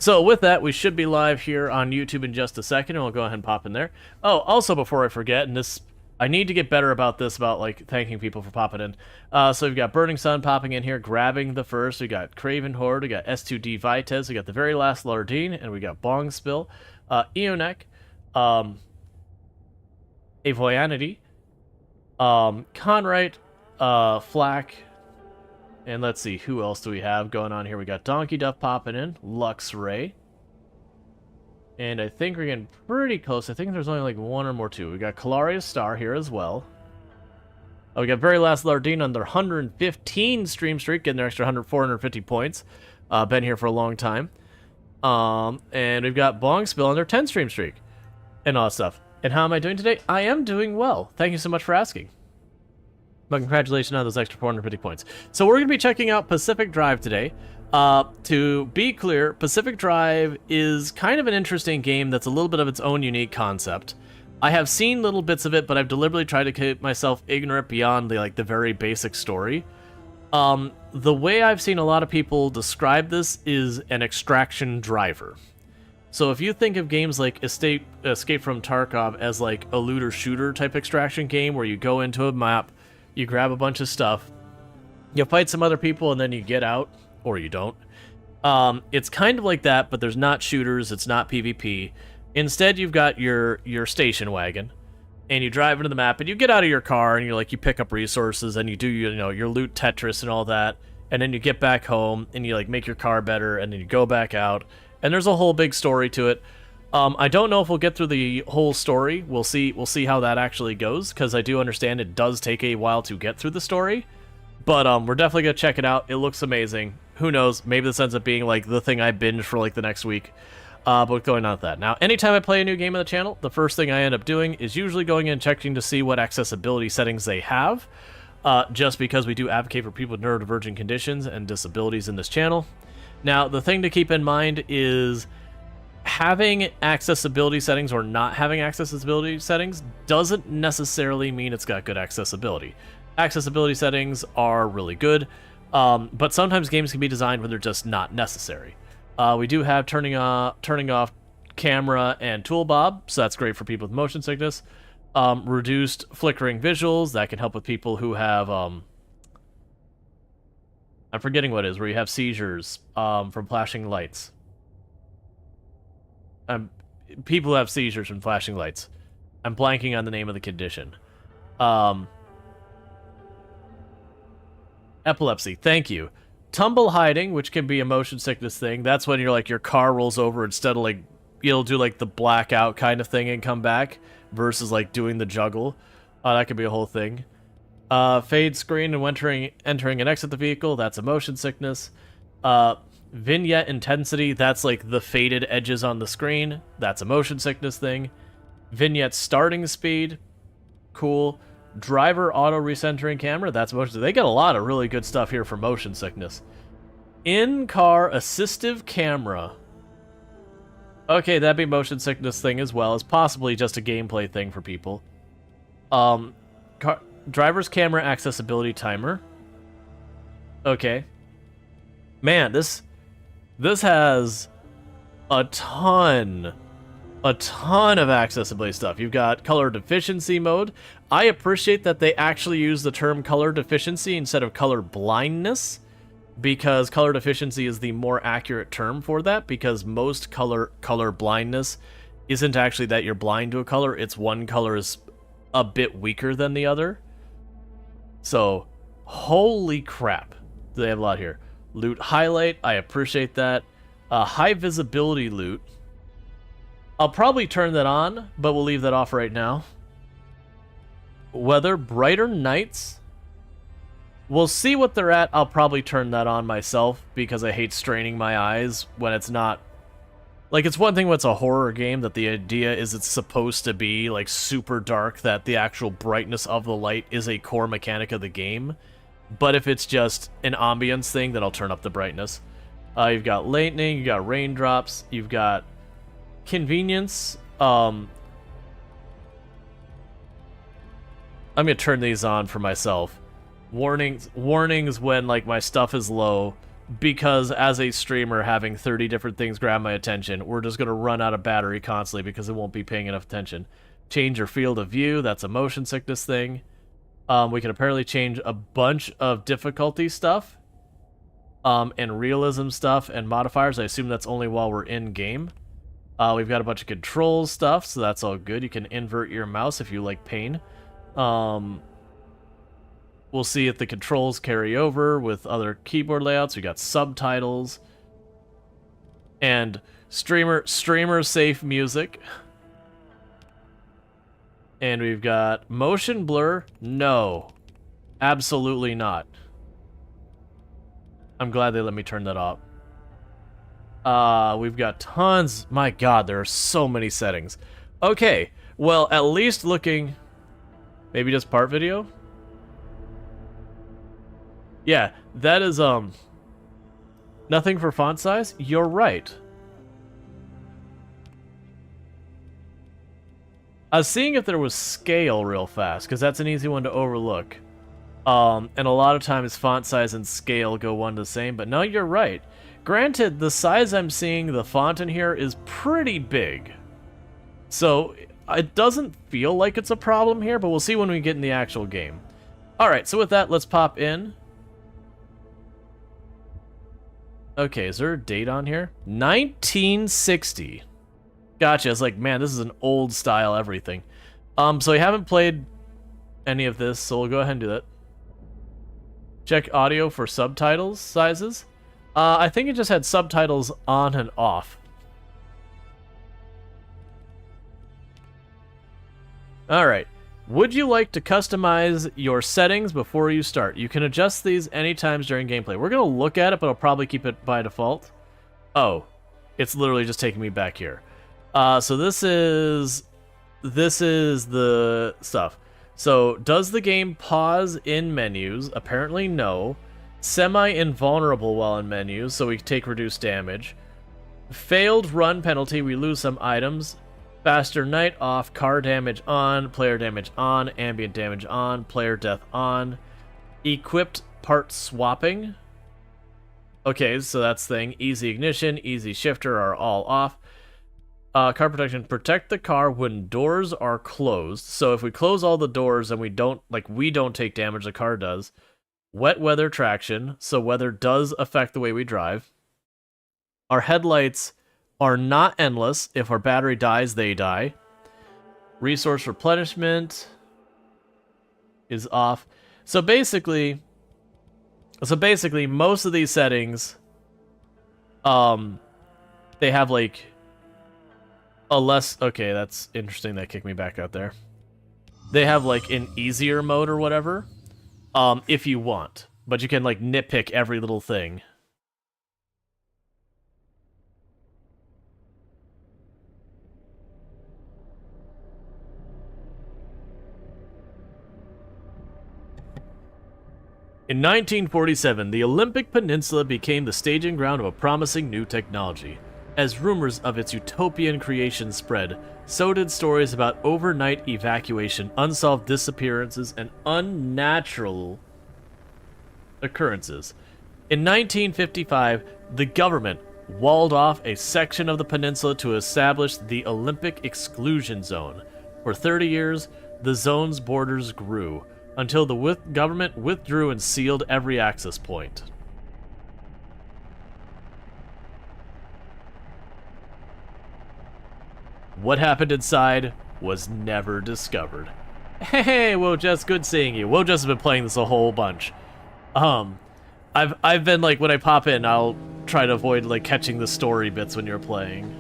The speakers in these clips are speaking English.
So with that, we should be live here on YouTube in just a second, and we'll go ahead and pop in there. Oh, also before I forget, and this, I need to get better about this, about like thanking people for popping in. So we've got Burning Sun popping in here, grabbing the first. We got Craven Horde, we got S2D Vitez, we got the very last Lardine, and we got Bong Spill, Eonek, Avoyanity, Conrite, Flack. And let's see, who else do we have going on here? We got Donkey Duff popping in, Lux Ray. And I think we're getting pretty close. I think there's only like one or more two. We got Kalaria's Star here as well. We got Very Last Lardine on their 115 stream streak, getting their extra 450 points. Been here for a long time. And we've got Bong Spill on their 10 stream streak. And all that stuff. And how am I doing today? I am doing well. Thank you so much for asking. But congratulations on those extra 450 points. So we're going to be checking out Pacific Drive today. To be clear, Pacific Drive is kind of an interesting game that's a little bit of its own unique concept. I have seen little bits of it, but I've deliberately tried to keep myself ignorant beyond the very basic story. The way I've seen a lot of people describe this is an extraction driver. So if you think of games like Escape from Tarkov as like a looter-shooter type extraction game where you go into a map, you grab a bunch of stuff, you fight some other people, and then you get out, or you don't. It's kind of like that, but there's not shooters, it's not PvP. Instead, you've got your station wagon, and you drive into the map, and you get out of your car, and you pick up resources, and you do your loot Tetris and all that, and then you get back home, and you make your car better, and then you go back out, and there's a whole big story to it. I don't know if we'll get through the whole story. We'll see how that actually goes, because I do understand it does take a while to get through the story. But we're definitely going to check it out. It looks amazing. Who knows? Maybe this ends up being the thing I binge for the next week. But going on with that. Now, anytime I play a new game on the channel, the first thing I end up doing is usually going in and checking to see what accessibility settings they have. Just because we do advocate for people with neurodivergent conditions and disabilities in this channel. Now, the thing to keep in mind is having accessibility settings or not having accessibility settings doesn't necessarily mean it's got good accessibility. Accessibility settings are really good, but sometimes games can be designed when they're just not necessary. We do have turning off camera and toolbob, so that's great for people with motion sickness. Reduced flickering visuals, that can help with people who have I'm forgetting what it is, where you have seizures from flashing lights. People who have seizures from flashing lights. I'm blanking on the name of the condition. Epilepsy, thank you. Tumble hiding, which can be a motion sickness thing. That's when your car rolls over instead of you'll do the blackout kind of thing and come back versus doing the juggle. That could be a whole thing. Fade screen and entering and exit the vehicle, that's a motion sickness. Vignette intensity, that's the faded edges on the screen. That's a motion sickness thing. Vignette starting speed, cool. Driver auto recentering camera, that's motion. They got a lot of really good stuff here for motion sickness. In-car assistive camera. Okay, that'd be motion sickness thing as well as possibly just a gameplay thing for people. Driver's camera accessibility timer. Okay. Man, this has a ton of accessibility stuff. You've got color deficiency mode. I appreciate that they actually use the term color deficiency instead of color blindness, because color deficiency is the more accurate term for that, because most color blindness isn't actually that you're blind to a color, it's one color is a bit weaker than the other. So, holy crap. They have a lot here. Loot highlight, I appreciate that. High visibility loot. I'll probably turn that on, but we'll leave that off right now. Weather, brighter nights. We'll see what they're at. I'll probably turn that on myself because I hate straining my eyes when it's not... it's one thing when it's a horror game that the idea is it's supposed to be super dark, that the actual brightness of the light is a core mechanic of the game. But if it's just an ambience thing, then I'll turn up the brightness. You've got lightning, you've got raindrops, you've got convenience. I'm gonna turn these on for myself. Warnings when my stuff is low. because as a streamer, having 30 different things grab my attention, we're just going to run out of battery constantly because it won't be paying enough attention. Change your field of view. That's a motion sickness thing. We can apparently change a bunch of difficulty stuff. And realism stuff and modifiers. I assume that's only while we're in-game. We've got a bunch of controls stuff, so that's all good. You can invert your mouse if you like pain. We'll see if the controls carry over with other keyboard layouts. We got subtitles. And streamer safe music. And we've got motion blur. No. Absolutely not. I'm glad they let me turn that off. We've got tons. My god, there are so many settings. Okay, well, at least looking... Maybe just part video? Yeah, that is, nothing for font size? You're right. I was seeing if there was scale real fast, because that's an easy one to overlook. And a lot of times font size and scale go one to the same, but no, you're right. Granted, the size I'm seeing the font in here is pretty big. So, it doesn't feel like it's a problem here, but we'll see when we get in the actual game. Alright, so with that, let's pop in. Okay, is there a date on here? 1960. Gotcha, it's like, man, this is an old style everything. So I haven't played any of this, so we'll go ahead and do that. Check audio for subtitles sizes. I think it just had subtitles on and off. Alright. Would you like to customize your settings before you start? You can adjust these anytime during gameplay. We're going to look at it, but I'll probably keep it by default. Oh. It's literally just taking me back here. So this is the stuff. So, does the game pause in menus? Apparently no. Semi-invulnerable while in menus, so we take reduced damage. Failed run penalty, we lose some items. Faster night off, car damage on, player damage on, ambient damage on, player death on. Equipped part swapping. Okay, so that's thing. Easy ignition, easy shifter are all off. Car protection, protect the car when doors are closed. So if we close all the doors and we don't take damage, the car does. Wet weather traction, so weather does affect the way we drive. Our headlights are not endless. If our battery dies, they die. Resource replenishment is off. So basically, most of these settings, they have like a less... Okay, that's interesting. That kicked me back out there. They have like an easier mode or whatever, if you want. But you can like nitpick every little thing. In 1947, the Olympic Peninsula became the staging ground of a promising new technology. As rumors of its utopian creation spread, so did stories about overnight evacuation, unsolved disappearances, and unnatural occurrences. In 1955, the government walled off a section of the peninsula to establish the Olympic Exclusion Zone. For 30 years, the zone's borders grew, until the government withdrew and sealed every access point. What happened inside was never discovered. Hey, Wojess, good seeing you. Wojess has been playing this a whole bunch. I've been like, when I pop in, I'll try to avoid like catching the story bits when you're playing.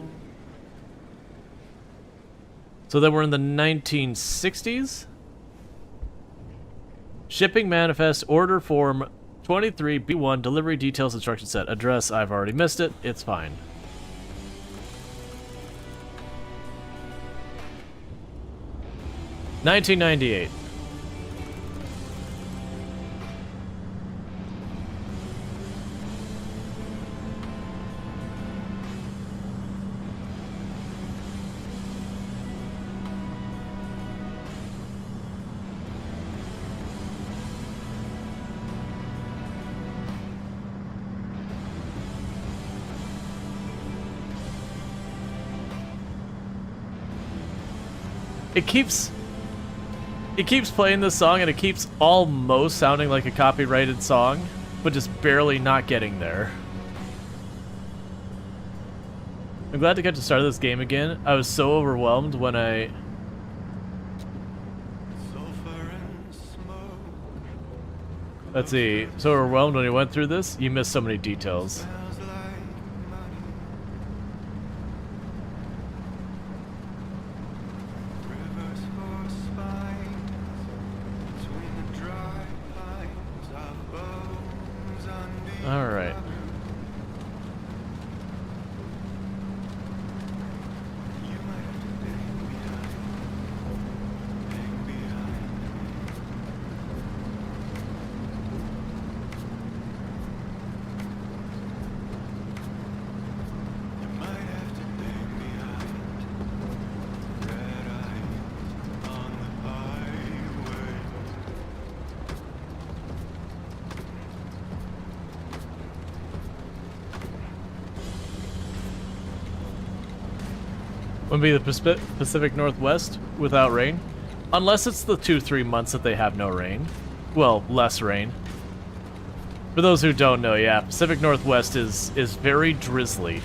So then we're in the 1960s. Shipping manifest, order form 23B1, delivery details, instruction set. Address, I've already missed it. It's fine. $1998. It keeps playing this song and it keeps almost sounding like a copyrighted song, but just barely not getting there. I'm glad to get to start this game again. I was so overwhelmed when I... Let's see. So overwhelmed when you went through this, you missed so many details. All right. Would be the Pacific Northwest without rain, unless it's the 2-3 months that they have no rain. Well, less rain. For those who don't know, yeah, Pacific Northwest is very drizzly.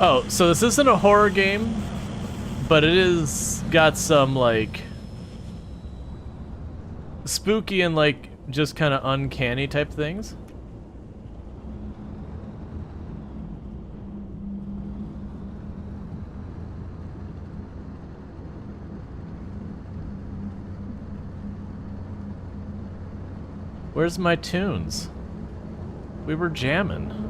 Oh, so this isn't a horror game, but it is got some, like, spooky and, like, just kind of uncanny type things. Where's my tunes? We were jamming.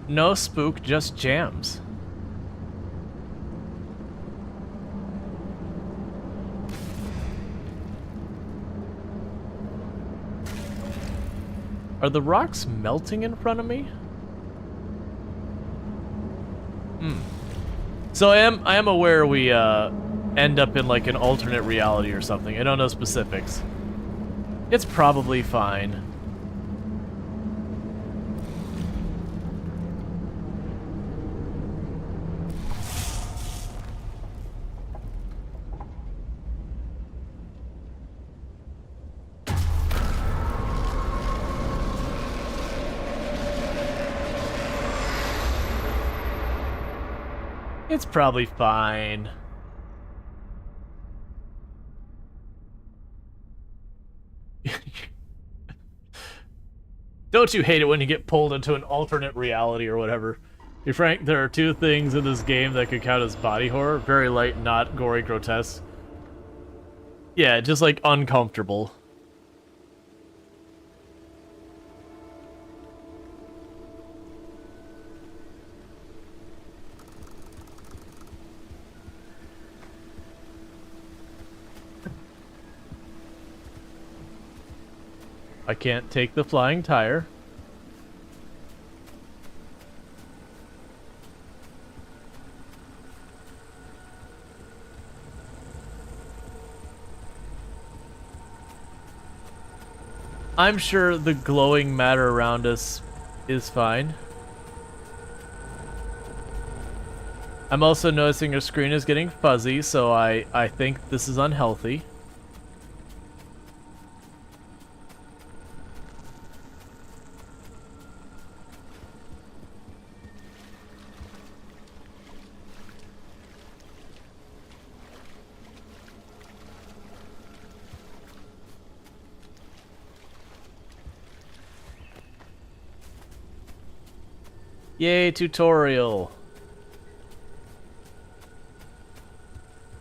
No spook, just jams. Are the rocks melting in front of me? So I am aware we end up in like an alternate reality or something. I don't know specifics. It's probably fine. It's probably fine. Don't you hate it when you get pulled into an alternate reality or whatever? Be frank, there are two things in this game that could count as body horror. Very light, not gory, grotesque. Yeah, just like uncomfortable. I can't take the flying tire. I'm sure the glowing matter around us is fine. I'm also noticing your screen is getting fuzzy, so I think this is unhealthy. Yay, tutorial.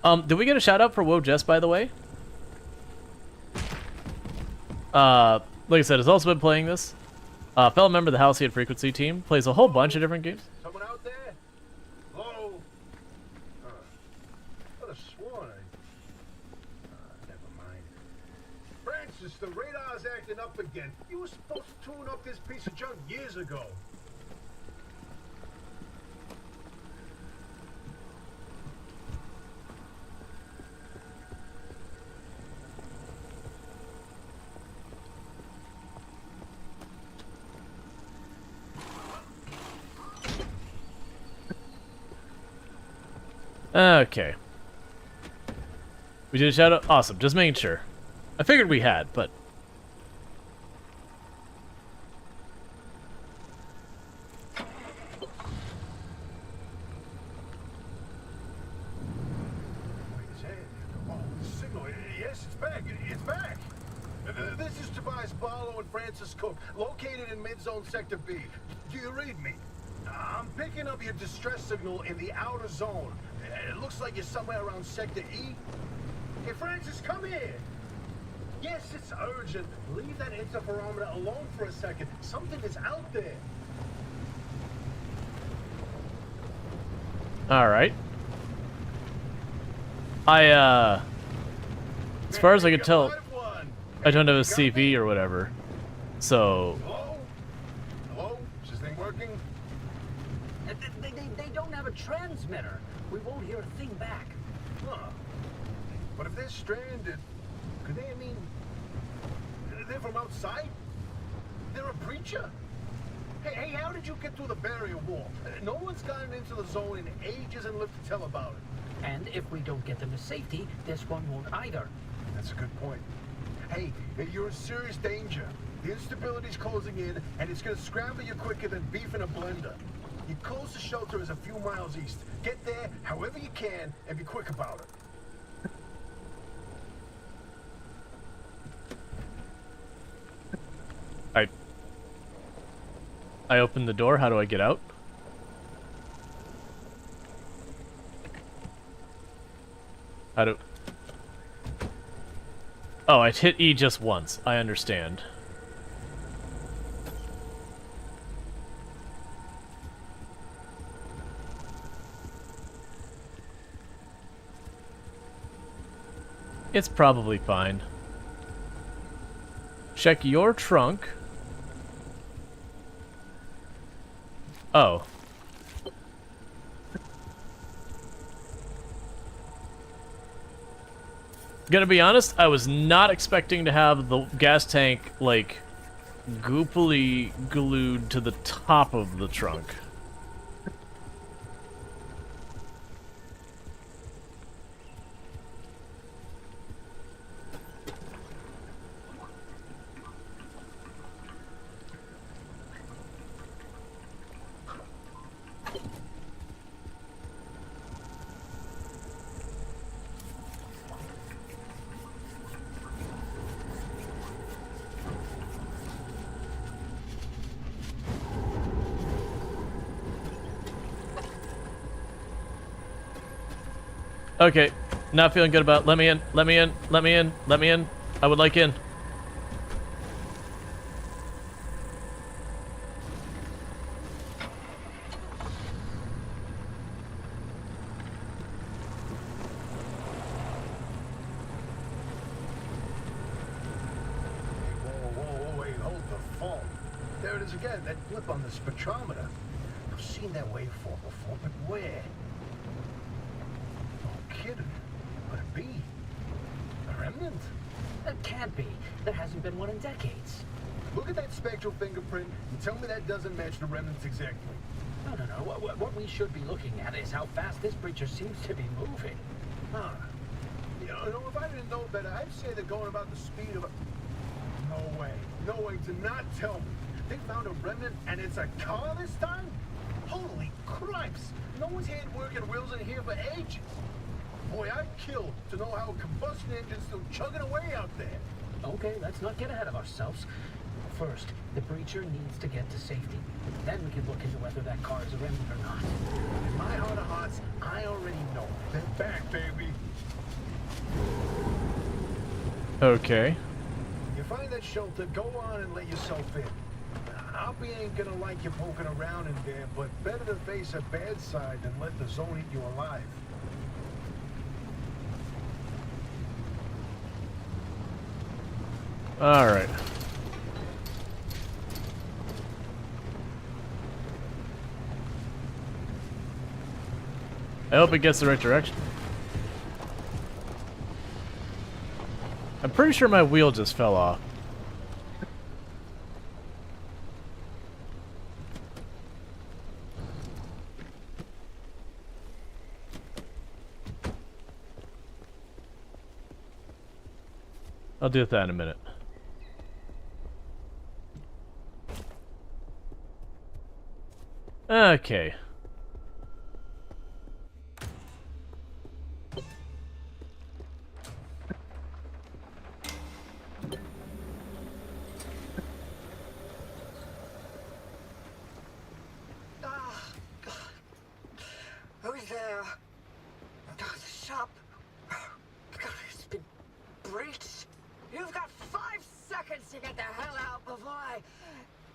Did we get a shout out for Woe Jess, by the way? Like I said, has also been playing this. Fellow member of the Halcyon Frequency team. Plays a whole bunch of different games. Someone out there? Hello? Could have sworn never mind. Francis, the radar's acting up again. You were supposed to tune up this piece of junk years ago. Okay. We did a shadow? Awesome, just making sure. I figured we had, but... Wait a second. Oh, the signal. Yes, it's back. It's back. This is Tobias Barlow and Francis Cook, located in mid-zone Sector B. Do you read me? I'm picking up your distress signal in the outer zone. It looks like you're somewhere around Sector E. Hey, Francis, come here. Yes, it's urgent. Leave that interferometer alone for a second. Something is out there. Alright. As far as I can tell, I don't have a CV or whatever. So... Hello? Hello? Is this thing working? They don't have a transmitter. We won't hear a thing back. Huh. But if they're stranded, could they, they're from outside? They're a preacher? Hey, how did you get through the barrier wall? No one's gotten into the zone in ages and lived to tell about it. And if we don't get them to safety, this one won't either. That's a good point. Hey, you're in serious danger. The instability's closing in, and it's gonna scramble you quicker than beef in a blender. Your closest shelter is a few miles east. Get there however you can, and be quick about it. I opened the door. How do I get out? How do... Oh, I hit E just once. I understand. It's probably fine. Check your trunk. Oh. Gonna be honest, I was not expecting to have the gas tank, like, goopily glued to the top of the trunk. Okay, not feeling good about it. Let me in, let me in, let me in, let me in. I would like in. Whoa, wait, hold the phone. There it is again, that blip on the spectrometer. I've seen that waveform before, but where? Kidding. Could it be? A remnant? That can't be. There hasn't been one in decades. Look at that spectral fingerprint and tell me that doesn't match the remnants exactly. No. What we should be looking at is how fast this creature seems to be moving. Huh. You know, if I didn't know better, I'd say they're going about the speed of a... No way. No way. Do not tell me. They found a remnant and it's a car this time? Holy cripes. No one's had working wheels in here for ages. Boy, I'd kill to know how a combustion engine's still chugging away out there. Okay, let's not get ahead of ourselves. First, the breacher needs to get to safety. Then we can look into whether that car is a remnant or not. In my heart of hearts, I already know. They're back, baby. Okay. You find that shelter, go on and let yourself in. Hoppy ain't gonna like you poking around in there, but better to face a bad side than let the zone eat you alive. Alright. I hope it gets the right direction. I'm pretty sure my wheel just fell off. I'll do that in a minute. Okay. Who's there? The shop. God, it's been breached. You've got 5 seconds to get the hell out before I...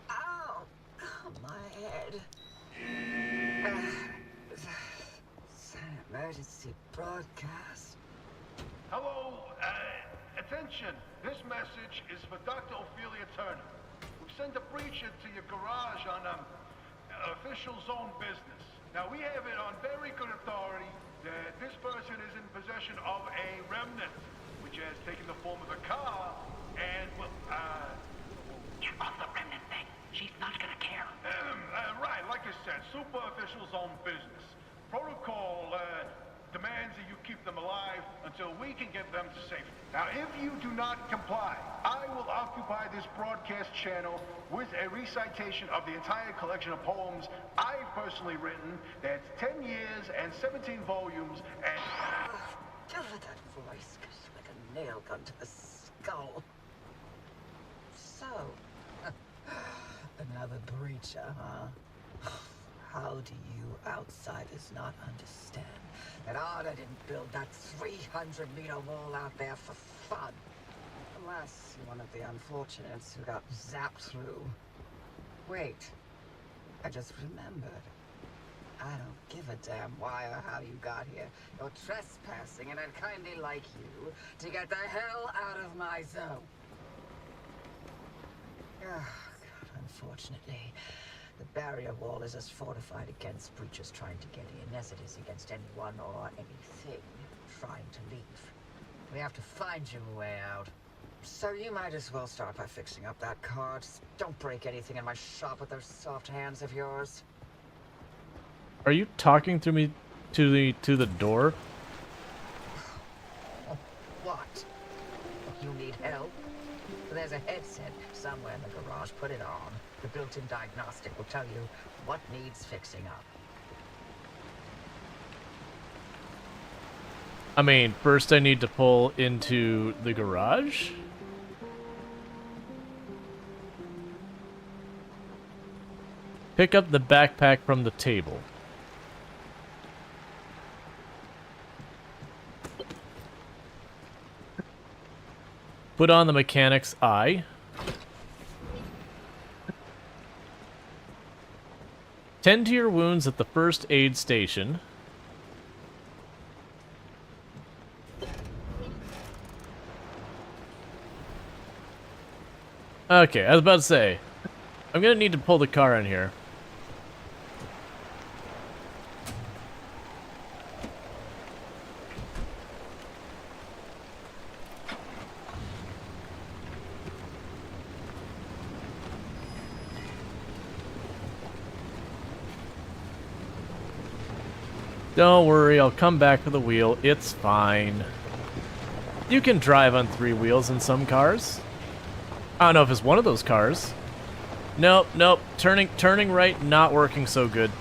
Ow! My head. It's an emergency broadcast. Hello, attention. This message is for Dr. Ophelia Turner. We've sent a breacher to your garage on official zone business. Now, we have it on very good authority that this person is in possession of a remnant, which has taken the form of a car, and, well, Get off the remnant thing. She's not gonna care. right, like I said, super official zone business. Protocol, demands that you keep them alive until we can get them to safety. Now, if you do not comply, I will occupy this broadcast channel with a recitation of the entire collection of poems I've personally written. That's 10 years and 17 volumes and... Cover that voice goes like a nail gun to the skull. So, another breacher, huh? How do you outsiders not understand that Arda didn't build that 300-meter wall out there for fun? Unless you're one of the unfortunates who got zapped through. Wait, I just remembered. I don't give a damn why or how you got here. You're trespassing, and I'd kindly like you to get the hell out of my zone. Oh, God, unfortunately, the barrier wall is as fortified against breachers trying to get in as it is against anyone or anything trying to leave. We have to find you a way out. So you might as well start by fixing up that car. Just don't break anything in my shop with those soft hands of yours. Are you talking through me to the door? What? You need help? There's a headset somewhere in the garage. Put it on. The built-in diagnostic will tell you what needs fixing up. I mean, first I need to pull into the garage? Pick up the backpack from the table. Put on the mechanic's eye. Tend to your wounds at the first aid station. Okay, I was about to say, I'm gonna need to pull the car in here. Don't worry, I'll come back with a wheel. It's fine. You can drive on 3 wheels in some cars. I don't know if it's one of those cars. Nope, nope. Turning right, not working so good.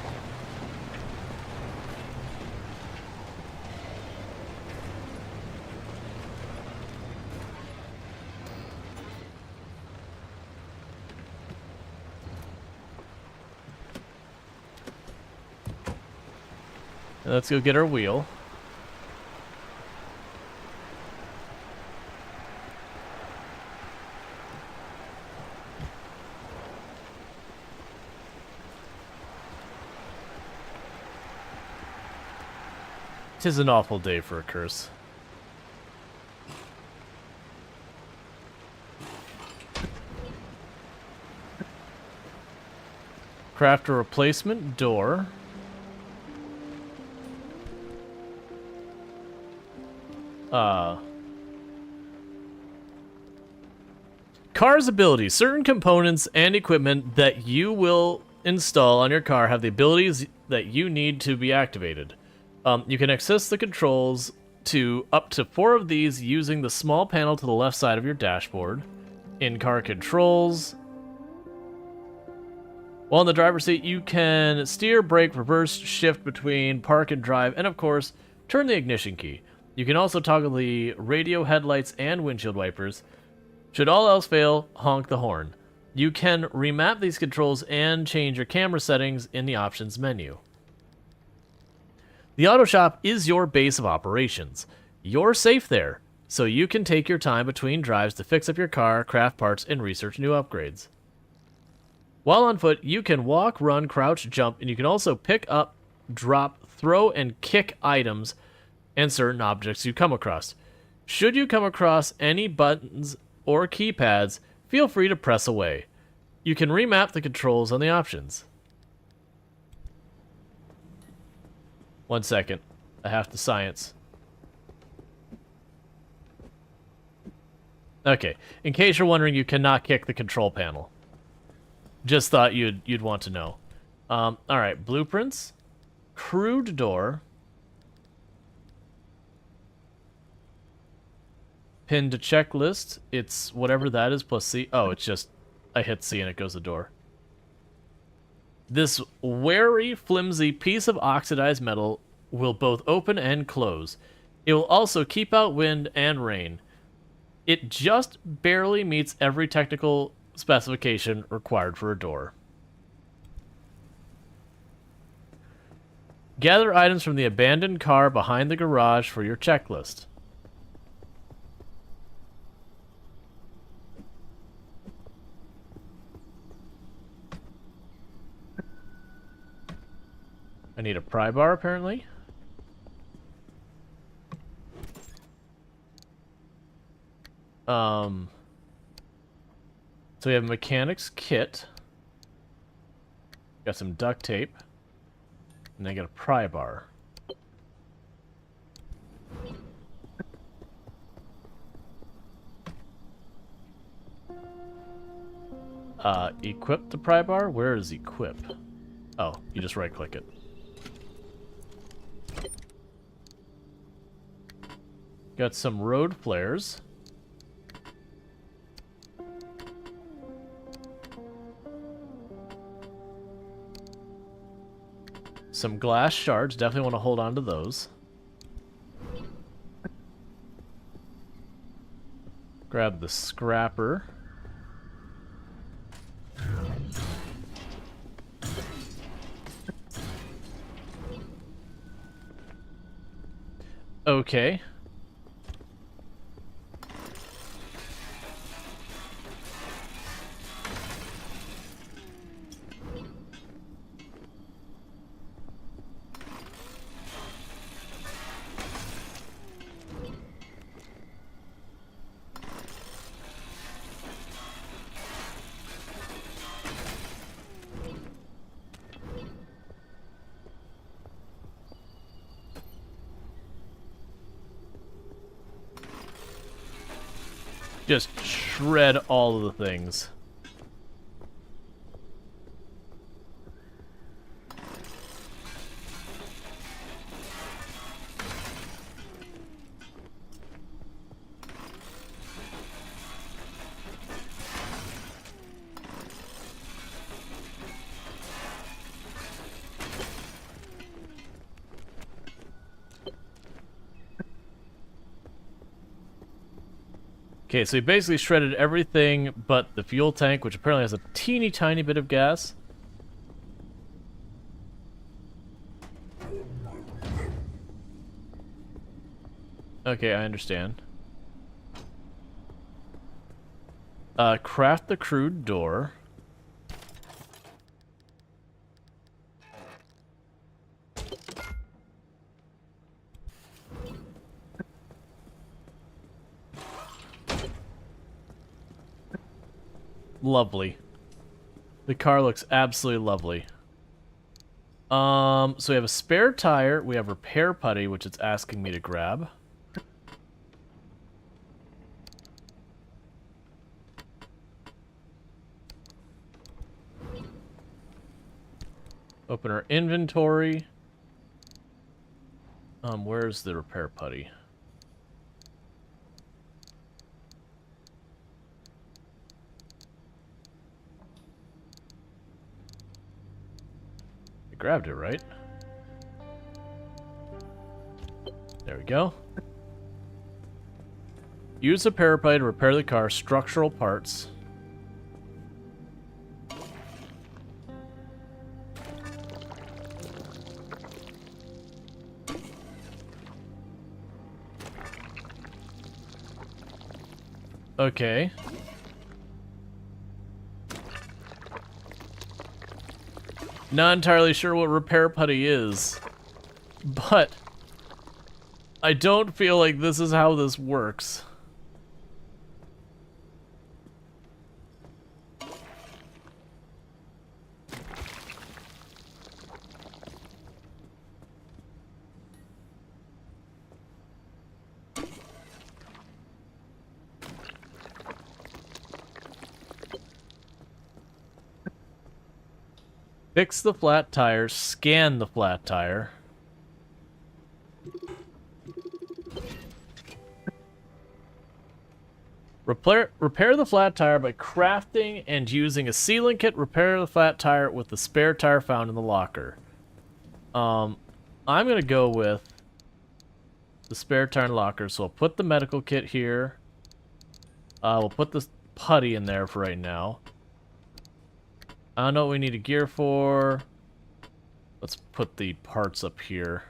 Let's go get our wheel. 'Tis an awful day for a curse. Craft a replacement door. Car's abilities. Certain components and equipment that you will install on your car have the abilities that you need to be activated. You can access the controls to up to 4 of these using the small panel to the left side of your dashboard. In-car controls. While in the driver's seat, you can steer, brake, reverse, shift between park and drive, and of course, turn the ignition key. You can also toggle the radio, headlights, and windshield wipers. Should all else fail, honk the horn. You can remap these controls and change your camera settings in the options menu. The auto shop is your base of operations. You're safe there, so you can take your time between drives to fix up your car, craft parts, and research new upgrades. While on foot, you can walk, run, crouch, jump, and you can also pick up, drop, throw, and kick items and certain objects you come across. Should you come across any buttons or keypads, feel free to press away. You can remap the controls on the options. 1 second. I have to science. Okay, in case you're wondering, you cannot kick the control panel. Just thought you'd want to know. Alright, blueprints. Crude door. Pinned to checklist. It's whatever that is plus C. Oh, it's just I hit C and it goes the door. This wary, flimsy piece of oxidized metal will both open and close. It will also keep out wind and rain. It just barely meets every technical specification required for a door. Gather items from the abandoned car behind the garage for your checklist. I need a pry bar, apparently. So we have a mechanic's kit. Got some duct tape. And I got a pry bar. Equip the pry bar? Where is equip? Oh, you just right click it. Got some road flares. Some glass shards. Definitely want to hold on to those. Grab the scrapper. Okay. Just shred all of the things. Okay, so he basically shredded everything but the fuel tank, which apparently has a teeny tiny bit of gas. Okay, I understand. Craft the crude door. Lovely. The car looks absolutely lovely. So we have a spare tire. We have repair putty, which it's asking me to grab. Open our inventory. Where's the repair putty? I grabbed it, right? There we go. Use the repair putty to repair the car. Structural parts. Okay. Not entirely sure what repair putty is, but I don't feel like this is how this works. Fix the flat tire, scan the flat tire. Repair the flat tire by crafting and using a sealant kit. Repair the flat tire with the spare tire found in the locker. I'm gonna go with the spare tire in the locker, so I'll put the medical kit here. We'll put this putty in there for right now. I don't know what we need a gear for. Let's put the parts up here.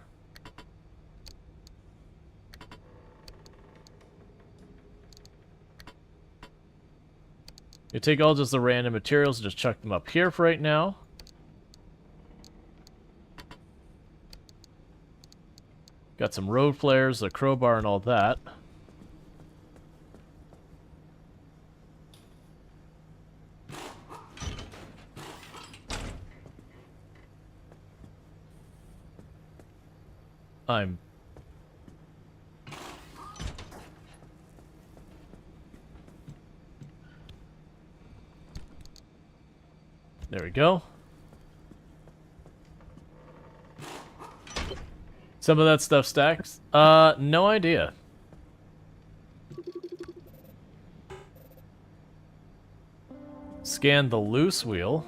You take all just the random materials and just chuck them up here for right now. Got some road flares, a crowbar, and all that. There we go. Some of that stuff stacks? No idea. Scan the loose wheel.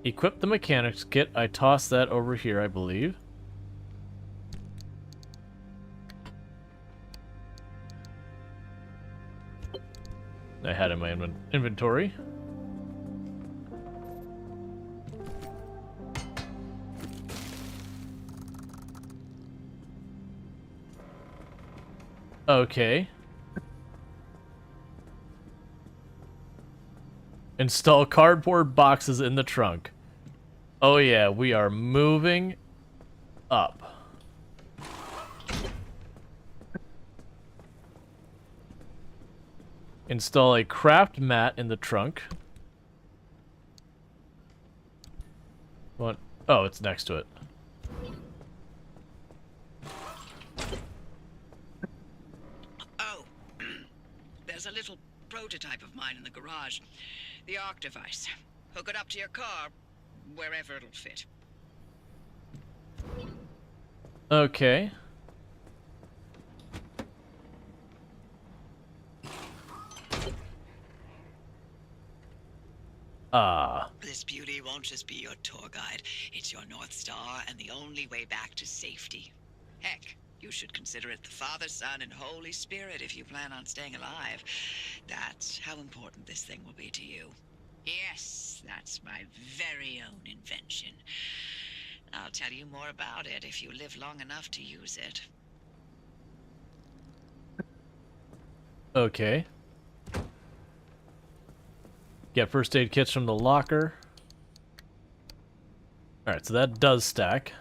Equip the mechanics kit. I tossed that over here, I believe. I had it in my inventory. Okay. Install cardboard boxes in the trunk. Oh yeah, we are moving up. Install a craft mat in the trunk. What? Oh, it's next to it. Oh, there's a little prototype of mine in the garage. The arc device. Hook it up to your car, wherever it'll fit. Okay. This beauty won't just be your tour guide. It's your North Star and the only way back to safety. Heck, you should consider it the Father, Son, and Holy Spirit if you plan on staying alive. That's how important this thing will be to you. Yes, that's my very own invention. I'll tell you more about it if you live long enough to use it. Okay. Get first aid kits from the locker. Alright, so that does stack.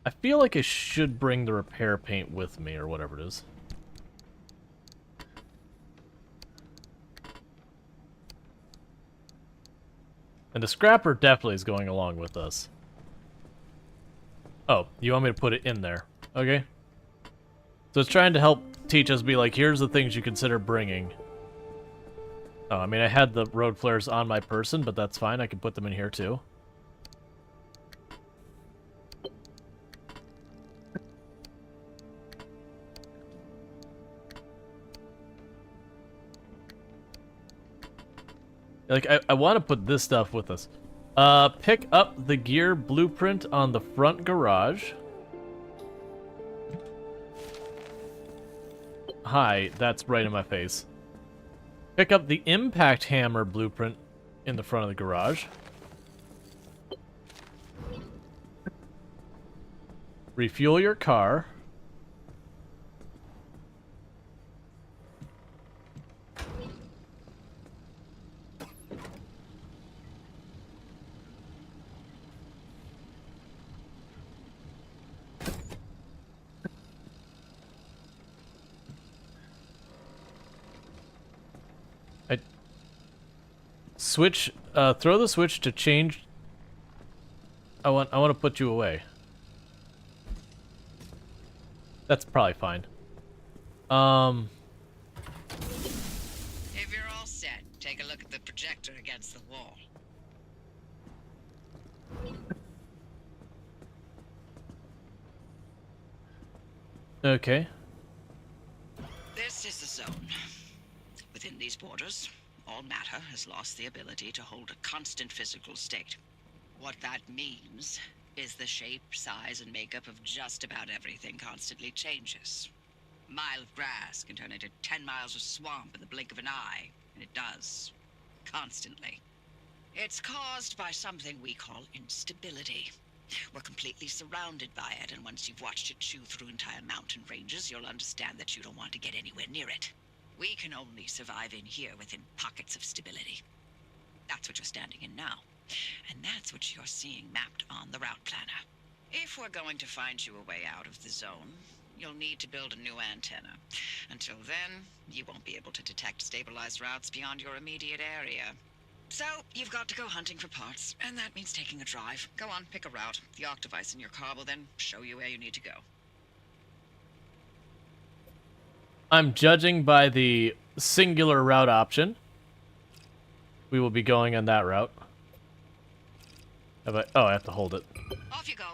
I feel like I should bring the repair paint with me, or whatever it is. And the scrapper definitely is going along with us. Oh, you want me to put it in there? Okay. So it's trying to help teach us, be like, here's the things you consider bringing. Oh, I mean, I had the road flares on my person, but that's fine. I can put them in here, too. Like, I want to put this stuff with us. Pick up the gear blueprint on the front garage. Hi, that's right in my face. Pick up the impact hammer blueprint in the front of the garage. Refuel your car. Switch, throw the switch to change. I want to put you away. That's probably fine. If you're all set, take a look at the projector against the wall. Okay. This is the zone. Within these borders, all matter has lost the ability to hold a constant physical state. What that means is the shape, size, and makeup of just about everything constantly changes. A mile of grass can turn into 10 miles of swamp in the blink of an eye, and it does. Constantly. It's caused by something we call instability. We're completely surrounded by it, and once you've watched it chew through entire mountain ranges, you'll understand that you don't want to get anywhere near it. We can only survive in here within pockets of stability. That's what you're standing in now. And that's what you're seeing mapped on the route planner. If we're going to find you a way out of the zone, you'll need to build a new antenna. Until then, you won't be able to detect stabilized routes beyond your immediate area. So, you've got to go hunting for parts, and that means taking a drive. Go on, pick a route. The arc device in your car will then show you where you need to go. I'm judging by the singular route option. We will be going on that route. Have I? Oh, I have to hold it. Off you go.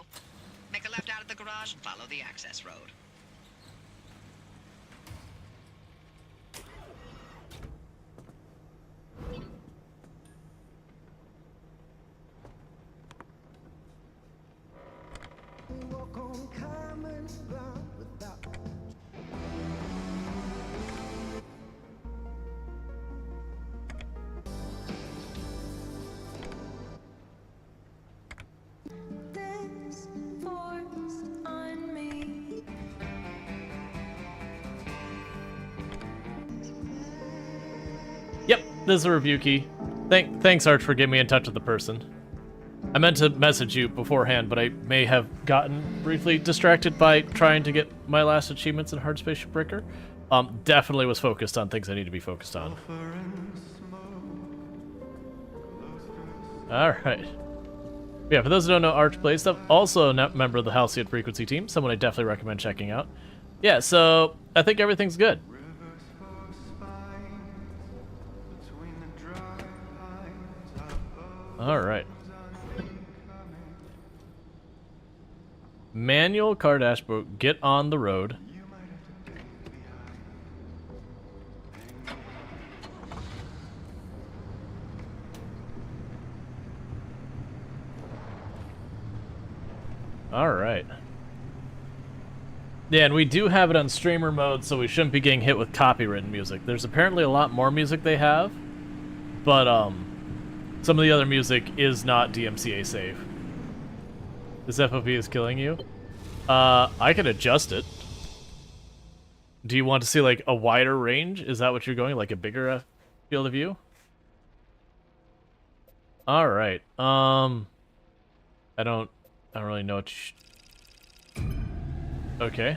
Make a left out of the garage and follow the access road. Yep, this is a review key. Thanks, Arch, for getting me in touch with the person. I meant to message you beforehand, but I may have gotten briefly distracted by trying to get my last achievements in Hard Space Shipbreaker. Definitely was focused on things I need to be focused on. Alright. Yeah, for those who don't know Arch plays stuff, also a member of the Halcyon Frequency team, someone I definitely recommend checking out. Yeah, so I think everything's good. Alright. Manual car dashboard, get on the road. Alright. Yeah, and we do have it on streamer mode, so we shouldn't be getting hit with copywritten music. There's apparently a lot more music they have, but some of the other music is not DMCA safe. This FOV is killing you? I can adjust it. Do you want to see, like, a wider range? Is that what you're going? Like a bigger field of view? Alright, I don't really know what Okay.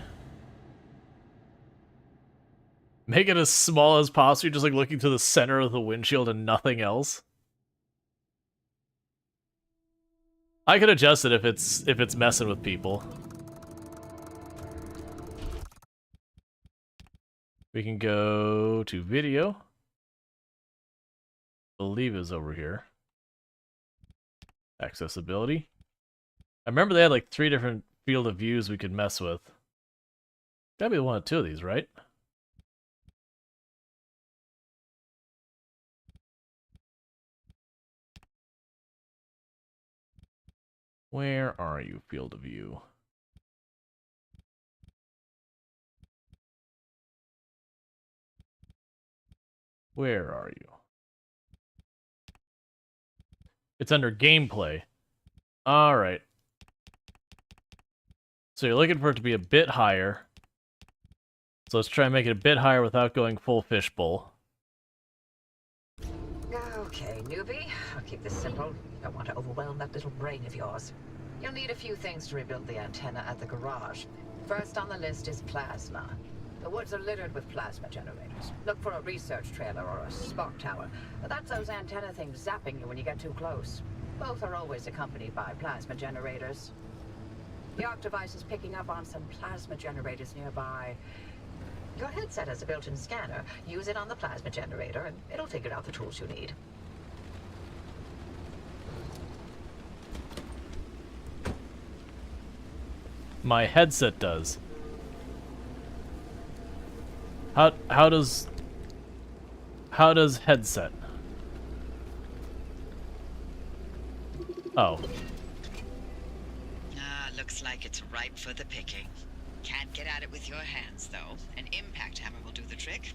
Make it as small as possible, just like looking to the center of the windshield and nothing else. I could adjust it if it's messing with people. We can go to video. I believe it's over here. Accessibility. I remember they had like 3 different field of views we could mess with. Gotta be one of 2 of these, right? Where are you, field of view? Where are you? It's under gameplay. Alright. So you're looking for it to be a bit higher. So let's try and make it a bit higher without going full fishbowl. Okay, newbie. I'll keep this simple. Don't want to overwhelm that little brain of yours. You'll need a few things to rebuild the antenna at the garage. First on the list is plasma. The woods are littered with plasma generators. Look for a research trailer or a spark tower. That's those antenna things zapping you when you get too close. Both are always accompanied by plasma generators. The ARC device is picking up on some plasma generators nearby. Your headset has a built-in scanner. Use it on the plasma generator, and it'll figure out the tools you need. My headset does. How does headset? Oh. Looks like it's ripe for the picking. Can't get at it with your hands, though. An impact hammer will do the trick.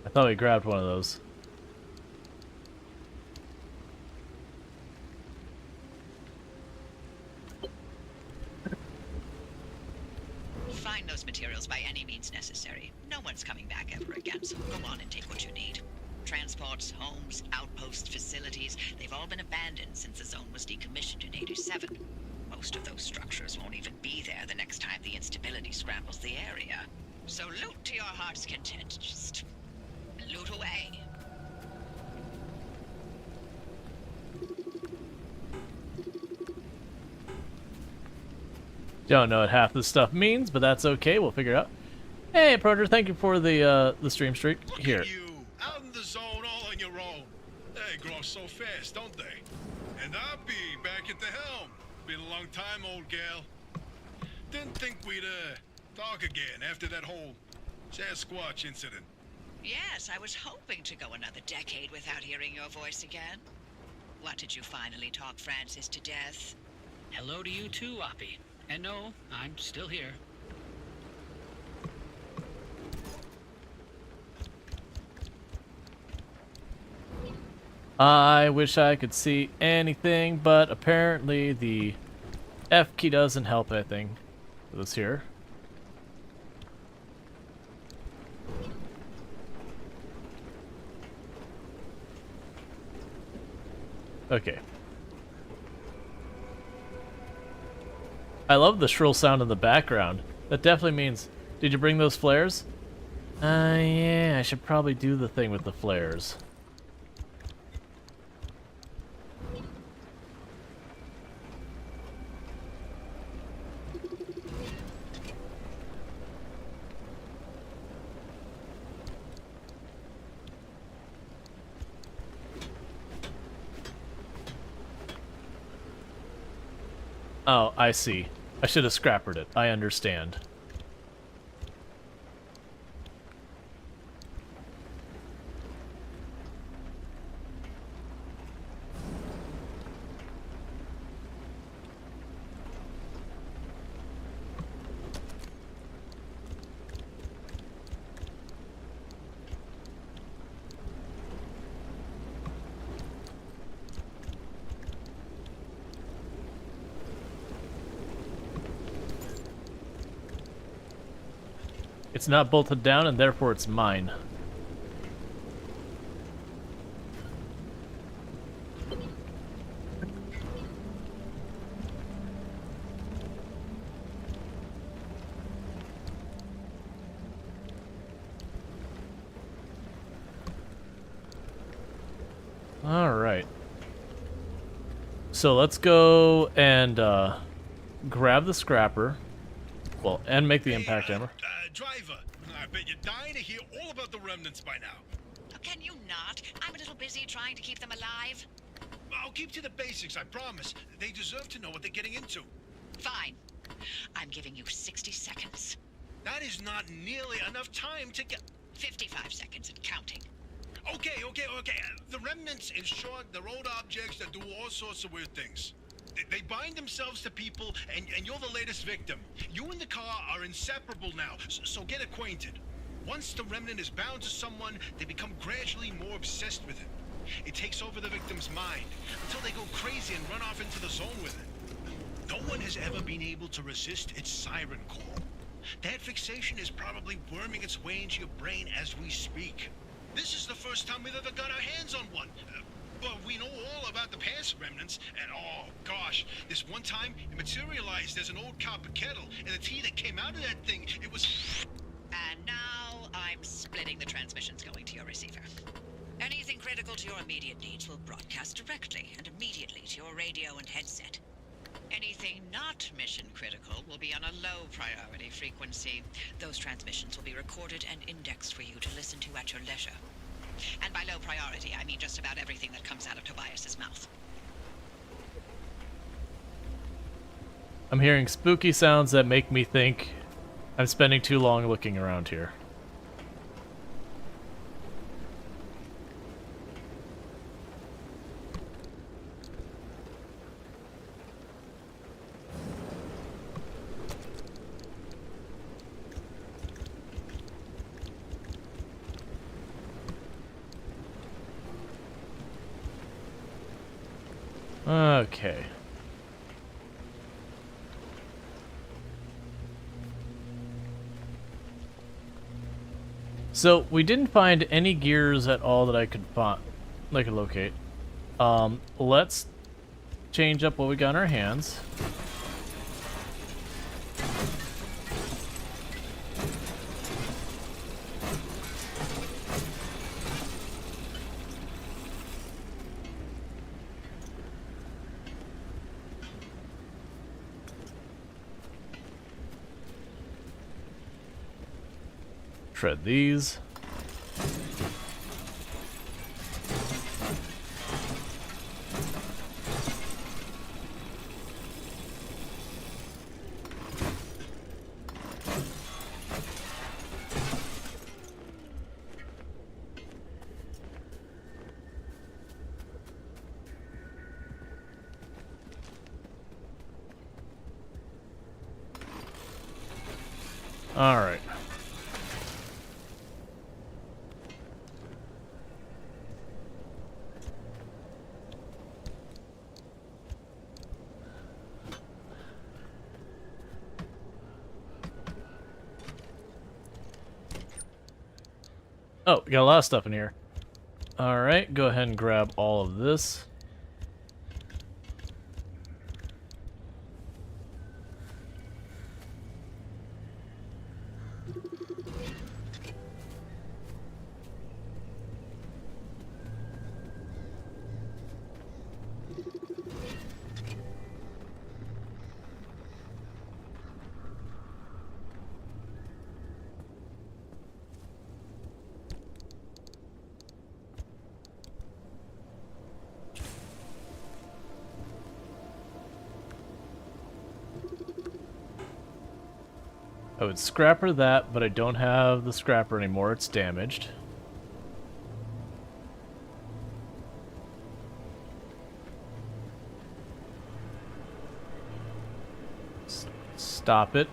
I thought we grabbed one of those. Find those materials by any means necessary. No one's coming back ever again, so go on and take what you need. Transports, homes, outposts, facilities, they've all been abandoned since the zone was decommissioned in '87. Most of those structures won't even be there the next time the instability scrambles the area. So loot to your heart's content. Just loot away. Don't know what half this stuff means, but that's okay. We'll figure it out. Hey, Proger, thank you for the stream streak. Here. Look at you, out in the zone all on your own. They grow so fast, don't they? And I'll be back at the helm. Been a long time, old gal. Didn't think we'd talk again after that whole Sasquatch incident. Yes, I was hoping to go another decade without hearing your voice again. What, did you finally talk Francis to death? Hello to you too, Oppie. And no, I'm still here. I wish I could see anything, but apparently the F key doesn't help anything. This here. Okay. I love the shrill sound in the background. That definitely means... Did you bring those flares? Yeah, I should probably do the thing with the flares. Oh, I see. I should have scrappered it. I understand. It's not bolted down, and therefore it's mine. So let's go and grab the scrapper. Well, and make the impact hammer. Driver, I bet you're dying to hear all about the remnants by now. Oh, can you not? I'm a little busy trying to keep them alive. I'll keep to the basics, I promise. They deserve to know what they're getting into. Fine. I'm giving you 60 seconds. That is not nearly enough time to get... 55 seconds and counting. Okay. The remnants, in short, they're old objects that do all sorts of weird things. They bind themselves to people, and you're the latest victim. You and the car are inseparable now, so get acquainted. Once the remnant is bound to someone, they become gradually more obsessed with it. It takes over the victim's mind, until they go crazy and run off into the zone with it. No one has ever been able to resist its siren call. That fixation is probably worming its way into your brain as we speak. This is the first time we've ever got our hands on one. But we know all about the past remnants, and oh gosh, this one time it materialized as an old copper kettle, and the tea that came out of that thing, it was... And now I'm splitting the transmissions going to your receiver. Anything critical to your immediate needs will broadcast directly and immediately to your radio and headset. Anything not mission critical will be on a low priority frequency. Those transmissions will be recorded and indexed for you to listen to at your leisure. And by low priority, I mean just about everything that comes out of Tobias's mouth. I'm hearing spooky sounds that make me think I'm spending too long looking around here. Okay. So we didn't find any gears at all that I could locate. Let's change up what we got in our hands. Shred these. All right. Oh, we got a lot of stuff in here. Alright, go ahead and grab all of this. I would scrapper that, but I don't have the scrapper anymore. It's damaged. Stop it.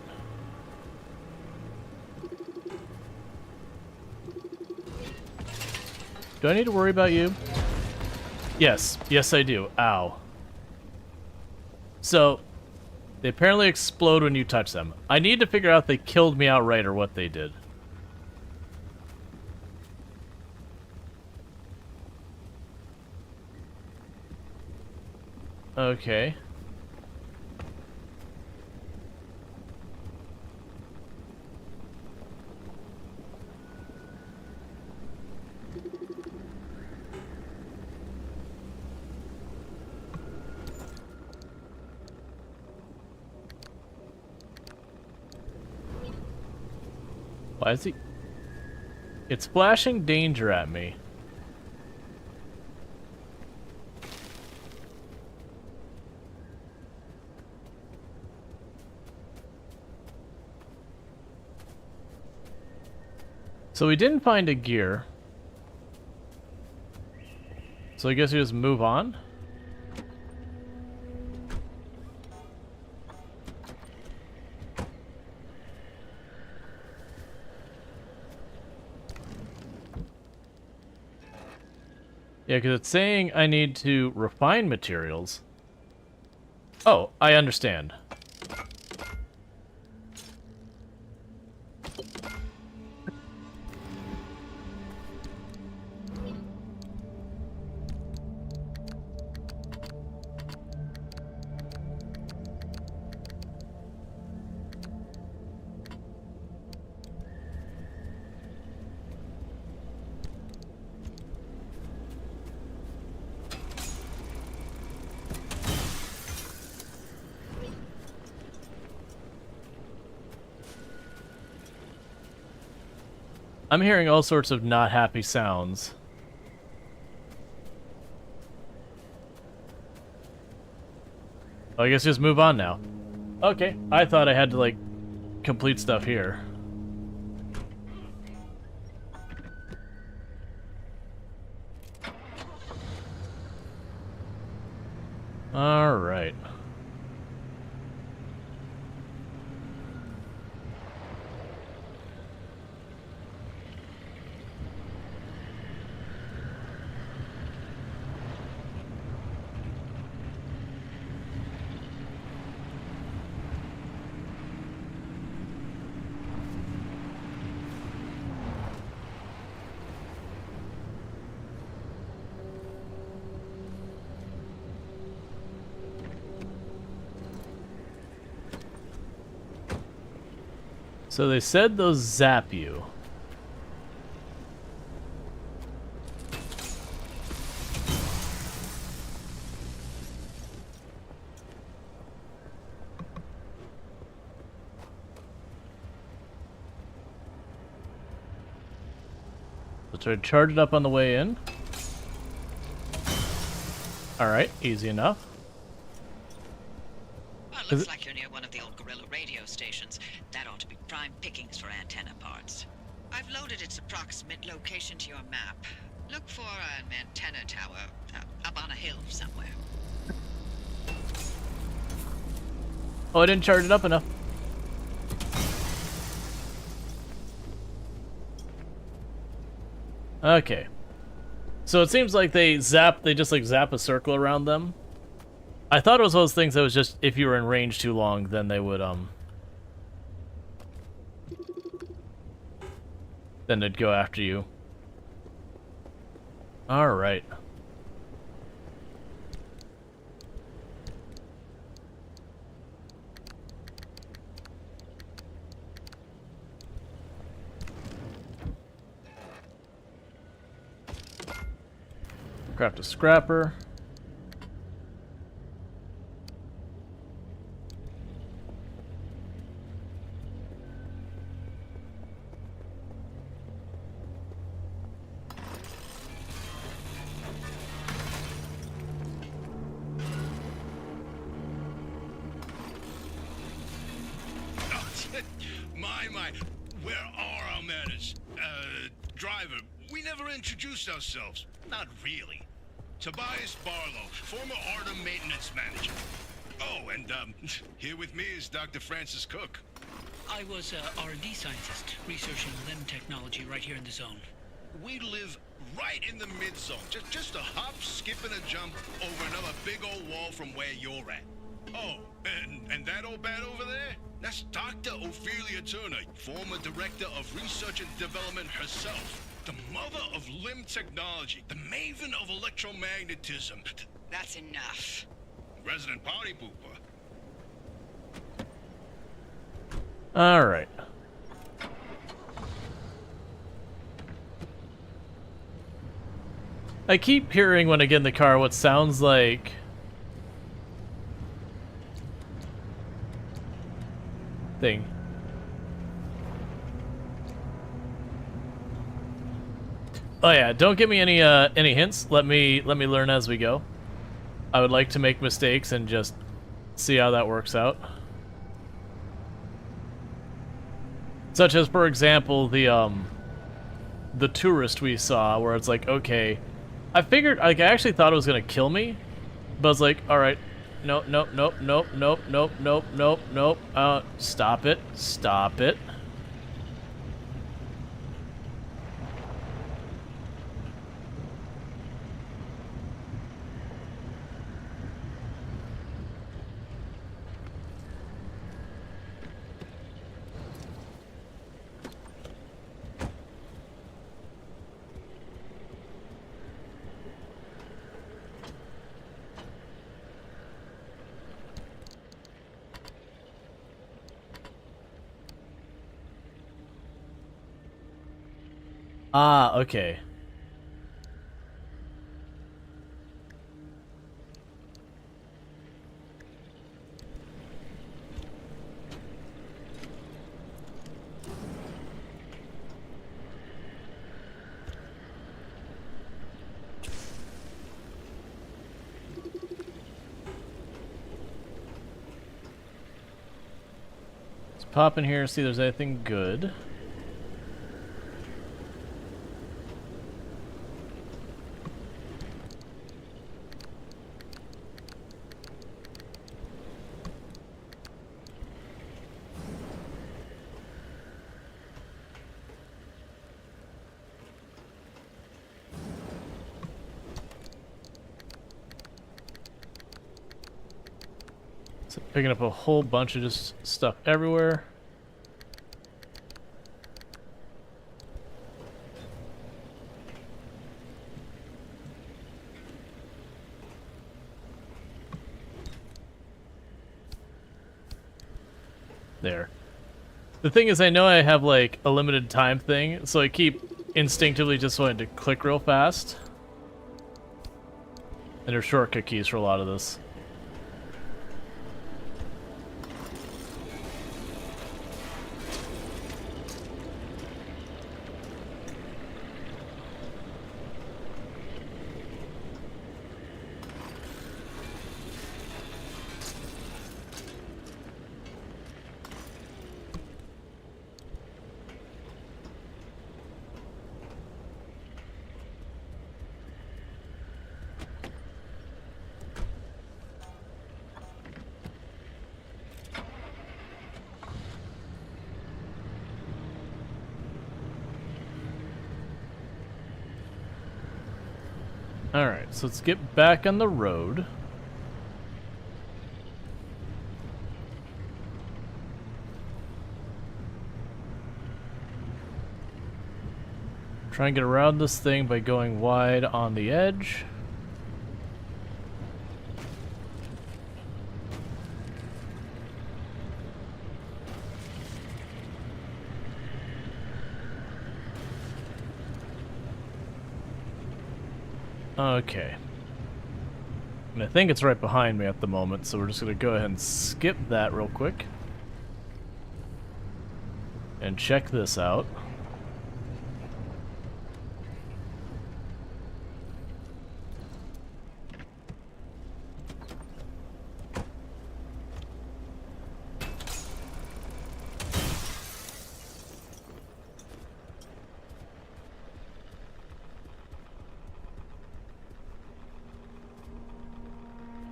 Do I need to worry about you? Yes. Yes, I do. Ow. So, they apparently explode when you touch them. I need to figure out if they killed me outright or what they did. Okay. Why is he... It's flashing danger at me. So we didn't find a gear. So I guess we just move on? Yeah, because it's saying I need to refine materials. Oh, I understand. I'm hearing all sorts of not happy sounds. Oh, I guess just move on now. Okay, I thought I had to, like, complete stuff here. Alright. So they said those zap you. Let's try to charge it up on the way in. Alright, easy enough. Well, looks like you're near one of the old Gorilla radio stations. That ought to be prime pickings for antenna parts. I've loaded its approximate location to your map. Look for an antenna tower up on a hill somewhere. Oh, I didn't charge it up enough. Okay. So it seems like they just like zap a circle around them. I thought it was one of those things that was just if you were in range too long, then they would then they'd go after you. Alright. Craft a scrapper. My, where are our manners? Driver, we never introduced ourselves. Not really. Tobias Barlow, former Artem maintenance manager. Oh, and, here with me is Dr. Francis Cook. I was a R&D scientist researching limb technology right here in the zone. We live right in the mid-zone. Just a hop, skip, and a jump over another big old wall from where you're at. Oh, and that old bat over there? That's Dr. Ophelia Turner, former director of research and development herself. The mother of limb technology, the maven of electromagnetism. That's enough. Resident party pooper. Alright. I keep hearing when I get in the car what sounds like thing. Oh yeah, don't give me any hints. Let me learn as we go. I would like to make mistakes and just see how that works out. Such as, for example, the tourist we saw, where it's like, okay, I figured, like, I actually thought it was gonna kill me, but I was like, all right, nope, nope, nope, nope, nope, nope, nope, nope, nope, stop it, stop it. Ah, okay. Let's pop in here and see if there's anything good. So picking up a whole bunch of just stuff everywhere. There. The thing is, I know I have like a limited time thing, so I keep instinctively just wanting to click real fast. And there's shortcut keys for a lot of this. Alright, so let's get back on the road. Try and get around this thing by going wide on the edge. Okay. And I think it's right behind me at the moment, so we're just going to go ahead and skip that real quick. And check this out.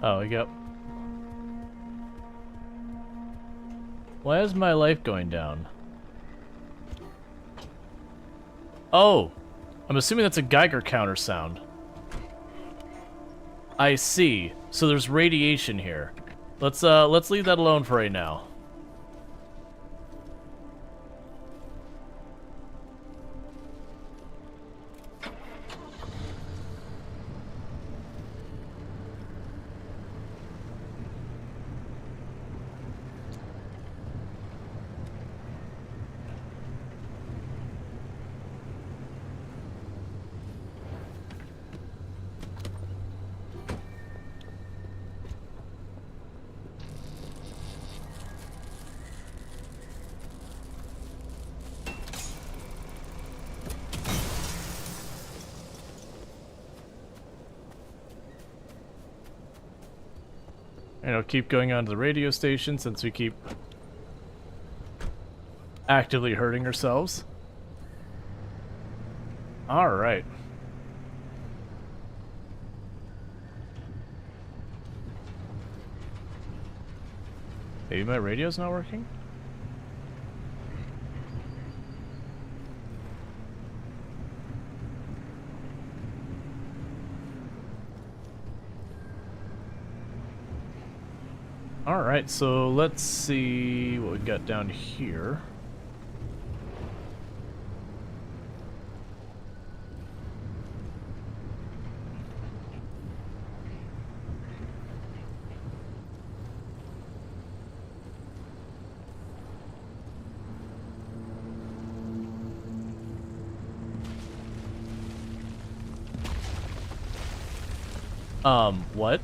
Oh, we go. Why is my life going down? Oh! I'm assuming that's a Geiger counter sound. I see. So there's radiation here. Let's leave that alone for right now. And I'll keep going on to the radio station since we keep actively hurting ourselves. Alright. Maybe my radio's not working? Alright, so let's see what we got down here. What?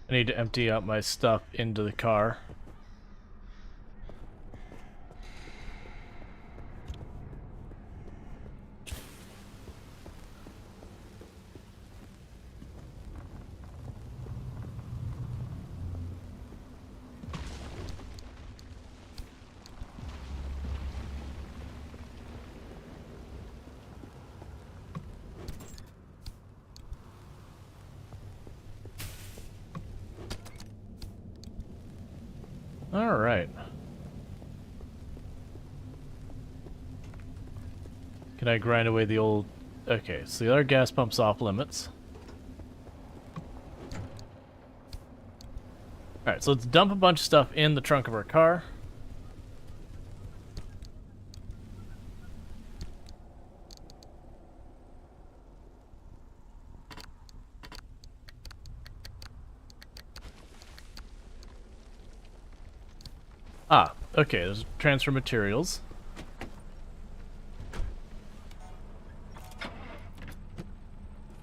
I need to empty out my stuff into the car. Alright. Can I grind away the old... Okay, so the other gas pump's off limits. Alright, so let's dump a bunch of stuff in the trunk of our car. Ah, okay, there's transfer materials.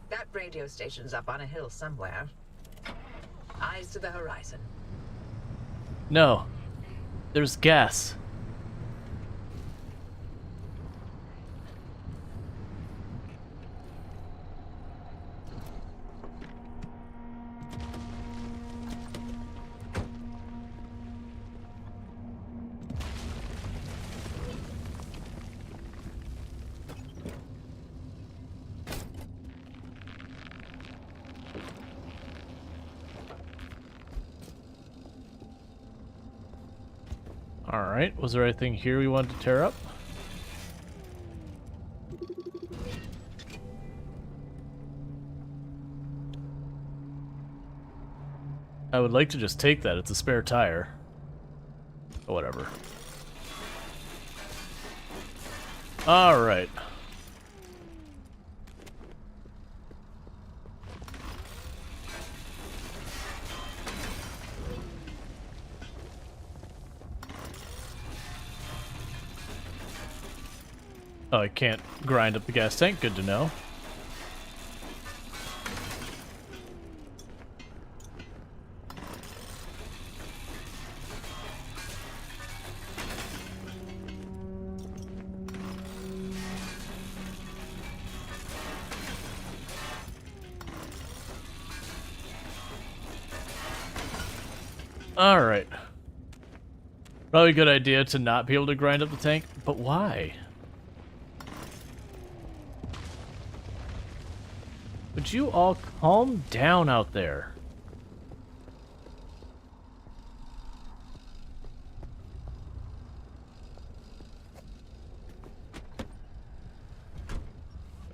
That radio station's up on a hill somewhere. Eyes to the horizon. No, there's gas. Alright, was there anything here we wanted to tear up? I would like to just take that, it's a spare tire. Or whatever. Alright. Oh, I can't grind up the gas tank. Good to know. Alright. Probably a good idea to not be able to grind up the tank, but why? Would you all calm down out there?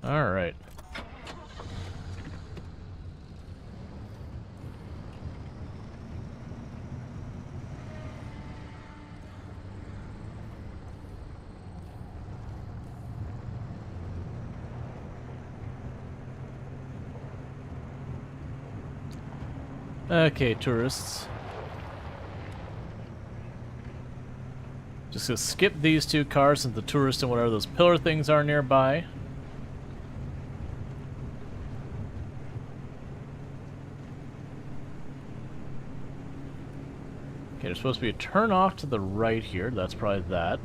All right. Okay, tourists. Just gonna skip these two cars and the tourist and whatever those pillar things are nearby. Okay, there's supposed to be a turn off to the right here. That's probably that.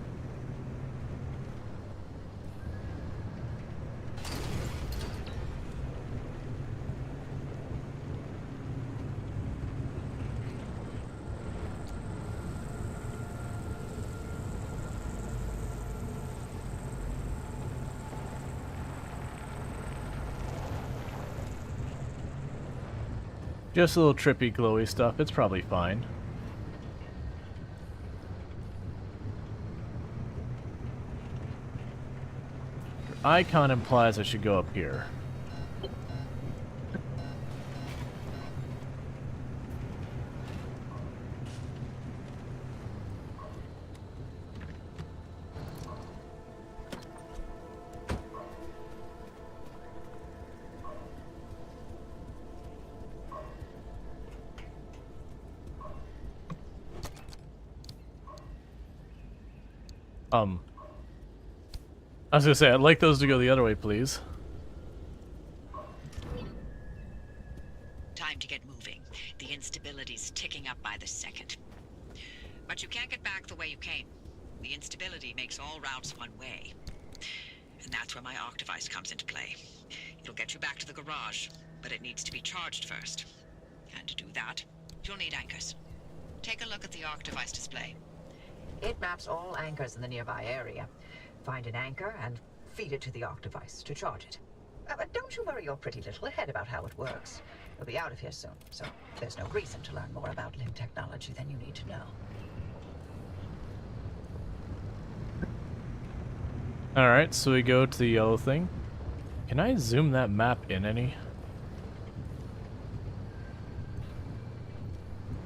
Just a little trippy, glowy stuff. It's probably fine. Your icon implies I should go up here. I was gonna say, I'd like those to go the other way, please. Time to get moving. The instability's ticking up by the second. But you can't get back the way you came. The instability makes all routes one way. And that's where my arc device comes into play. It'll get you back to the garage, but it needs to be charged first. And to do that, you'll need anchors. Take a look at the arc device display. It maps all anchors in the nearby area. Find an anchor and feed it to the arc device to charge it. But don't you worry your pretty little head about how it works. You'll be out of here soon, so there's no reason to learn more about limb technology than you need to know. Alright, so we go to the yellow thing. Can I zoom that map in any?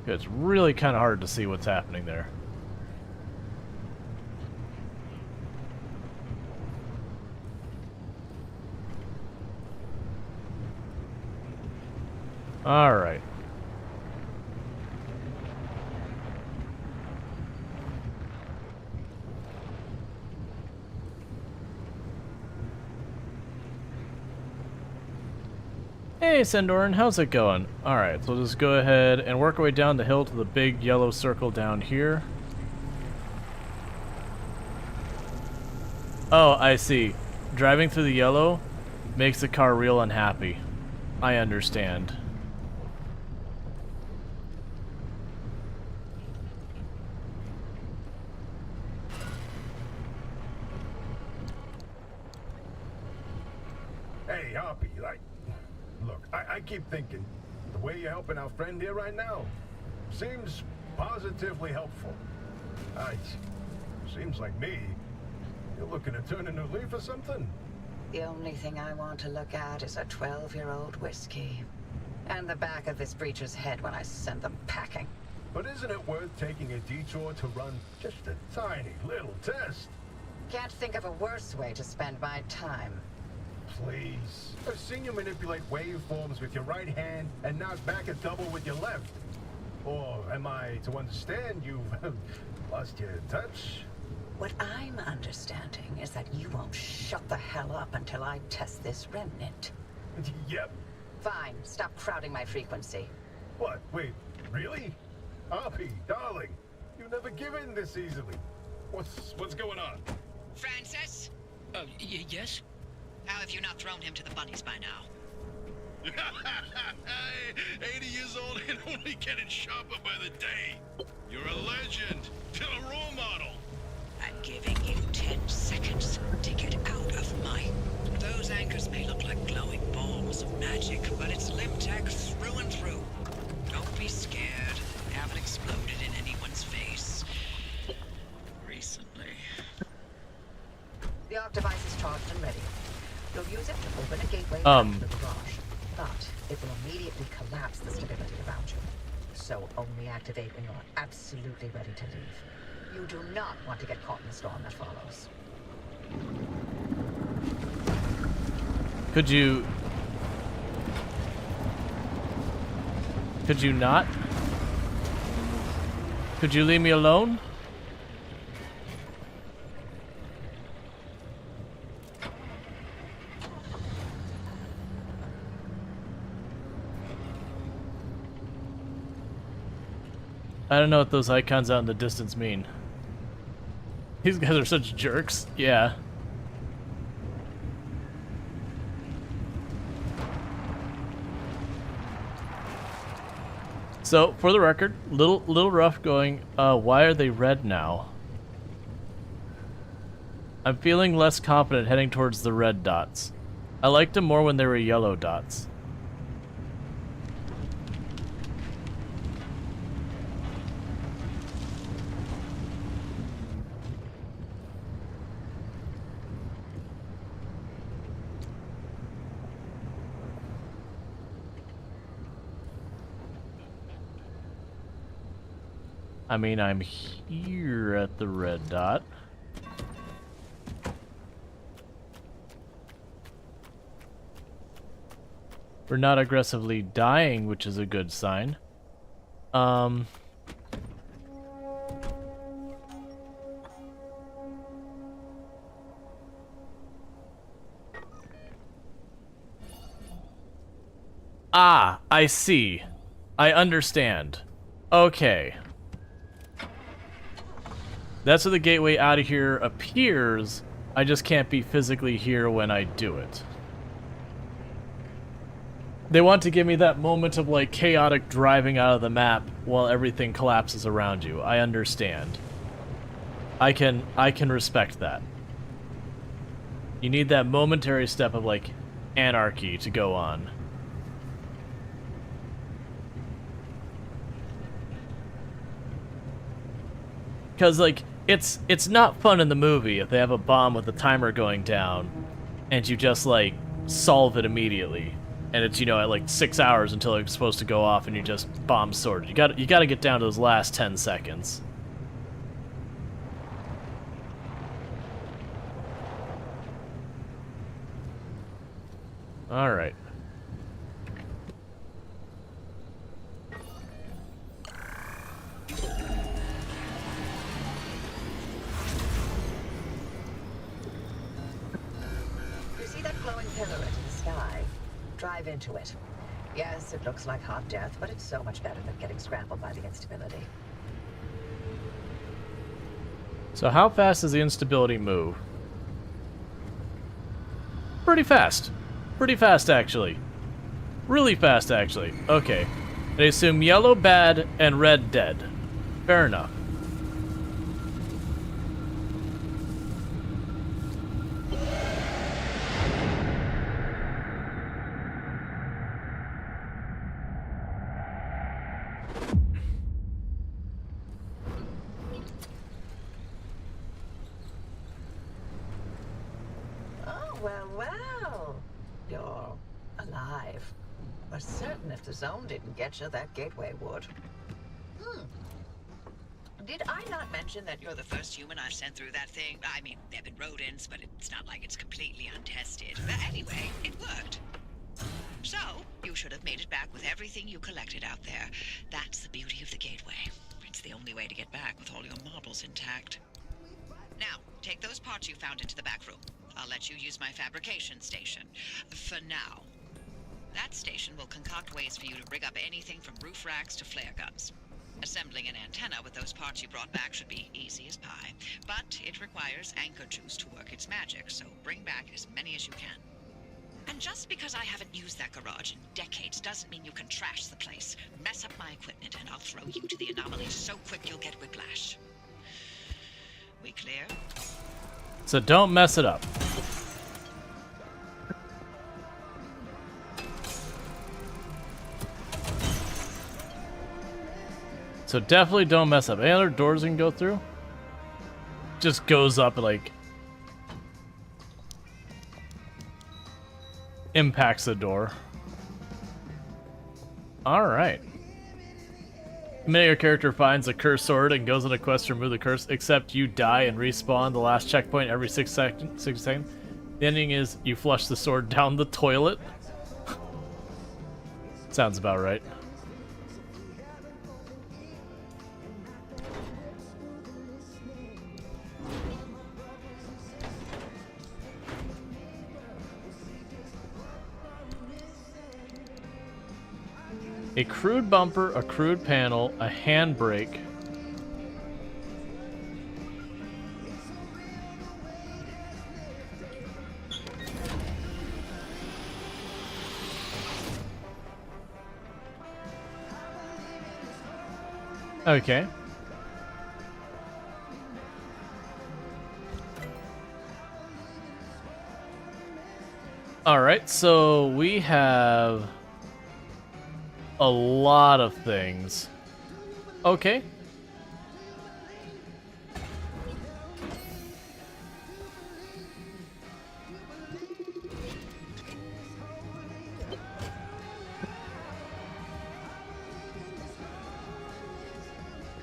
It's really kind of hard to see what's happening there. Alright. Hey, Sendoran, how's it going? Alright, so we'll just go ahead and work our way down the hill to the big yellow circle down here. Oh, I see. Driving through the yellow makes the car real unhappy. I understand. Hey, Hoppy, look, I keep thinking, the way you're helping our friend here right now seems positively helpful. Seems like me. You're looking to turn a new leaf or something? The only thing I want to look at is a 12-year-old whiskey. And the back of this breacher's head when I send them packing. But isn't it worth taking a detour to run just a tiny little test? Can't think of a worse way to spend my time. Please. I've seen you manipulate waveforms with your right hand and knock back a double with your left. Or am I to understand you've lost your touch? What I'm understanding is that you won't shut the hell up until I test this remnant. Yep. Fine, stop crowding my frequency. What? Wait, really? Hoppy, darling, you never give in this easily. What's going on? Francis? Yes? How have you not thrown him to the bunnies by now? 80 years old and only getting sharper by the day. You're a legend. Still a role model. I'm giving you 10 seconds to get out of my... Those anchors may look like glowing balls of magic, but it's limb tech through and through. Don't be scared. They haven't exploded in anyone's face. Recently. The arc device is charged and ready. You'll use it to open a gateway back to the garage, but it will immediately collapse the stability around you. So only activate when you're absolutely ready to leave. You do not want to get caught in the storm that follows. Could you Could you not? Could you leave me alone? I don't know what those icons out in the distance mean. These guys are such jerks. Yeah. So, for the record, little rough going, why are they red now? I'm feeling less confident heading towards the red dots. I liked them more when they were yellow dots. I mean, I'm here at the red dot. We're not aggressively dying, which is a good sign. Ah, I see. I understand. Okay. That's where the gateway out of here appears. I just can't be physically here when I do it. They want to give me that moment of like chaotic driving out of the map while everything collapses around you. I understand. I can respect that. You need that momentary step of like anarchy to go on. Because like it's not fun in the movie if they have a bomb with a timer going down and you just like solve it immediately. And it's, you know, at like 6 hours until it's supposed to go off and you just bomb sorted. You got to get down to those last 10 seconds. All right. You see that glowing pillar into the sky? Drive into it. Yes, it looks like hot death, but it's so much better than getting scrambled by the instability. So how fast does the instability move? Pretty fast. Pretty fast, actually. Really fast, actually. Okay. I assume yellow bad and red dead. Fair enough. Well. You're alive. We're certain if the zone didn't get you, that gateway would. Did I not mention that you're the first human I've sent through that thing? I mean, there've been rodents, but it's not like it's completely untested. But anyway, it worked. So, you should have made it back with everything you collected out there. That's the beauty of the gateway. It's the only way to get back with all your marbles intact. Now, take those parts you found into the back room. I'll let you use my fabrication station. For now. That station will concoct ways for you to rig up anything from roof racks to flare guns. Assembling an antenna with those parts you brought back should be easy as pie, but it requires anchor juice to work its magic, so bring back as many as you can. And just because I haven't used that garage in decades doesn't mean you can trash the place. Mess up my equipment and I'll throw you to the anomalies so quick you'll get whiplash. We clear? So don't mess it up. So definitely don't mess up. Any other doors you can go through? Just goes up and like impacts the door. Alright. Maybe your character finds a cursed sword and goes on a quest to remove the curse, except you die and respawn the last checkpoint every 6 seconds. The ending is you flush the sword down the toilet. Sounds about right. A crude bumper, a crude panel, a handbrake. Okay. Alright, so we have a lot of things. Okay.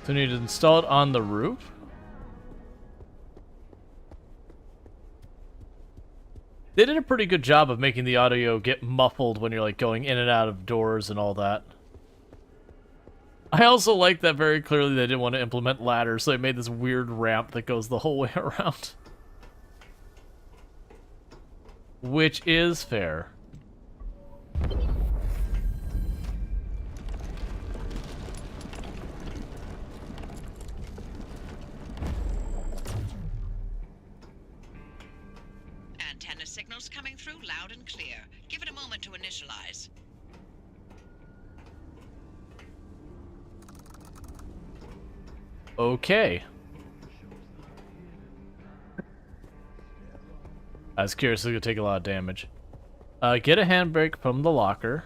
So we need to install it on the roof. They did a pretty good job of making the audio get muffled when you're like going in and out of doors and all that. I also like that very clearly they didn't want to implement ladders, so they made this weird ramp that goes the whole way around. Which is fair. Antenna signals coming through loud and clear. Give it a moment to initialize. Okay. I was curious, it's gonna take a lot of damage. Get a handbrake from the locker.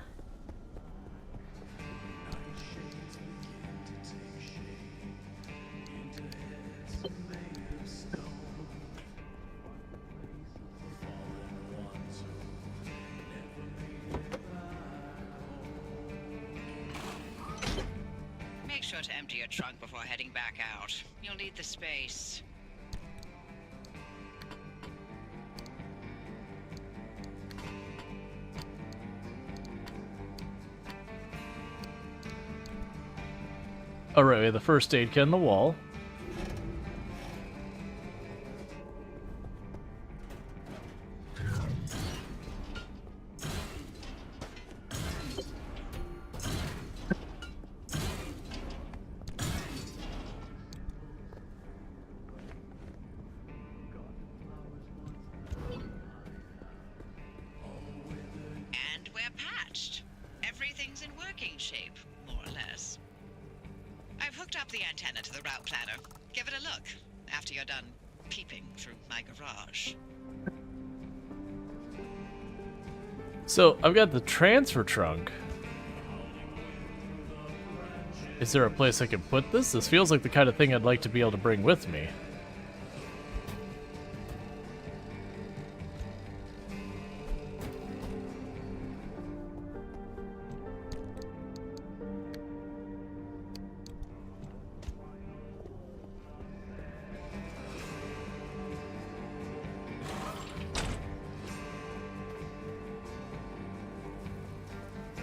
Make sure to empty your trunk before heading back out. You'll need the space. Alright, we have the first aid kit on the wall. And we're patched. Everything's in working shape, more or less. I've hooked up the antenna to the route planner. Give it a look after you're done peeping through my garage. So, I've got the transfer trunk. Is there a place I can put this? This feels like the kind of thing I'd like to be able to bring with me.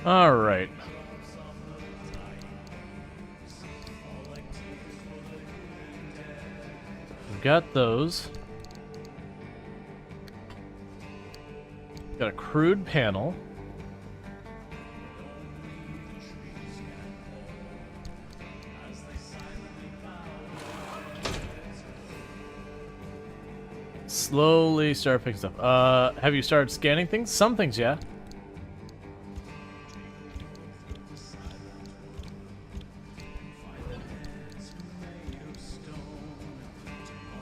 Alright. We've got those. Got a crude panel. Slowly start picking stuff. Have you started scanning things? Some things, yeah.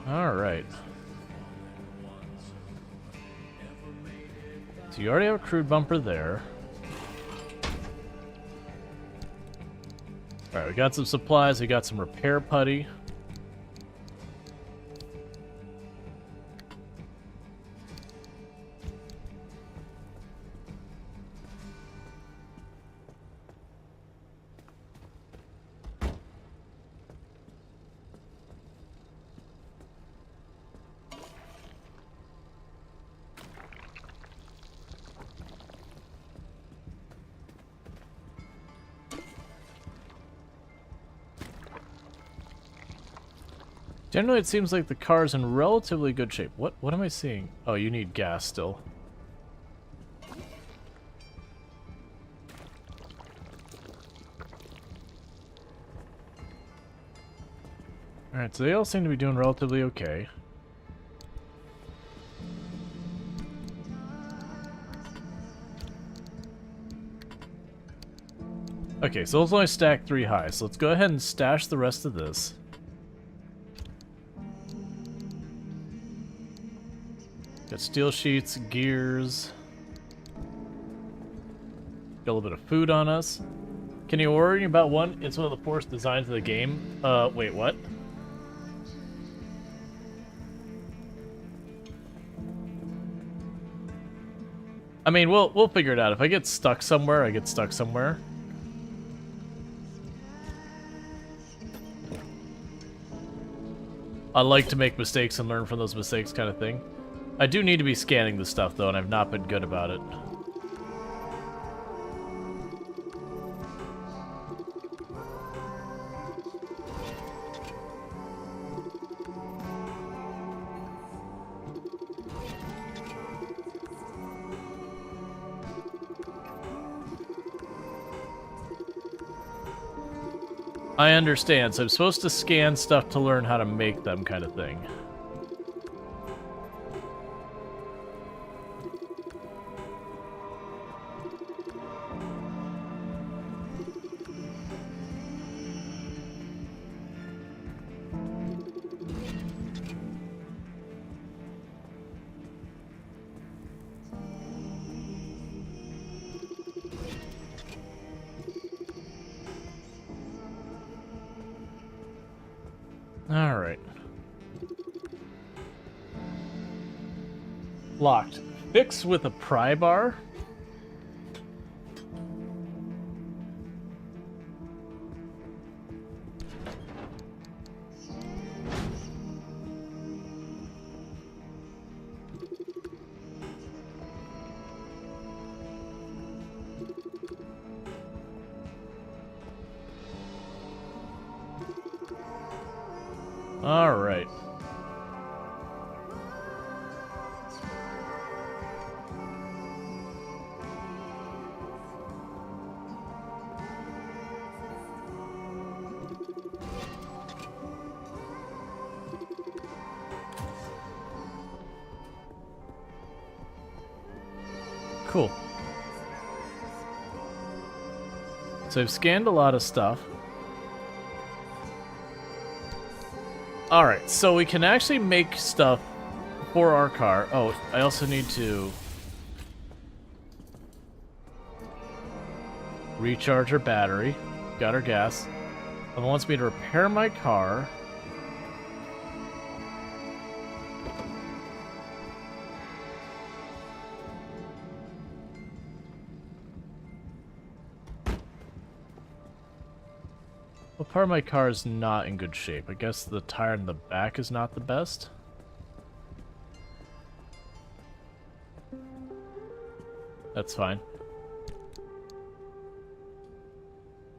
Alright. So you already have a crude bumper there. Alright, we got some supplies, we got some repair putty. Generally, it seems like the car's in relatively good shape. What am I seeing? Oh, you need gas still. Alright, so they all seem to be doing relatively okay. Okay, so let's only stack 3 high, so let's go ahead and stash the rest of this. Got steel sheets, gears. Got a little bit of food on us. Can you worry about one? It's one of the poorest designs of the game. Wait, what? I mean, we'll figure it out. If I get stuck somewhere, I get stuck somewhere. I like to make mistakes and learn from those mistakes, kind of thing. I do need to be scanning this stuff, though, and I've not been good about it. I understand, so I'm supposed to scan stuff to learn how to make them, kind of thing. Alright. Locked. Fix with a pry bar? All right. Cool. So I've scanned a lot of stuff. Alright, so we can actually make stuff for our car. Oh, I also need to recharge our battery. Got our gas. It wants me to repair my car. What part of my car is not in good shape? I guess the tire in the back is not the best. That's fine.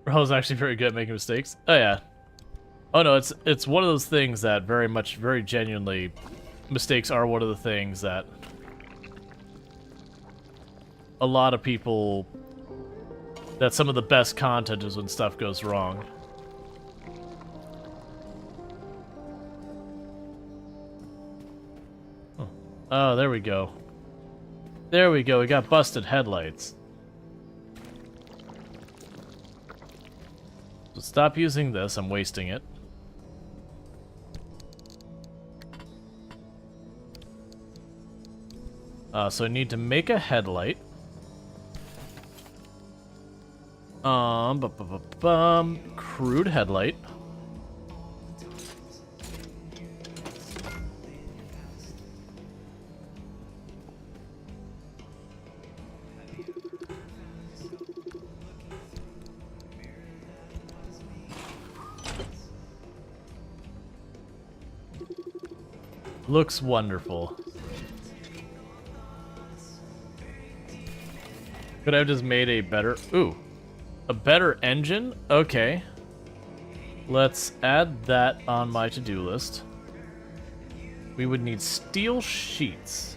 Rual's actually very good at making mistakes. Oh yeah. Oh no, it's one of those things that very genuinely, mistakes are one of the things that a lot of people, that some of the best content is when stuff goes wrong. Oh, there we go. There we go, we got busted headlights. So stop using this, I'm wasting it. So I need to make a headlight. Crude headlight. Looks wonderful. Could I have just made a better... Ooh. A better engine? Okay. Let's add that on my to-do list. We would need steel sheets.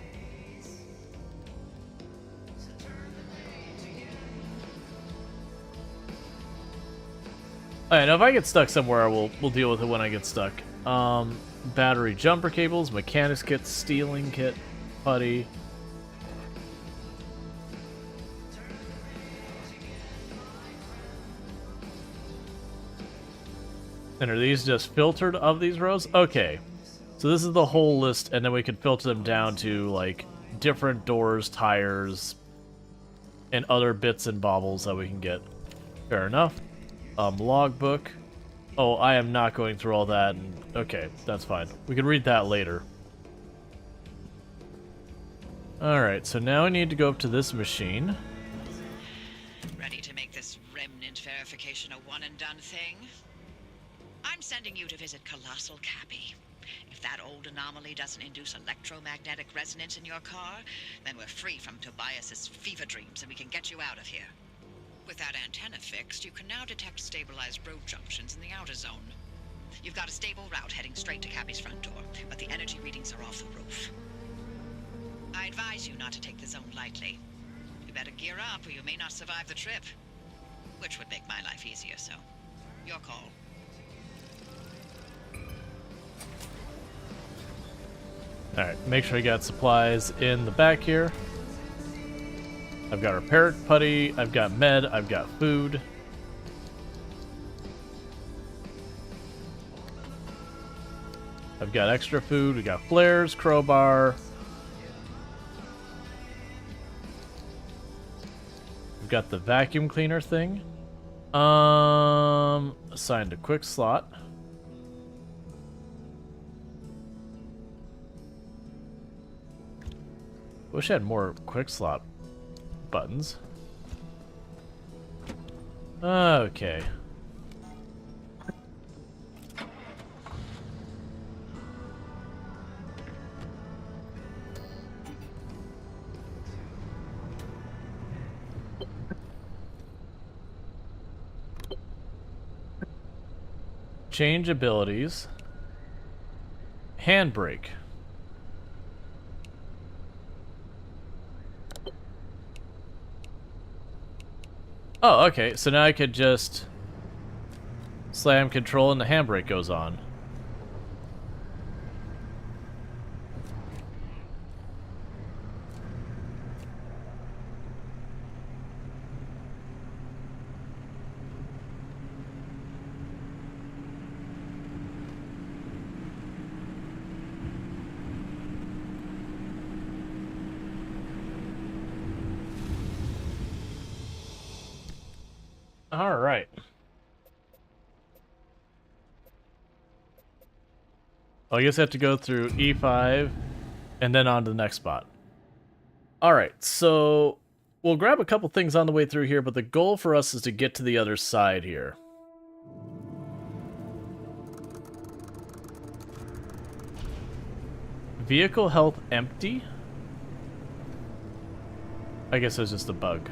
Alright, now if I get stuck somewhere, we'll deal with it when I get stuck. Battery jumper cables, mechanics kit, stealing kit, putty. And are these just filtered of these rows? Okay. So this is the whole list, and then we can filter them down to, like, different doors, tires, and other bits and baubles that we can get. Fair enough. Logbook. Oh, I am not going through all that. And, okay, that's fine. We can read that later. Alright, so now I need to go up to this machine. Ready to make this remnant verification a one-and-done thing? I'm sending you to visit Colossal Cappy. If that old anomaly doesn't induce electromagnetic resonance in your car, then we're free from Tobias's fever dreams and we can get you out of here. With that antenna fixed, you can now detect stabilized road junctions in the outer zone. You've got a stable route heading straight to Cappy's front door, but the energy readings are off the roof. I advise you not to take the zone lightly. You better gear up or you may not survive the trip. Which would make my life easier, so your call. Alright, make sure I got supplies in the back here. I've got repair putty, I've got med, I've got food. I've got extra food, we got flares, crowbar. We've got the vacuum cleaner thing. Assigned a quick slot. Wish I had more quick slot buttons. Okay. Change abilities. Handbrake. Oh, okay, so now I could just slam control and the handbrake goes on. All right. Well, I guess I have to go through E5 and then on to the next spot. All right, so we'll grab a couple things on the way through here, but the goal for us is to get to the other side here. Vehicle health empty? I guess it's just a bug.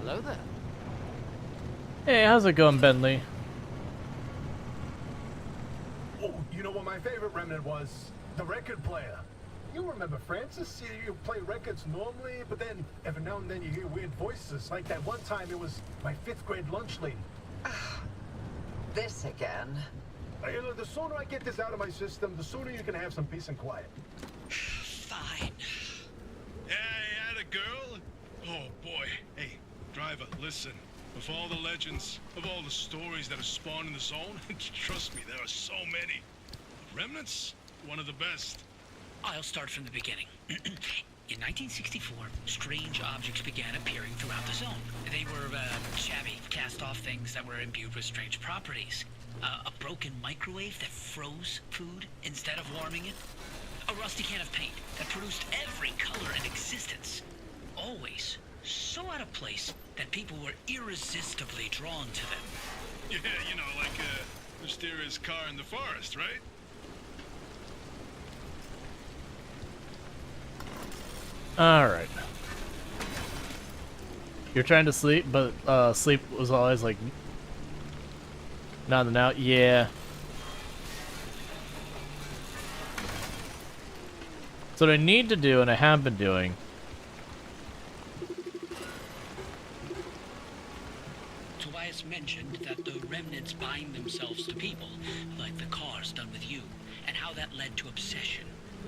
Hello there. Hey, how's it going, Bentley? Oh, you know what my favorite remnant was? The record player. You remember Francis? You play records normally, but then every now and then you hear weird voices. Like that one time it was my 5th grade lunch lady. This again. You know, the sooner I get this out of my system, the sooner you can have some peace and quiet. Fine. Hey, had a girl? Oh boy. Hey, driver, listen. Of all the legends, of all the stories that are spawned in the zone, trust me, there are so many. Remnants? One of the best. I'll start from the beginning. In 1964, strange objects began appearing throughout the zone. They were shabby, cast-off things that were imbued with strange properties. A broken microwave that froze food instead of warming it. A rusty can of paint that produced every color in existence. Always so out of place that people were irresistibly drawn to them. Yeah, you know, like a mysterious car in the forest, right? Alright. You're trying to sleep, but sleep was always like not and out. Yeah. So what I need to do, and I have been doing, Tobias mentioned that the remnants bind themselves to people, like the cars done with you, and how that led to obsession.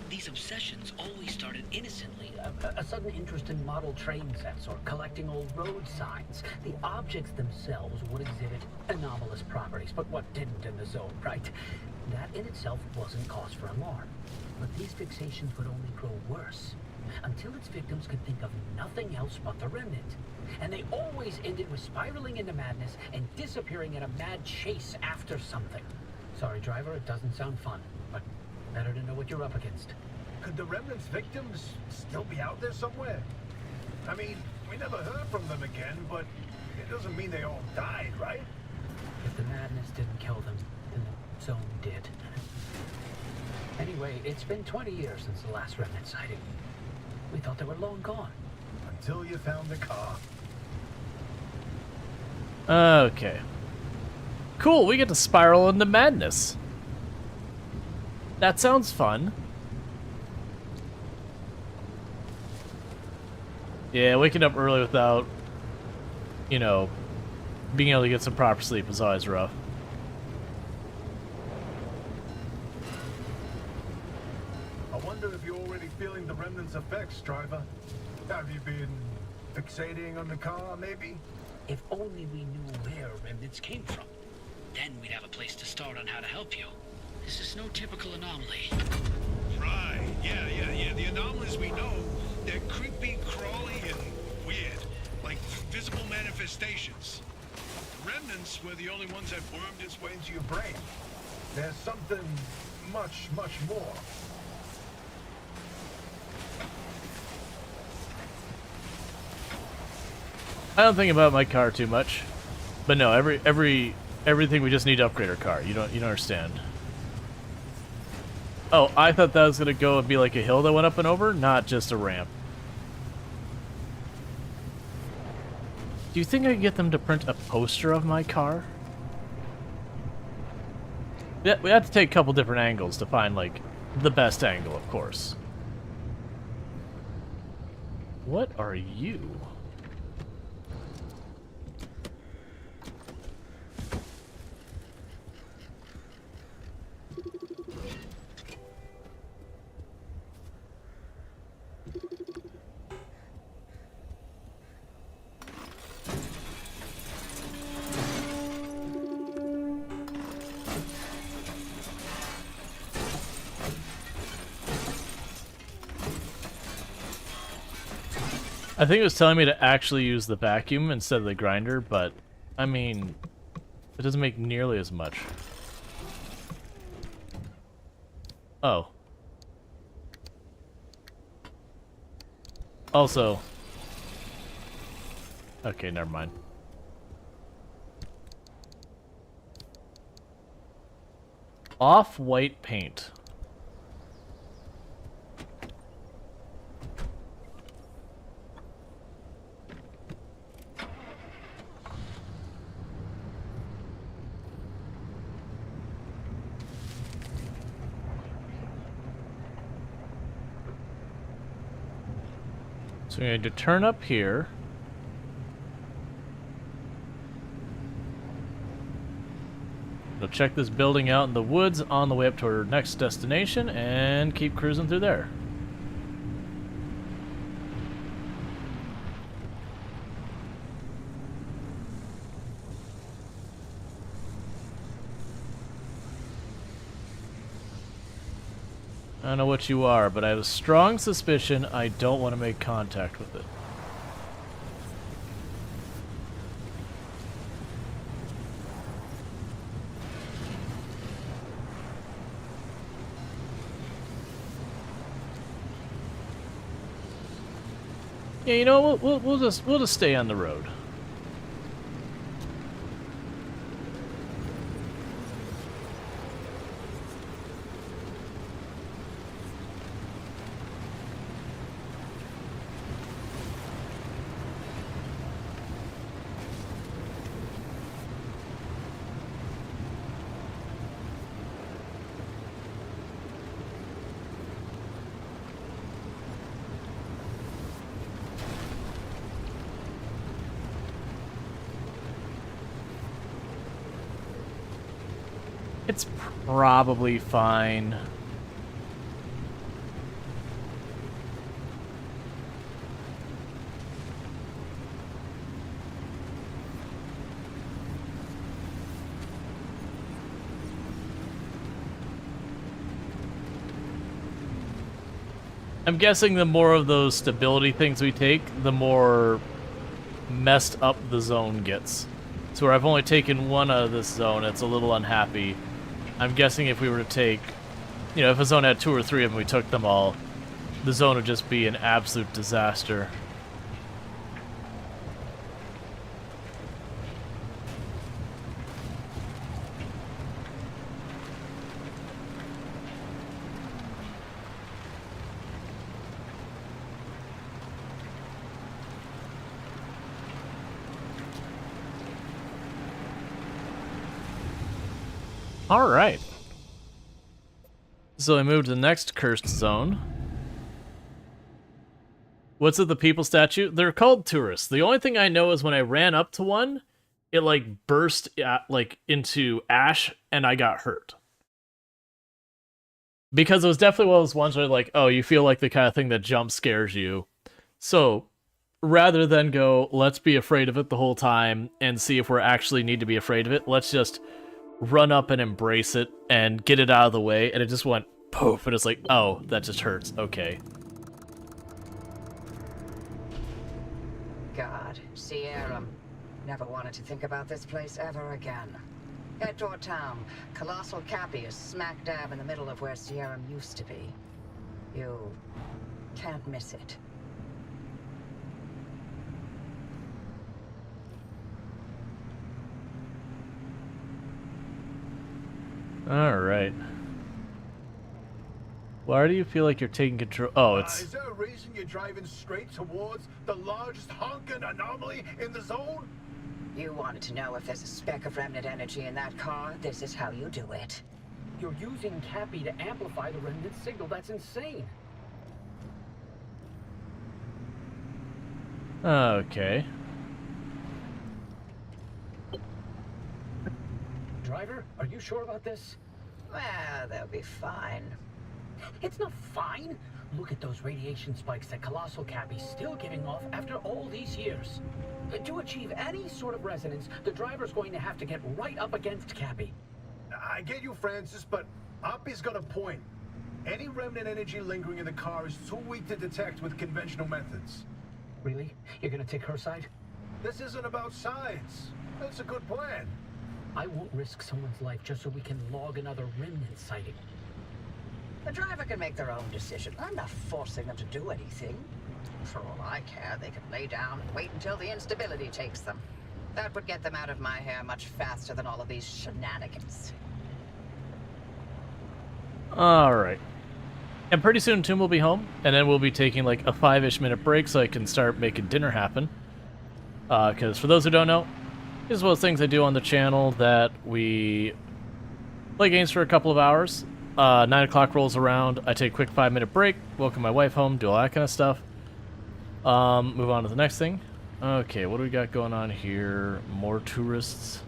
These obsessions always started innocently. A sudden interest in model train sets or collecting old road signs. The objects themselves would exhibit anomalous properties, but what didn't in the zone, right? That in itself wasn't cause for alarm. But these fixations would only grow worse, until its victims could think of nothing else but the remnant. And they always ended with spiraling into madness and disappearing in a mad chase after something. Sorry, driver, it doesn't sound fun, but better to know what you're up against. Could the remnant's victims still be out there somewhere? I mean, we never heard from them again, but it doesn't mean they all died, right? If the madness didn't kill them, then the zone did. Anyway, it's been 20 years since the last remnant sighting. We thought they were long gone. Until you found the car. okay. Cool, we get to spiral into madness. That sounds fun. Yeah, waking up early without, you know, being able to get some proper sleep is always rough. I wonder if you're already feeling the remnant's effects, driver. Have you been fixating on the car, maybe? If only we knew where remnants came from. Then we'd have a place to start on how to help you. This is no typical anomaly. Right. Yeah. The anomalies we know, they're creepy, crawly, and weird. Like visible manifestations. Remnants were the only ones that wormed its way Into your brain. There's something much, much more. I don't think about my car too much, but no, everything we just need to upgrade our car. You don't understand. Oh, I thought that was gonna go and be like a hill that went up and over, not just a ramp. Do you think I could get them to print a poster of my car? Yeah, we have to take a couple different angles to find like the best angle, of course. What are you? I think it was telling me to actually use the vacuum instead of the grinder, but, I mean, it doesn't make nearly as much. Oh. Also. Okay, never mind. Off-white paint. So we need to turn up here. We'll check this building out in the woods on the way up to our next destination and keep cruising through there. I don't know what you are, but I have a strong suspicion I don't want to make contact with it. Yeah, you know, we'll just stay on the road. It's probably fine. I'm guessing the more of those stability things we take, the more messed up the zone gets. So where I've only taken one out of this zone, it's a little unhappy. I'm guessing if we were to take, you know, if a zone had 2 or 3 of them, we took them all, the zone would just be an absolute disaster. Alright. So I moved to the next cursed zone. What's it, the people statue? They're called tourists. The only thing I know is when I ran up to one, it like burst like into ash and I got hurt. Because it was definitely one of those ones where like, oh, you feel like the kind of thing that jump scares you. So rather than go, let's be afraid of it the whole time and see if we actually need to be afraid of it, let's just run up and embrace it and get it out of the way. And it just went poof, and it's like, oh, that just hurts. Okay. God, Sierra. Never wanted to think about this place ever again. Head toward town. Colossal Cappy is smack dab in the middle of where Sierra used to be. You can't miss it. Alright. Why do you feel like you're taking control? Oh, it's... Is there a reason you're driving straight towards the largest honking anomaly in the zone? You wanted to know if there's a speck of remnant energy in that car? This is how you do it. You're using Cappy to amplify the remnant signal. That's insane. Okay. Driver, are you sure about this? Well, they'll be fine. It's not fine. Look at those radiation spikes that Colossal Cappy's still giving off after all these years. To achieve any sort of resonance, the driver's going to have to get right up against Cappy. I get you, Francis, but Oppie's got a point. Any remnant energy lingering in the car is too weak to detect with conventional methods. Really? You're gonna take her side? This isn't about sides. That's a good plan. I won't risk someone's life just so we can log another remnant sighting. The driver can make their own decision. I'm not forcing them to do anything. For all I care, they can lay down and wait until the instability takes them. That would get them out of my hair much faster than all of these shenanigans. Alright. And pretty soon Toom will be home, and then we'll be taking like a 5-ish minute break so I can start making dinner happen. Because for those who don't know, this is one of the things I do on the channel that we play games for a couple of hours. 9 o'clock rolls around, I take a quick 5-minute break, welcome my wife home, do all that kind of stuff. Move on to the next thing. Okay, what do we got going on here? More tourists.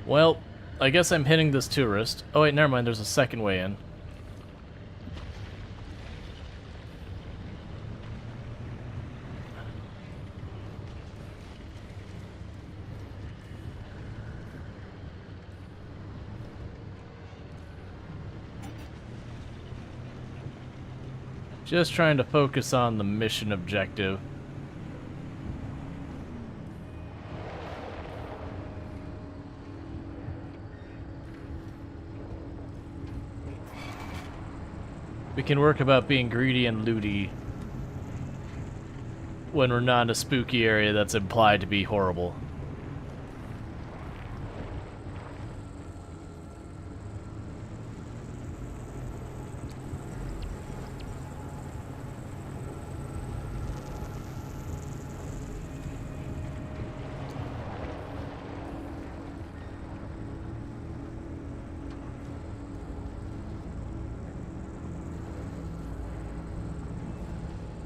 Well, I guess I'm hitting this tourist. Oh wait, never mind, there's a second way in. Just trying to focus on the mission objective. We can work about being greedy and looty when we're not in a spooky area that's implied to be horrible.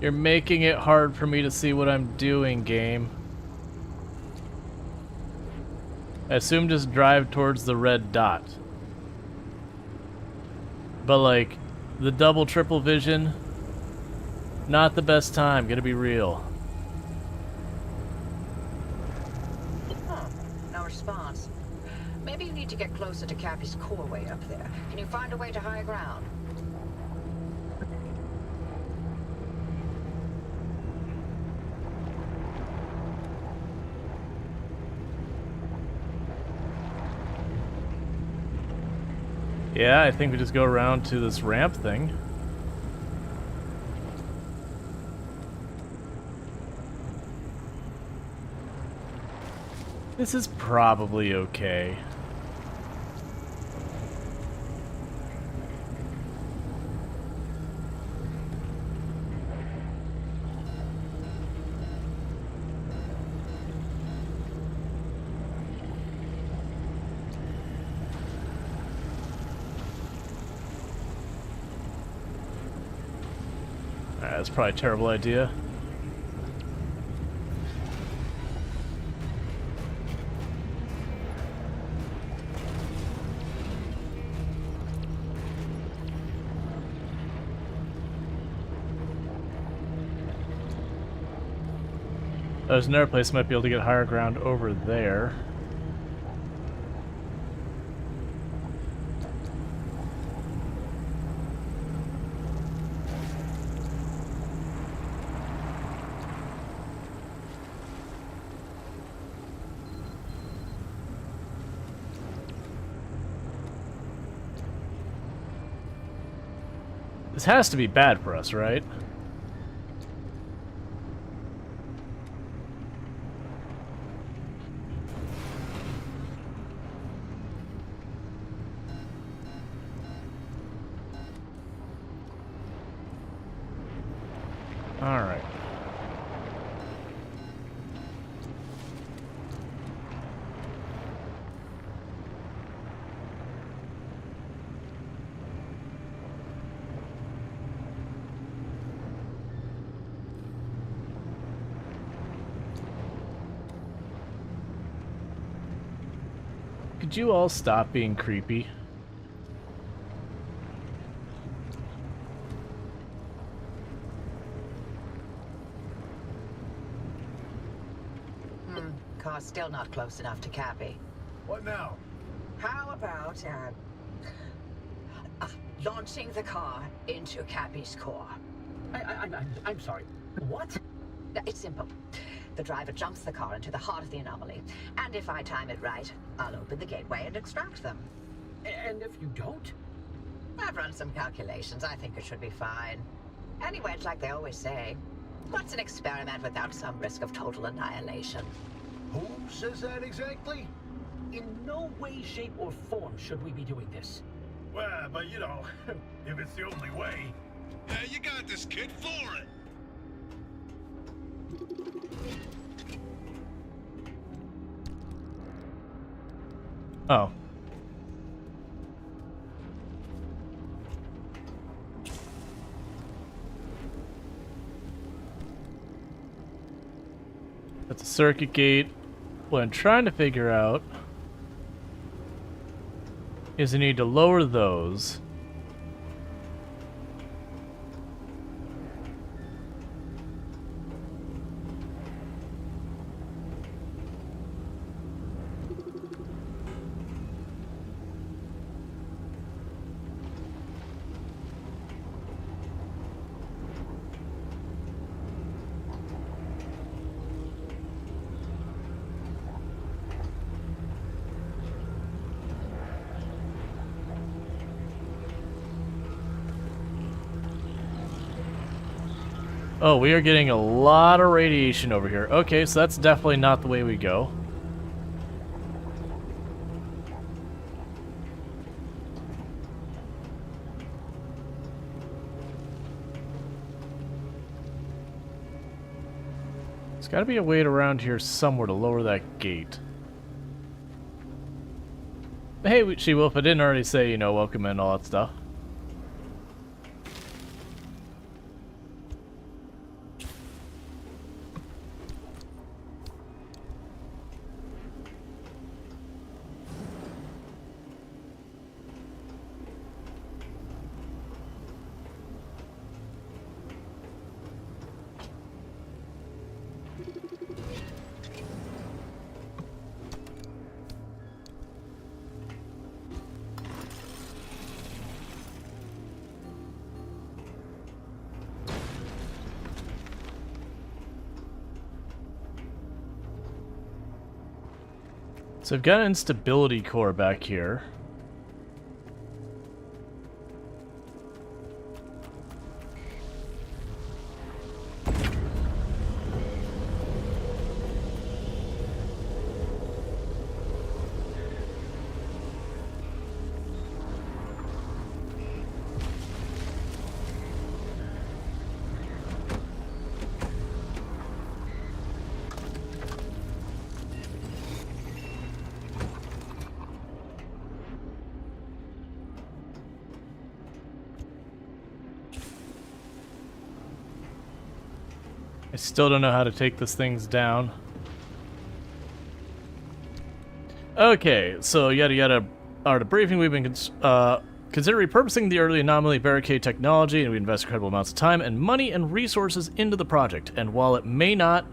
You're making it hard for me to see what I'm doing, game. I assume just drive towards the red dot. But like, the double triple vision, not the best time, gonna be real. Huh. No response. Maybe you need to get closer to Cappy's core way up there. Can you find a way to higher ground? Yeah, I think we just go around to this ramp thing. This is probably okay. That's probably a terrible idea. There's another place might be able to get higher ground over there. This has to be bad for us, right? All right. Could you all stop being creepy? Car's still not close enough to Cappy. What now? How about, launching the car into Cappy's core? I'm sorry. What? It's simple. The driver jumps the car into the heart of the anomaly, and if I time it right, I'll open the gateway and extract them. And if you don't? I've run some calculations. I think it should be fine. Anyway, it's like they always say, what's an experiment without some risk of total annihilation? Who says that exactly? In no way, shape, or form should we be doing this. Well, but you know, if it's the only way. Yeah, you got this, kid. For it. Oh. That's a circuit gate. What I'm trying to figure out is I need to lower those. Oh, we are getting a lot of radiation over here. Okay, so that's definitely not the way we go. There's got to be a way around here somewhere to lower that gate. Hey, She-Wolf, I didn't already say, you know, welcome and all that stuff. So I've got an instability core back here. I still don't know how to take this things down. Okay, so yada yada. The briefing, we've been consider repurposing the early anomaly barricade technology, and we invest incredible amounts of time and money and resources into the project. And while it may not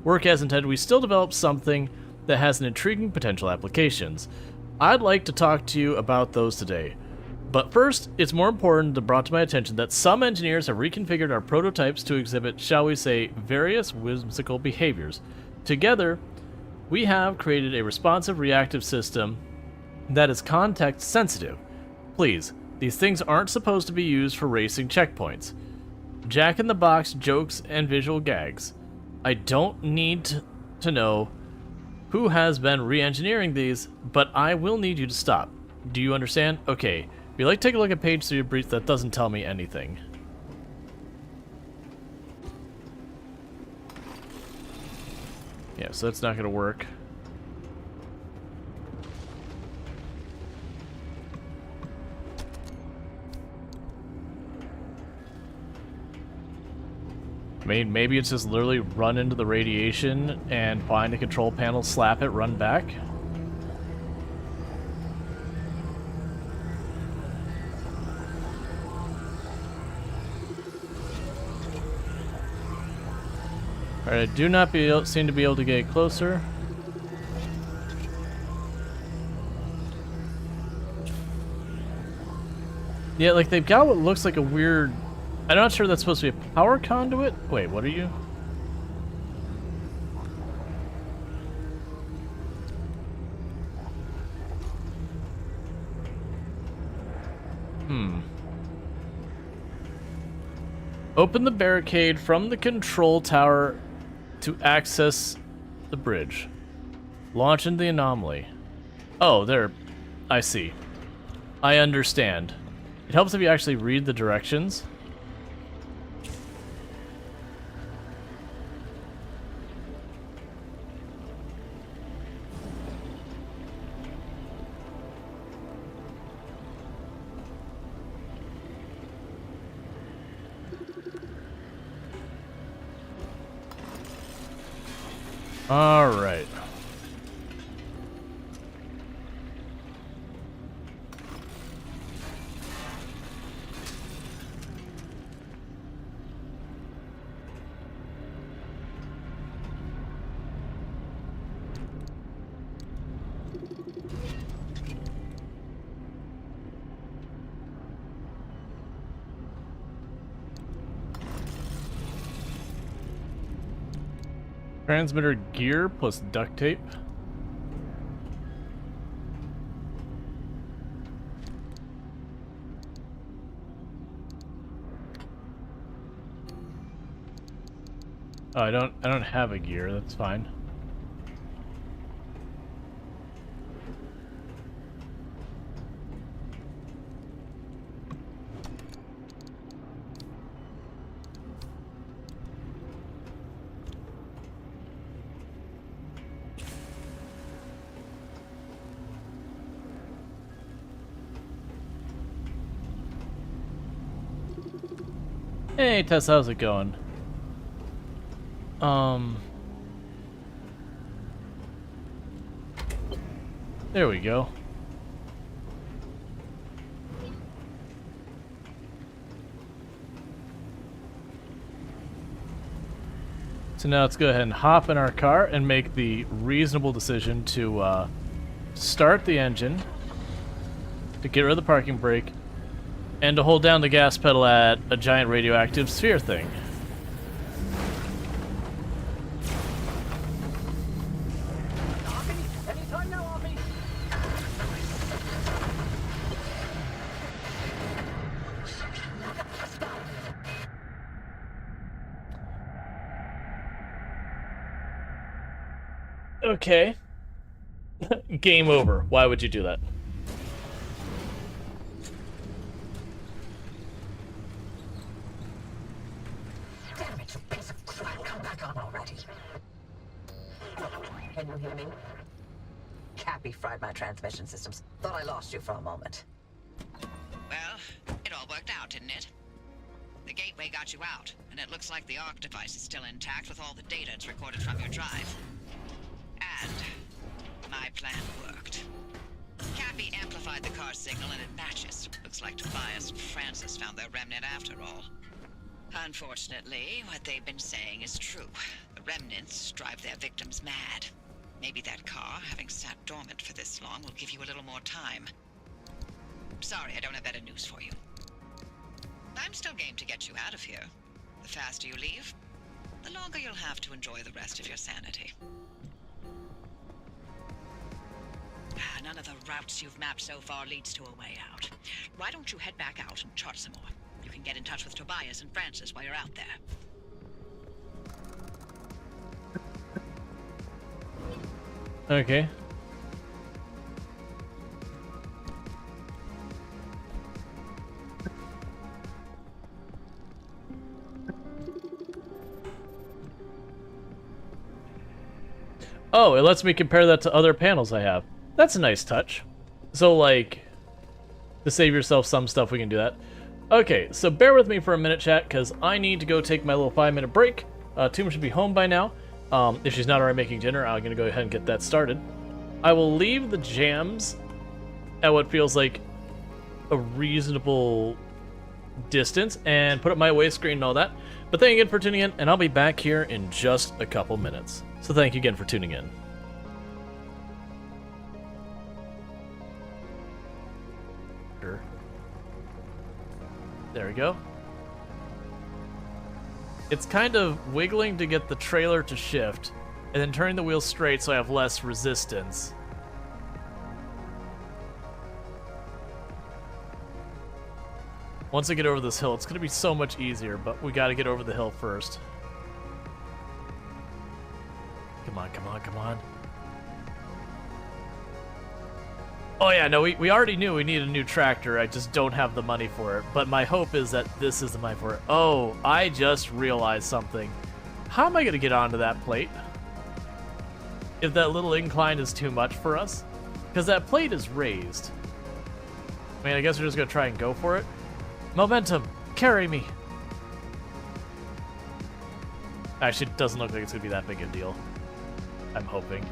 work as intended, we still developed something that has an intriguing potential applications. I'd like to talk to you about those today. But first, it's more important to brought to my attention that some engineers have reconfigured our prototypes to exhibit, shall we say, various whimsical behaviors. Together, we have created a responsive reactive system that is context sensitive. Please, these things aren't supposed to be used for racing checkpoints. Jack-in-the-box jokes and visual gags. I don't need to know who has been re-engineering these, but I will need you to stop. Do you understand? Okay. If you like to take a look at page 3 of brief, that doesn't tell me anything. Yeah, so that's not going to work. I mean, maybe it's just literally run into the radiation and find a control panel, slap it, run back. Alright, I do not seem to be able to get closer. Yeah, like they've got what looks like a weird... I'm not sure that's supposed to be a power conduit. Wait, what are you? Open the barricade from the control tower to access the bridge. Launch into the anomaly. Oh, there. I see. I understand. It helps if you actually read the directions. All right. Transmitter gear plus duct tape. Oh, I don't have a gear, that's fine. Hey Tess, how's it going? There we go. So now let's go ahead and hop in our car and make the reasonable decision to start the engine, to get rid of the parking brake, and to hold down the gas pedal at a giant radioactive sphere thing. Anytime now, Okay. Game over. Why would you do that? Damn it, you piece of crap. Come back on already. Can you hear me? Cappy fried my transmission systems. Thought I lost you for a moment. Well, it all worked out, didn't it? The gateway got you out, and it looks like the Arc device is still intact with all the data it's recorded from your drive. And my plan worked. Cappy amplified the car signal and it matches. Looks like Tobias and Francis found their remnant after all. Unfortunately, what they've been saying is true. The remnants drive their victims mad. Maybe that car, having sat dormant for this long, will give you a little more time. Sorry, I don't have better news for you. I'm still game to get you out of here. The faster you leave, the longer you'll have to enjoy the rest of your sanity. None of the routes you've mapped so far leads to a way out. Why don't you head back out and chart some more? You can get in touch with Tobias and Francis while you're out there. Okay. Oh, it lets me compare that to other panels I have. That's a nice touch. So, like, to save yourself some stuff, we can do that. Okay, so bear with me for a minute, chat, because I need to go take my little 5-minute break. Toom should be home by now. If she's not already making dinner, I'm going to go ahead and get that started. I will leave the jams at what feels like a reasonable distance and put up my away screen and all that. But thank you again for tuning in, and I'll be back here in just a couple minutes. So thank you again for tuning in. Sure. There we go. It's kind of wiggling to get the trailer to shift, and then turning the wheel straight so I have less resistance. Once I get over this hill, it's going to be so much easier, but we got to get over the hill first. Come on, come on, come on. Oh yeah, no, we already knew we needed a new tractor. I just don't have the money for it. But my hope is that this is the money for it. Oh, I just realized something. How am I going to get onto that plate? If that little incline is too much for us? Because that plate is raised. I mean, I guess we're just going to try and go for it. Momentum, carry me. Actually, it doesn't look like it's going to be that big a deal. I'm hoping.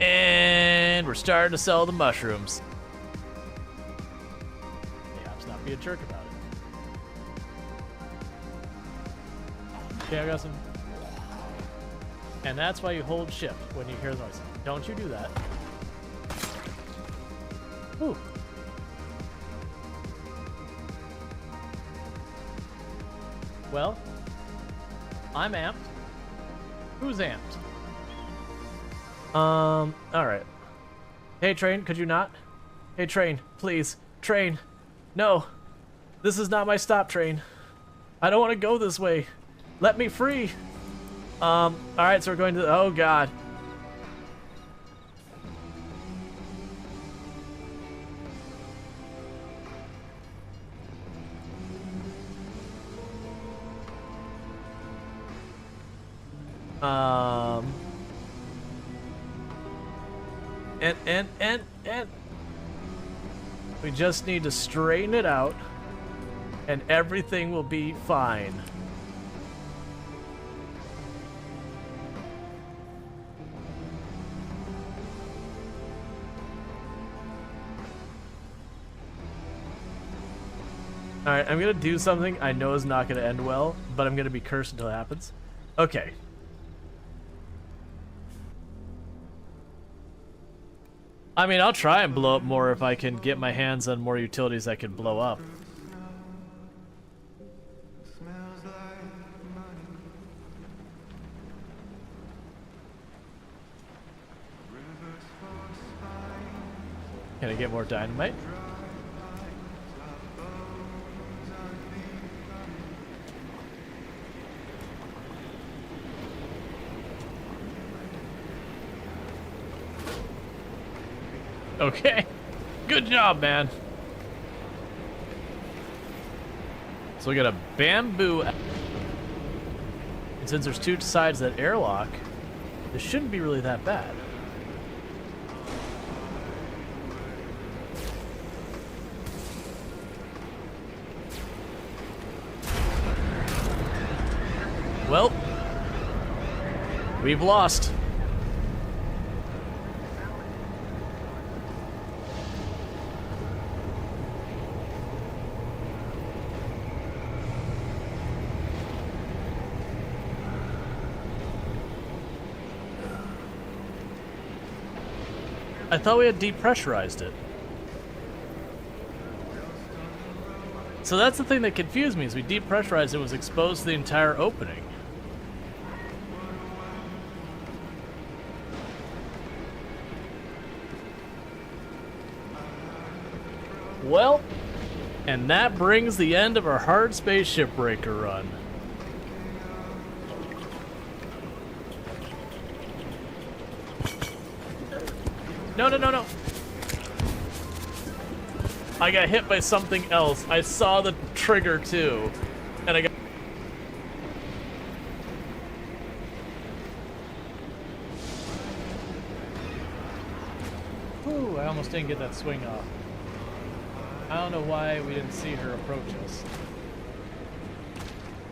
And we're starting to sell the mushrooms. Yeah, let's not be a jerk about it. Okay, I got some. And that's why you hold shift when you hear the noise. Don't you do that. Ooh. Well, I'm amped. Who's amped? Alright. Hey, train, could you not? Hey, train, please. Train. No. This is not my stop, train. I don't want to go this way. Let me free. Alright, so we're going to... Oh, God. And we just need to straighten it out and everything will be fine. Alright, I'm gonna do something I know is not gonna end well, but I'm gonna be cursed until it happens. Okay. I mean, I'll try and blow up more if I can get my hands on more utilities that can blow up. Can I get more dynamite? Okay. Good job, man. So we got a bamboo. And since there's two sides of that airlock, this shouldn't be really that bad. Well, we've lost. I thought we had depressurized it. So that's the thing that confused me, is we depressurized it, was exposed to the entire opening. Well, and that brings the end of our hard space shipbreaker run. No, no, no, no. I got hit by something else. I saw the trigger too. And I got... Ooh, I almost didn't get that swing off. I don't know why we didn't see her approach us.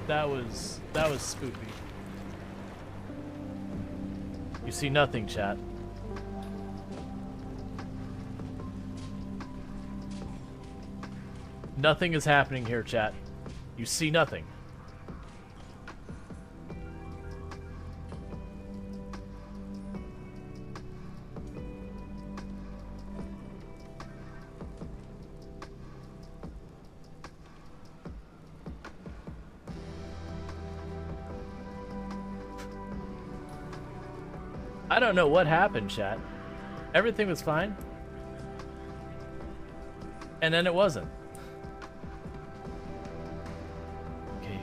That was spooky. You see nothing, chat. Nothing is happening here, chat. You see nothing. I don't know what happened, chat. Everything was fine. And then it wasn't. Okay.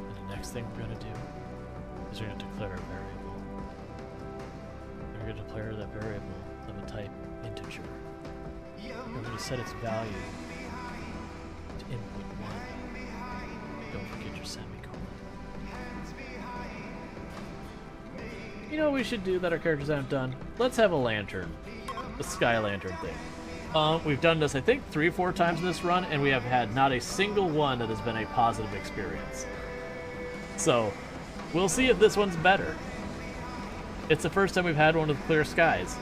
And the next thing we're gonna do is we're gonna declare a variable. We're gonna declare that variable of a type integer. We're gonna set its value to input 1. Don't forget your semicolon. You know what we should do that our characters haven't done? Let's have a lantern. A sky lantern thing. We've done this, I think, 3 or 4 times in this run, and we have had not a single one that has been a positive experience. So, we'll see if this one's better. It's the first time we've had one with clear skies.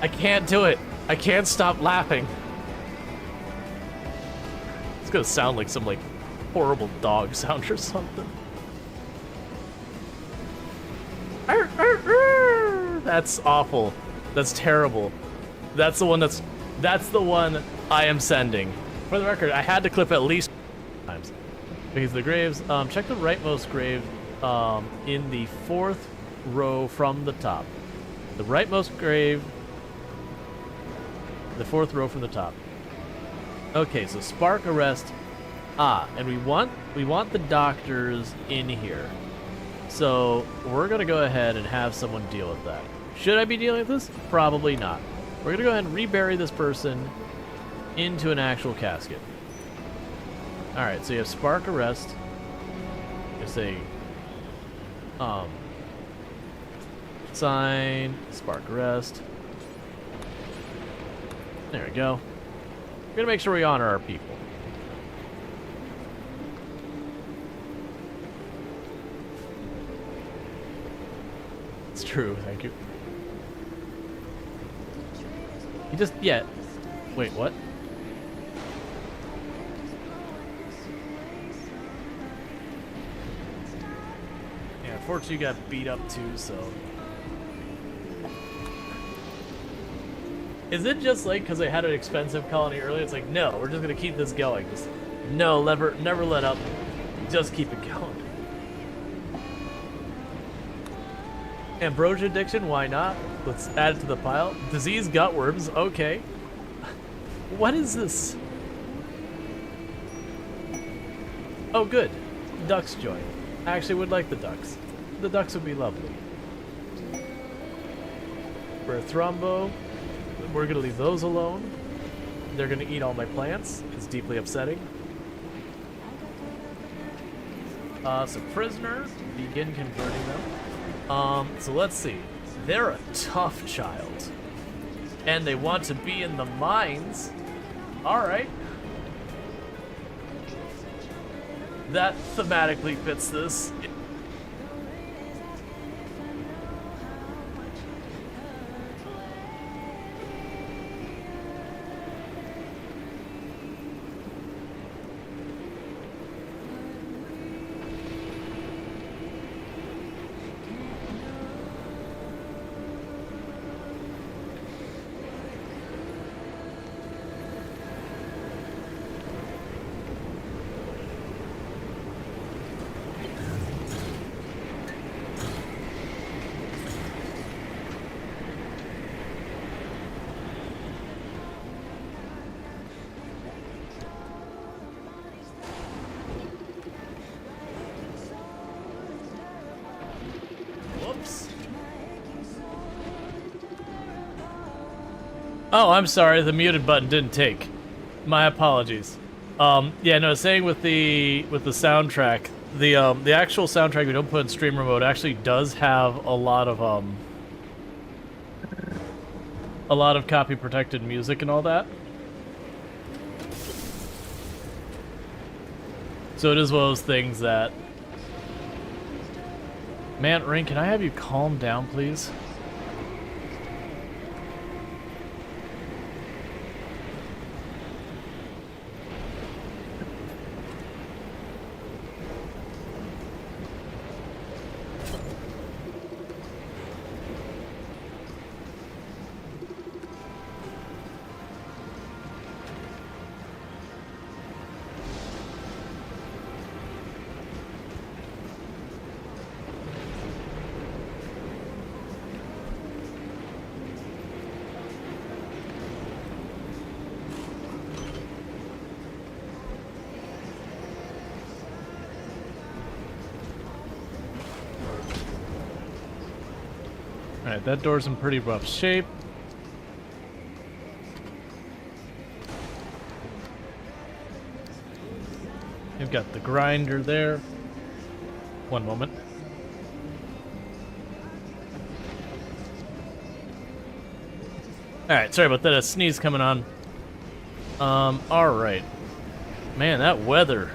I can't do it. I can't stop laughing. It's gonna sound like some horrible dog sound or something. That's awful. That's terrible. That's the one I am sending. For the record, I had to clip at least times. Because the graves, check the rightmost grave in the 4th row from the top. The rightmost grave, the 4th row from the top. Okay, so spark arrest. And we want the doctors in here. So we're gonna go ahead and have someone deal with that. Should I be dealing with this? Probably not. We're gonna go ahead and rebury this person into an actual casket. Alright, so you have spark arrest. It's a sign, spark arrest. There we go. We're gonna make sure we honor our people. It's true, thank you. You just, yeah. Wait, what? Yeah, unfortunately you got beat up too, so. Is it just like because I had an expensive colony earlier? It's like, no, we're just gonna keep this going. Just, no, never let up. Just keep it going. Ambrosia addiction, why not? Let's add it to the pile. Disease gutworms, okay. What is this? Oh, good. Ducks join. I actually would like the ducks. The ducks would be lovely. For a thrombo, we're going to leave those alone. They're going to eat all my plants. It's deeply upsetting. So prisoners, begin converting them. So let's see. They're a tough child. And they want to be in the mines. Alright. That thematically fits this. Whoops. Oh, I'm sorry, the muted button didn't take. My apologies. Yeah, no, saying with the soundtrack, the actual soundtrack we don't put in streamer mode actually does have a lot of copy protected music and all that. So it is one of those things that... Man, Ring, can I have you calm down, please? Alright, that door's in pretty rough shape. You've got the grinder there. One moment. Alright, sorry about that. A sneeze coming on. Alright. Man, that weather.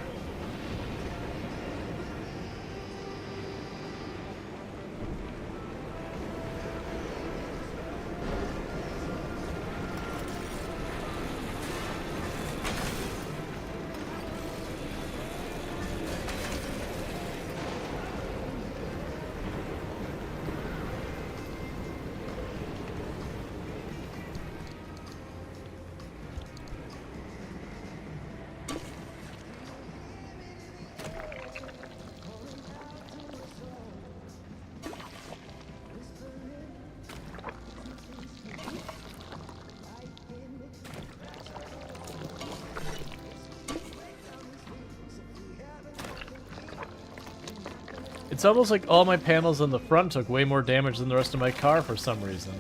It's almost like all my panels on the front took way more damage than the rest of my car for some reason.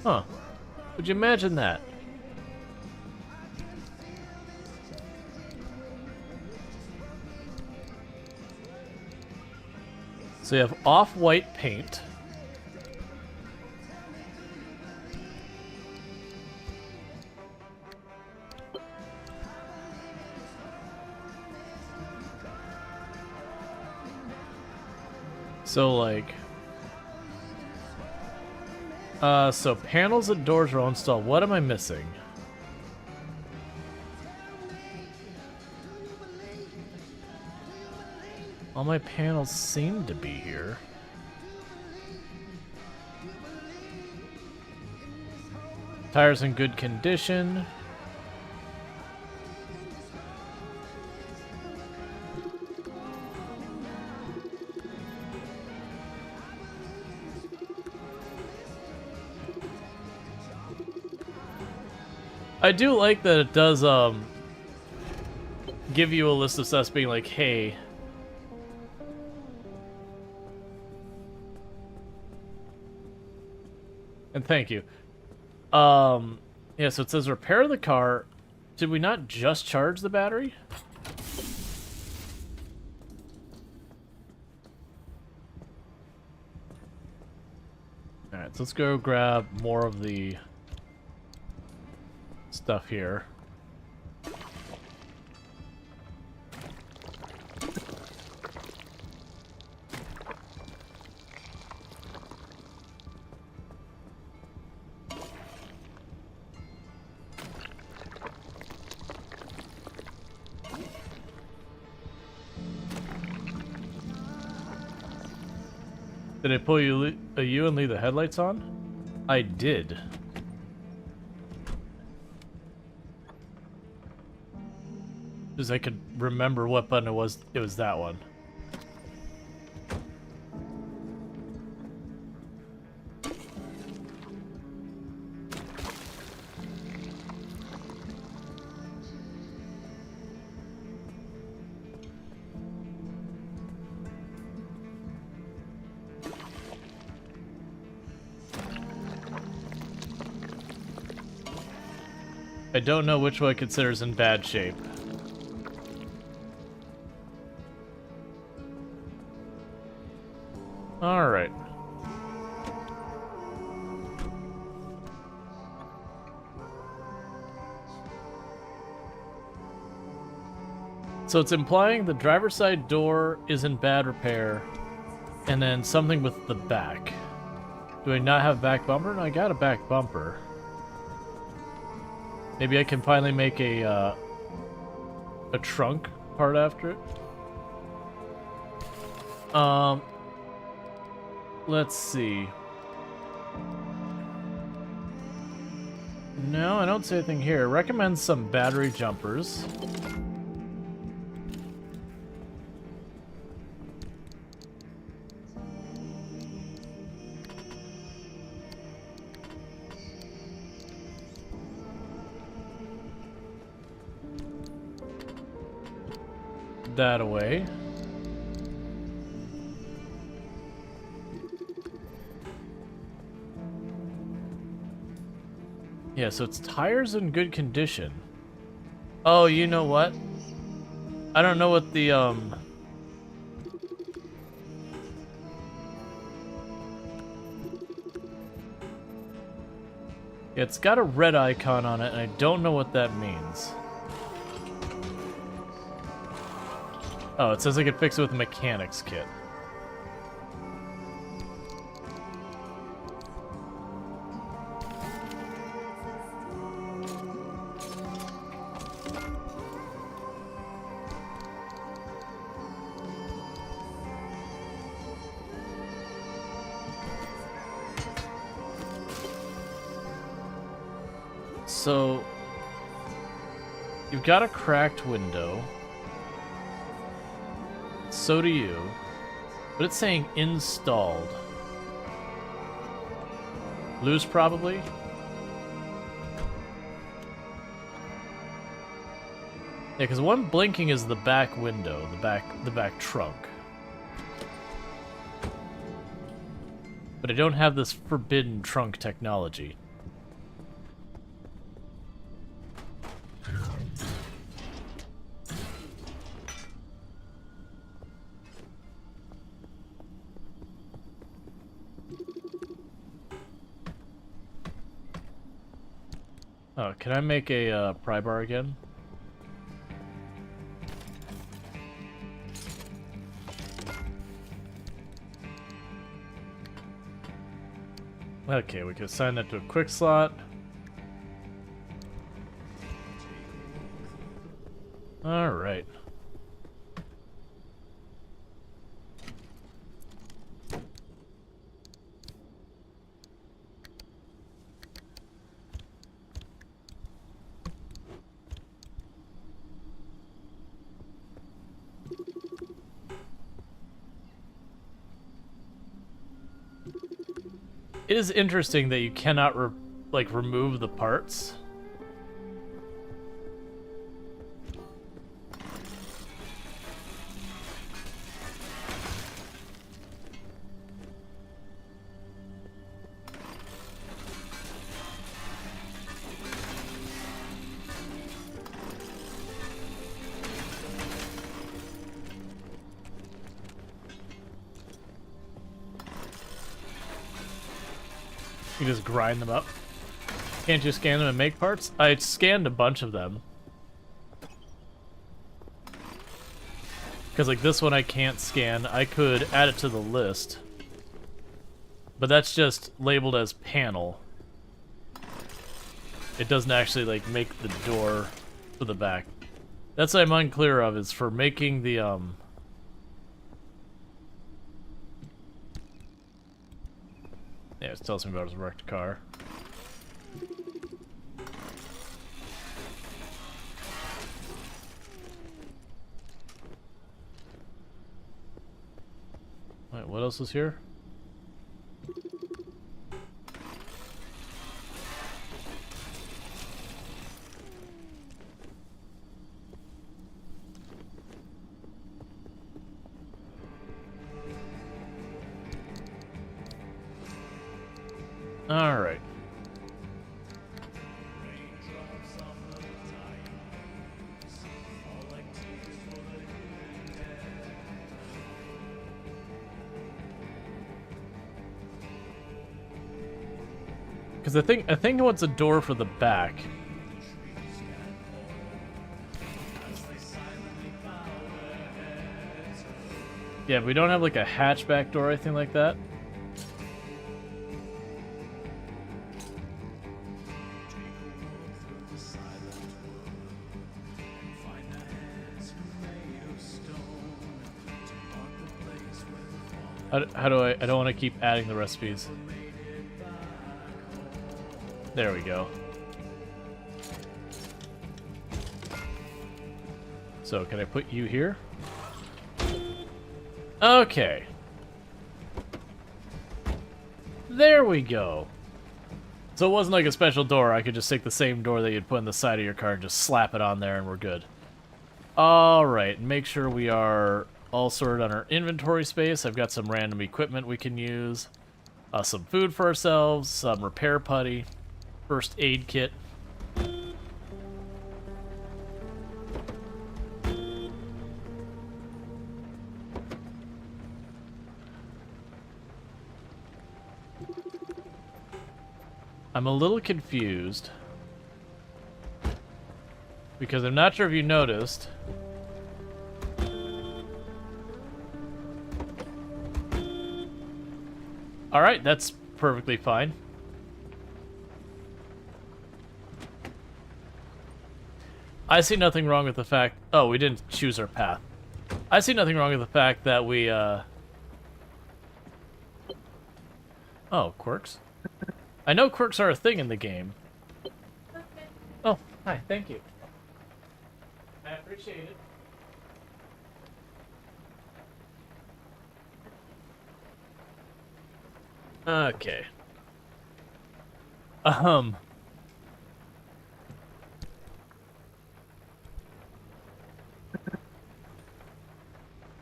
Huh. Would you imagine that? So you have off-white paint. So, like... so panels and doors are all installed. What am I missing? All my panels seem to be here. Tires in good condition. I do like that it does, give you a list of stuff being like, hey. And thank you. Yeah, so it says repair the car. Did we not just charge the battery? Alright, so let's go grab more of the stuff here. Did I pull you and leave the headlights on? I did. Because I could remember what button it was. It was that one. I don't know which one I consider is in bad shape. Alright. So it's implying the driver's side door is in bad repair, and then something with the back. Do I not have back bumper? No, I got a back bumper. Maybe I can finally make a trunk part after it. Let's see. No, I don't see anything here. Recommend some battery jumpers. That away. Yeah, so it's tires in good condition. Oh, you know what? I don't know what the yeah, it's got a red icon on it, and I don't know what that means. Oh, it says I could fix it with a mechanics kit. So, you've got a cracked window. So do you. But it's saying installed. Loose, probably? Yeah, because one blinking is the back window, the back trunk. But I don't have this forbidden trunk technology. Oh, can I make a pry bar again? Okay, we can assign that to a quick slot. Alright. It is interesting that you cannot remove the parts. You just grind them up. Can't you scan them and make parts? I scanned a bunch of them. Because like this one I can't scan. I could add it to the list. But that's just labeled as panel. It doesn't actually like make the door for the back. That's what I'm unclear of, is for making the yeah, it tells me about his wrecked car. Wait, what else is here? All right. Because I think it wants a door for the back. Yeah, but we don't have like a hatchback door or anything like that. How do I don't want to keep adding the recipes. There we go. So, can I put you here? Okay. There we go. So it wasn't like a special door. I could just take the same door that you'd put in the side of your car and just slap it on there and we're good. Alright, make sure we are all sorted on our inventory space. I've got some random equipment we can use. Some food for ourselves, some repair putty, first aid kit. I'm a little confused because I'm not sure if you noticed. Alright, that's perfectly fine. I see nothing wrong with the fact... Oh, we didn't choose our path. I see nothing wrong with the fact that we, Oh, quirks. I know quirks are a thing in the game. Oh, hi, thank you. I appreciate it. Okay.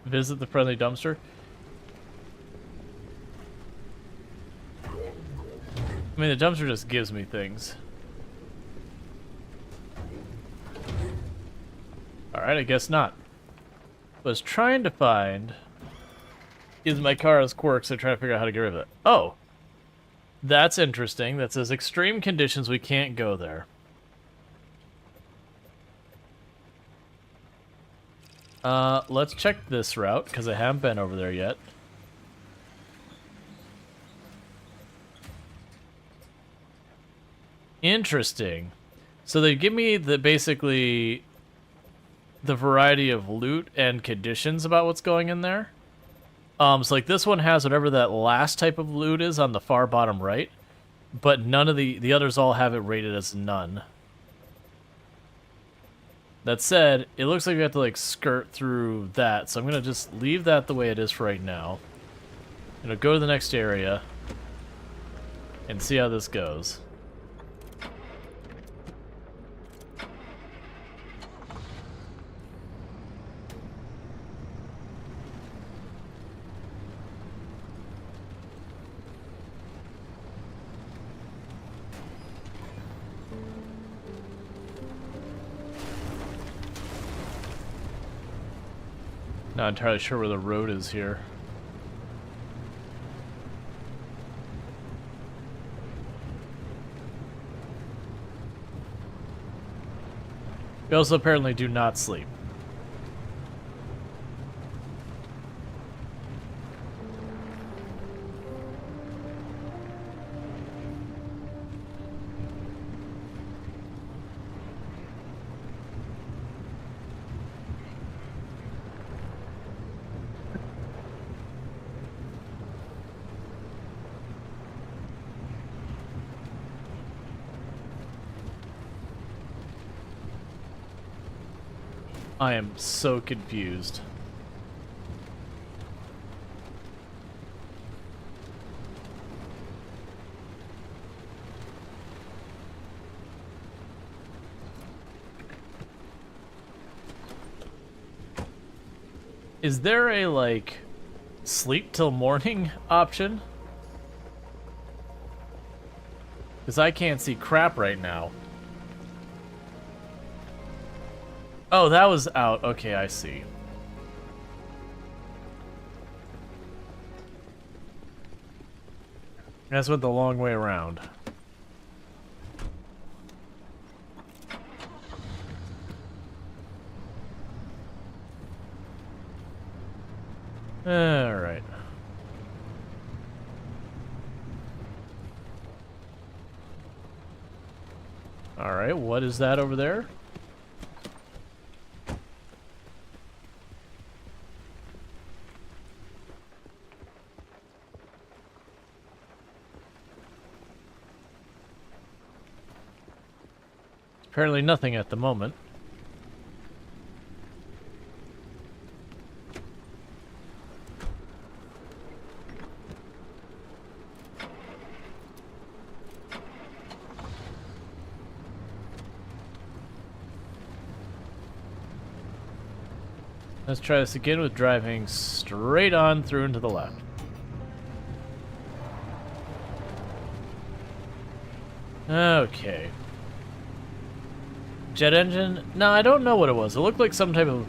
Visit the friendly dumpster. I mean, the dumpster just gives me things. Alright, I guess not. Was trying to find... Is my car has quirks, so trying to figure out how to get rid of it. Oh! That's interesting. That says extreme conditions, we can't go there. Let's check this route, because I haven't been over there yet. Interesting. So they give me the basically the variety of loot and conditions about what's going in there. So like this one has whatever that last type of loot is on the far bottom right, but none of the others all have it rated as none. That said, it looks like we have to like skirt through that, so I'm gonna just leave that the way it is for right now. I'm gonna go to the next area and see how this goes. Not entirely sure where the road is here. We also apparently do not sleep. I am so confused. Is there a, like, sleep till morning option? Because I can't see crap right now. Oh, that was out. Okay, I see. That's went the long way around. Alright. Alright, what is that over there? Apparently nothing at the moment. Let's try this again with driving straight on through into the left. Okay. Jet engine? No, I don't know what it was. It looked like some type of,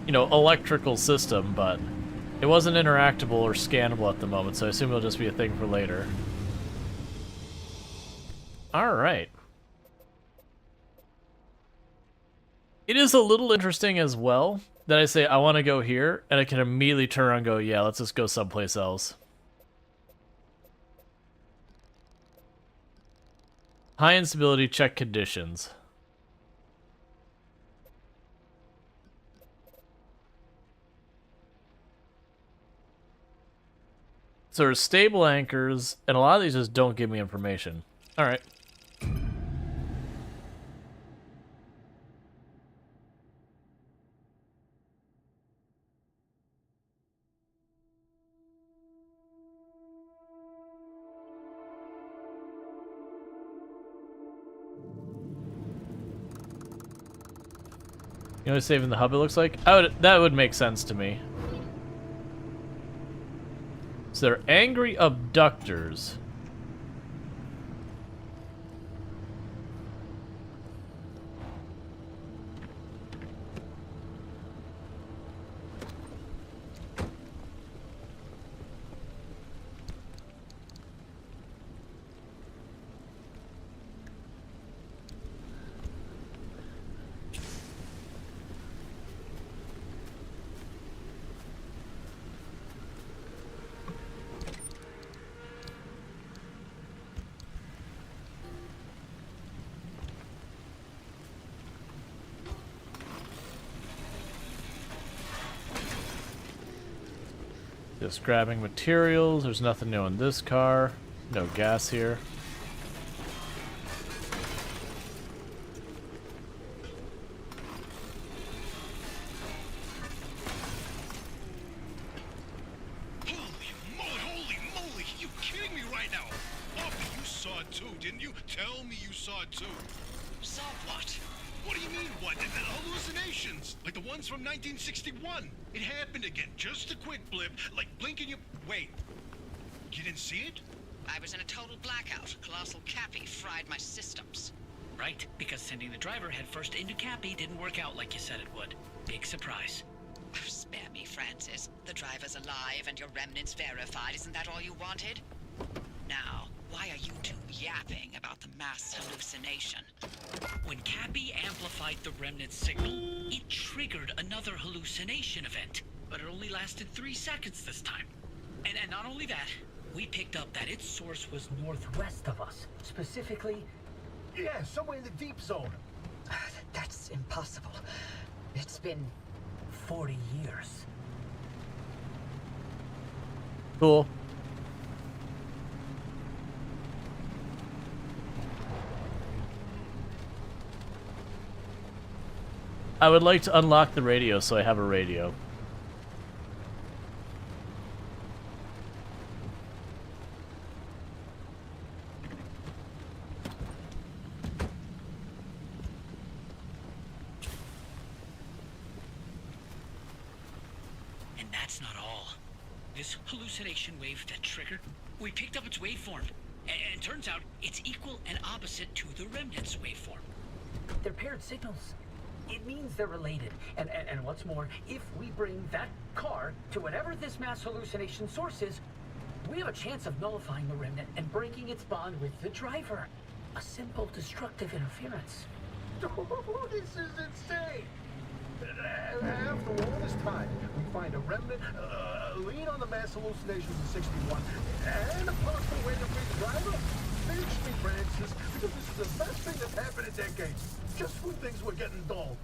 you know, electrical system, but it wasn't interactable or scannable at the moment, so I assume it'll just be a thing for later. Alright. It is a little interesting as well that I say I want to go here, and I can immediately turn around and go, yeah, let's just go someplace else. High instability, check conditions. So there's stable anchors, and a lot of these just don't give me information. Alright. You know what saving the hub it looks like? That would make sense to me. So they're angry abductors. Just grabbing materials. There's nothing new in this car. No gas here. Holy moly! You kidding me right now? Opie, you saw it too, didn't you? Tell me you saw it too. Saw what? What do you mean, what? Hallucinations! Like the ones from 1961. It happened again. Just a quick blip, like blinking your... Wait. You didn't see it? I was in a total blackout. Colossal Cappy fried my systems. Right, because sending the driver headfirst into Cappy didn't work out like you said it would. Big surprise. Oh, spare me, Francis. The driver's alive and your remnants verified. Isn't that all you wanted? Now, why are you two yapping about the mass hallucination? When Cappy amplified nullified the remnant signal, it triggered another hallucination event, but it only lasted 3 seconds this time. And not only that, we picked up that its source was Northwest of us, specifically. Yeah, somewhere in the deep zone. That's impossible. It's been 40 years. Cool. I would like to unlock the radio so I have a radio. And that's not all. This hallucination wave that triggered, we picked up its waveform. And turns out it's equal and opposite to the remnant's waveform. They're paired signals. It means they're related. And what's more, if we bring that car to whatever this mass hallucination source is, we have a chance of nullifying the remnant and breaking its bond with the driver. A simple destructive interference. This is insane. After all this time, we find a remnant, lead on the mass hallucinations of 61, and a possible way to free the driver. Finish me, Francis, because this is the best thing that's happened in decades. Just when things were getting dull.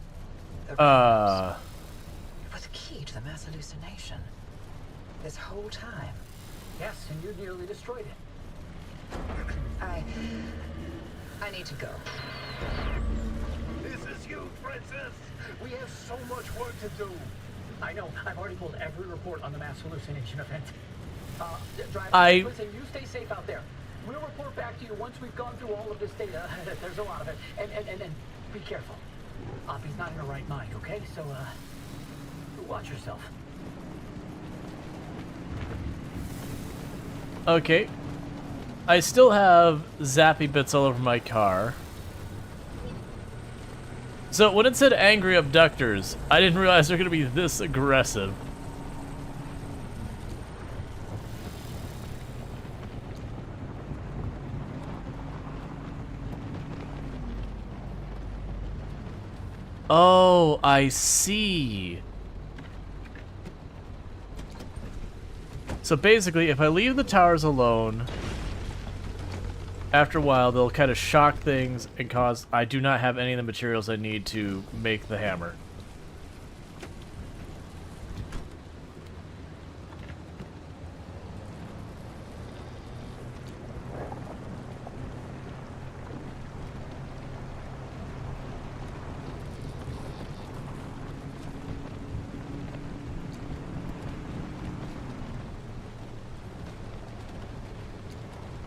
It was key to the mass hallucination. This whole time. Yes, and you nearly destroyed it. I need to go. This is huge, Princess. We have so much work to do. I know. I've already pulled every report on the mass hallucination event. Driver, listen, you stay safe out there. We'll report back to you once we've gone through all of this data. There's a lot of it. And be careful. Oppie's not in her right mind, okay? So, watch yourself. Okay. I still have zappy bits all over my car. So when it said angry abductors, I didn't realize they're going to be this aggressive. Oh, I see. So basically, if I leave the towers alone, after a while, they'll kind of shock things and cause... I do not have any of the materials I need to make the hammer.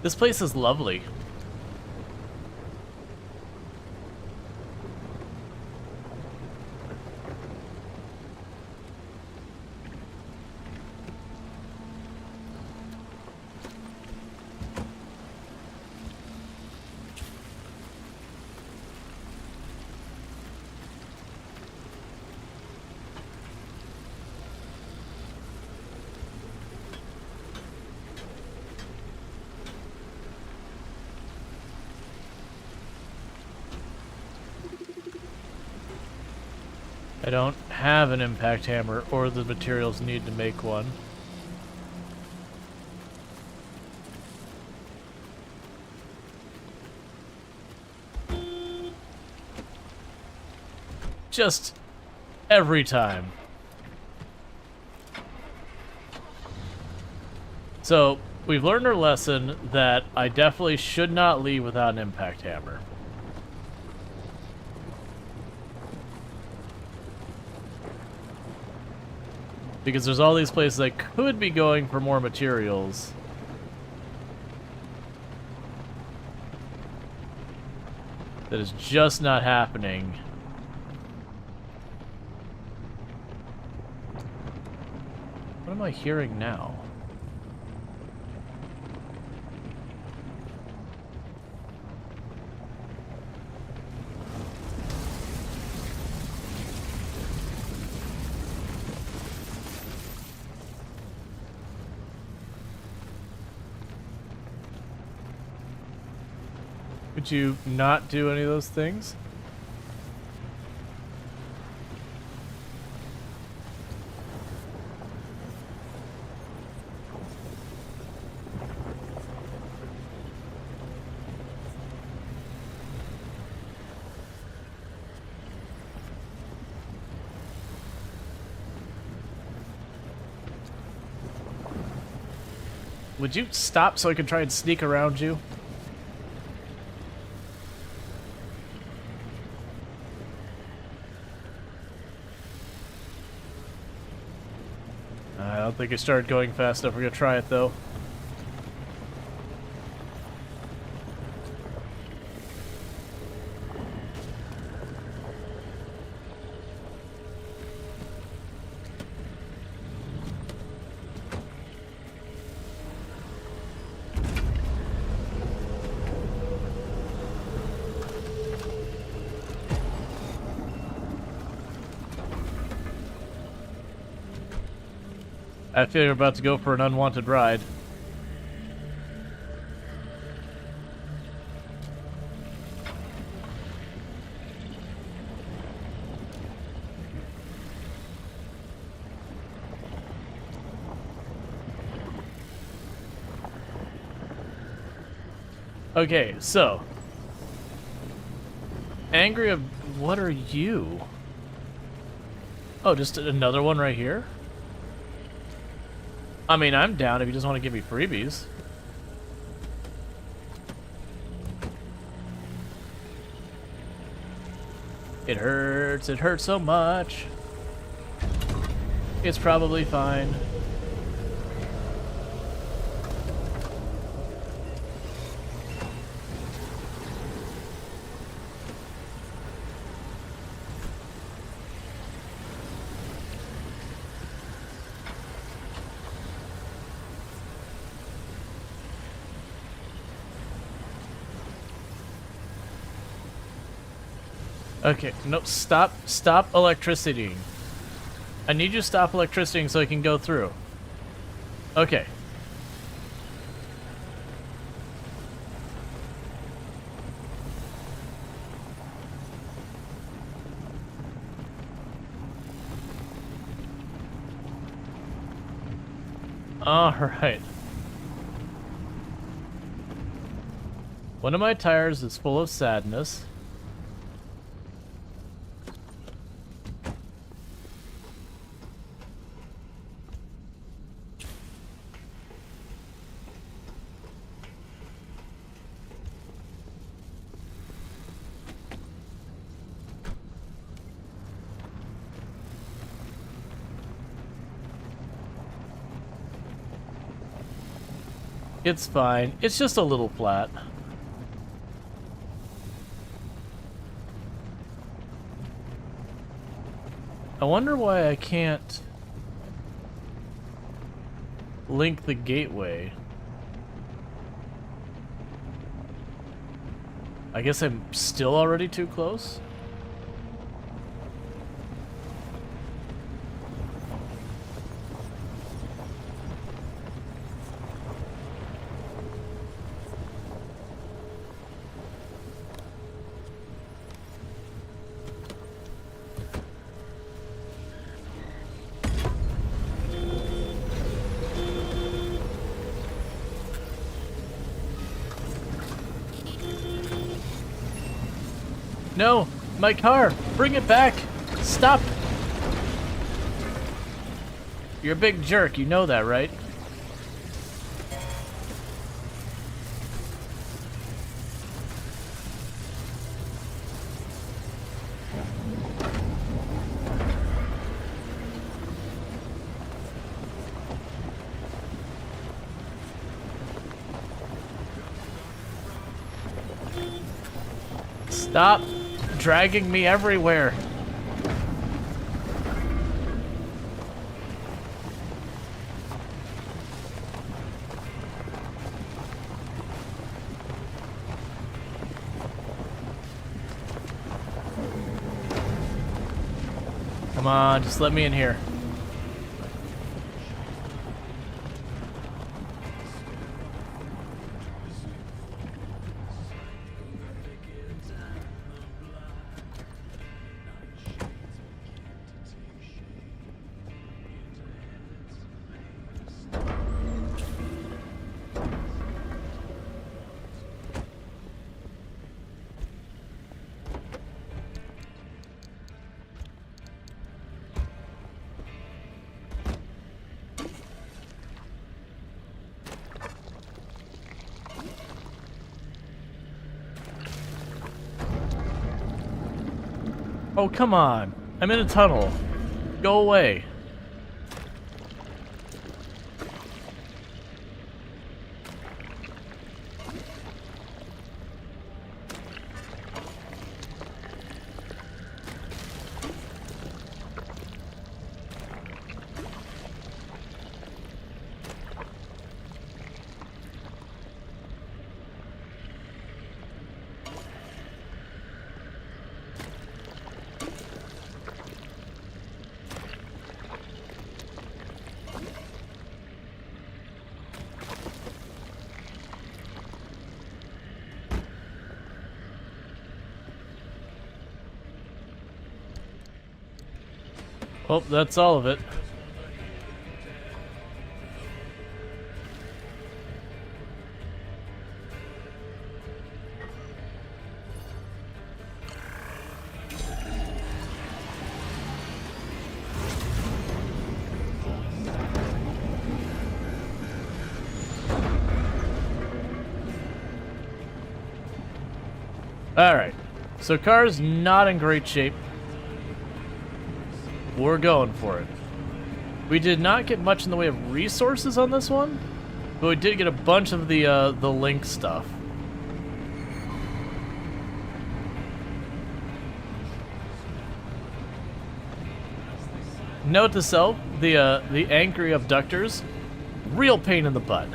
This place is lovely. I don't have an impact hammer or the materials needed to make one. Just every time. So, we've learned our lesson that I definitely should not leave without an impact hammer. Because there's all these places I could be going for more materials. That is just not happening. What am I hearing now? Could you not do any of those things? would you stop so I can try and sneak around you? I don't think it started going fast enough. We're gonna try it though. I feel you're about to go for an unwanted ride. Okay, so. Angry of what are you? Oh, just another one right here? I mean, I'm down if you just want to give me freebies. It hurts so much. It's probably fine. Okay, no, stop electricity. I need you to stop electricity so I can go through. Okay. Alright. One of my tires is full of sadness. It's fine. It's just a little flat. I wonder why I can't link the gateway. I guess I'm still already too close? No! My car! Bring it back! Stop! You're a big jerk, you know that, right? Stop dragging me everywhere. Come on, just let me in here. Oh, come on. I'm in a tunnel. Go away. Oh, that's all of it. Alright, so car's not in great shape. We're going for it. We did not get much in the way of resources on this one, but we did get a bunch of the link stuff. Note to self, the angry abductors, real pain in the butt.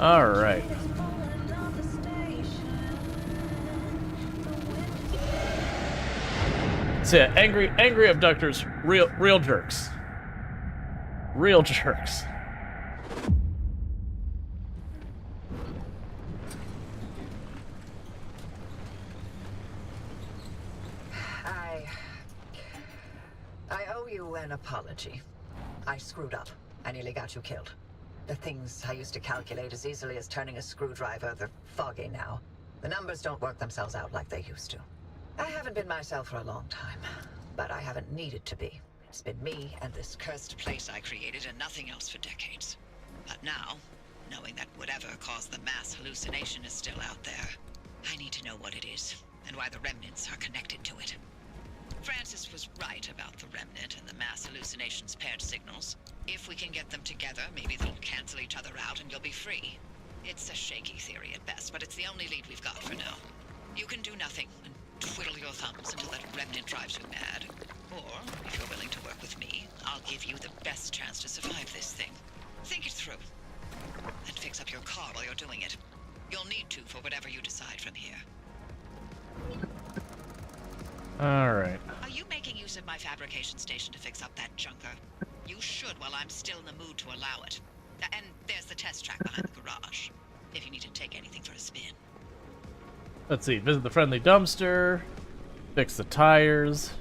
All right. So yeah, angry abductors, real jerks. Real jerks. I owe you an apology. I screwed up. I nearly got you killed. The things I used to calculate as easily as turning a screwdriver, they're foggy now. The numbers don't work themselves out like they used to. I haven't been myself for a long time, but I haven't needed to be. It's been me and this Cursed place I created and nothing else for decades. But now, knowing that whatever caused the mass hallucination is still out there, I need to know what it is, and why the remnants are connected to it. Francis was right about the remnant and the mass hallucinations paired signals. If we can get them together, maybe they'll cancel each other out and you'll be free. It's a shaky theory at best, but it's the only lead we've got for now. You can do nothing and twiddle your thumbs until that remnant drives you mad. Or, if you're willing to work with me, I'll give you the best chance to survive this thing. Think it through. And fix up your car while you're doing it. You'll need to for whatever you decide from here. Alright. Are you making use of my fabrication station to fix up that junker? You should while I'm still in the mood to allow it. And there's the test track behind the garage, if you need to take anything for a spin. Let's see, visit the friendly dumpster, fix the tires.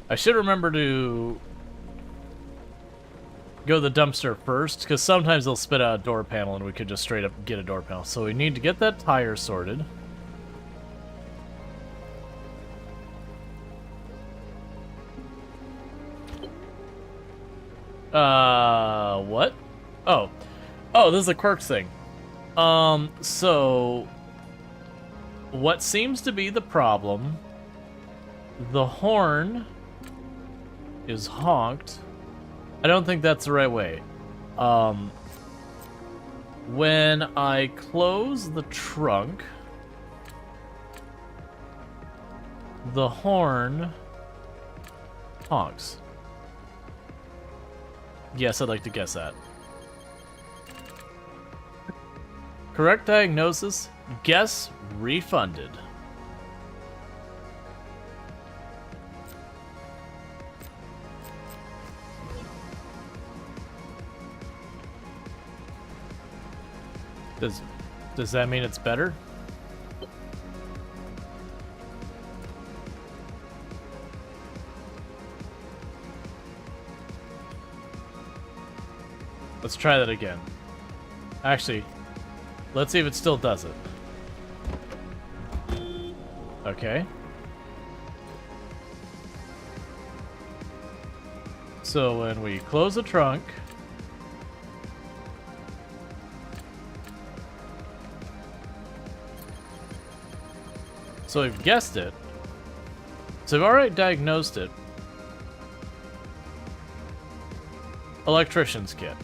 I should remember to go to the dumpster first, because sometimes they'll spit out a door panel and we could just straight up get a door panel. So we need to get that tire sorted. What? Oh. Oh, this is a quirks thing. So what seems to be the problem, the horn is honked. I don't think that's the right way. When I close the trunk, the horn honks. Yes, I'd like to guess that. Correct diagnosis, guess refunded. Does that mean it's better? Let's try that again. Actually, let's see if it still does it. Okay. So when we close the trunk, so we've guessed it. So we've already diagnosed it. Electrician's kit.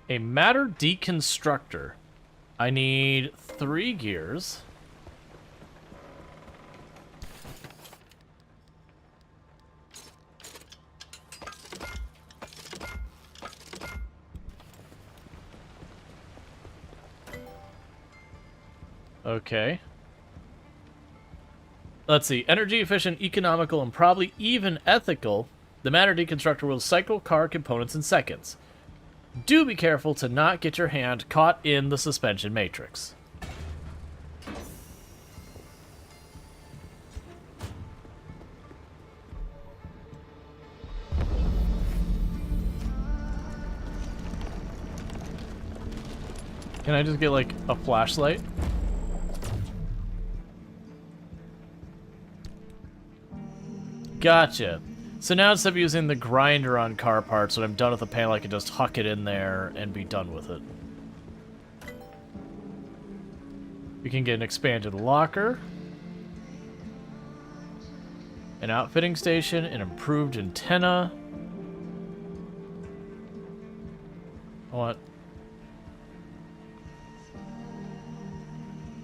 A matter deconstructor. I need 3 gears. Okay. Let's see. Energy efficient, economical, and probably even ethical. The matter deconstructor will cycle car components in seconds. Do be careful to not get your hand caught in the suspension matrix. Can I just get, like, a flashlight? Gotcha. So now instead of using the grinder on car parts, when I'm done with the panel, I can just huck it in there and be done with it. We can get an expanded locker, an outfitting station, an improved antenna. What?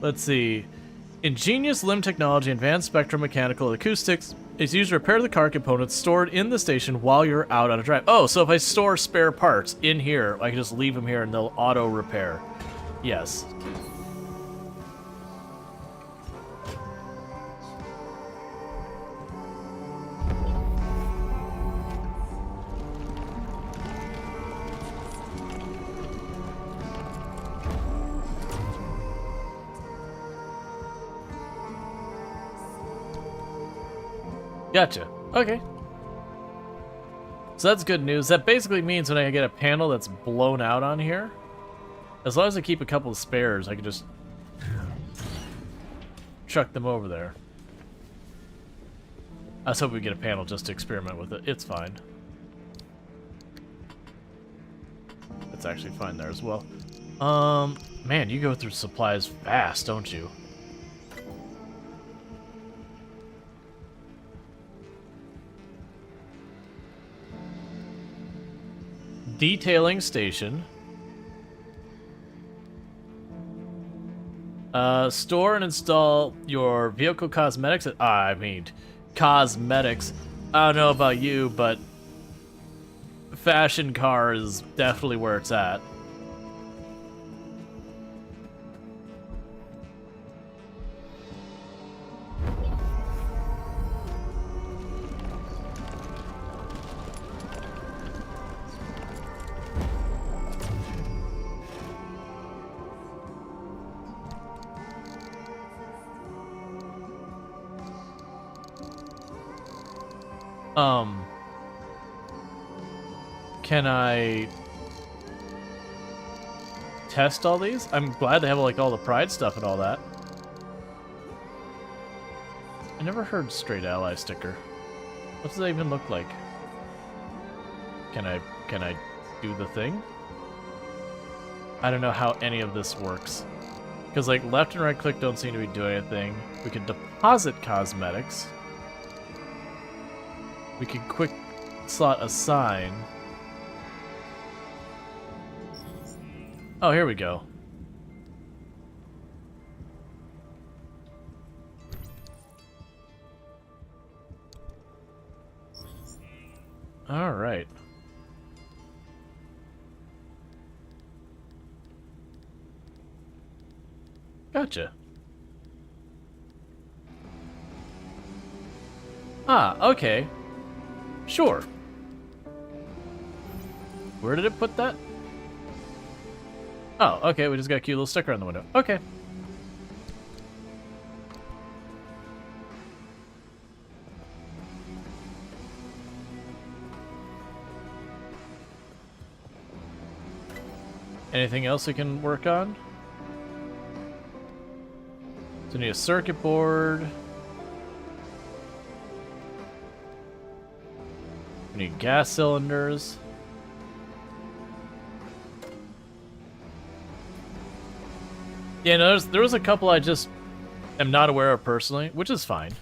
Let's see. Ingenious limb technology, advanced spectrum mechanical acoustics is used to repair the car components stored in the station while you're out on a drive. Oh, so if I store spare parts in here, I can just leave them here and they'll auto repair. Yes. Gotcha. Okay. So that's good news. That basically means when I get a panel that's blown out on here, as long as I keep a couple of spares, I can just chuck them over there. I was hoping we get a panel just to experiment with it. It's fine. It's actually fine there as well. Man, you go through supplies fast, don't you? Detailing station. Store and install your vehicle cosmetics. I mean, cosmetics. I don't know about you, but fashion car is definitely where it's at. Can I test all these? I'm glad they have like all the Pride stuff and all that. I never heard straight ally sticker. What does that even look like? Can I do the thing? I don't know how any of this works. Because like left and right click don't seem to be doing anything. We can deposit cosmetics. We can quick slot assign. Oh, here we go. All right. Gotcha. Ah, okay. Sure. Where did it put that? Oh, okay, we just got a cute little sticker on the window. Okay. Anything else we can work on? So we need a circuit board. We need gas cylinders. Yeah, no, there was a couple I just am not aware of personally, which is fine.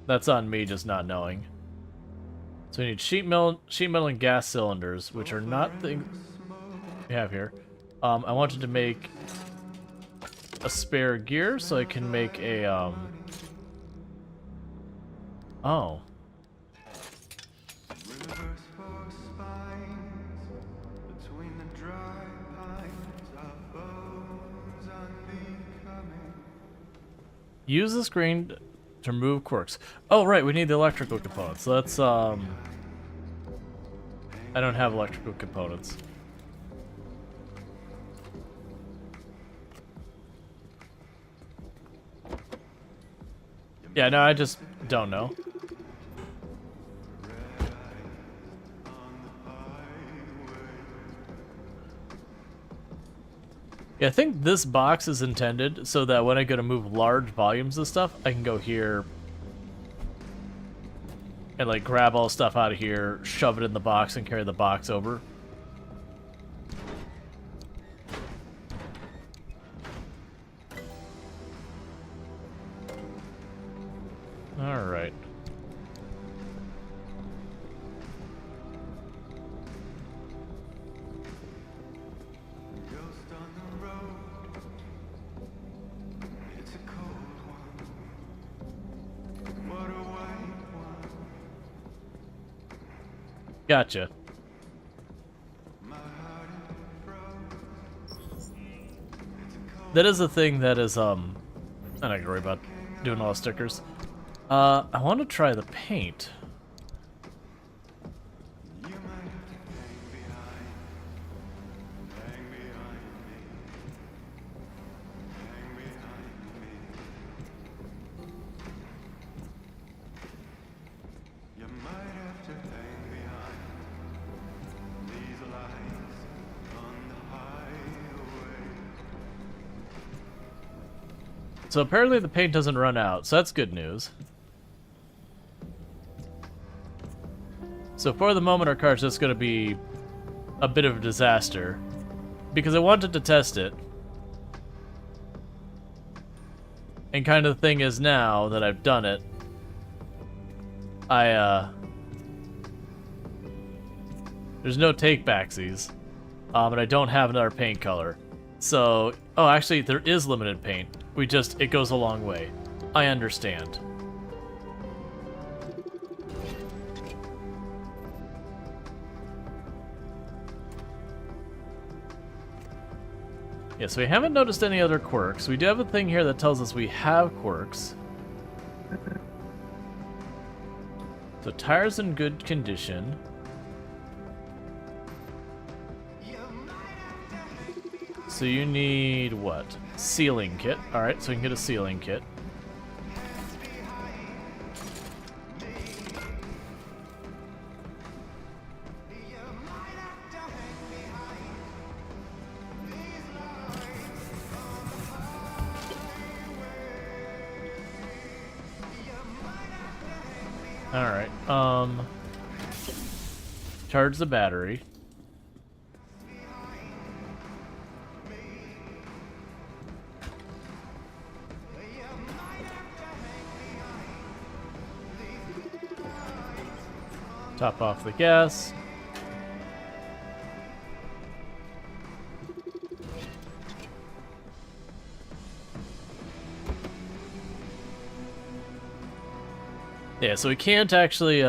That's on me just not knowing. So we need sheet metal and gas cylinders, which are not things we have here. I wanted to make a spare gear so I can make a oh. Use the screen to remove quirks. Oh, right, we need the electrical components. So let's, I don't have electrical components. Yeah, no, I just don't know. Yeah, I think this box is intended so that when I go to move large volumes of stuff, I can go here and like grab all the stuff out of here, shove it in the box, and carry the box over. All right. Gotcha. That is a thing that is, I'm not gonna worry about doing all the stickers. I want to try the paint. So apparently the paint doesn't run out, so that's good news. So for the moment, our car's just going to be a bit of a disaster, because I wanted to test it. And kind of the thing is now that I've done it, there's no take-backsies, and I don't have another paint color. So, oh, actually, there is limited paint. It goes a long way. I understand. Yeah, so we haven't noticed any other quirks. We do have a thing here that tells us we have quirks. So tires in good condition. So you need what? Sealing kit. Alright, so we can get a sealing kit. Alright, charge the battery. Top off the gas. Yeah, so we can't actually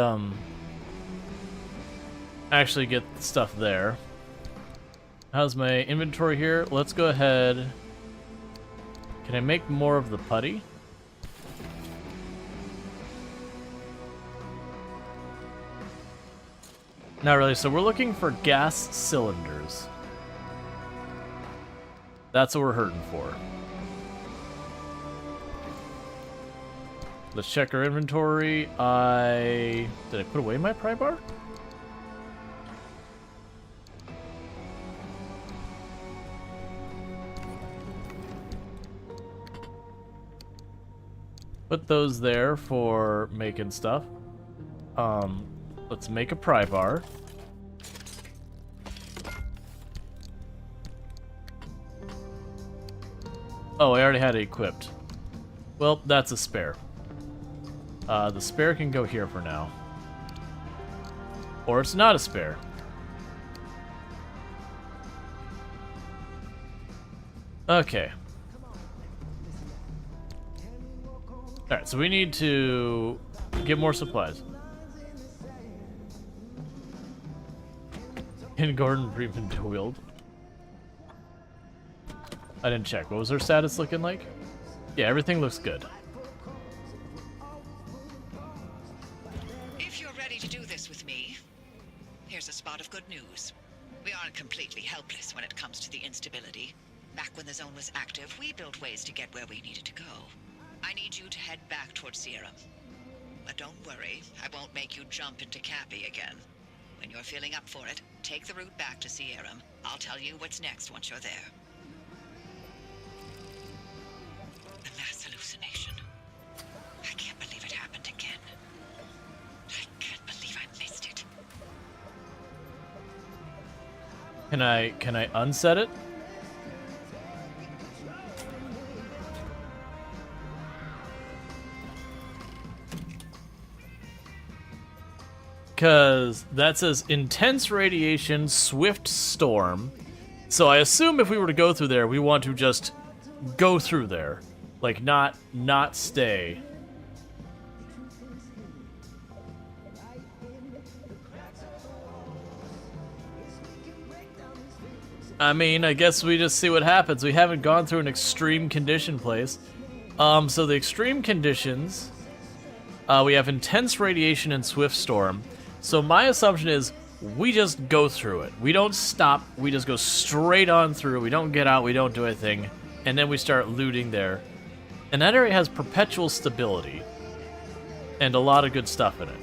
get stuff there. How's my inventory here? Let's go ahead. Can I make more of the putty? Not really, so we're looking for gas cylinders. That's what we're hurting for. Let's check our inventory. Did I put away my pry bar? Put those there for making stuff. Let's make a pry bar. Oh, I already had it equipped. Well, that's a spare. The spare can go here for now. Or it's not a spare. Okay. Alright, so we need to get more supplies. And Gordon Freeman dueled. I didn't check. What was her status looking like? Yeah, everything looks good. If you're ready to do this with me, here's a spot of good news. We aren't completely helpless when it comes to the instability. Back when the zone was active, we built ways to get where we needed to go. I need you to head back towards Sierra. But don't worry, I won't make you jump into Cappy again. When you're feeling up for it, take the route back to Sierra. I'll tell you what's next once you're there. The mass hallucination. I can't believe it happened again. I can't believe I missed it. Can I unset it? Because that says intense radiation, swift storm. So I assume if we were to go through there, we want to just go through there. Like, not stay. I mean, I guess we just see what happens. We haven't gone through an extreme condition place. So the extreme conditions, we have intense radiation and swift storm. So my assumption is we just go through it. We don't stop. We just go straight on through. We don't get out. We don't do anything. And then we start looting there. And that area has perpetual stability and a lot of good stuff in it.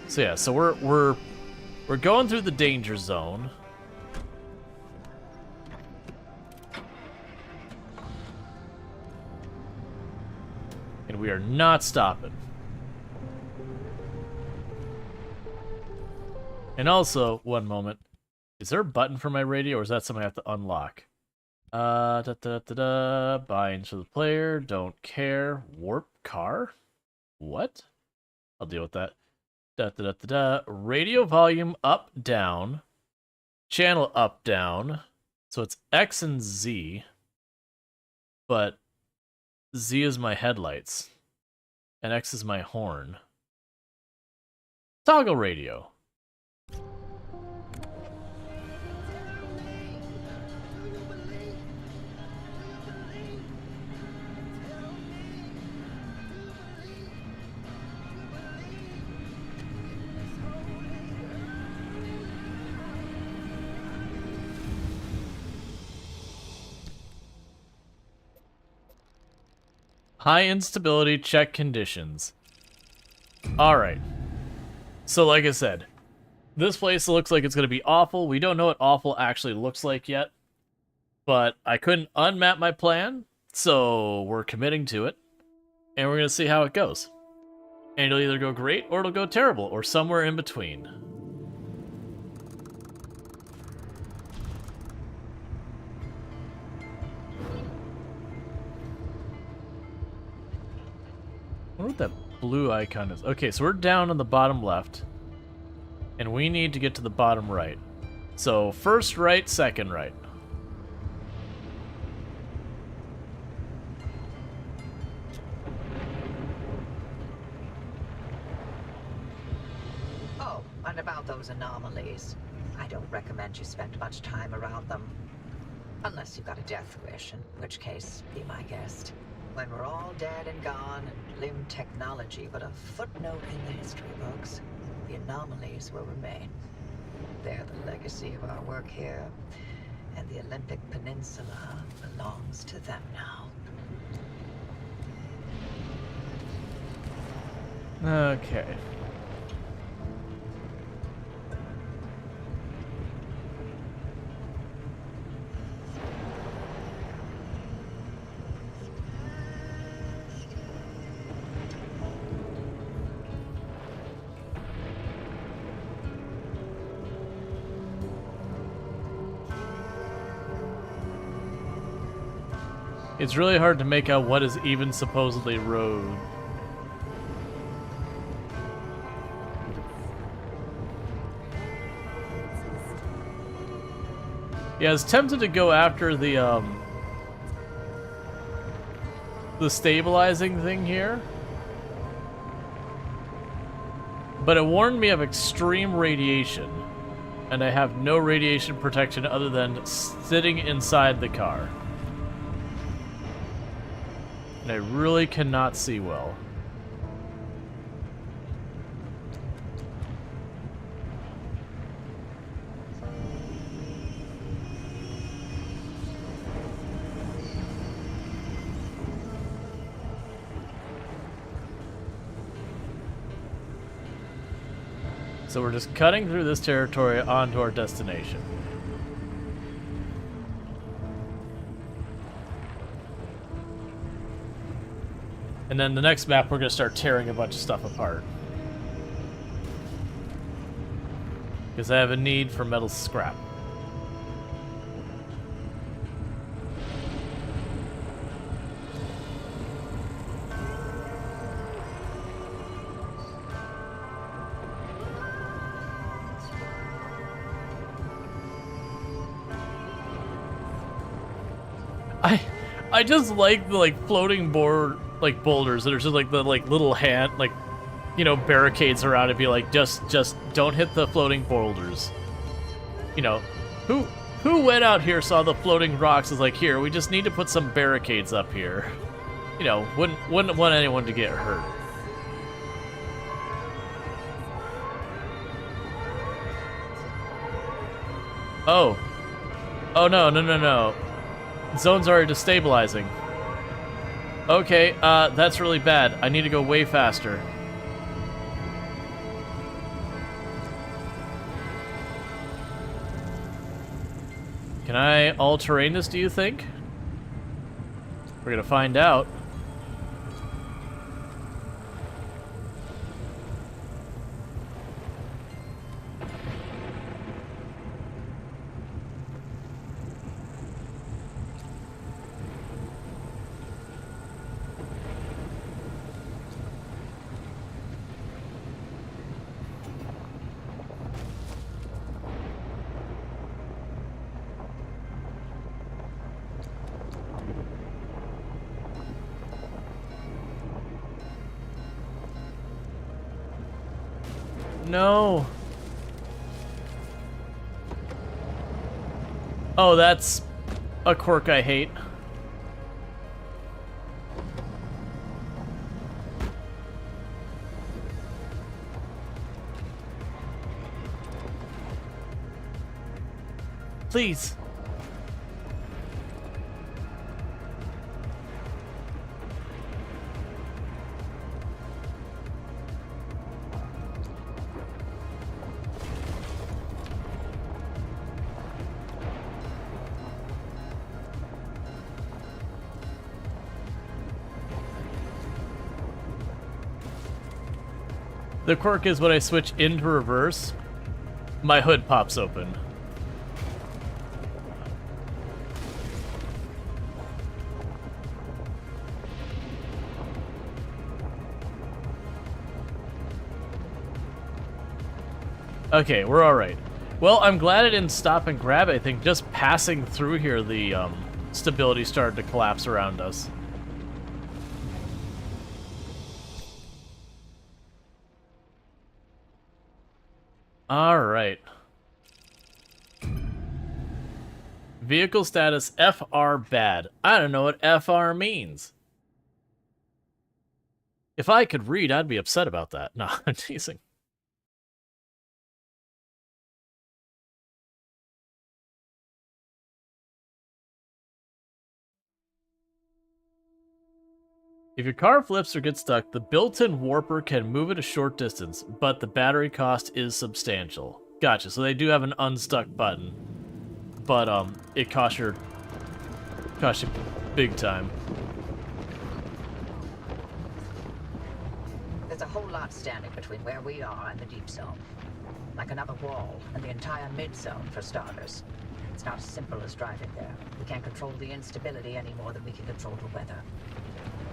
So yeah, so we're going through the danger zone. And we are not stopping. And also, one moment, is there a button for my radio, or is that something I have to unlock? Binds for the player, don't care. Warp car? What? I'll deal with that. Radio volume up, down. Channel up, down. So it's X and Z. But Z is my headlights. And X is my horn. Toggle radio. High instability, check conditions. Alright. So like I said, this place looks like it's going to be awful. We don't know what awful actually looks like yet. But I couldn't unmap my plan, so we're committing to it. And we're going to see how it goes. And it'll either go great, or it'll go terrible, or somewhere in between. I wonder what that blue icon is. Okay, so we're down on the bottom left. And we need to get to the bottom right. So, first right, second right. Oh, and about those anomalies. I don't recommend you spend much time around them. Unless you've got a death wish, in which case, be my guest. When we're all dead and gone, and limb technology but a footnote in the history books, the anomalies will remain. They're the legacy of our work here, and the Olympic Peninsula belongs to them now. Okay. It's really hard to make out what is even supposedly road. Yeah, I was tempted to go after the stabilizing thing here. But it warned me of extreme radiation. And I have no radiation protection other than sitting inside the car. And I really cannot see well. So we're just cutting through this territory onto our destination. And then the next map, we're going to start tearing a bunch of stuff apart. Because I have a need for metal scrap. I just like the floating board boulders that are just the little hand barricades around it. Be like, just don't hit the floating boulders. You know, who went out here, saw the floating rocks, is like, here, we just need to put some barricades up here. You know, wouldn't want anyone to get hurt. Oh no. Zone's already destabilizing. Okay, that's really bad. I need to go way faster. Can I all-terrain this, do you think? We're gonna find out. No. Oh, that's a quirk I hate. Please. The quirk is when I switch into reverse, my hood pops open. Okay, we're alright. Well, I'm glad I didn't stop and grab it. I think just passing through here, the stability started to collapse around us. Alright. Vehicle status FR bad. I don't know what FR means. If I could read, I'd be upset about that. No, I'm teasing. If your car flips or gets stuck, the built-in warper can move it a short distance, but the battery cost is substantial. Gotcha, so they do have an unstuck button. But, it costs you big time. There's a whole lot standing between where we are and the deep zone. Like another wall, and the entire mid-zone, for starters. It's not as simple as driving there. We can't control the instability any more than we can control the weather.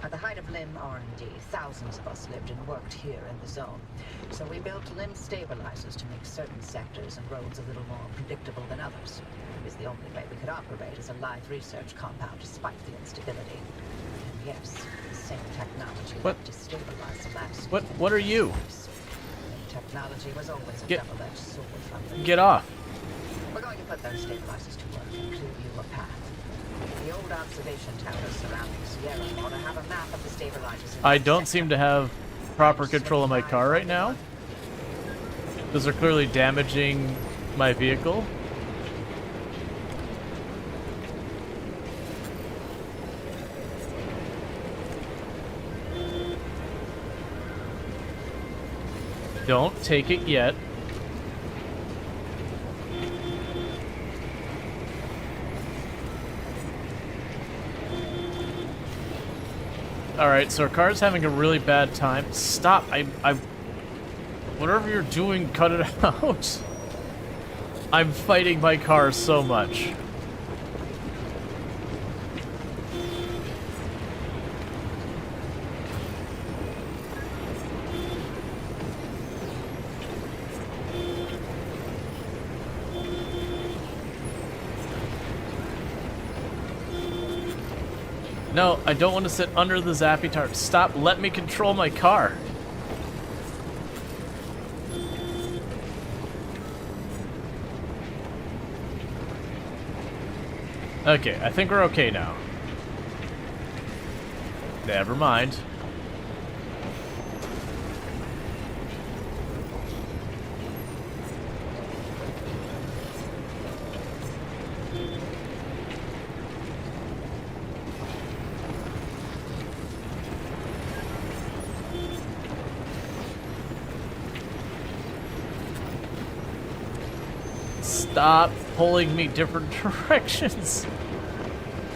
At the height of LIM R&D, thousands of us lived and worked here in the zone. So we built LIM stabilizers to make certain sectors and roads a little more predictable than others. It was the only way we could operate as a live research compound despite the instability. And yes, the same technology What? to stabilize the landscape. What are you? Technology was always a Get- double-edged sword from the Get off. We're going to put those stabilizers to work and clear you a path. The old observation towers surrounding Sierra ought to have a map of the stabilizers. I don't seem to have proper control of my car right now. Those are clearly damaging my vehicle. Don't take it yet. Alright, so our car's having a really bad time. Stop. Whatever you're doing, cut it out. I'm fighting my car so much. No, I don't want to sit under the zappy tarp. Stop, let me control my car. Okay, I think we're okay now. Never mind. Stop pulling me different directions.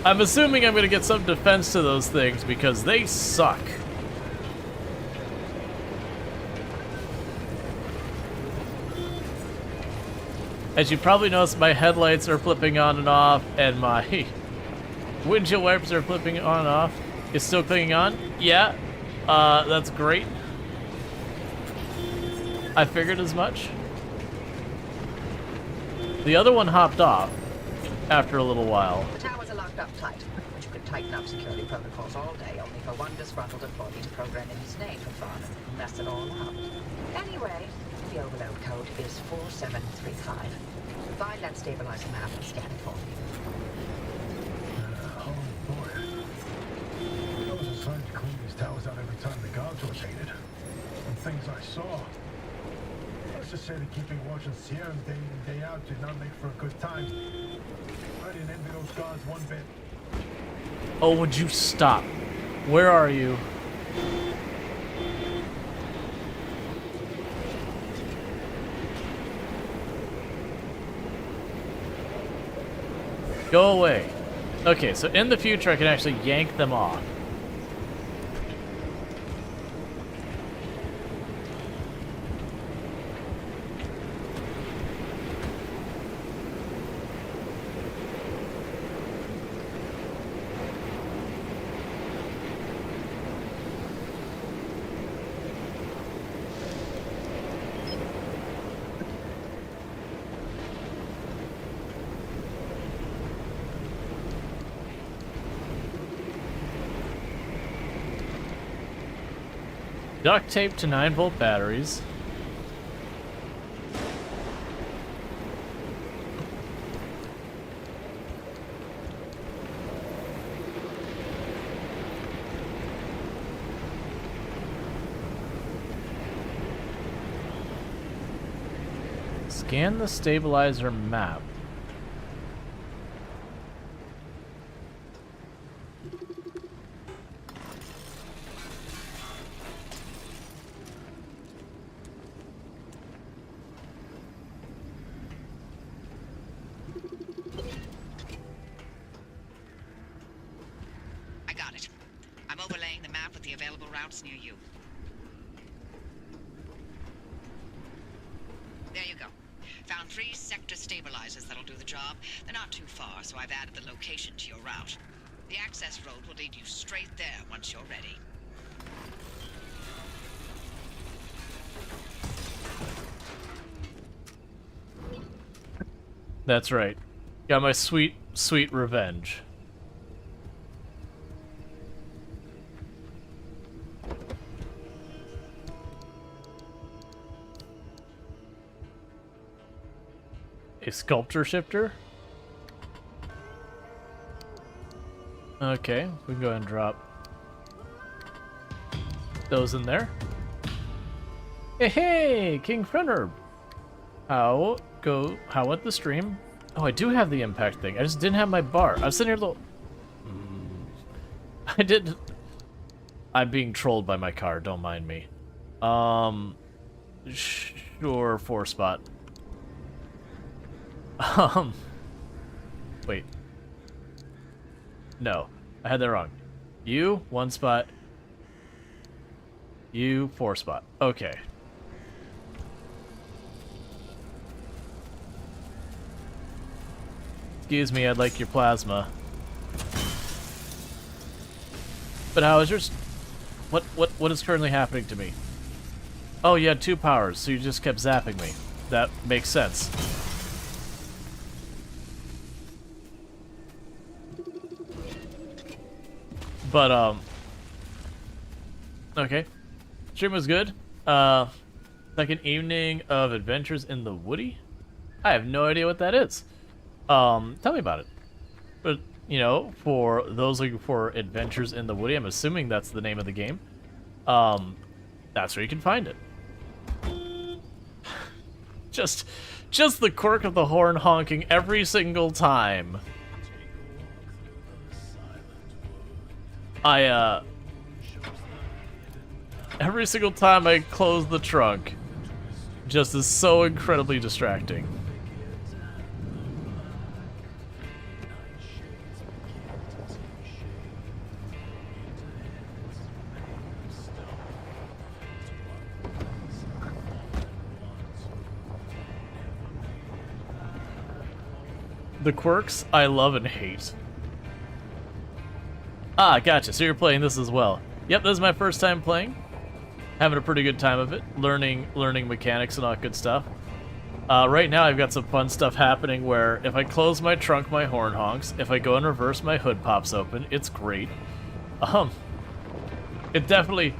I'm assuming I'm gonna get some defense to those things because they suck. As you probably noticed, my headlights are flipping on and off, and my windshield wipers are flipping on and off. It's still clicking on? Yeah. That's great. I figured as much. The other one hopped off after a little while. The towers are locked up tight, but you could tighten up security protocols all day, only for one disgruntled employee to program in his name for fun and mess it all up. Anyway, the overload code is 4735. Find that stabilizer map and scan it for me. Oh boy. I was assigned to clean these towers out every time the guards rotated. And things I saw. Let's just say that keeping watch on Sierra day in, day out did not make for a good time. I didn't envy those guards one bit. Oh, would you stop? Where are you? Go away. Okay, so in the future I can actually yank them off. Duct tape to 9-volt batteries. Scan the stabilizer map. I got it. I'm overlaying the map with the available routes near you. There you go. Found 3 sector stabilizers that'll do the job. They're not too far, so I've added the location to your route. The access road will lead you straight there once you're ready. That's right. Got my sweet, sweet revenge. A sculpture shifter? Okay, we can go ahead and drop those in there. Hey, hey, King Frenner! How went the stream? Oh, I do have the impact thing. I just didn't have my bar. I was sitting here little... I did... I'm being trolled by my car, don't mind me. Sure, 4 spot. Wait. No, I had that wrong. You, 1 spot. You, 4 spot. Okay. Excuse me, I'd like your plasma. But how is yours? What is currently happening to me? Oh, you had 2 powers, so you just kept zapping me. That makes sense. But, okay. Stream was good. Second evening of Adventures in the Woody? I have no idea what that is. Tell me about it. But, you know, for those looking for Adventures in the Woody, I'm assuming that's the name of the game. That's where you can find it. Just the quirk of the horn honking every single time. Every single time I close the trunk, just is so incredibly distracting. The quirks I love and hate. Ah, gotcha. So you're playing this as well. Yep, this is my first time playing. Having a pretty good time of it. Learning mechanics and all that good stuff. Right now I've got some fun stuff happening where if I close my trunk, my horn honks. If I go in reverse, my hood pops open. It's great. It definitely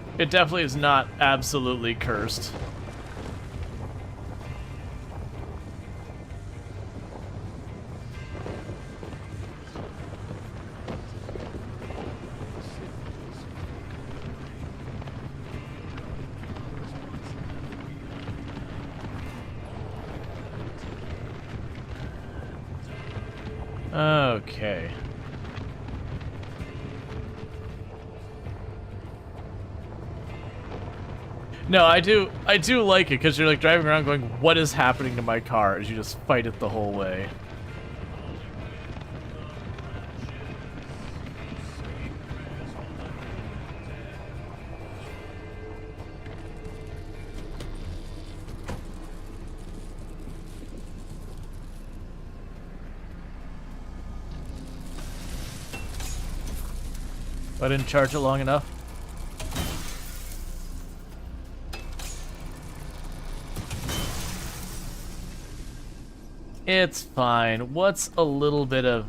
is not absolutely cursed. Okay. No, I do like it because you're like driving around going, what is happening to my car? As you just fight it the whole way. I didn't charge it long enough. It's fine. What's a little bit of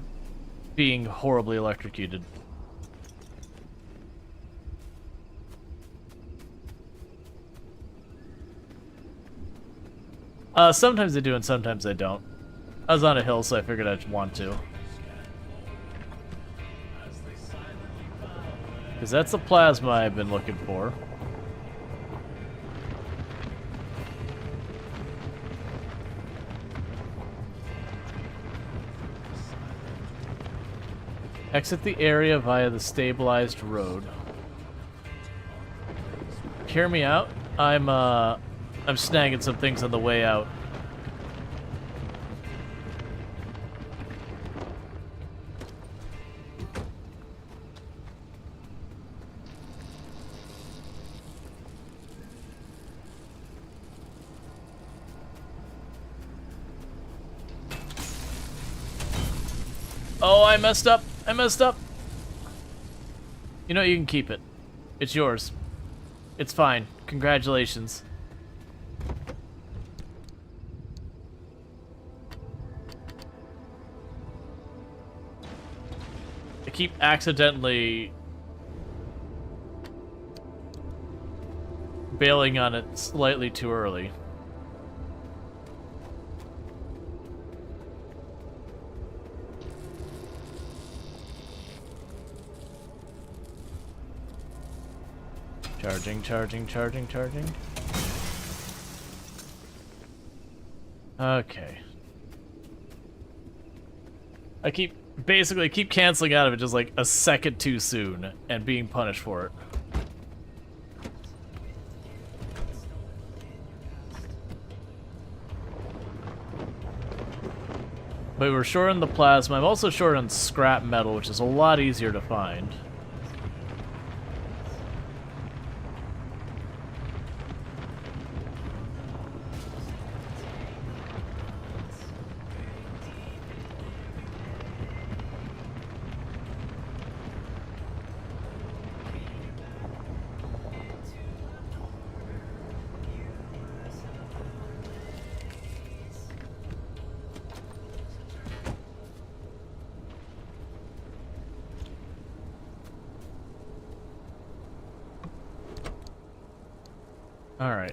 being horribly electrocuted? Sometimes I do and sometimes I don't. I was on a hill, so I figured I'd want to. Because that's the plasma I've been looking for. Exit the area via the stabilized road. Hear me out. I'm snagging some things on the way out. Oh, I messed up. I messed up. You know, you can keep it. It's yours. It's fine. Congratulations. I keep accidentally bailing on it slightly too early. Charging, charging, charging, charging. Okay. I basically keep canceling out of it just like a second too soon and being punished for it. But we're short on the plasma. I'm also short on scrap metal, which is a lot easier to find. All right.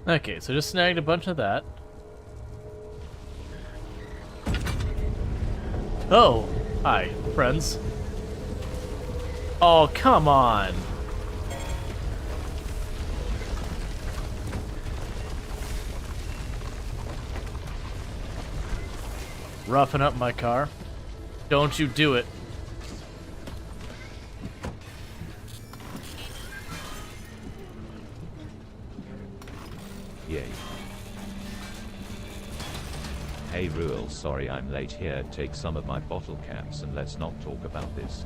Okay, so just snagged a bunch of that. Oh, hi, friends. Oh, come on. Roughing up my car. Don't you do it. Yay. Hey Rual, sorry I'm late here. Take some of my bottle caps and let's not talk about this.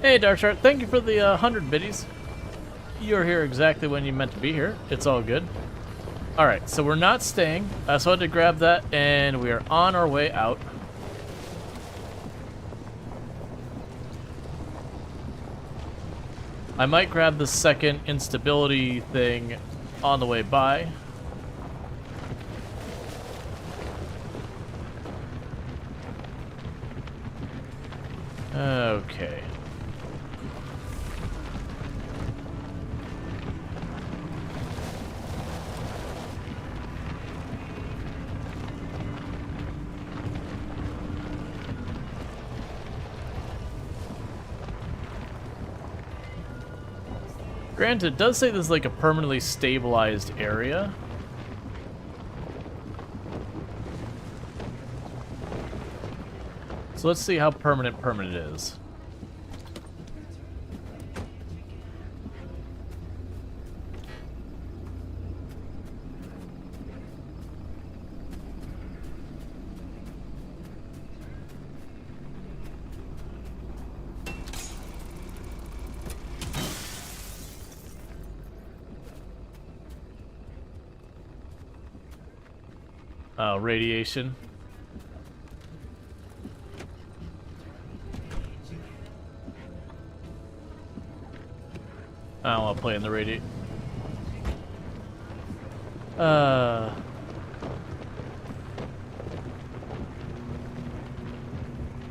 Hey Darkshark, thank you for the 100 biddies. You're here exactly when you meant to be here. It's all good. Alright, so we're not staying. So I had to grab that, and we are on our way out. I might grab the second instability thing on the way by. Okay. Granted, it does say this is like a permanently stabilized area. So let's see how permanent is. Radiation. I don't want to play in the radiation.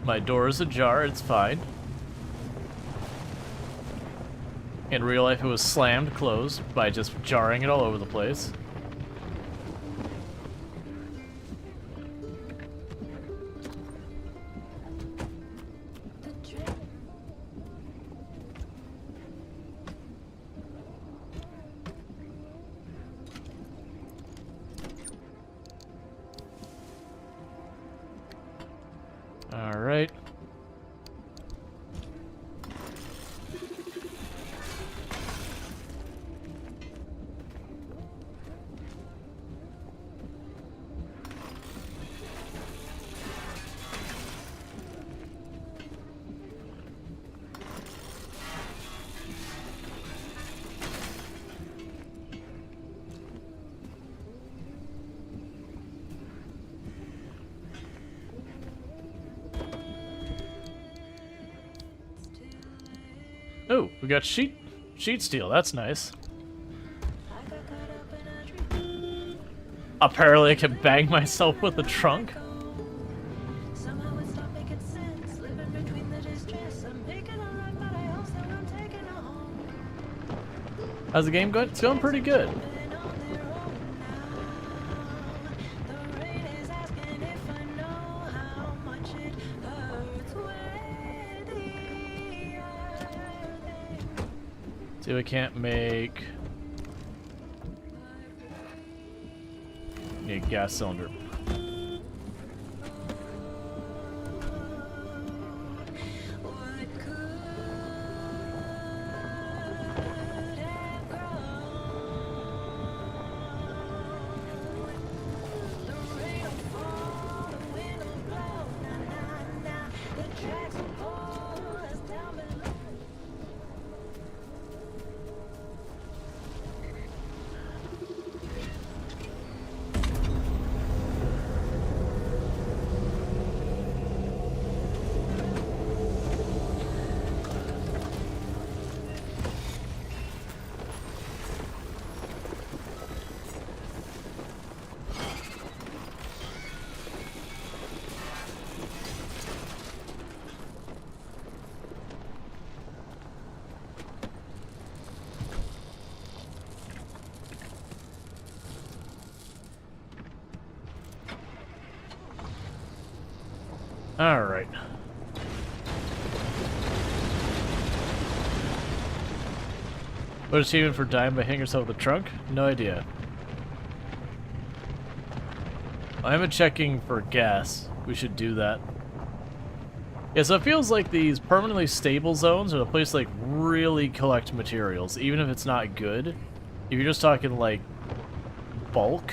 My door is ajar, it's fine. In real life, it was slammed closed by just jarring it all over the place. Oh, we got sheet steel. That's nice. Apparently I can bang myself with the trunk. How's the game going? It's going pretty good. See, we can't make... Need a gas cylinder. Alright. What achievement for dying by hitting yourself with the trunk? No idea. I'm checking for gas. We should do that. Yeah, so it feels like these permanently stable zones are the place to like really collect materials, even if it's not good. If you're just talking like bulk.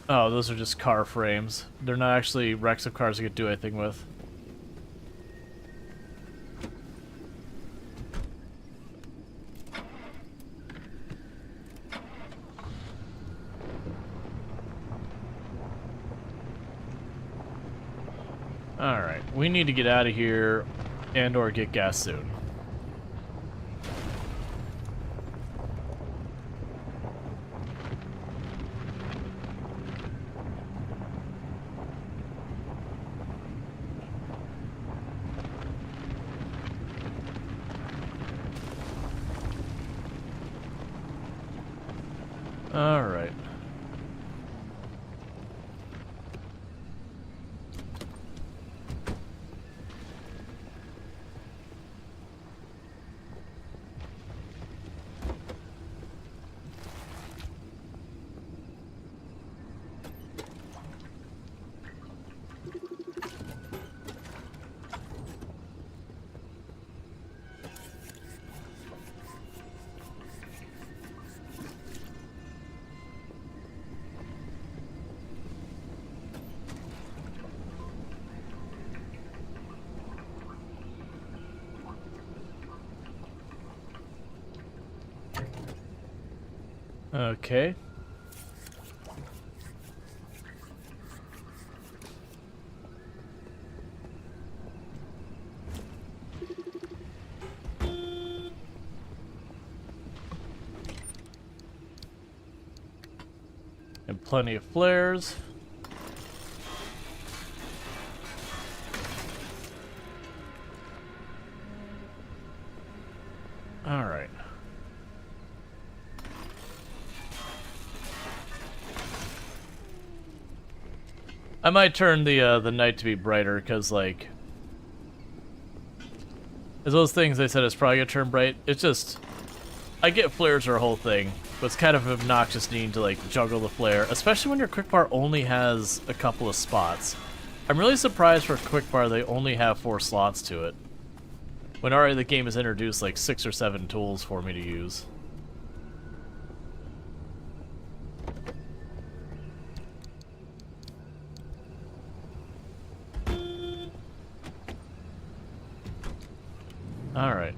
Oh, those are just car frames. They're not actually wrecks of cars you could do anything with. Alright, we need to get out of here and or get gas soon. All right. Okay. And plenty of flares. All right. I might turn the night to be brighter, because, like, as those things I said it's probably gonna turn bright, it's just, I get flares are a whole thing, but it's kind of obnoxious needing to, like, juggle the flare, especially when your quick bar only has a couple of spots. I'm really surprised for a quick bar they only have 4 slots to it, when already the game has introduced, like, 6 or 7 tools for me to use. Alright.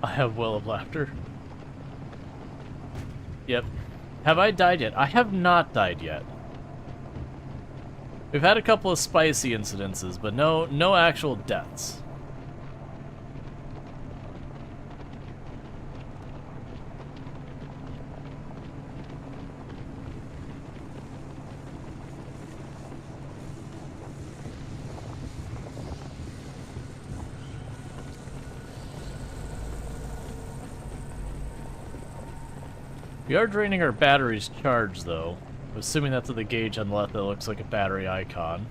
I have Well of Laughter. Yep. Have I died yet? I have not died yet. We've had a couple of spicy incidences, but no actual deaths. We are draining our batteries charged, though. I'm assuming that's at the gauge on the left that looks like a battery icon.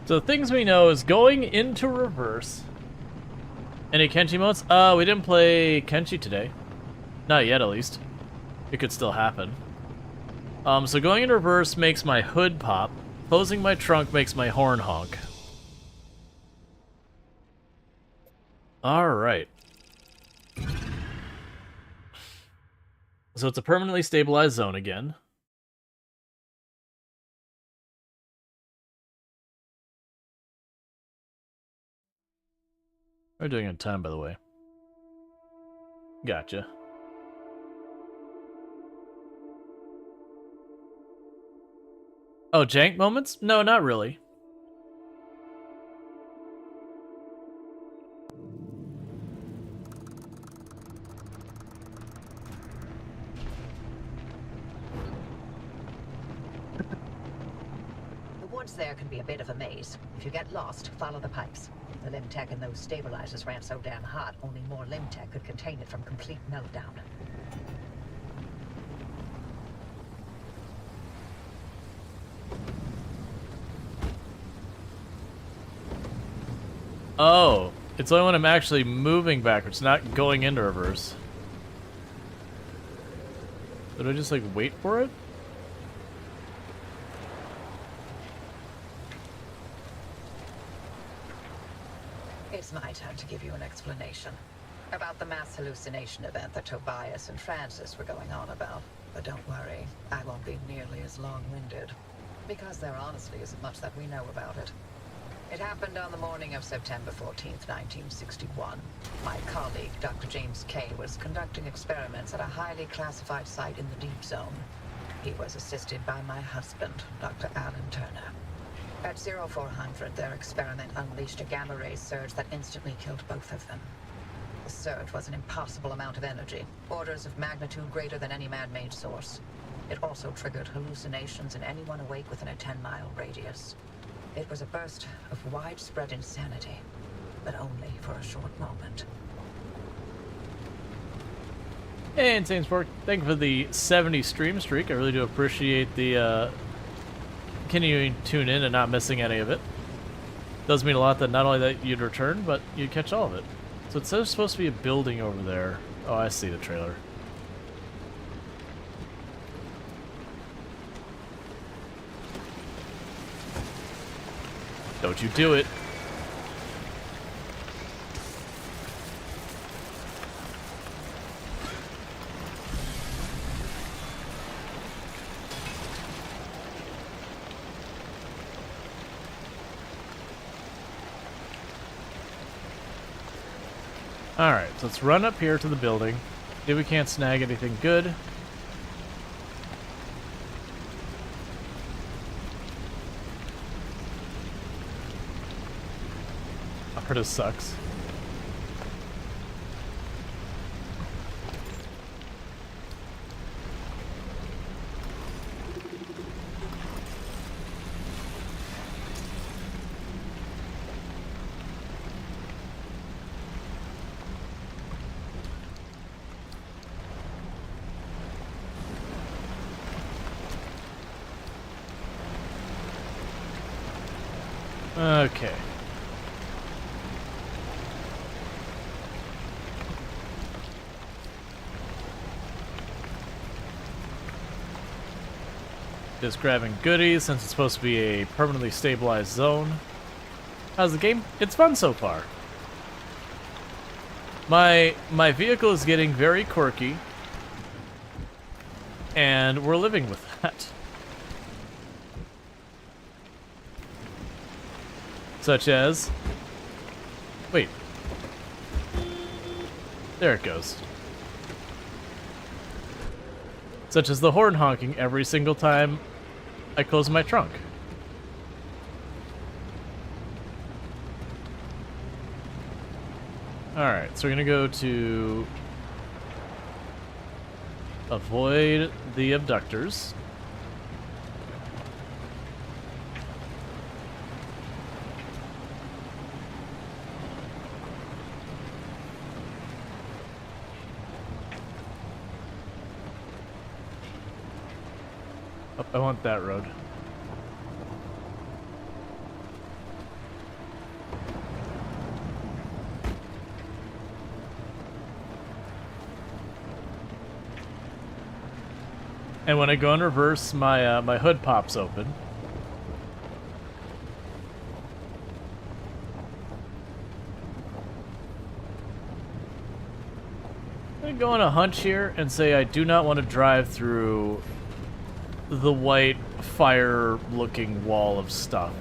So the things we know is going into reverse. Any Kenshi modes? We didn't play Kenshi today. Not yet, at least. It could still happen. So going in reverse makes my hood pop. Closing my trunk makes my horn honk. Alright. So it's a permanently stabilized zone again. We're doing it in time, by the way. Gotcha. Oh, jank moments? No, not really. The woods there can be a bit of a maze. If you get lost, follow the pipes. The limb tech in those stabilizers ran so damn hot, only more limb tech could contain it from complete meltdown. Oh, it's only when I'm actually moving backwards, not going into reverse. Did I just, like, wait for it? It's my turn to give you an explanation about the mass hallucination event that Tobias and Francis were going on about. But don't worry, I won't be nearly as long-winded, because there honestly isn't much that we know about it. It happened on the morning of September 14th, 1961. My colleague, Dr. James Kay, was conducting experiments at a highly classified site in the Deep Zone. He was assisted by my husband, Dr. Alan Turner. At 0400, their experiment unleashed a gamma-ray surge that instantly killed both of them. The surge was an impossible amount of energy, orders of magnitude greater than any man-made source. It also triggered hallucinations in anyone awake within a 10-mile radius. It was a burst of widespread insanity, but only for a short moment. Hey, Insane Sport, thank you for the 70 stream streak. I really do appreciate the continuing to tune in and not missing any of it. Does mean a lot that not only that you'd return, but you'd catch all of it. So it says there's supposed to be a building over there. Oh, I see the trailer. Don't you do it. Alright, so let's run up here to the building. See if we can't snag anything good. This sucks. Okay. Just grabbing goodies since it's supposed to be a permanently stabilized zone. How's the game? It's fun so far. My vehicle is getting very quirky, and we're living with that. Such as... Wait. There it goes. Such as the horn honking every single time I close my trunk. Alright, so we're gonna go to... avoid the abductors. Oh, I want that road. And when I go in reverse, my my hood pops open. I'm gonna go on a hunch here and say I do not want to drive through the white fire-looking wall of stuff.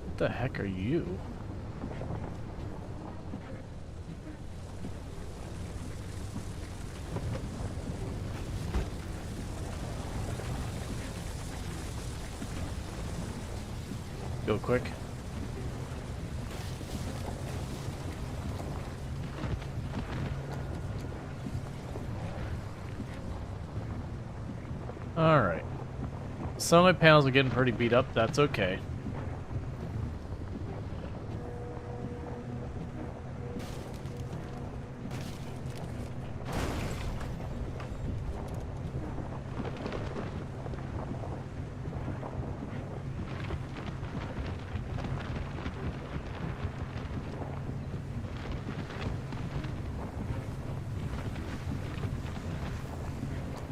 What the heck are you? Go quick. Alright. Some of my panels are getting pretty beat up. That's okay.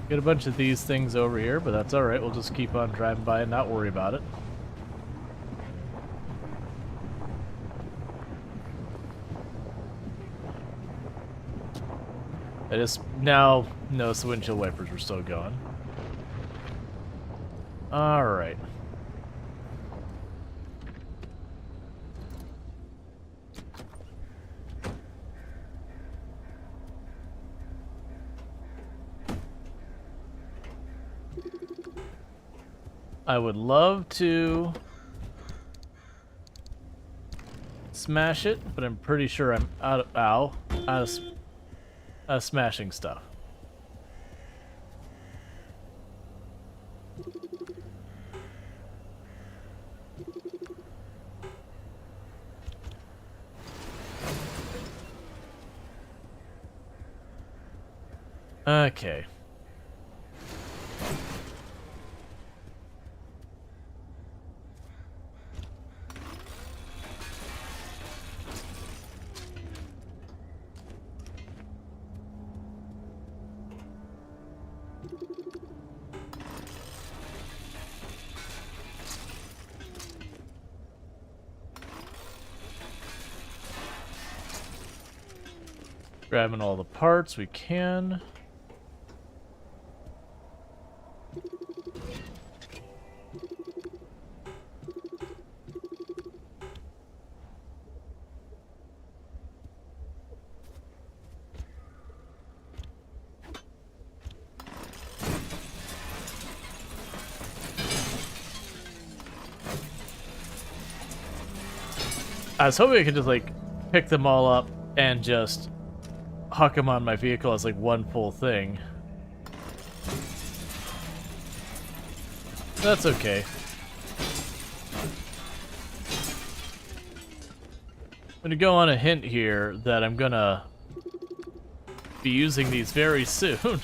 Get a bunch of these things over here, but that's alright. We'll just keep on driving by and not worry about it. I just now notice the windshield wipers were still going. Alright. I would love to smash it, but I'm pretty sure I'm out of smashing stuff. Okay. Grabbing all the parts we can. I was hoping I could just like pick them all up and just huck them on my vehicle as like one full thing. That's okay. I'm gonna go on a hint here that I'm gonna be using these very soon.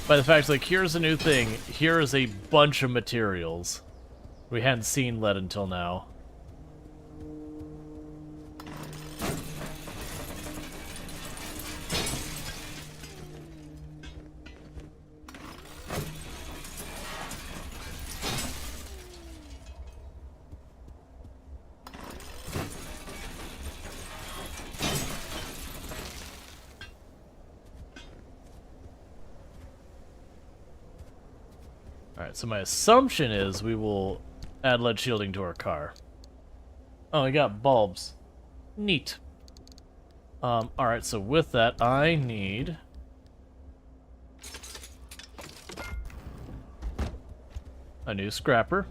By the fact, like, here's a new thing. Here is a bunch of materials we hadn't seen lead until now. Alright, so my assumption is we will add lead shielding to our car. Oh, I got bulbs. Neat. Alright, so with that, I need... a new scrapper.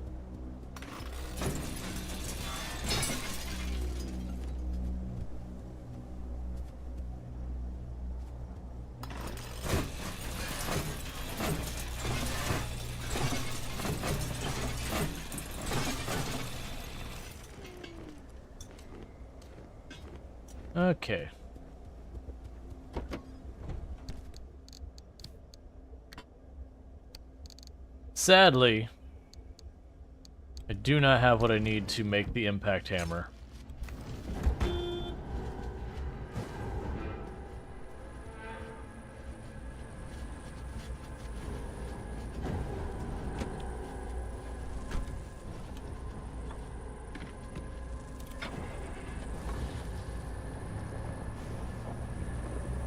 Okay. Sadly, I do not have what I need to make the impact hammer.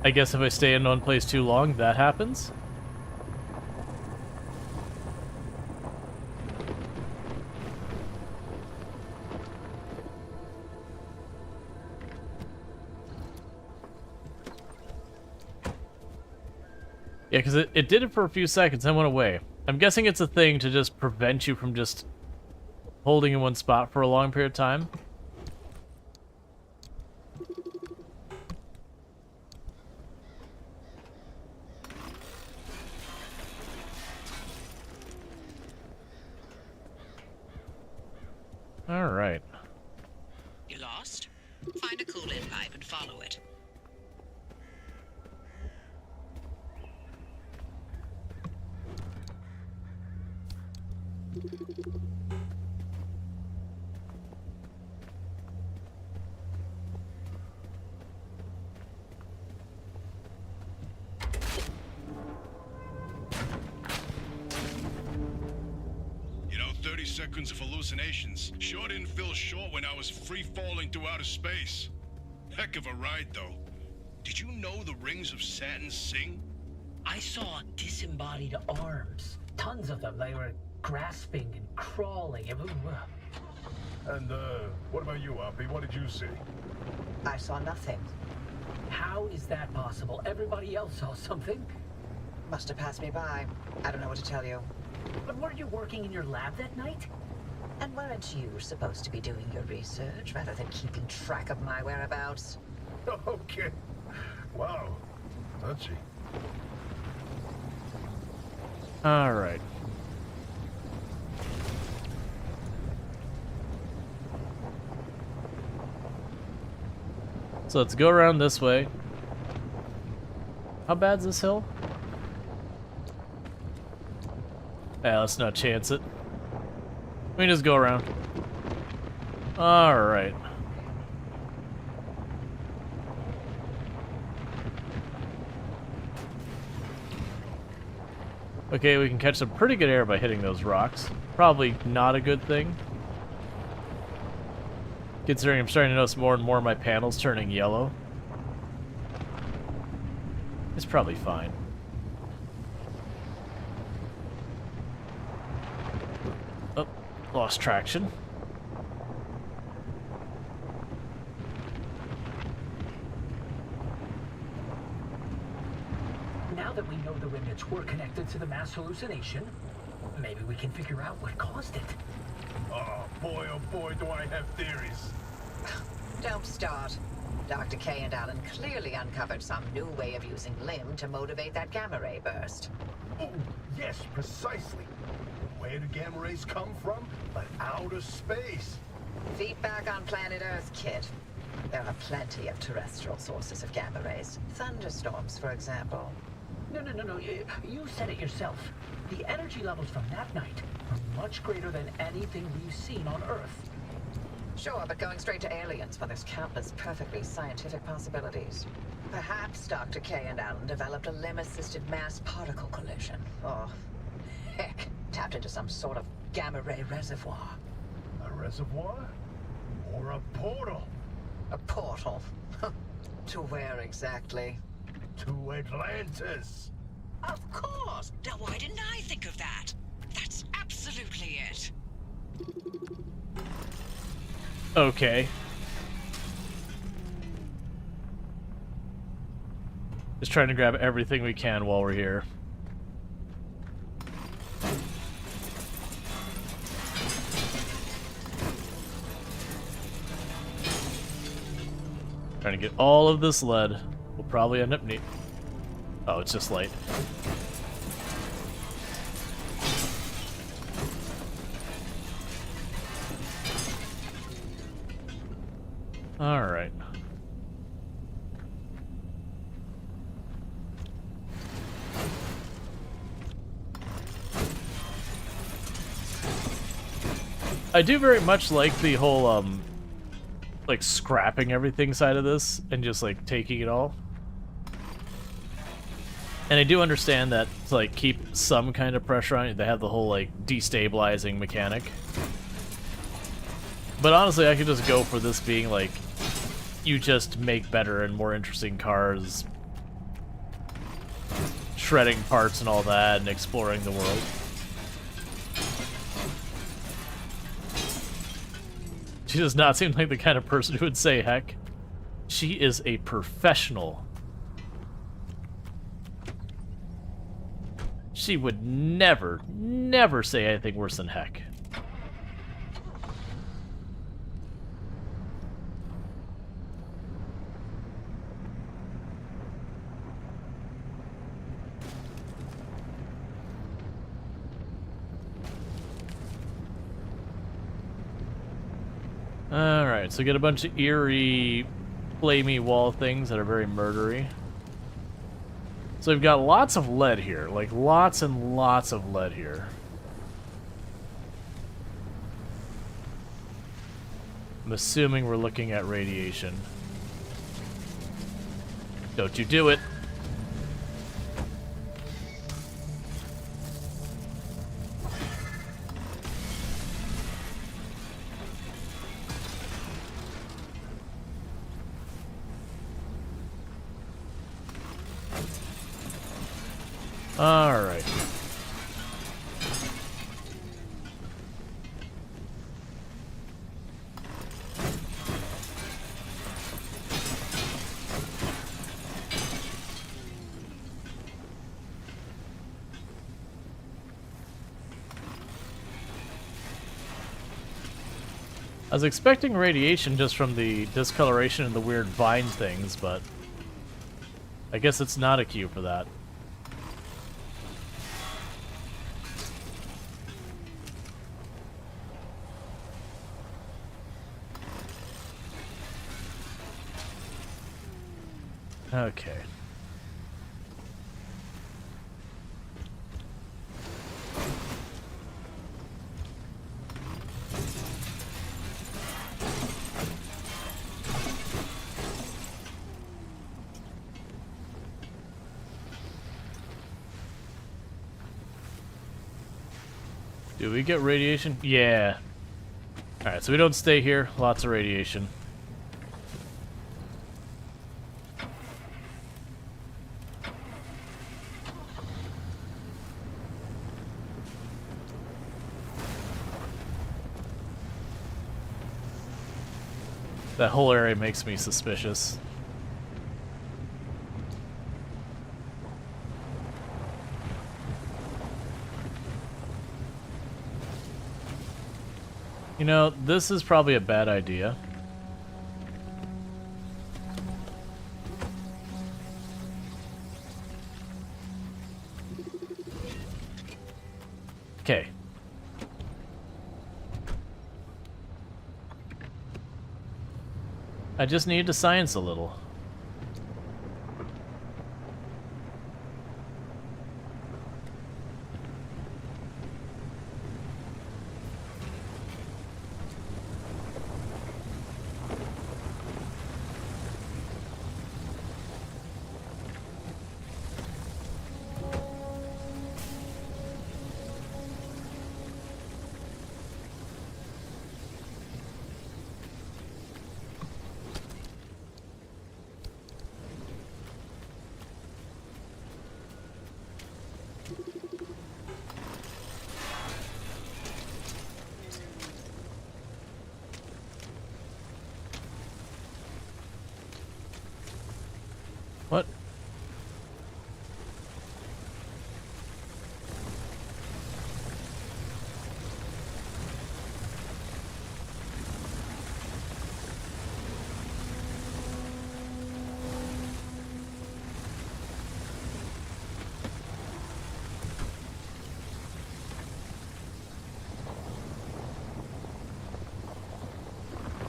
I guess if I stay in one place too long, that happens? Yeah, because it did it for a few seconds and went away. I'm guessing it's a thing to just prevent you from just holding in one spot for a long period of time. Alright. You lost? Find a cool-in pipe and follow it. You know, 30 seconds of hallucinations sure didn't feel short when I was free-falling through outer space. Heck of a ride, though. Did you know the rings of Saturn sing? I saw disembodied arms. Tons of them. They were grasping and crawling. And, what about you, Uppy? What did you see? I saw nothing. How is that possible? Everybody else saw something. Must have passed me by. I don't know what to tell you. But weren't you working in your lab that night? And weren't you supposed to be doing your research rather than keeping track of my whereabouts? Okay. Wow. Touchy. Alright. So let's go around this way. How bad's this hill? Yeah, let's not chance it. We can just go around. Alright. Okay, we can catch some pretty good air by hitting those rocks. Probably not a good thing. Considering I'm starting to notice more and more of my panels turning yellow. It's probably fine. Oh, lost traction. Now that we know the remnants were connected to the mass hallucination, maybe we can figure out what caused it. Oh boy, do I have theories. Don't start. Dr. K and Alan clearly uncovered some new way of using Lim to motivate that gamma ray burst. Oh, yes, precisely. Where do gamma rays come from? But outer space. Feet back on planet Earth, kid. There are plenty of terrestrial sources of gamma rays. Thunderstorms, for example. No. You said it yourself. The energy levels from that night are much greater than anything we've seen on Earth. Sure, but going straight to aliens when there's countless perfectly scientific possibilities. Perhaps Dr. K and Allen developed a limb-assisted mass particle collision. Or, heck, tapped into some sort of gamma ray reservoir. A reservoir? Or a portal? A portal. To where exactly? To Atlantis. Of course! Now, why didn't I think of that? That's absolutely it. Okay. Just trying to grab everything we can while we're here. Trying to get all of this lead. We'll probably end up need. Oh, it's just light. All right. I do very much like the whole like scrapping everything side of this and just like taking it all. And I do understand that to like keep some kind of pressure on it, they have the whole like destabilizing mechanic. But honestly, I could just go for this being like you just make better and more interesting cars, shredding parts and all that, and exploring the world. She does not seem like the kind of person who would say heck. She is a professional. She would never, never say anything worse than heck. Alright, so get a bunch of eerie, flamey wall things that are very murdery. So we've got lots of lead here, like lots and lots of lead here. I'm assuming we're looking at radiation. Don't you do it. All right. I was expecting radiation just from the discoloration and the weird vine things, but I guess it's not a cue for that. Okay. Do we get radiation? Yeah. Alright, so we don't stay here. Lots of radiation. That whole area makes me suspicious. You know, this is probably a bad idea. Okay. I just need to science a little. What?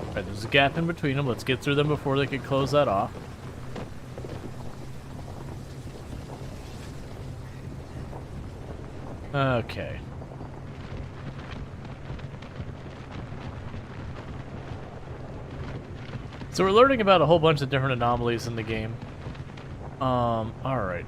Alright, there's a gap in between them. Let's get through them before they can close that off. Okay. So we're learning about a whole bunch of different anomalies in the game. Alright.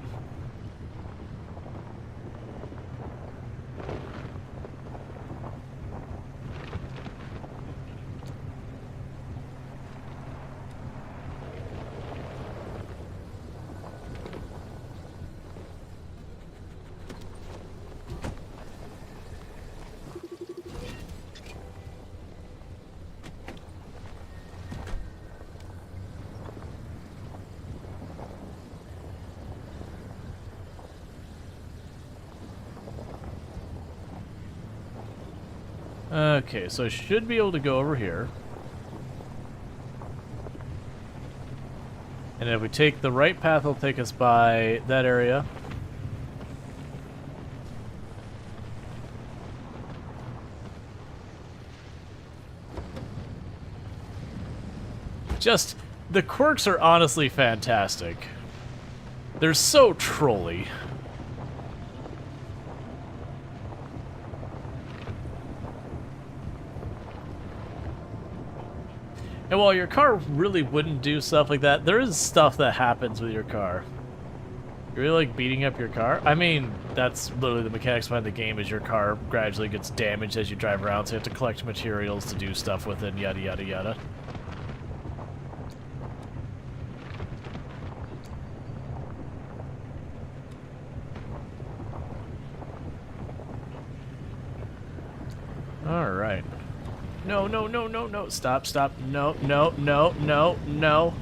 Okay, so I should be able to go over here. And if we take the right path, it'll take us by that area. Just, the quirks are honestly fantastic. They're so trolly. And while your car really wouldn't do stuff like that, there is stuff that happens with your car. You really like beating up your car? I mean, that's literally the mechanics behind the game, is your car gradually gets damaged as you drive around, so you have to collect materials to do stuff with it, yada yada yada. Alright. No, no, no, no, no. Stop, stop. No, no, no, no, no.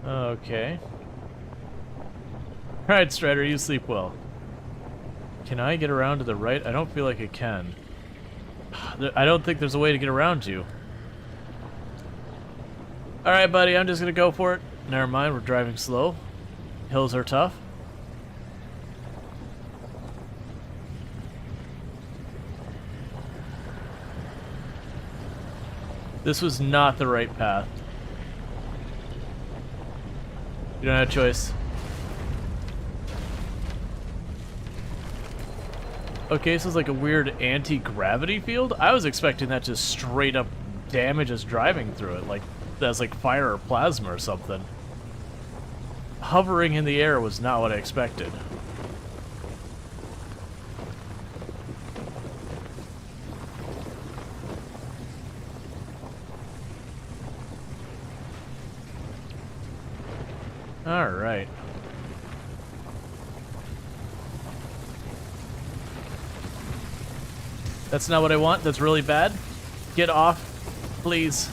Okay. Alright, Strider, you sleep well. Can I get around to the right? I don't feel like I can. I don't think there's a way to get around you. Alright, buddy, I'm just gonna go for it. Never mind, we're driving slow. Hills are tough. This was not the right path. You don't have a choice. Okay, so it's like a weird anti-gravity field? I was expecting that to straight up damage us driving through it, like that's like fire or plasma or something. Hovering in the air was not what I expected. Alright. That's not what I want. That's really bad. Get off, please.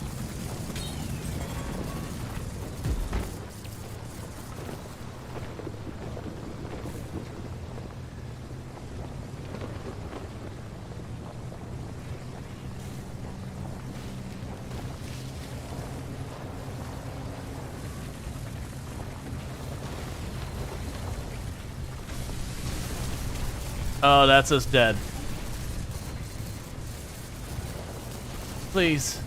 Oh, that's us dead. Please.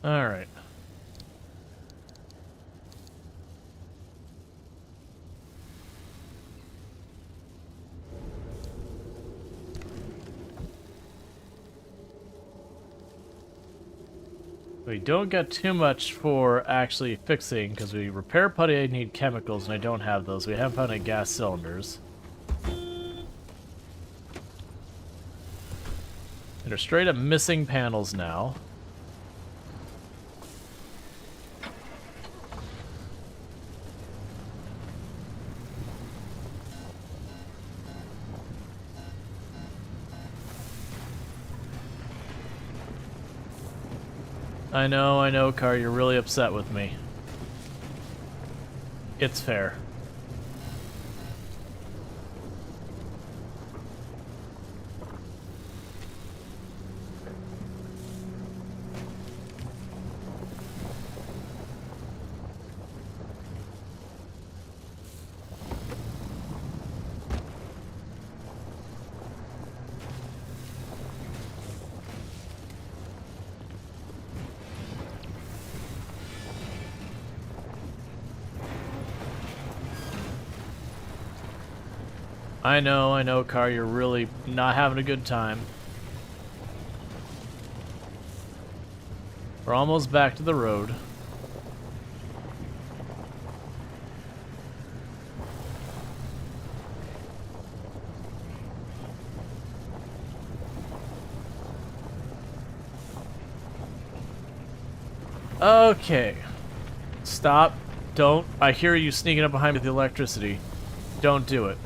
All right. We don't get too much for actually fixing, because we repair putty, I need chemicals, and I don't have those. We haven't found any gas cylinders. And they're straight up missing panels now. I know, Car, you're really upset with me. It's fair. I know, Car, you're really not having a good time. We're almost back to the road. Okay. Stop. Don't. I hear you sneaking up behind me with the electricity. Don't do it.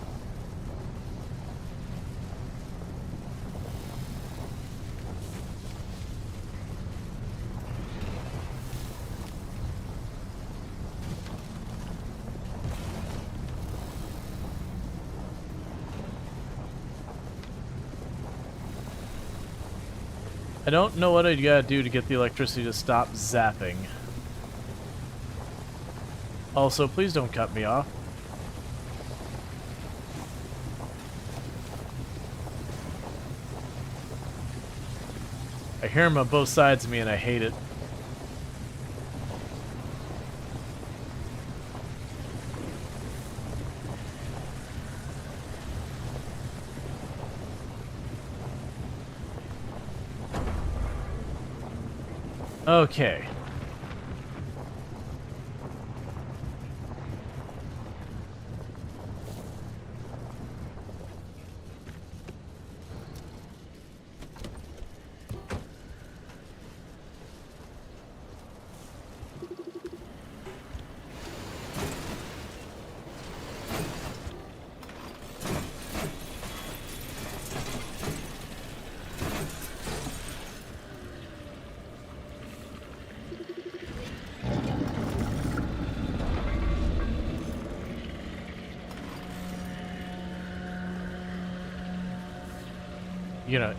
I don't know what I gotta do to get the electricity to stop zapping. Also, please don't cut me off. I hear him on both sides of me and I hate it. Okay.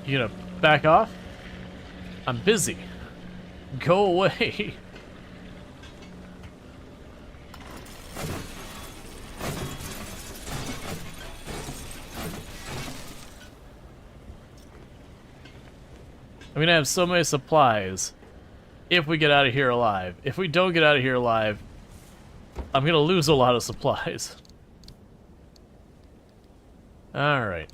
You gonna back off? I'm busy. Go away. I'm gonna have so many supplies if we get out of here alive. If we don't get out of here alive, I'm gonna lose a lot of supplies. Alright.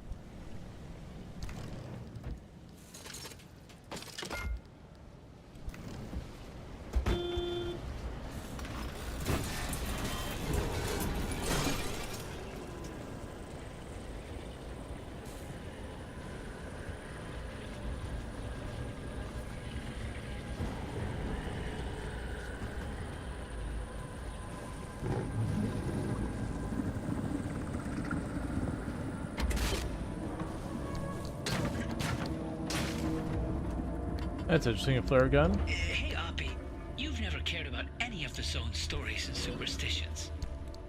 That's interesting, a flare gun. Hey, Oppie, you've never cared about any of the zone's stories and superstitions.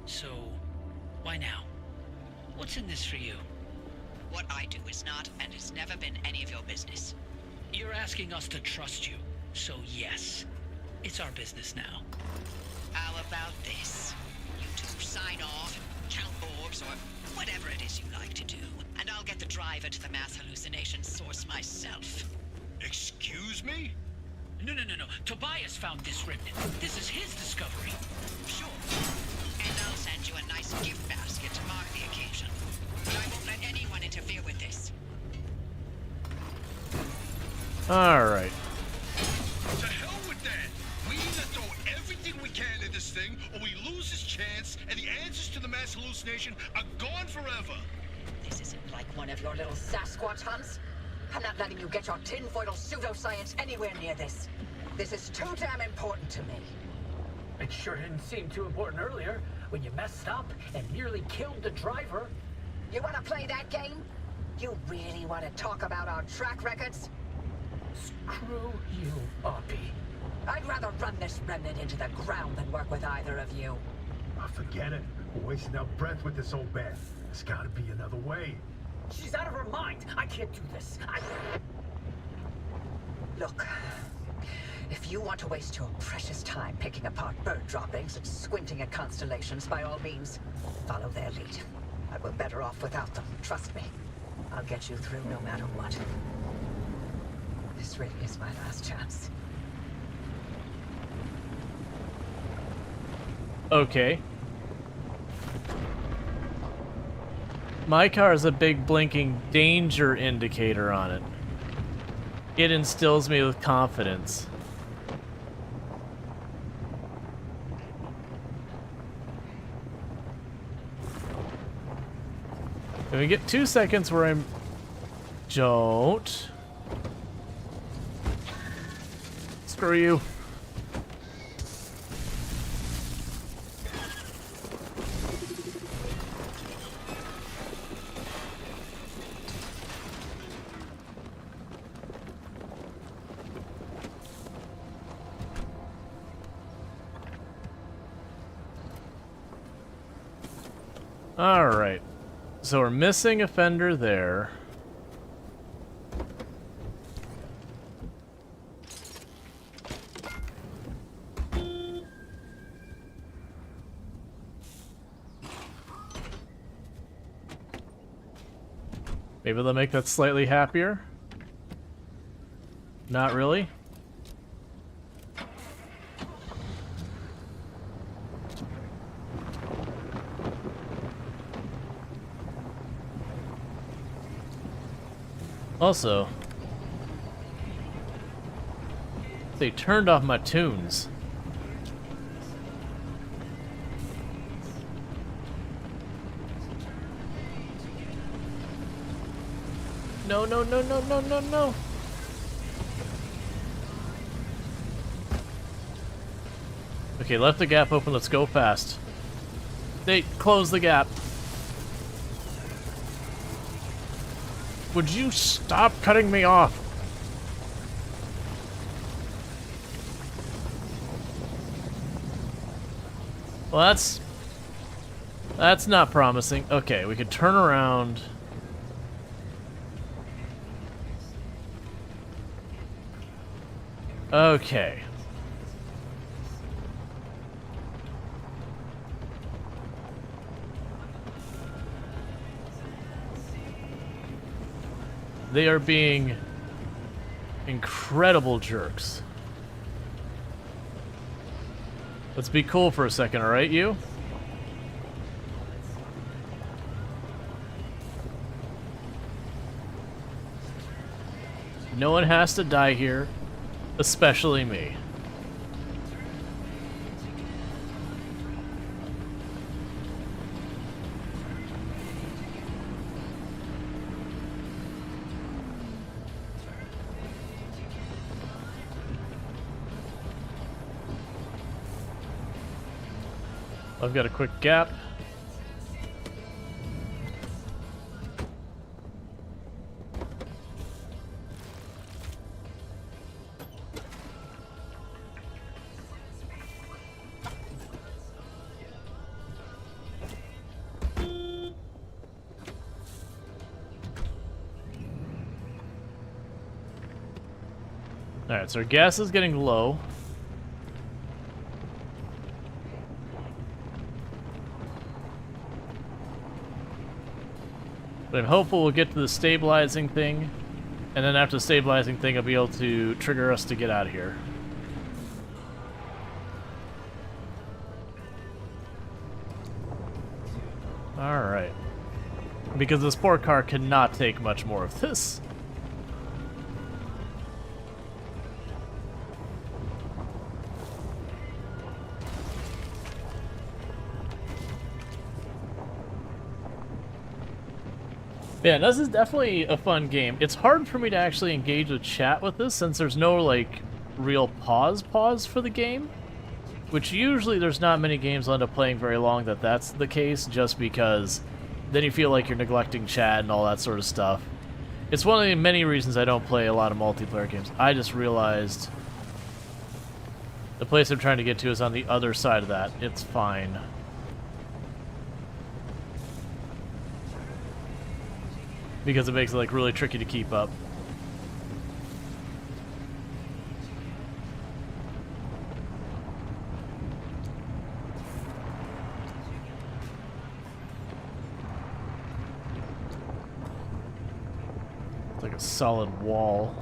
So, why now? What's in this for you? What I do is not and has never been any of your business. You're asking us to trust you, so yes. It's our business now. How about this? You two sign off, count orbs, or whatever it is you like to do, and I'll get the driver to the mass hallucination source myself. Excuse me? No. Tobias found this remnant. This is his discovery. Sure. And I'll send you a nice gift basket to mark the occasion. But I won't let anyone interfere with this. Alright. To hell with that! We either throw everything we can at this thing, or we lose this chance, and the answers to the mass hallucination are gone forever. This isn't like one of your little Sasquatch hunts. I'm not letting you get your tinfoil pseudoscience anywhere near this. This is too damn important to me. It sure didn't seem too important earlier when you messed up and nearly killed the driver. You want to play that game? You really want to talk about our track records? Screw you, Oppie. I'd rather run this remnant into the ground than work with either of you. Oh, forget it. We're wasting our breath with this old Beth. There's gotta be another way. She's out of her mind. I can't do this. Look, if you want to waste your precious time picking apart bird droppings and squinting at constellations, by all means, follow their lead. But we're better off without them, trust me. I'll get you through no matter what. This really is my last chance. Okay. My car has a big blinking danger indicator on it. It instills me with confidence. And we get 2 seconds where I'm... Don't. Screw you. Alright. So we're missing a fender there. Maybe they'll make that slightly happier. Not really. Also, they turned off my tunes. No. Okay, left the gap open. Let's go fast. They closed the gap. Would you stop cutting me off? Well, that's not promising. Okay, we could turn around. Okay. They are being incredible jerks. Let's be cool for a second, alright, you? No one has to die here, especially me. I've got a quick gap. Alright, so our gas is getting low. But I'm hopeful we'll get to the stabilizing thing, and then after the stabilizing thing, I'll be able to trigger us to get out of here. Alright. Because the sport car cannot take much more of this. Yeah, this is definitely a fun game. It's hard for me to actually engage with chat with this since there's no, like, real pause for the game. Which usually there's not many games I'll end up playing very long that's the case, just because then you feel like you're neglecting chat and all that sort of stuff. It's one of the many reasons I don't play a lot of multiplayer games. I just realized the place I'm trying to get to is on the other side of that. It's fine. Because it makes it, like, really tricky to keep up. It's like a solid wall.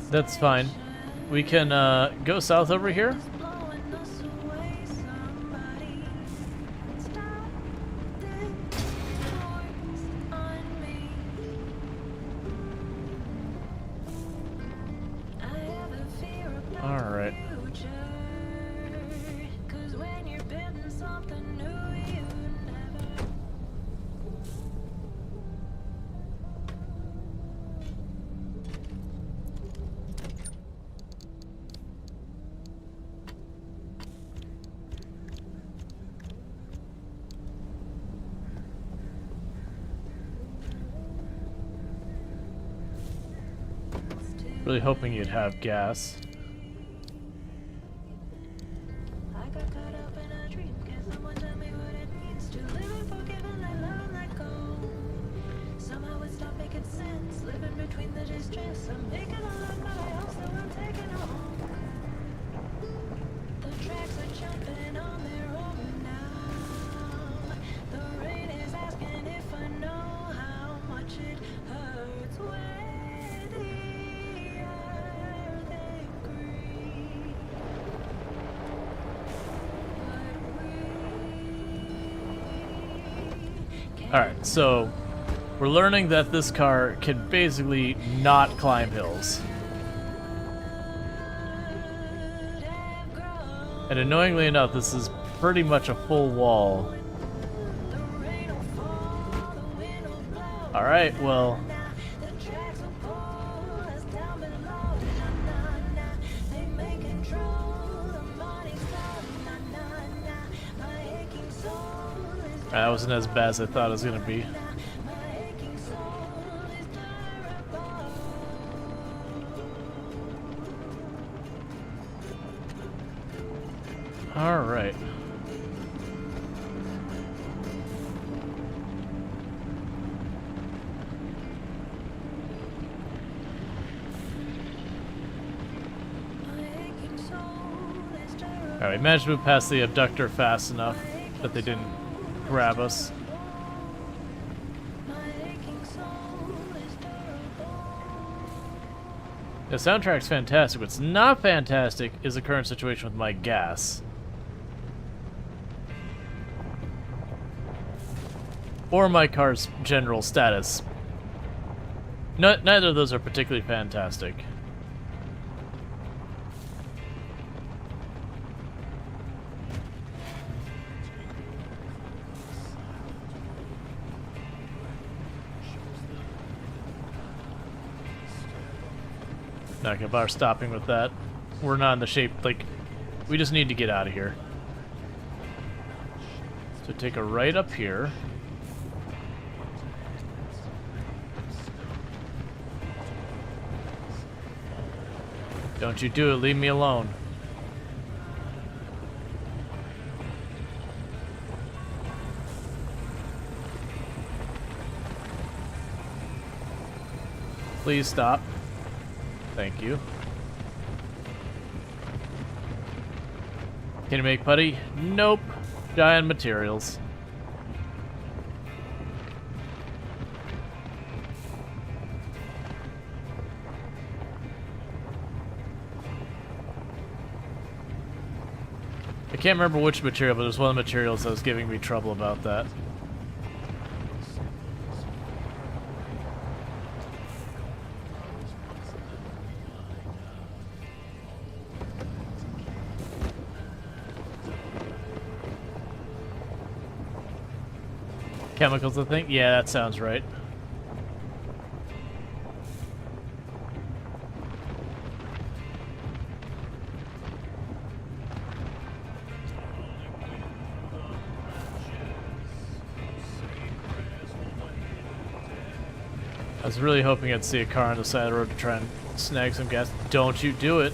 That's fine. We can go south over here. All right. Really hoping you'd have gas. I got caught up in a dream. Can someone tell me what it means to live and forgive and let love and let go? Somehow it stopped making sense. Living between the distress. I'm making a lot, but I also am taking a home. The tracks are jumping on their own now. The rain is asking if I know how much it hurts when the earth ain't green. Alright, so we're learning that this car can basically not climb hills. And annoyingly enough, this is pretty much a full wall. Alright, well. That wasn't as bad as I thought it was going to be. All right. All right, we managed to move past the abductor fast enough that they didn't grab us. The soundtrack's fantastic. What's not fantastic is the current situation with my gas. Or my car's general status. Neither of those are particularly fantastic. Not gonna bother stopping with that. We're not in the shape, like, we just need to get out of here. So take a right up here. Don't you do it, leave me alone. Please stop. Thank you. Can you make putty? Nope. Giant materials. I can't remember which material, but it was one of the materials that was giving me trouble about that. Chemicals, I think? Yeah, that sounds right. I was really hoping I'd see a car on the side of the road to try and snag some gas. Don't you do it.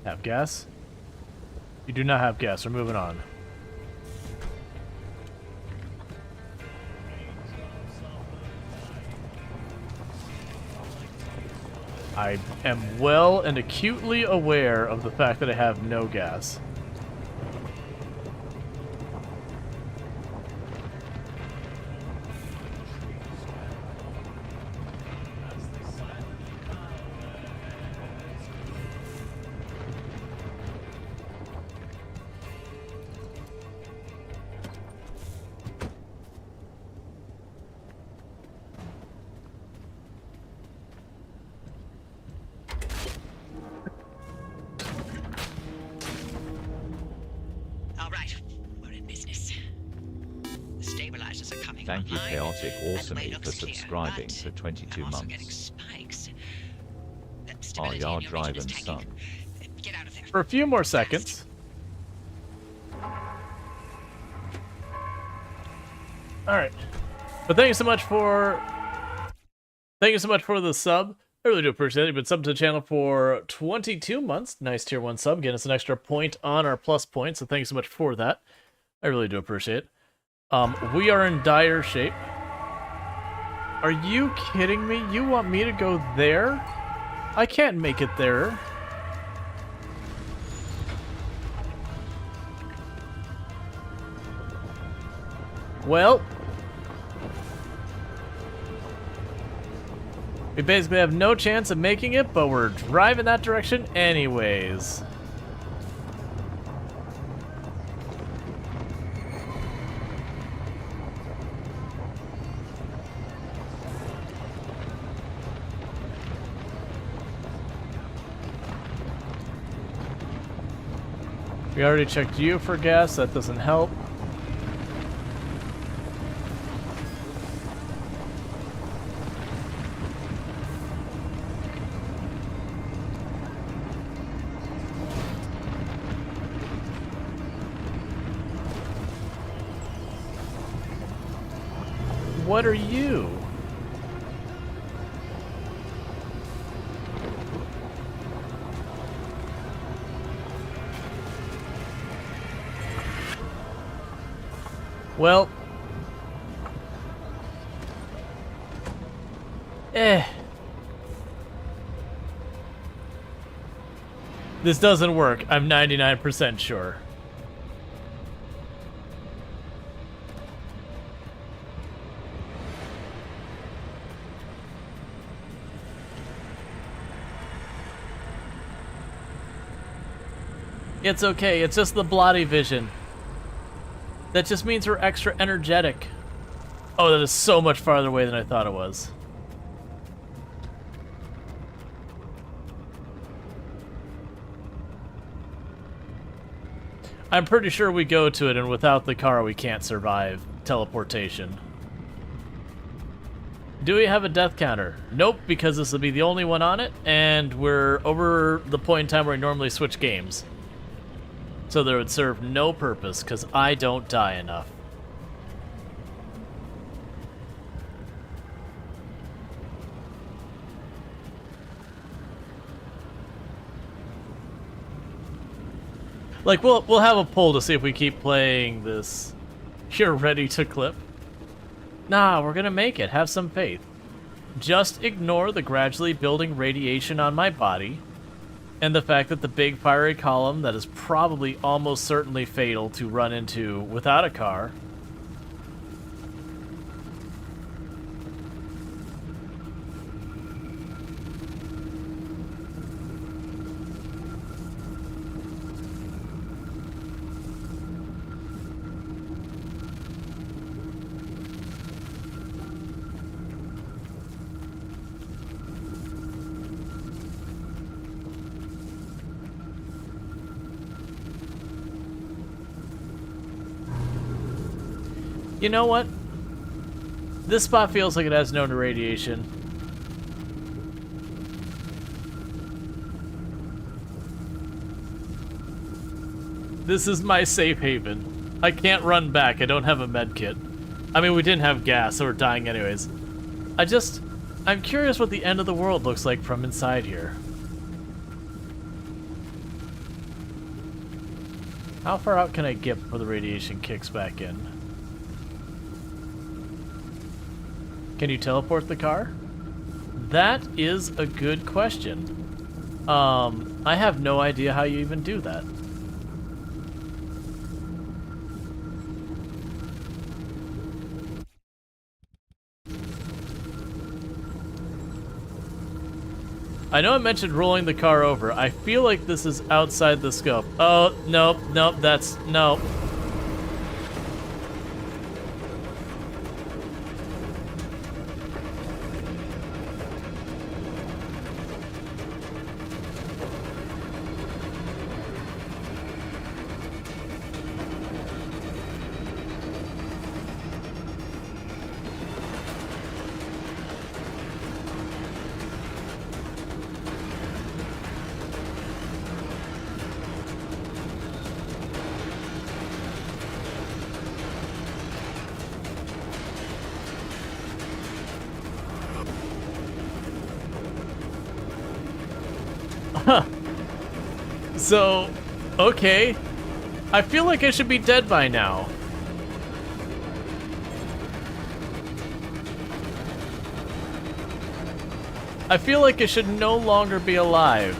Have gas? You do not have gas. We're moving on. I am well and acutely aware of the fact that I have no gas. All right, we're in business. The stabilizers are coming Thank you, online, Chaotic and the way Awesome, for looks clear, subscribing but for 22 I'm also getting months. spikes. The Our stability in yard your region is driving tanking. son. Get out of there. For a few more seconds. Alright. But thank you so much for the sub. I really do appreciate it. You've been subbed to the channel for 22 months. Nice tier 1 sub. Getting us an extra point on our plus point, so thank you so much for that. I really do appreciate it. We are in dire shape. Are you kidding me? You want me to go there? I can't make it there. Well, we basically have no chance of making it, but we're driving that direction anyways. We already checked you for gas, that doesn't help. What are you? Well, this doesn't work. I'm 99% sure. It's okay, it's just the bloody vision. That just means we're extra energetic. Oh, that is so much farther away than I thought it was. I'm pretty sure we go to it, and without the car we can't survive teleportation. Do we have a death counter? Nope, because this will be the only one on it, and we're over the point in time where we normally switch games. So there would serve no purpose, because I don't die enough. Like, we'll have a poll to see if we keep playing this. You're ready to clip? Nah, we're gonna make it. Have some faith. Just ignore the gradually building radiation on my body, and the fact that the big fiery column that is probably almost certainly fatal to run into without a car. You know what? This spot feels like it has no radiation. This is my safe haven. I can't run back. I don't have a med kit. I mean, we didn't have gas, so we're dying anyways. I'm curious what the end of the world looks like from inside here. How far out can I get before the radiation kicks back in? Can you teleport the car? That is a good question. I have no idea how you even do that. I know I mentioned rolling the car over. I feel like this is outside the scope. Oh, nope, nope, nope. So, okay. I feel like I should be dead by now. I feel like I should no longer be alive.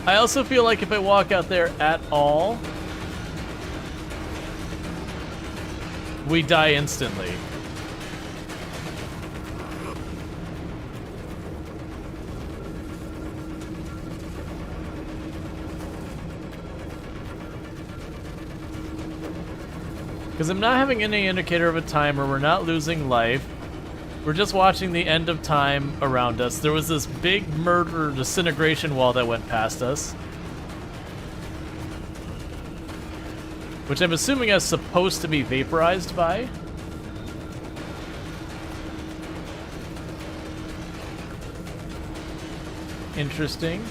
I also feel like if I walk out there at all, we die instantly. Because I'm not having any indicator of a timer, we're not losing life. We're just watching the end of time around us. There was this big murder disintegration wall that went past us. Which I'm assuming is supposed to be vaporized by. Interesting.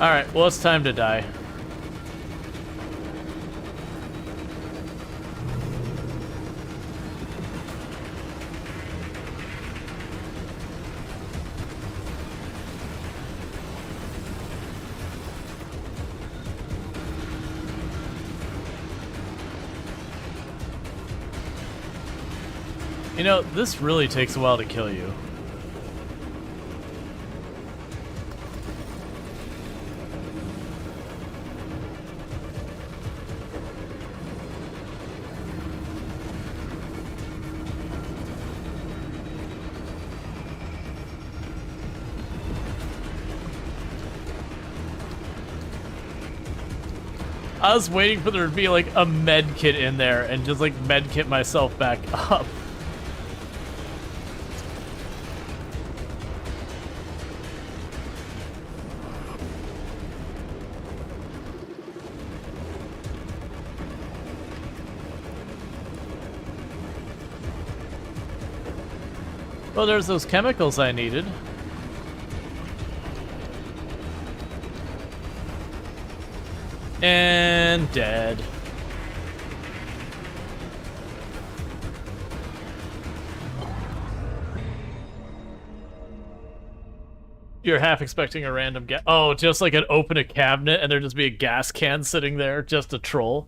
Alright, well, it's time to die. You know, this really takes a while to kill you. I was waiting for there to be like a med kit in there and just like med kit myself back up. Oh, there's those chemicals I needed. And dead. You're half expecting a random gas. Oh, just like open a cabinet and there'd just be a gas can sitting there, just a troll.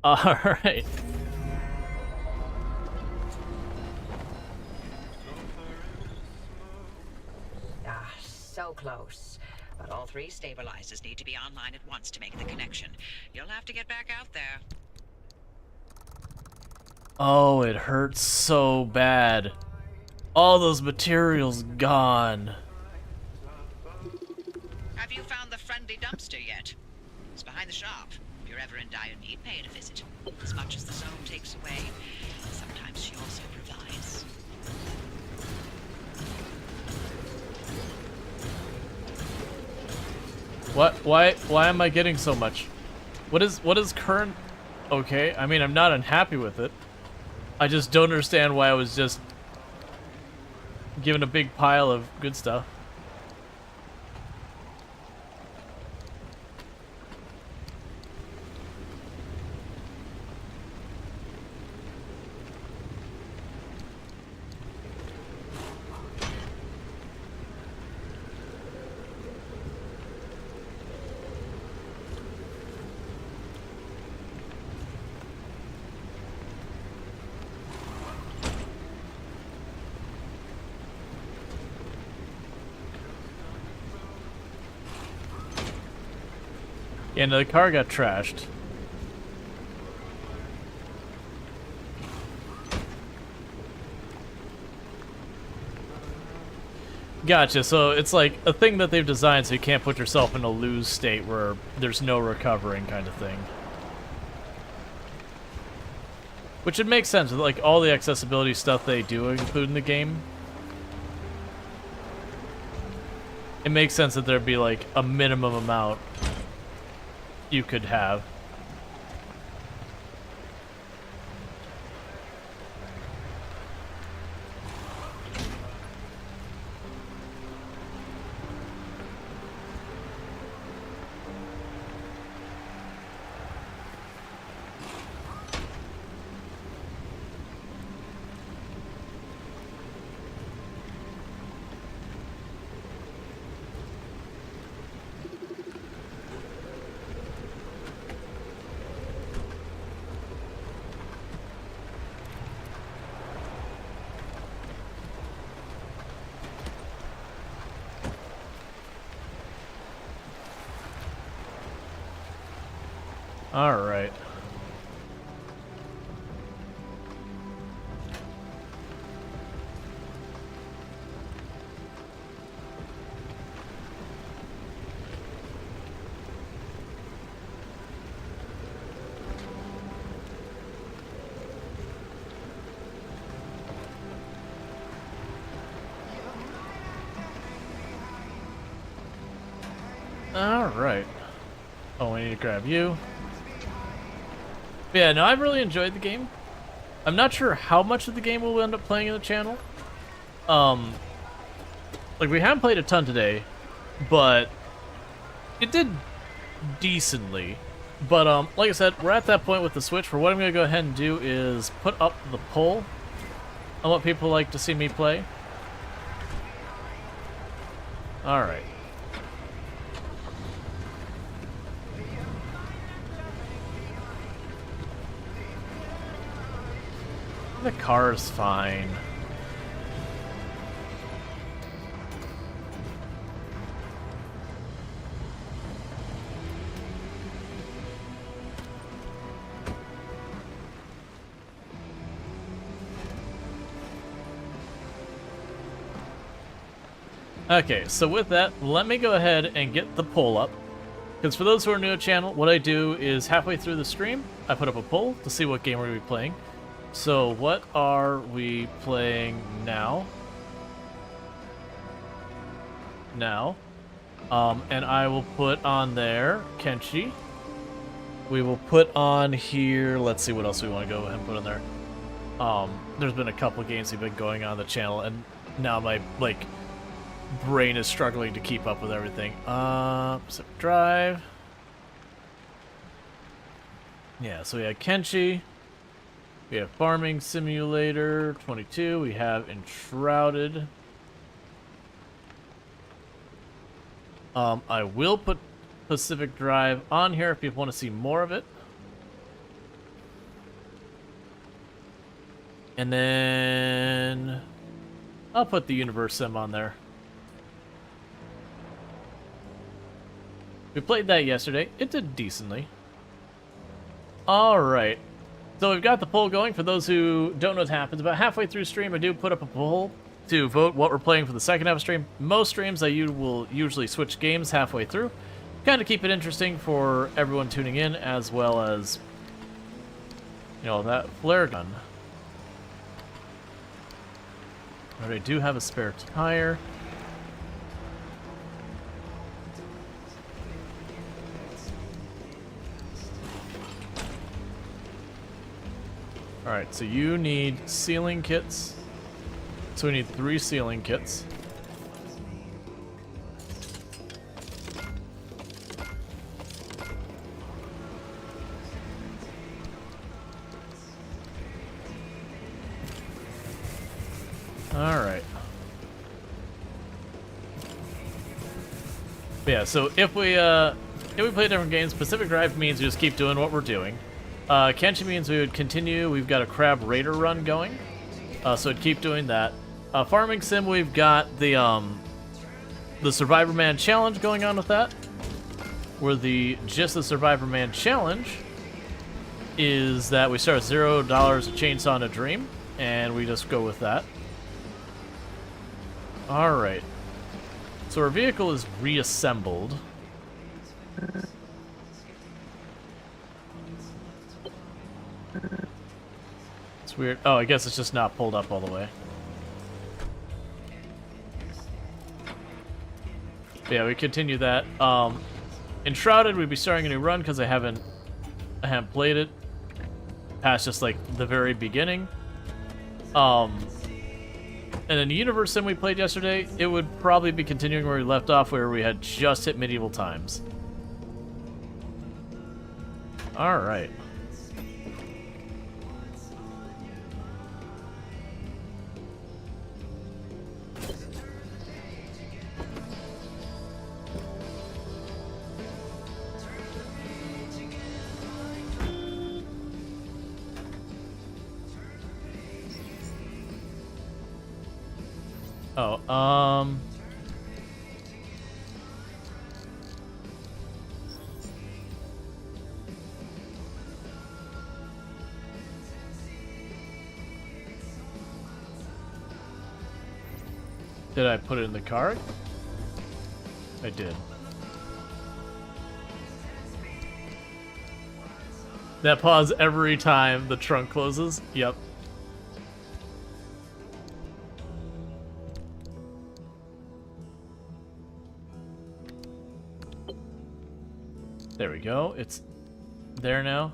Alright. Ah, so close. But all 3 stabilizers need to be online at once to make the connection. You'll have to get back out there. Oh, it hurts so bad. All those materials gone. Have you found the friendly dumpster yet? It's behind the shop. If you're ever in dire need, pay it a visit. As much as the zone takes away, sometimes she also provides. What? Why am I getting so much? What is current? Okay, I mean, I'm not unhappy with it. I just don't understand why I was just given a big pile of good stuff. Yeah, no, the car got trashed. Gotcha, so it's like a thing that they've designed so you can't put yourself in a lose state where there's no recovering kind of thing. Which would make sense with like all the accessibility stuff they do include in the game. It makes sense that there'd be like a minimum amount you could have. All right. All right. Oh, I need to grab you. Yeah, no, I've really enjoyed the game. I'm not sure how much of the game we'll end up playing in the channel. Like, we haven't played a ton today, but it did decently. But, like I said, we're at that point with the Switch where what I'm going to go ahead and do is put up the poll on what people like to see me play. Alright. The car's fine. Okay, so with that, let me go ahead and get the poll up. Because for those who are new to the channel, what I do is halfway through the stream, I put up a poll to see what game we're going to be playing. So, what are we playing now? And I will put on there Kenshi. We will put on here, let's see what else we want to go ahead and put in there. There's been a couple games that have been going on the channel, and now my, like, brain is struggling to keep up with everything. Pacific Drive. Yeah, so we have Kenshi. We have Farming Simulator 22. We have Enshrouded. I will put Pacific Drive on here if people want to see more of it. And then I'll put the Universe Sim on there. We played that yesterday. It did decently. Alright. So we've got the poll going. For those who don't know what happens, about halfway through stream, I do put up a poll to vote what we're playing for the second half of stream. Most streams I will usually switch games halfway through. Kind of keep it interesting for everyone tuning in, as well as, you know, that flare gun. But I do have a spare tire. Alright, so you need sealing kits. So we need 3 sealing kits. Alright. Yeah, so if we play different games, Pacific Drive means we just keep doing what we're doing. Kenshi means we would continue. We've got a Crab Raider run going, so we'd keep doing that. Farming Sim, we've got the Survivor Man Challenge going on with that, where just the Survivor Man Challenge is that we start with $0 a chainsaw and a dream, and we just go with that. Alright. So our vehicle is reassembled. It's weird. Oh, I guess it's just not pulled up all the way. Yeah, we continue that. Enshrouded, we'd be starting a new run because I haven't played it past just like the very beginning. And then the Universe Sim we played yesterday, it would probably be continuing where we left off, where we had just hit medieval times. Alright. Oh, did I put it in the card? I did. That pause every time the trunk closes? Yep. There we go. It's there now.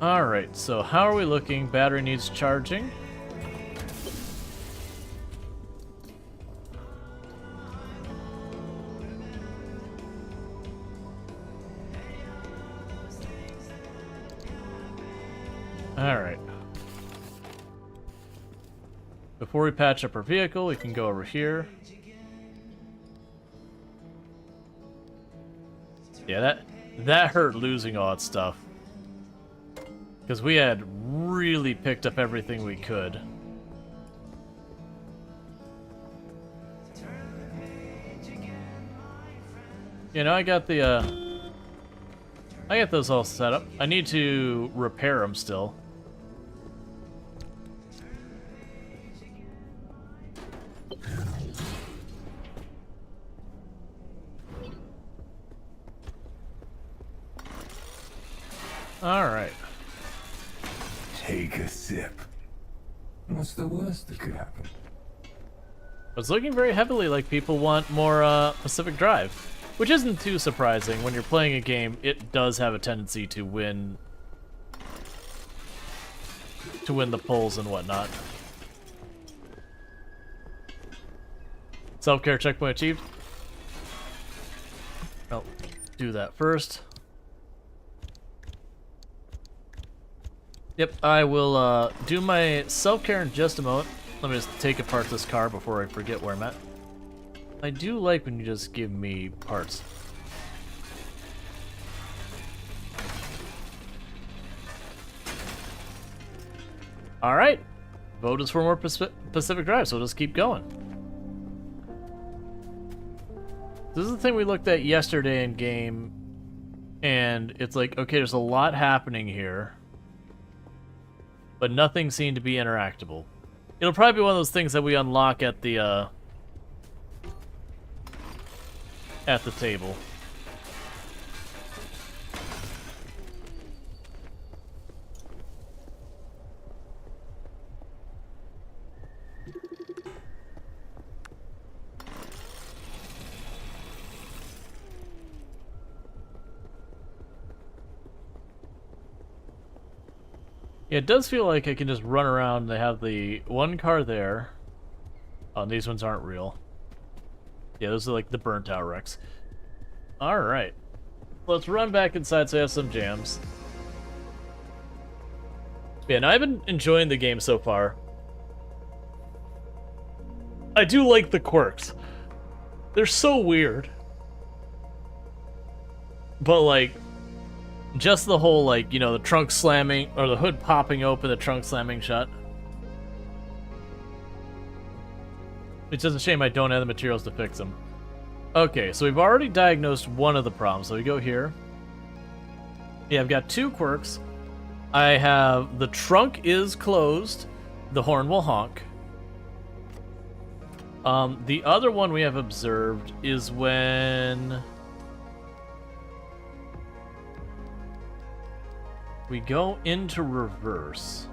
Alright, so how are we looking? Battery needs charging. Alright. Before we patch up our vehicle, we can go over here. Yeah, that hurt losing all that stuff. Because we had really picked up everything we could. You know, I got those all set up. I need to repair them still. All right. Take a sip. What's the worst that could happen? It's looking very heavily like people want more Pacific Drive, which isn't too surprising. When you're playing a game, it does have a tendency to win the polls and whatnot. Self-care checkpoint achieved. I'll do that first. Yep, I will do my self-care in just a moment. Let me just take apart this car before I forget where I'm at. I do like when you just give me parts. Alright. Vote is for more Pacific Drive, so we'll just keep going. This is the thing we looked at yesterday in game, and it's like, okay, there's a lot happening here, but nothing seemed to be interactable. It'll probably be one of those things that we unlock at the table. Yeah, it does feel like I can just run around. They have the one car there. Oh, and these ones aren't real. Yeah, those are like the burnt out wrecks. Alright. Let's run back inside so we have some jams. Yeah, and I've been enjoying the game so far. I do like the quirks. They're so weird. But like, just the whole, like, you know, the trunk slamming, or the hood popping open, the trunk slamming shut. It's just a shame I don't have the materials to fix them. Okay, so we've already diagnosed one of the problems. So we go here. Yeah, I've got two quirks. I have the trunk is closed. The horn will honk. The other one we have observed is when we go into reverse.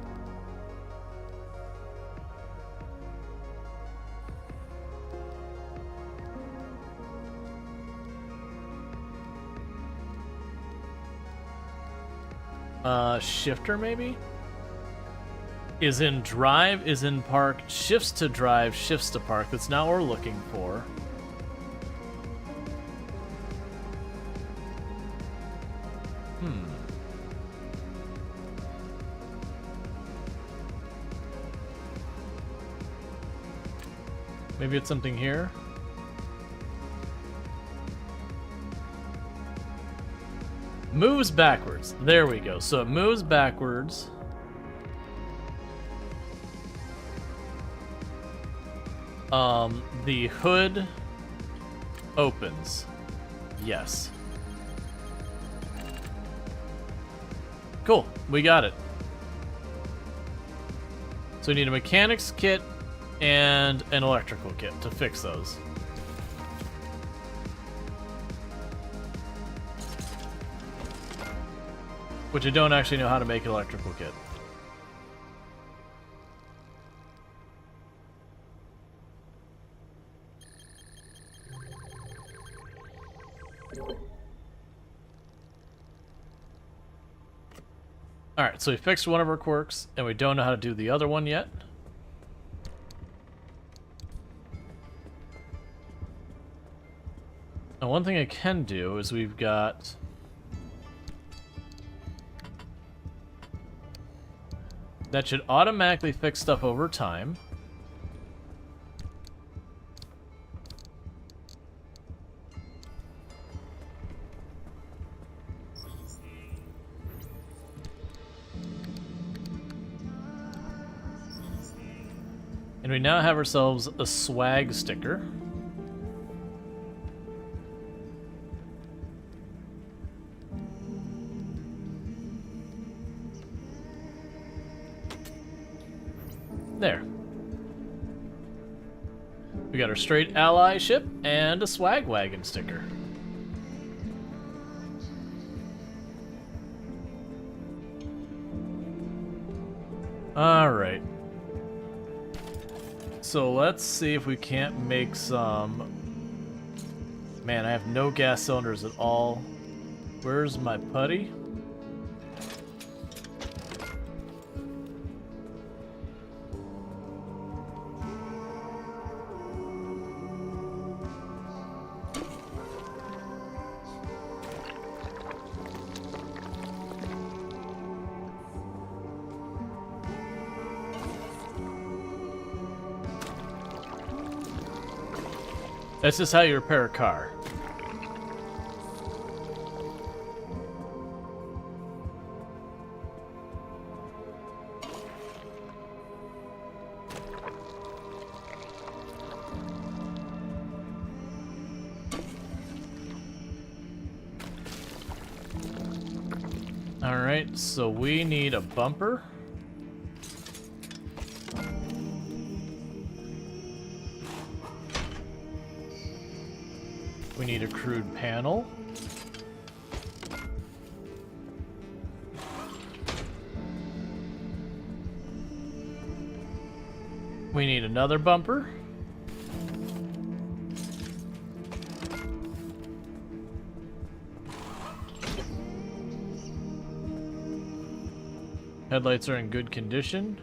Shifter maybe? Is in drive, is in park, shifts to drive, shifts to park. That's not what we're looking for. Maybe it's something here. Moves backwards. There we go. So it moves backwards. The hood opens. Yes. Cool. We got it. So we need a mechanics kit and an electrical kit to fix those. Which I don't actually know how to make an electrical kit. Alright, so we fixed one of our quirks, and we don't know how to do the other one yet. Now, one thing I can do is we've got that should automatically fix stuff over time. And we now have ourselves a swag sticker. There. We got our straight ally ship and a swag wagon sticker. Alright. So let's see if we can't make some... Man, I have no gas cylinders at all. Where's my putty? That's just how you repair a car. Alright, so we need a bumper. We need a crude panel. We need another bumper. Headlights are in good condition.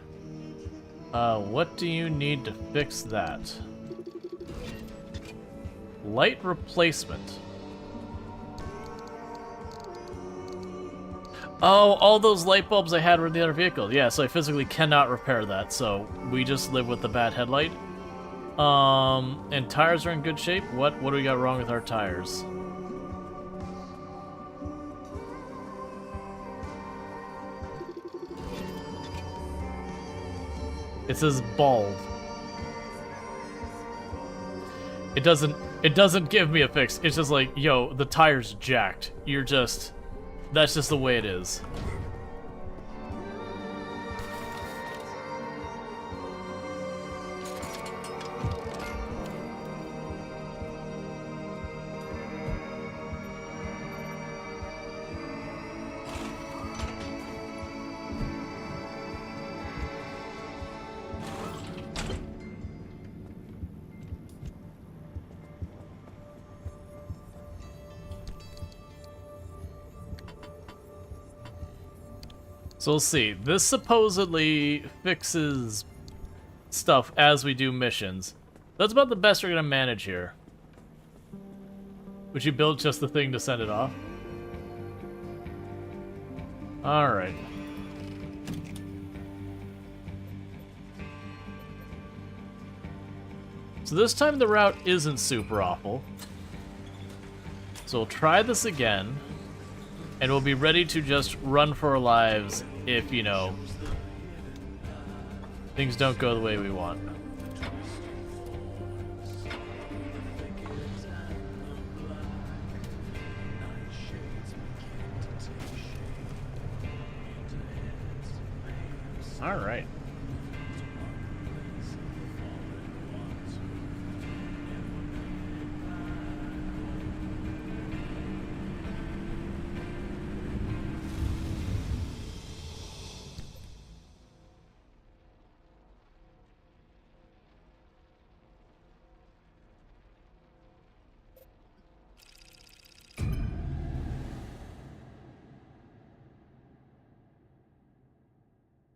What do you need to fix that? Light replacement. Oh, all those light bulbs I had were in the other vehicle. Yeah, so I physically cannot repair that, so we just live with the bad headlight. And tires are in good shape. What do we got wrong with our tires? It says bald. It doesn't give me a fix. It's just like, yo, the tire's jacked. That's just the way it is. So we'll see. This supposedly fixes stuff as we do missions. That's about the best we're gonna manage here. Would you build just the thing to send it off? Alright. So this time the route isn't super awful. So we'll try this again. And we'll be ready to just run for our lives if, you know, things don't go the way we want. All right.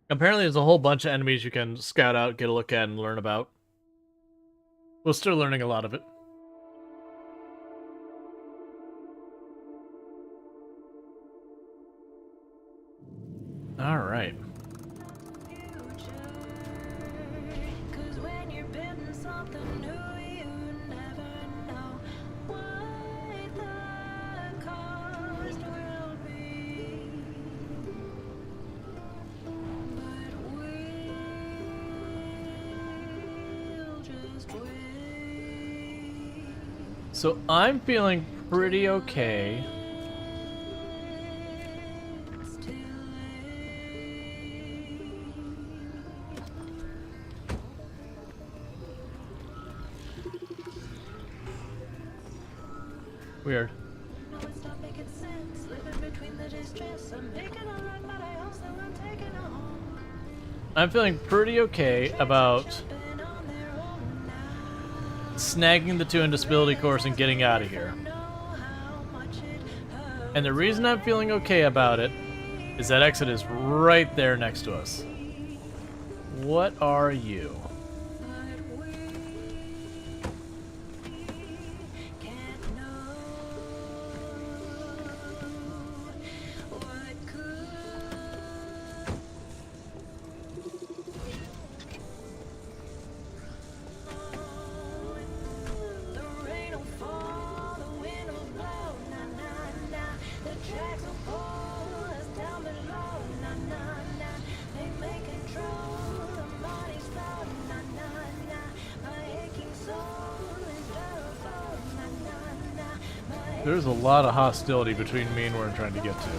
Apparently there's a whole bunch of enemies you can scout out, get a look at, and learn about. We're still learning a lot of it. Alright. So I'm feeling pretty okay. Weird. I'm feeling pretty okay about snagging the 2 invisibility cores and getting out of here. And the reason I'm feeling okay about it is that exit is right there next to us. What are you? There's a lot of hostility between me and where I'm trying to get to.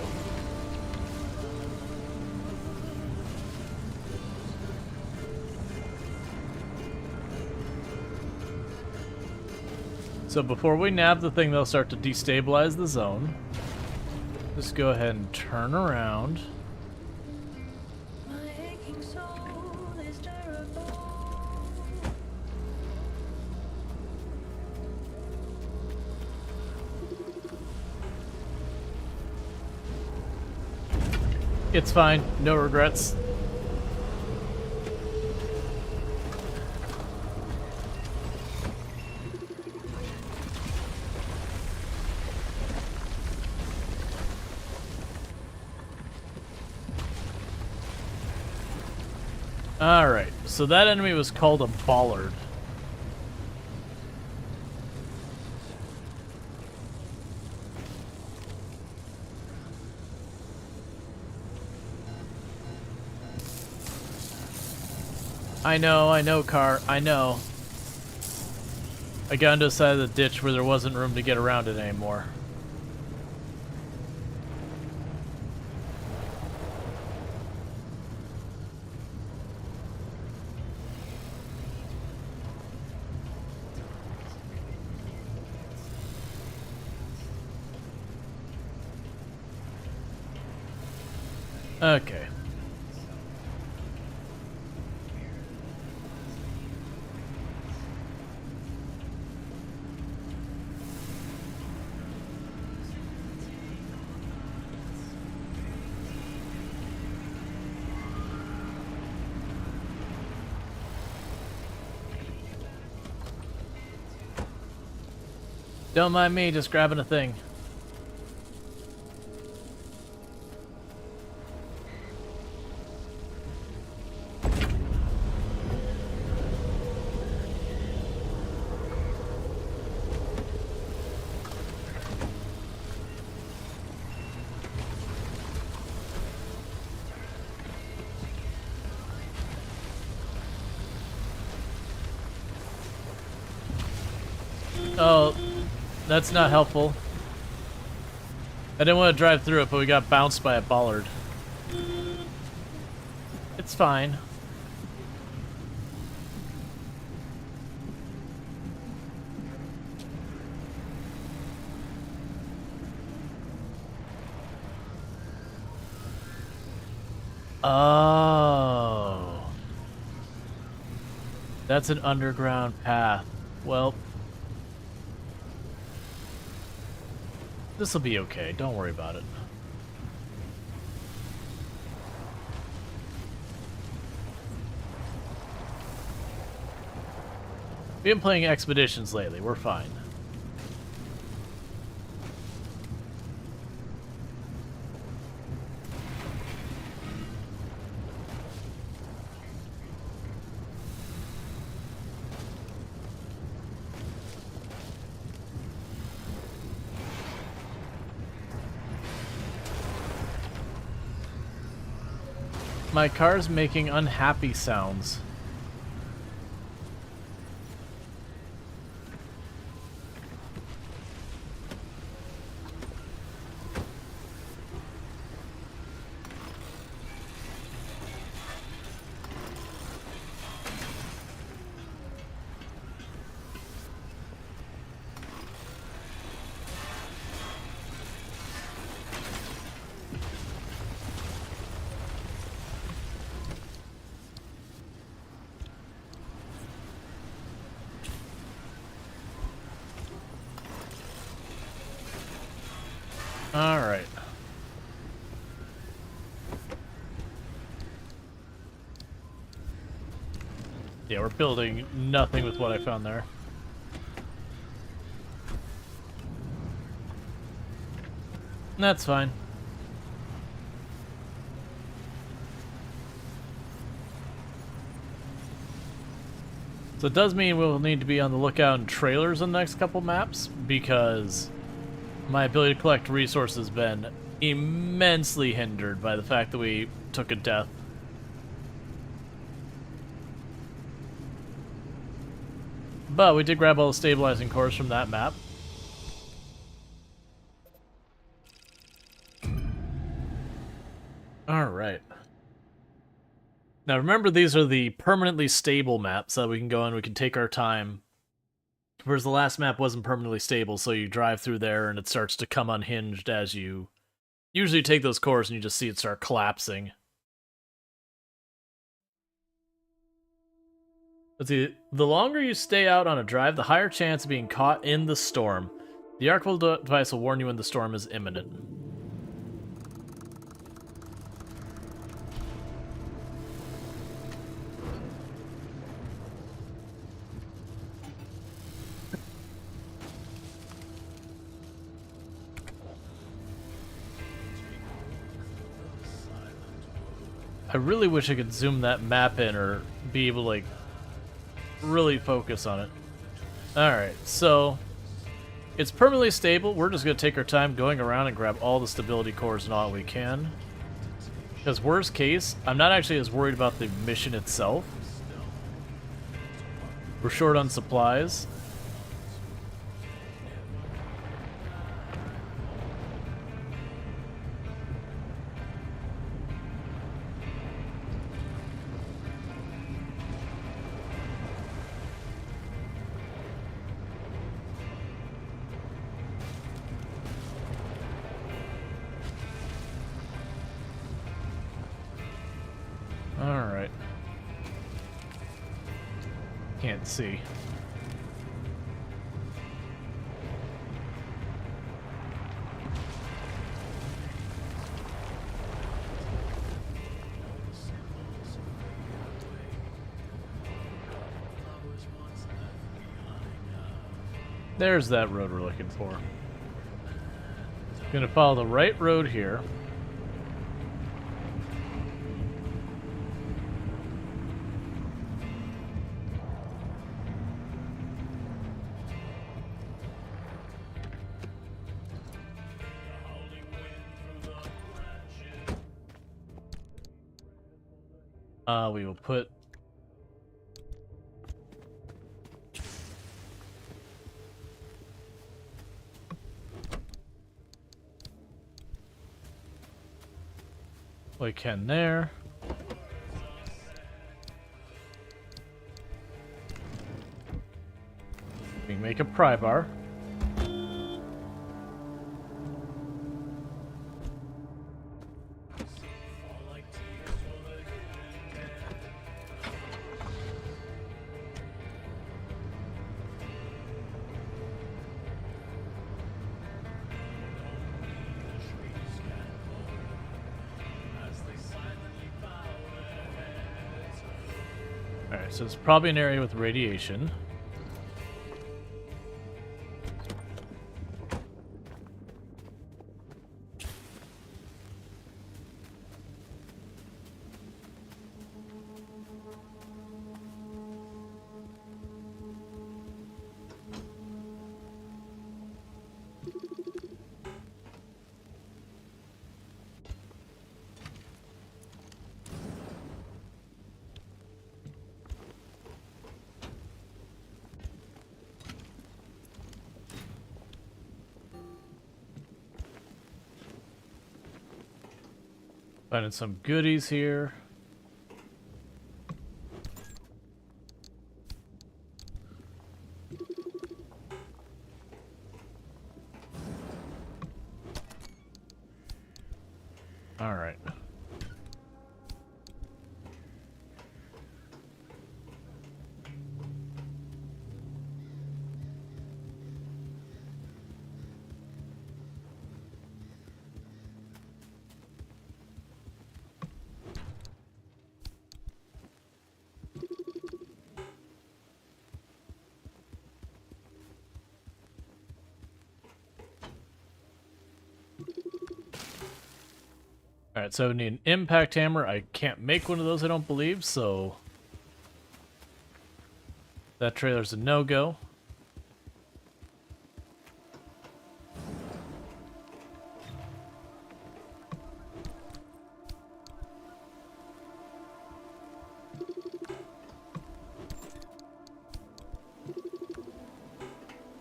So before we nab the thing that'll start to destabilize the zone, just go ahead and turn around. It's fine, no regrets. Alright, so that enemy was called a bollard. I know, car, I know. I got into the side of the ditch where there wasn't room to get around it anymore. Okay. Don't mind me, just grabbing a thing. Oh, that's not helpful. I didn't want to drive through it, but we got bounced by a bollard. It's fine. Oh. That's an underground path. Well, this'll be okay. Don't worry about it. We've been playing expeditions lately. We're fine. My car's making unhappy sounds. Yeah, we're building nothing with what I found there. That's fine. So it does mean we'll need to be on the lookout in trailers on the next couple maps, because my ability to collect resources has been immensely hindered by the fact that we took a death. But we did grab all the stabilizing cores from that map. Alright. Now remember, these are the permanently stable maps that we can go in, we can take our time. Whereas the last map wasn't permanently stable, so you drive through there and it starts to come unhinged as you usually take those cores and you just see it start collapsing. But the longer you stay out on a drive, the higher chance of being caught in the storm. The archival device will warn you when the storm is imminent. I really wish I could zoom that map in or be able to, like, really focus on it. Alright, so it's permanently stable. We're just going to take our time going around and grab all the stability cores and all we can. Because worst case, I'm not actually as worried about the mission itself. We're short on supplies. Alright. Can't see. There's that road we're looking for. Gonna follow the right road here. We will put we can there. We can make a pry bar. Alright, so it's probably an area with radiation. Finding some goodies here. All right. Alright, so I need an impact hammer. I can't make one of those, I don't believe, so... that trailer's a no-go.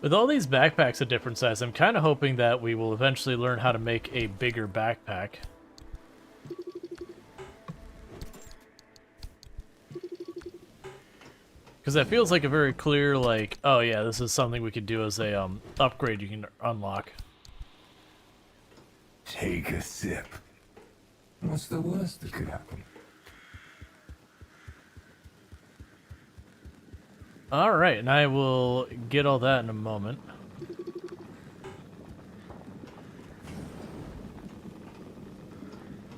With all these backpacks of different size, I'm kind of hoping that we will eventually learn how to make a bigger backpack. Because that feels like a very clear, like, oh yeah, this is something we could do as a upgrade you can unlock. Take a sip. What's the worst that could happen? Alright, and I will get all that in a moment.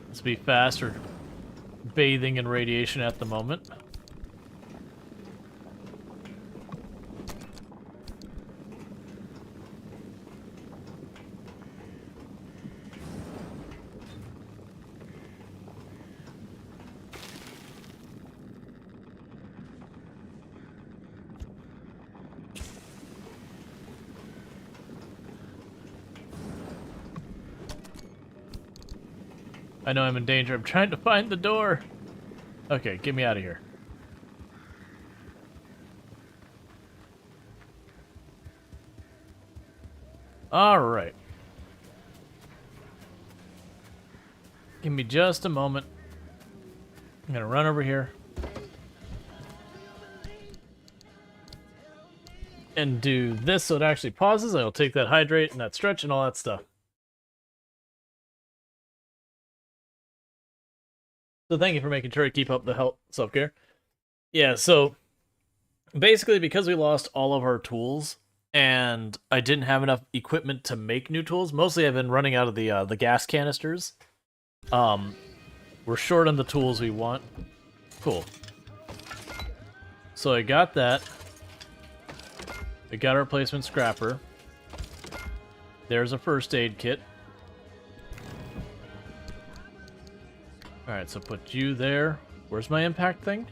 Let's be fast or bathing in radiation at the moment. I know I'm in danger. I'm trying to find the door. Okay, get me out of here. Alright. Give me just a moment. I'm gonna run over here. And do this so it actually pauses. I'll take that hydrate and that stretch and all that stuff. So thank you for making sure I keep up the health self-care. Yeah, so basically because we lost all of our tools and I didn't have enough equipment to make new tools, mostly I've been running out of the gas canisters. We're short on the tools we want. Cool. So I got that. We got a replacement scrapper. There's a first aid kit. Alright, so put you there. Where's my impact thing?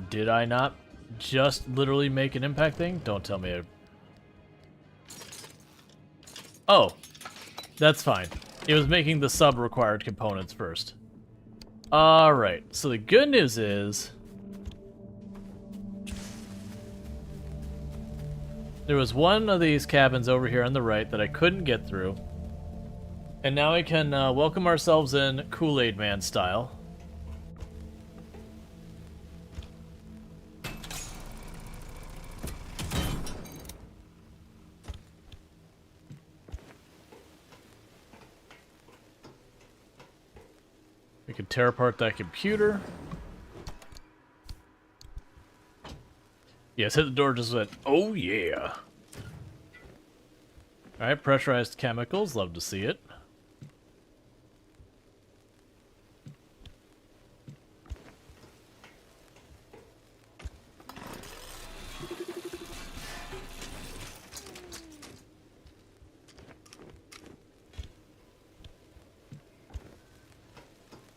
Did I not just literally make an impact thing? Don't tell me I... Oh, that's fine. It was making the sub-required components first. Alright, so the good news is... there was one of these cabins over here on the right that I couldn't get through. And now we can welcome ourselves in Kool-Aid Man style. We can tear apart that computer. Yes, hit the door just went, oh yeah. Alright, pressurized chemicals, love to see it.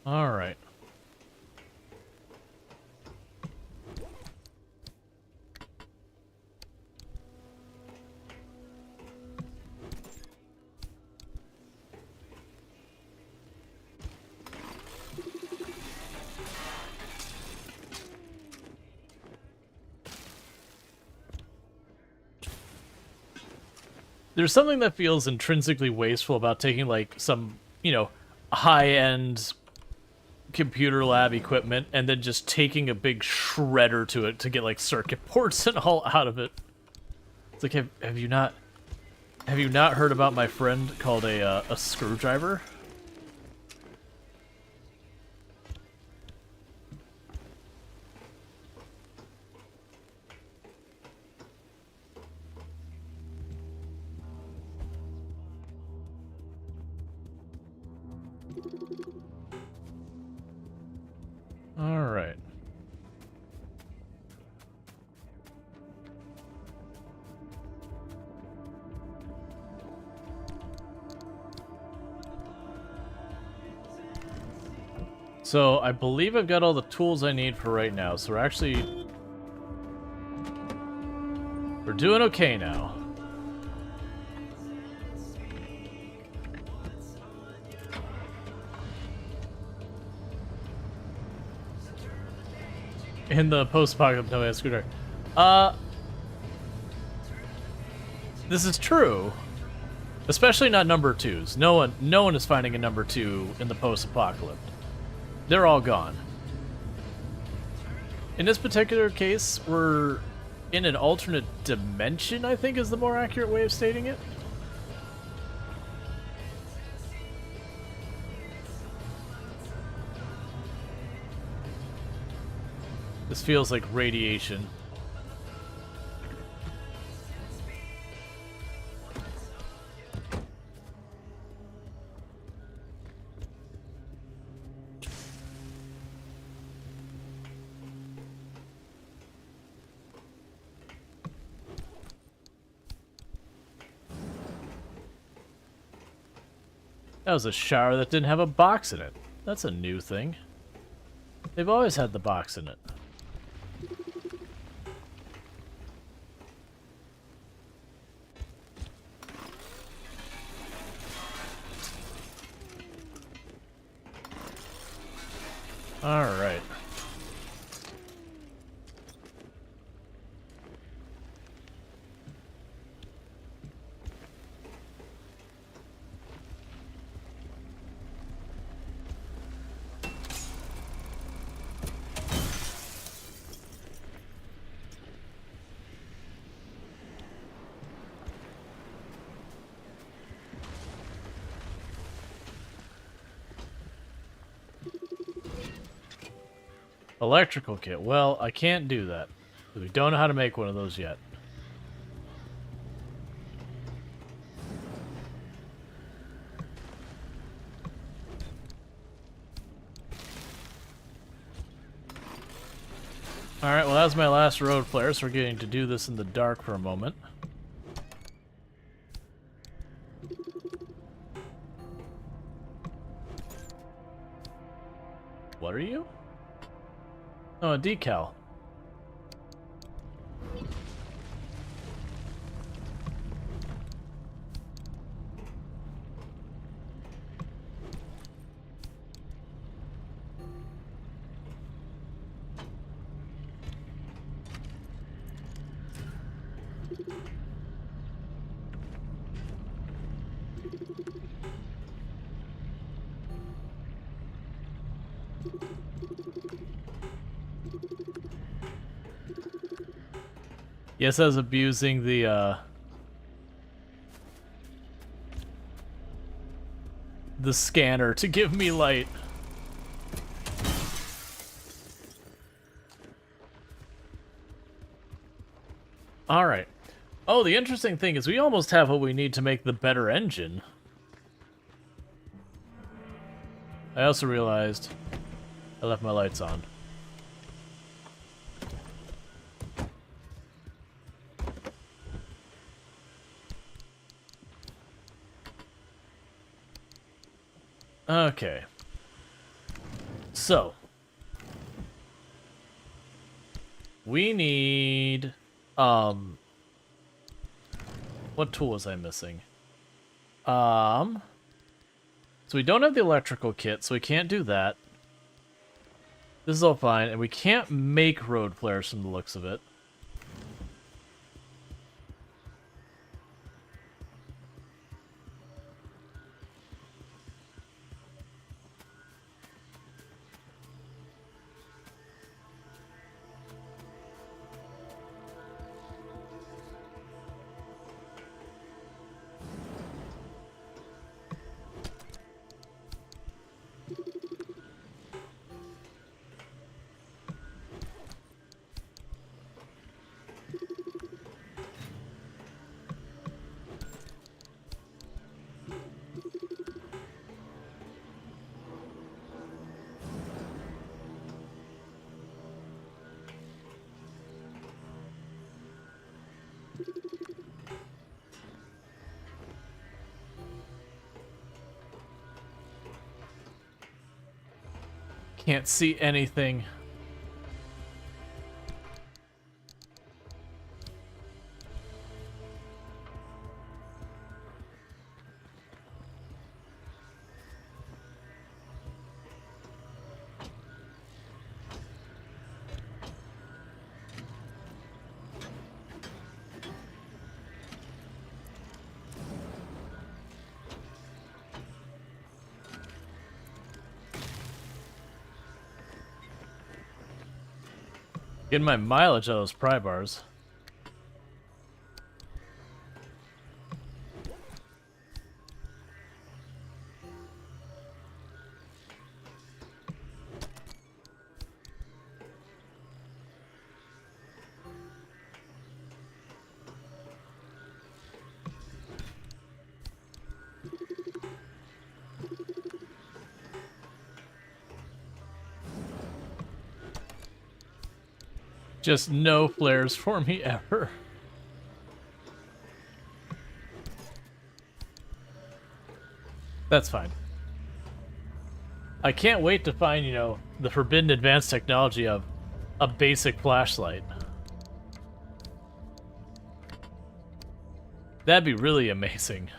All right. There's something that feels intrinsically wasteful about taking, like, some, you know, high-end computer lab equipment and then just taking a big shredder to it to get, like, circuit boards and all out of it. It's like, have you not heard about my friend called a screwdriver? All right. So I believe I've got all the tools I need for right now. So we're doing okay now. In the post-apocalypse, no scooter. This is true. Especially not number 2s. No one is finding a number 2 in the post-apocalypse. They're all gone. In this particular case, we're in an alternate dimension, I think is the more accurate way of stating it. This feels like radiation. That was a shower that didn't have a box in it. That's a new thing. They've always had the box in it. All right. Electrical kit. Well, I can't do that. We don't know how to make one of those yet. Alright, well that was my last road flare, so we're getting to do this in the dark for a moment. What are you? Oh, a decal. Yes, I was abusing the scanner to give me light. Alright. Oh, the interesting thing is we almost have what we need to make the better engine. I also realized I left my lights on. Okay. So. We need... What tool was I missing? So we don't have the electrical kit, so we can't do that. This is all fine, and we can't make road flares from the looks of it. Can't see anything. Getting my mileage out of those pry bars. Just no flares for me ever. That's fine. I can't wait to find, you know, the forbidden advanced technology of a basic flashlight. That'd be really amazing.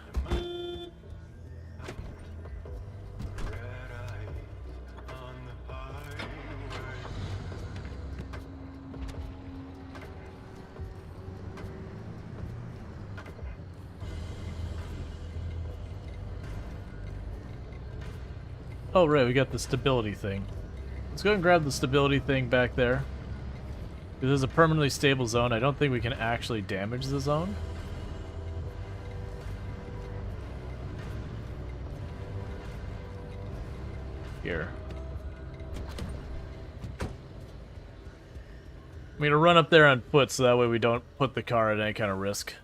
Oh, right, we got the stability thing. Let's go and grab the stability thing back there. This is a permanently stable zone. I don't think we can actually damage the zone. Here. I'm gonna run up there on foot so that way we don't put the car at any kind of risk.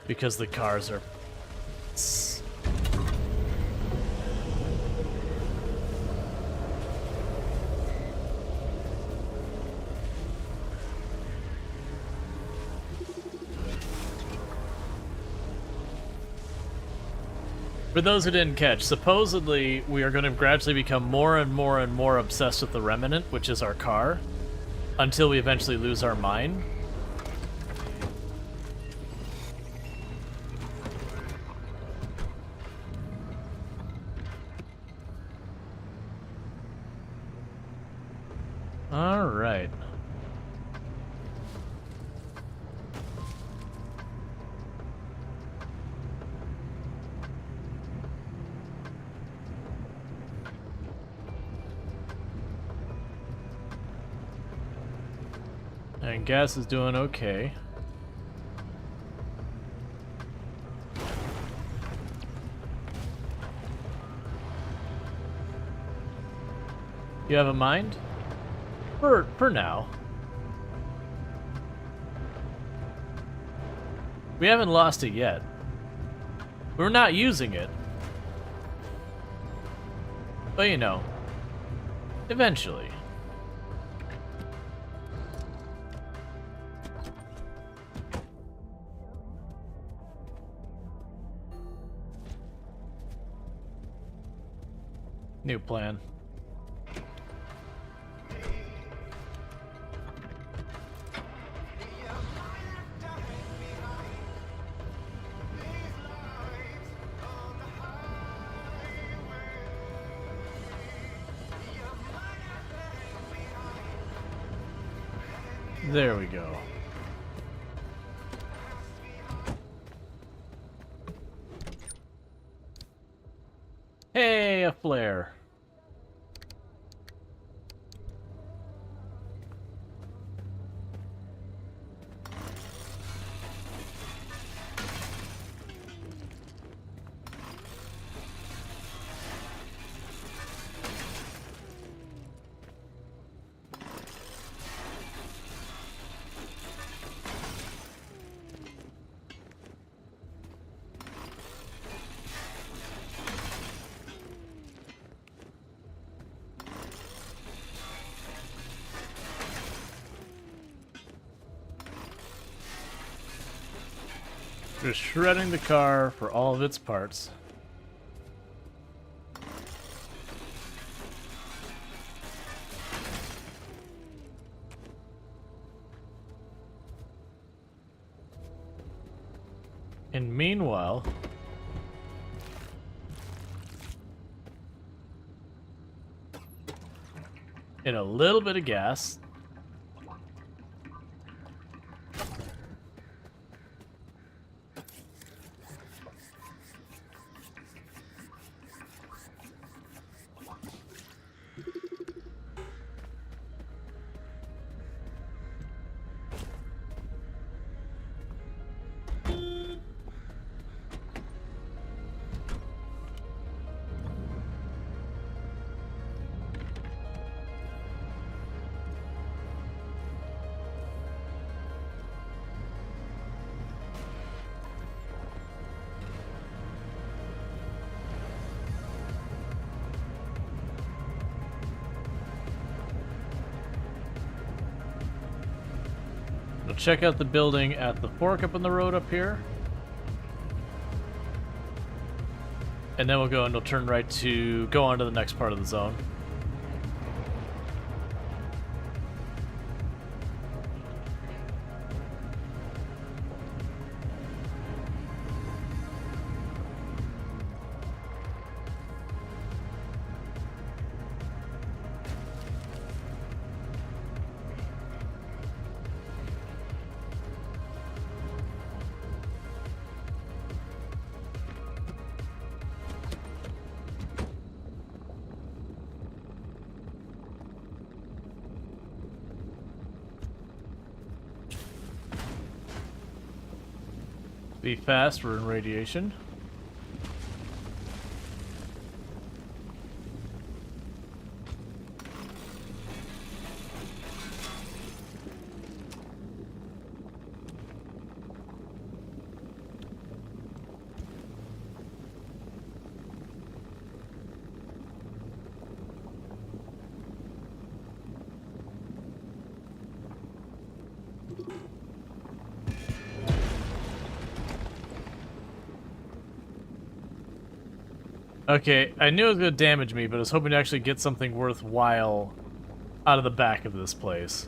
Because the cars are... For those who didn't catch, supposedly we are going to gradually become more and more and more obsessed with the Remnant, which is our car, until we eventually lose our mind. All right. And gas is doing okay. You have a mind? For now. We haven't lost it yet. We're not using it. But you know, eventually. New plan. There we go. Hey, a flare. Just shredding the car for all of its parts. And meanwhile, in a little bit of gas. We'll check out the building at the fork up on the road up here. And then we'll go and we'll turn right to go on to the next part of the zone. Be fast, we're in radiation. Okay, I knew it was going to damage me, but I was hoping to actually get something worthwhile out of the back of this place.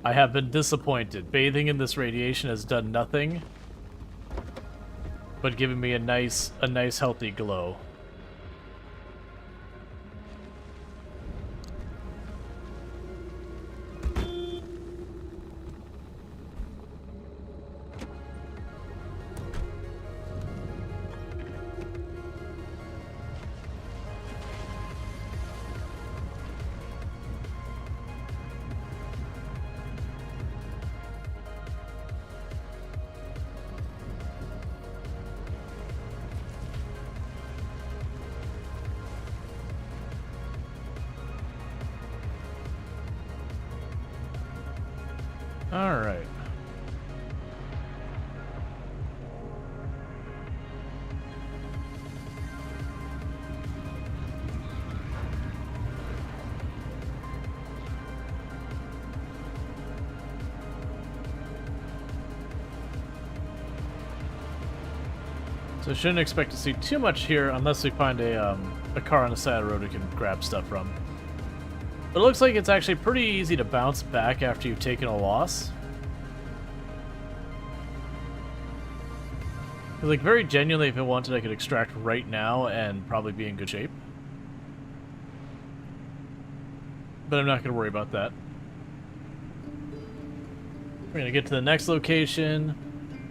I have been disappointed. Bathing in this radiation has done nothing but given me a nice healthy glow. All right. So shouldn't expect to see too much here unless we find a car on the side of the road we can grab stuff from. But it looks like it's actually pretty easy to bounce back after you've taken a loss. Like, very genuinely, if I wanted, I could extract right now and probably be in good shape. But I'm not going to worry about that. We're going to get to the next location.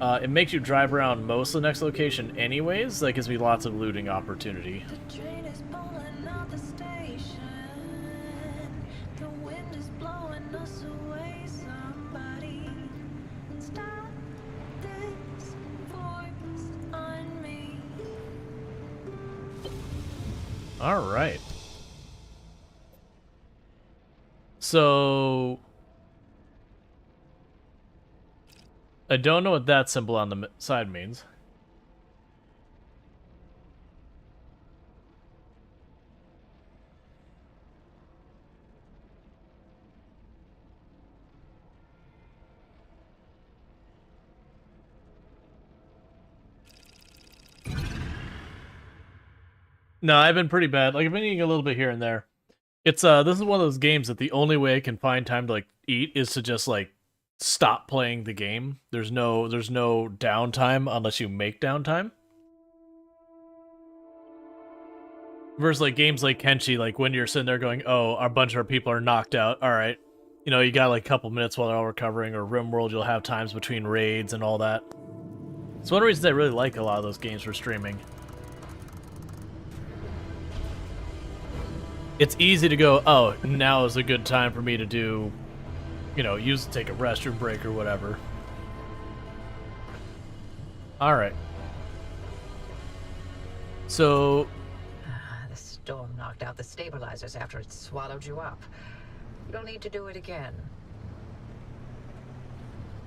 It makes you drive around most of the next location anyways. That gives me lots of looting opportunity. The train is pulling out the station. The wind is blowing us away. Somebody stop this voice on me. All right. So I don't know what that symbol on the side means. No, I've been pretty bad. Like, I've been eating a little bit here and there. It's this is one of those games that the only way I can find time to like eat is to just like stop playing the game. There's no downtime unless you make downtime. Versus like games like Kenshi, like when you're sitting there going, "Oh, a bunch of our people are knocked out. All right, you know, you got like a couple minutes while they're all recovering." Or RimWorld, you'll have times between raids and all that. It's one of the reasons I really like a lot of those games for streaming. It's easy to go, oh, now is a good time for me to do, you know, take a restroom break or whatever. Alright. So... The storm knocked out the stabilizers after it swallowed you up. You don't need to do it again.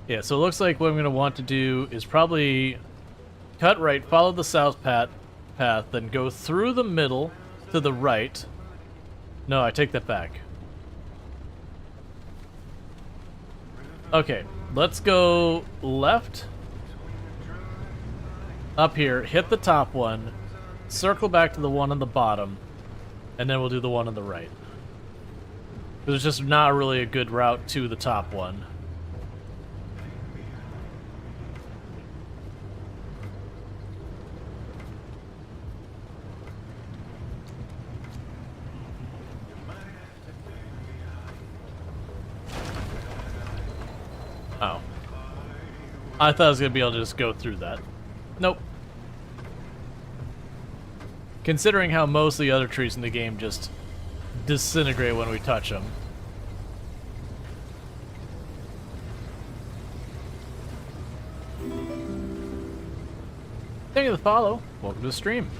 Yeah, so it looks like what I'm going to want to do is probably cut right, follow the south path, then go through the middle to the right. No, I take that back. Okay, let's go left. Up here, hit the top one, circle back to the one on the bottom, and then we'll do the one on the right. There's just not really a good route to the top one. Oh. I thought I was going to be able to just go through that. Nope. Considering how most of the other trees in the game just disintegrate when we touch them. Thank you for the follow. Welcome to the stream.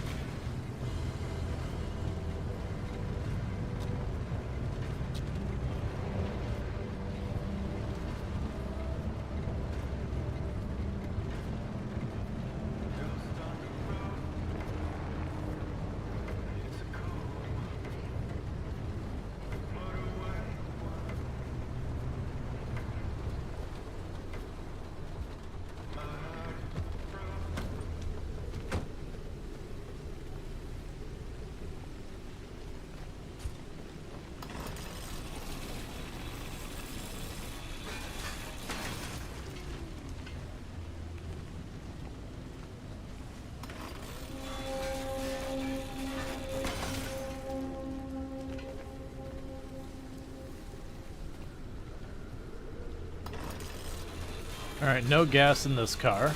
Alright, no gas in this car.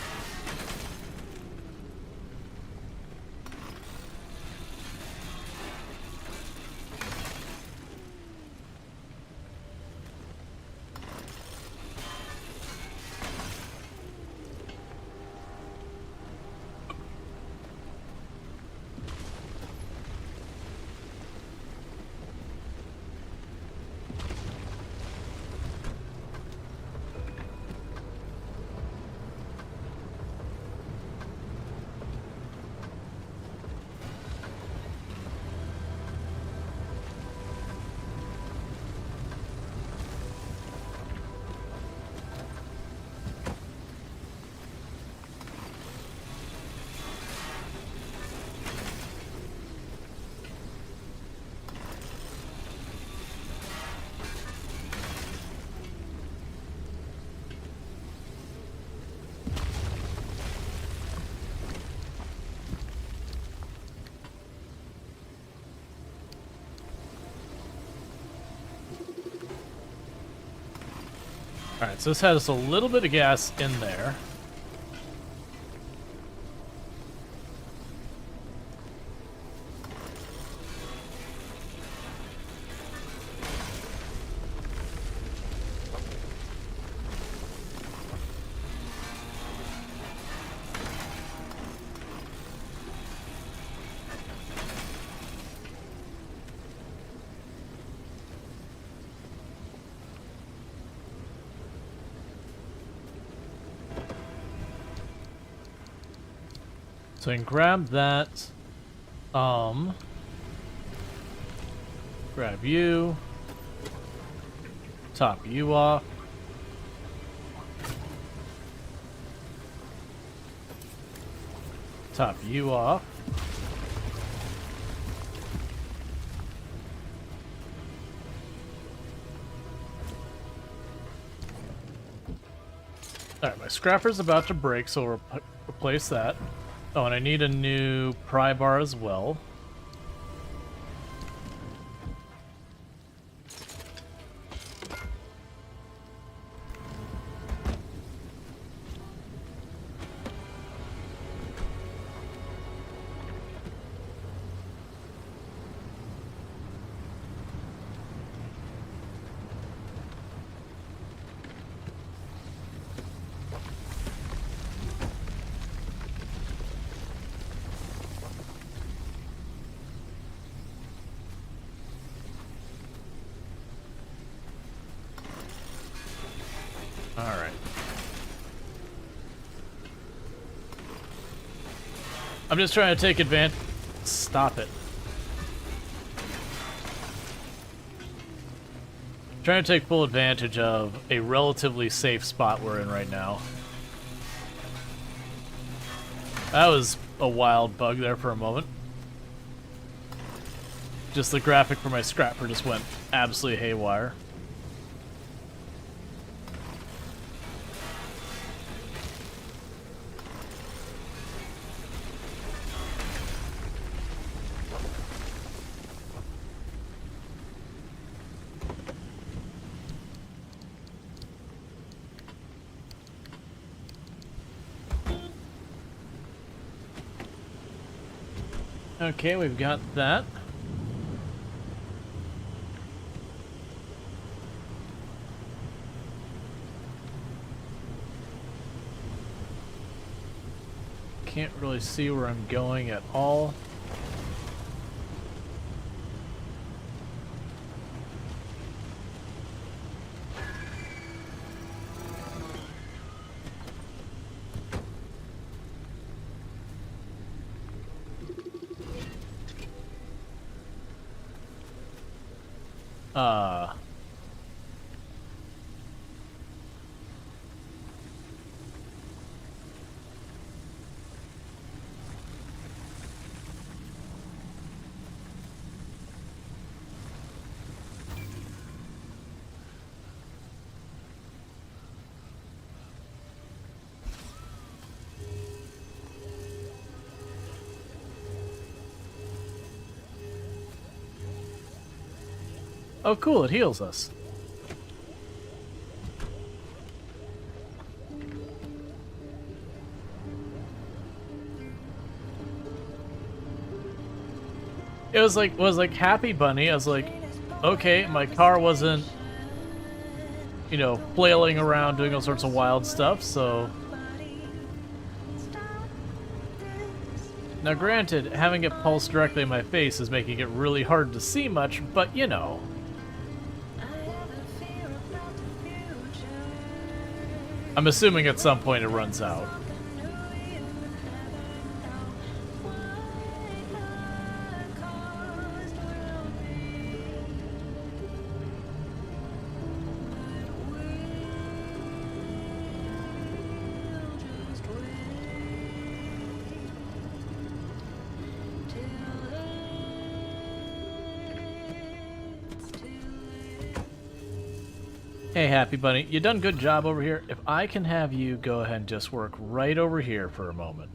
Alright, so this has a little bit of gas in there. So I can grab that, grab you, top you off, top you off, Alright, my scrapper's about to break, so we'll replace that. Oh, and I need a new pry bar as well. Alright. I'm just trying to take advantage. Stop it. Trying to take full advantage of a relatively safe spot we're in right now. That was a wild bug there for a moment. Just the graphic for my scrapper just went absolutely haywire. Okay, we've got that. Can't really see where I'm going at all. Oh cool, it heals us. It was like Happy Bunny. I was like, okay, my car wasn't, you know, flailing around doing all sorts of wild stuff, so... Now granted, having it pulse directly in my face is making it really hard to see much, but you know. I'm assuming at some point it runs out. Hey, Happy Bunny, you done good job over here. If I can have you go ahead and just work right over here for a moment.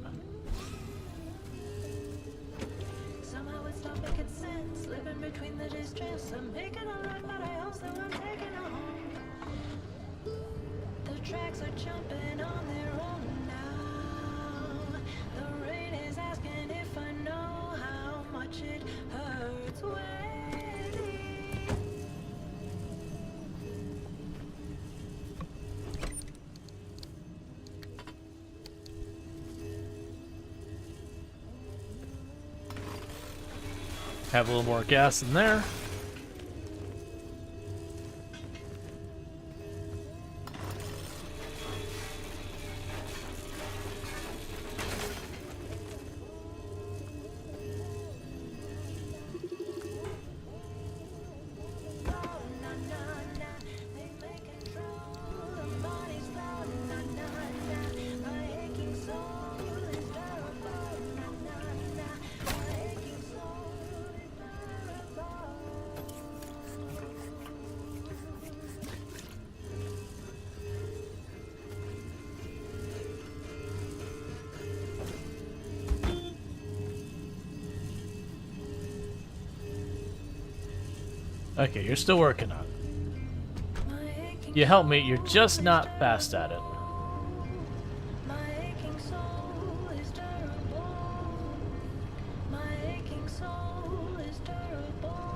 Somehow it's not making sense, living between the distress. I'm making a life, but I also am taking a home. The tracks are jumping on their own now. The rain is asking if I know how much it hurts waiting. Have a little more gas in there. Okay, you're still working on it. You help me, you're just not fast at it. My aching soul is durable. My aching soul is durable.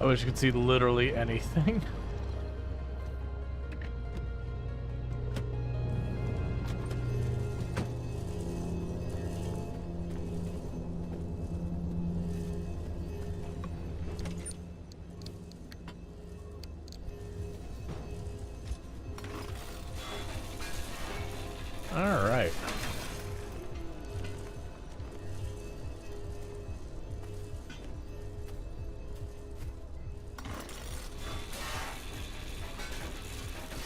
I wish you could see literally anything. All right.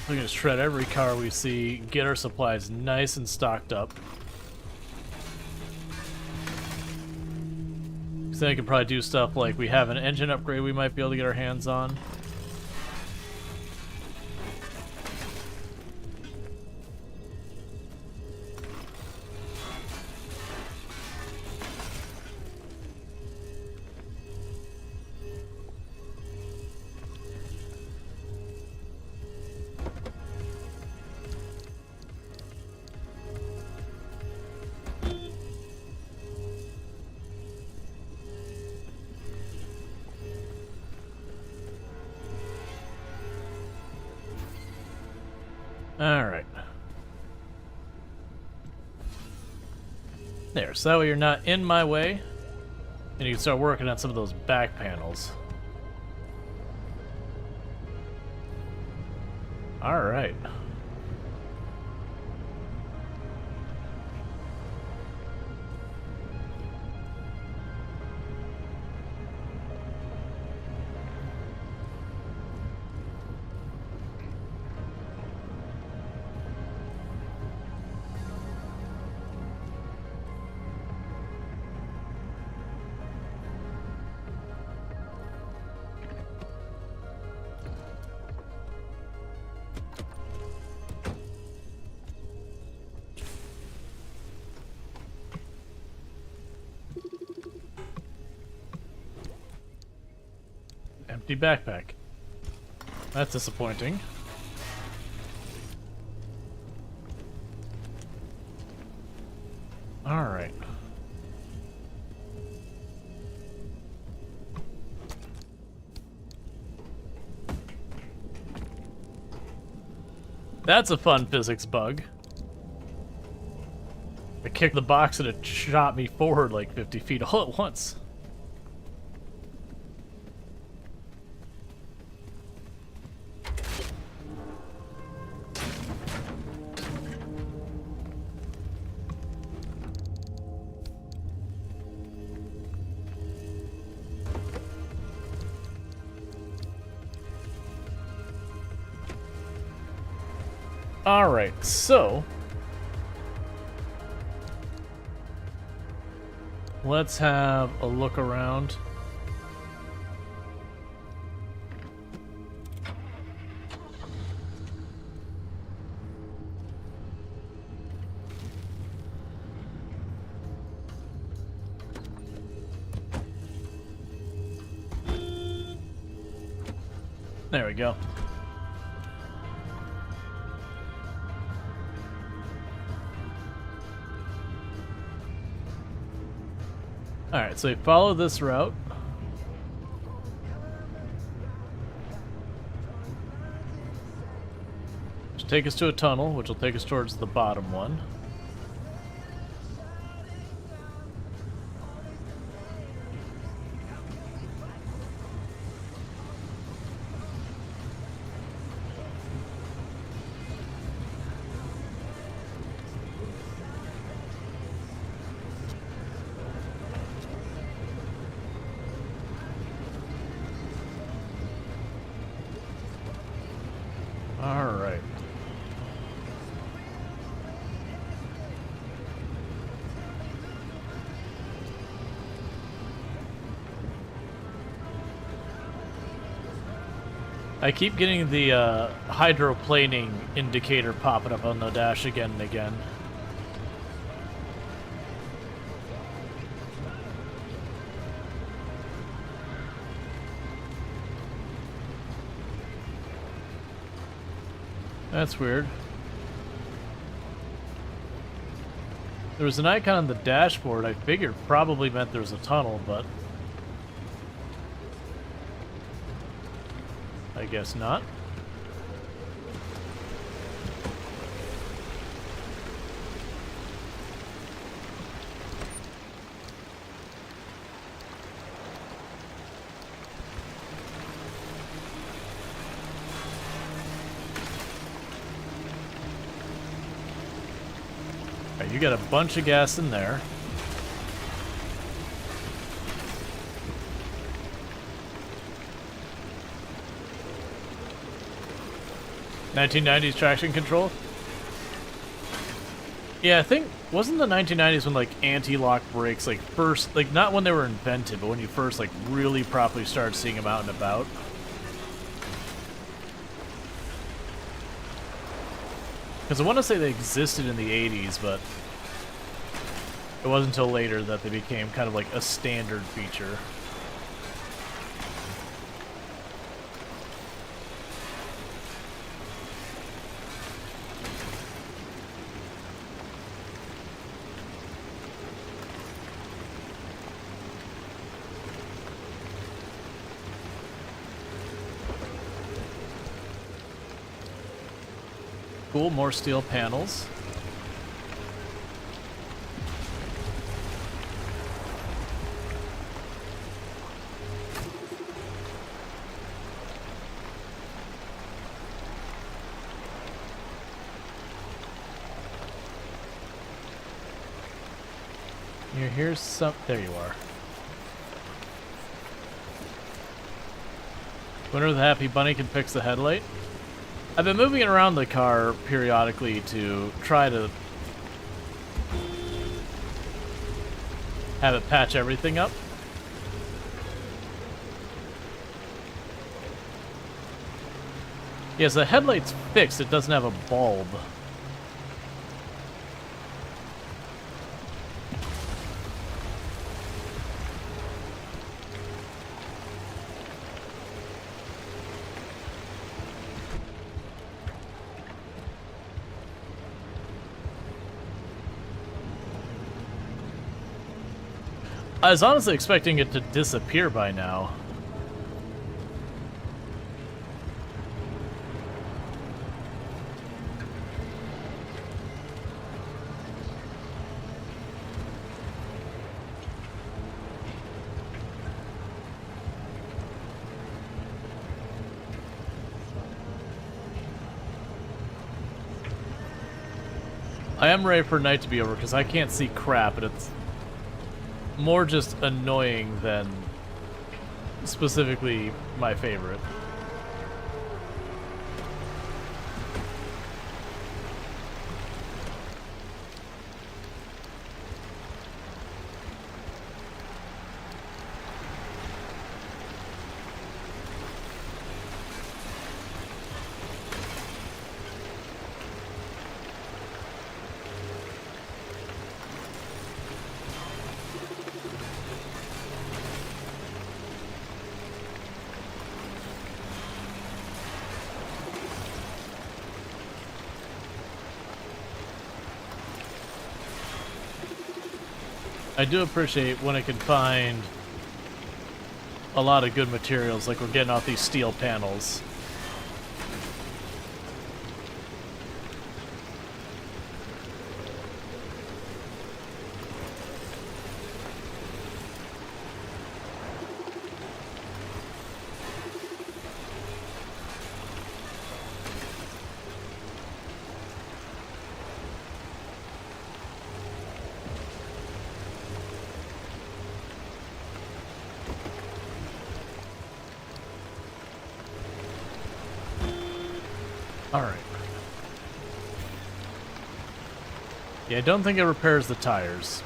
We're gonna shred every car we see, get our supplies nice and stocked up. So then we can probably do stuff like we have an engine upgrade we might be able to get our hands on. Alright. There, so that way you're not in my way, and you can start working on some of those back panels. Alright. Empty backpack. That's disappointing. Alright. That's a fun physics bug. I kicked the box and it shot me forward like 50 feet all at once. Alright, so let's have a look around. There we go. Alright, so we follow this route. Which take us to a tunnel, which will take us towards the bottom one. I keep getting the hydroplaning indicator popping up on the dash again and again. That's weird. There was an icon on the dashboard. I figured probably meant there was a tunnel, but I guess not. Alright, you got a bunch of gas in there. '90s traction control? Yeah, I think, wasn't the 1990s when, like, anti-lock brakes, like, first, like, not when they were invented, but when you first, like, really properly started seeing them out and about? Because I want to say they existed in the 80s, but it wasn't until later that they became kind of like a standard feature. Cool, more steel panels. Here's some. There you are. Wonder if the Happy Bunny can fix the headlight. I've been moving it around the car periodically to try to have it patch everything up. Yes, the headlight's fixed, it doesn't have a bulb. I was honestly expecting it to disappear by now. I am ready for night to be over because I can't see crap, and it's more just annoying than specifically my favorite. I do appreciate when I can find a lot of good materials, like we're getting off these steel panels. Alright. Yeah, I don't think it repairs the tires.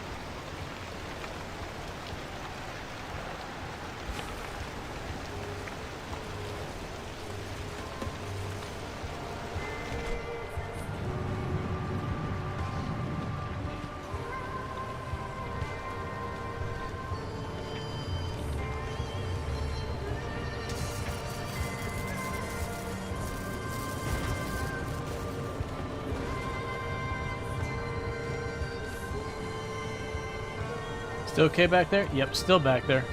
Still okay back there? Yep, still back there.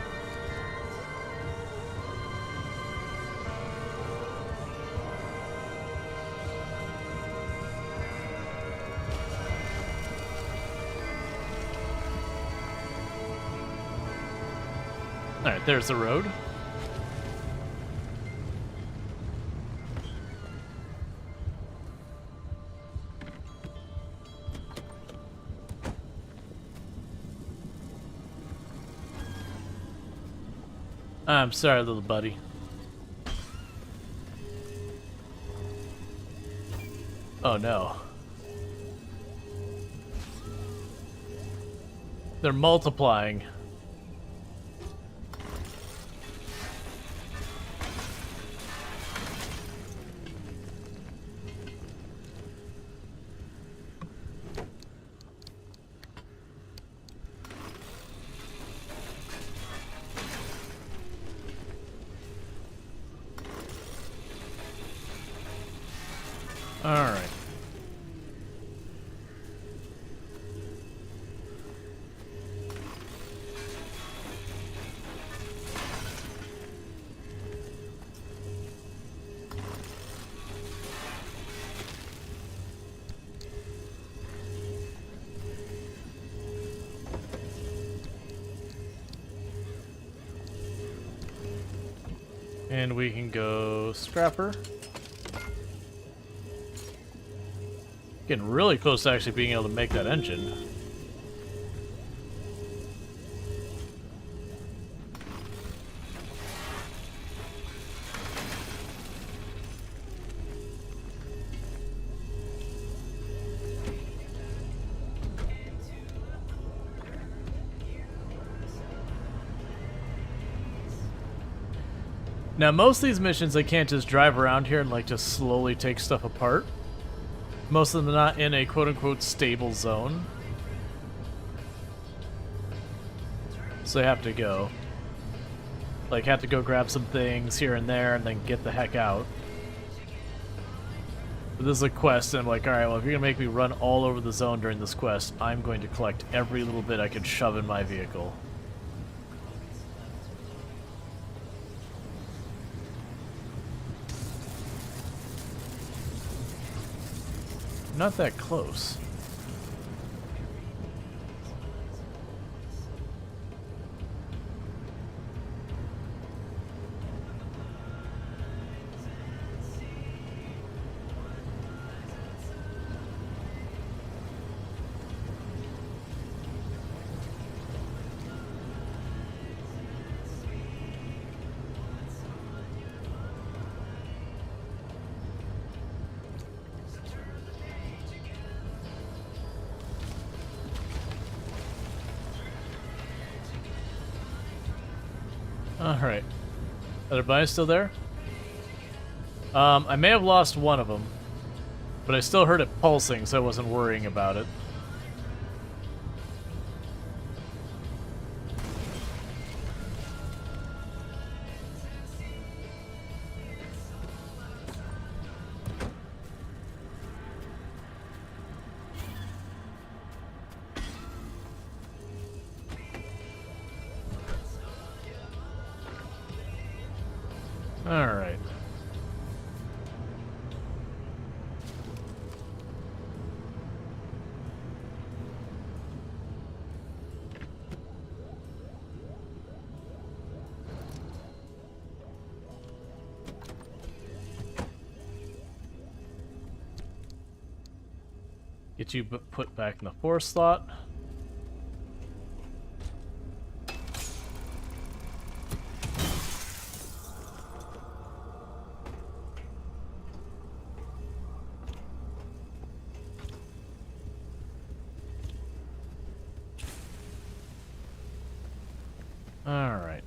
Alright, there's the road. I'm sorry, little buddy. Oh no. They're multiplying. Alright. And we can go scrapper. Getting really close to actually being able to make that engine. Now, most of these missions, I can't just drive around here and like just slowly take stuff apart. Most of them are not in a quote-unquote stable zone. So I have to go. Like, have to go grab some things here and there and then get the heck out. But this is a quest, and I'm like, alright, well, if you're gonna make me run all over the zone during this quest, I'm going to collect every little bit I can shove in my vehicle. Not that close. Alright. Are their bodies still there? I may have lost one of them, but I still heard it pulsing, so I wasn't worrying about it. Alright. Get you put back in the 4 slot. All right.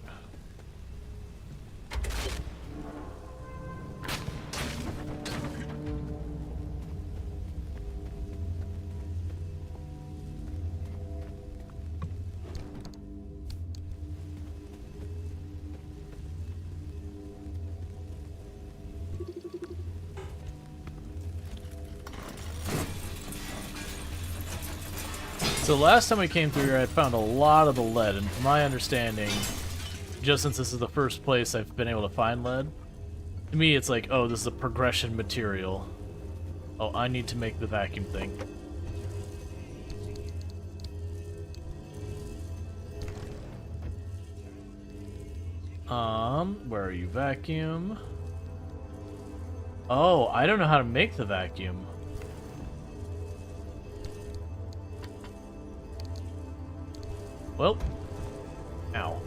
So last time we came through here, I found a lot of the lead, and from my understanding, just since this is the first place I've been able to find lead, to me it's like, oh, this is a progression material. Oh, I need to make the vacuum thing. Where are you, vacuum? Oh, I don't know how to make the vacuum. Well, ow.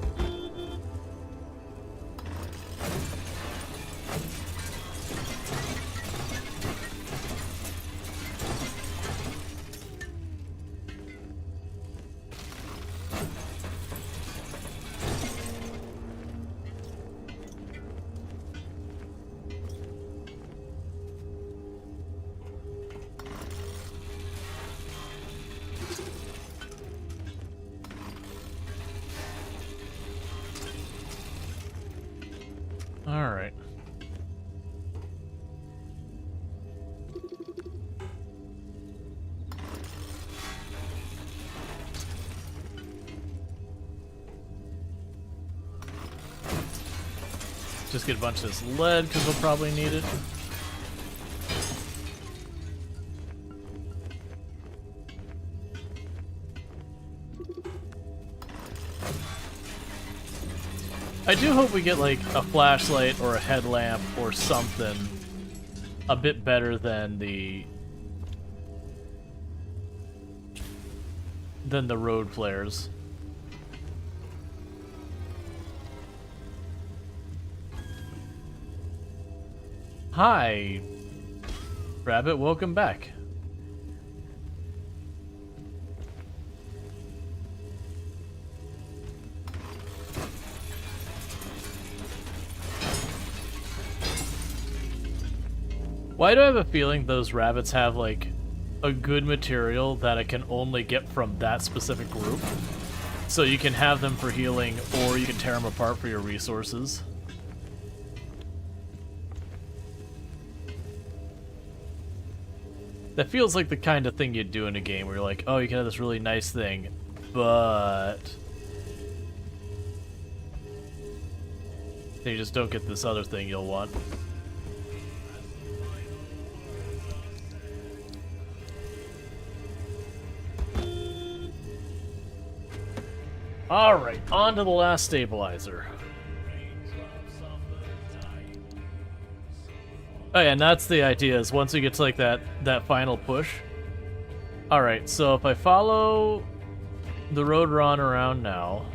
Alright. Just get a bunch of this lead, because we'll probably need it. I do hope we get, like, a flashlight or a headlamp or something a bit better than the road flares. Hi, Rabbit, welcome back. Why do I have a feeling those rabbits have, like, a good material that I can only get from that specific group? So you can have them for healing, or you can tear them apart for your resources. That feels like the kind of thing you'd do in a game where you're like, oh, you can have this really nice thing, but then you just don't get this other thing you'll want. Alright, on to the last stabilizer. Oh yeah, and that's the idea, is once we get to like that final push. Alright, so if I follow the road we're on around now,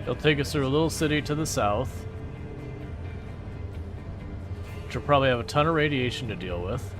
it'll take us through a little city to the south, which will probably have a ton of radiation to deal with.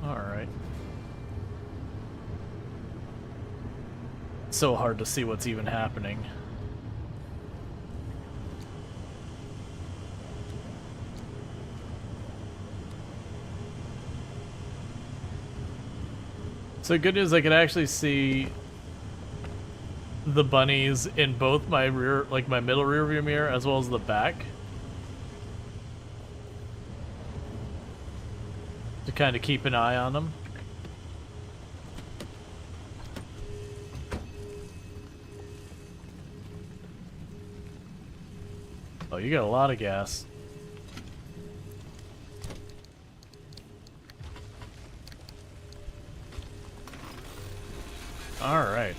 Alright. So hard to see what's even happening. So good news, I can actually see the bunnies in both my rear, like my middle rear view mirror, as well as the back. To kind of keep an eye on them. Oh, you got a lot of gas. All right.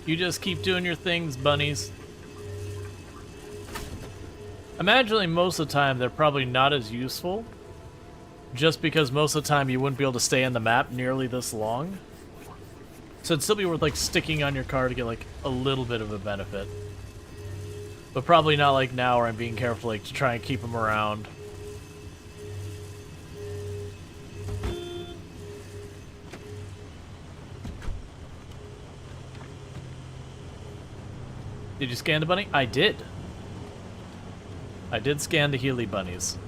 You just keep doing your things, bunnies. Imagining most of the time they're probably not as useful, just because most of the time you wouldn't be able to stay on the map nearly this long. So it'd still be worth like sticking on your car to get like a little bit of a benefit. But probably not like now where I'm being careful like to try and keep them around. Did you scan the bunny? I did. I did scan the Healy bunnies.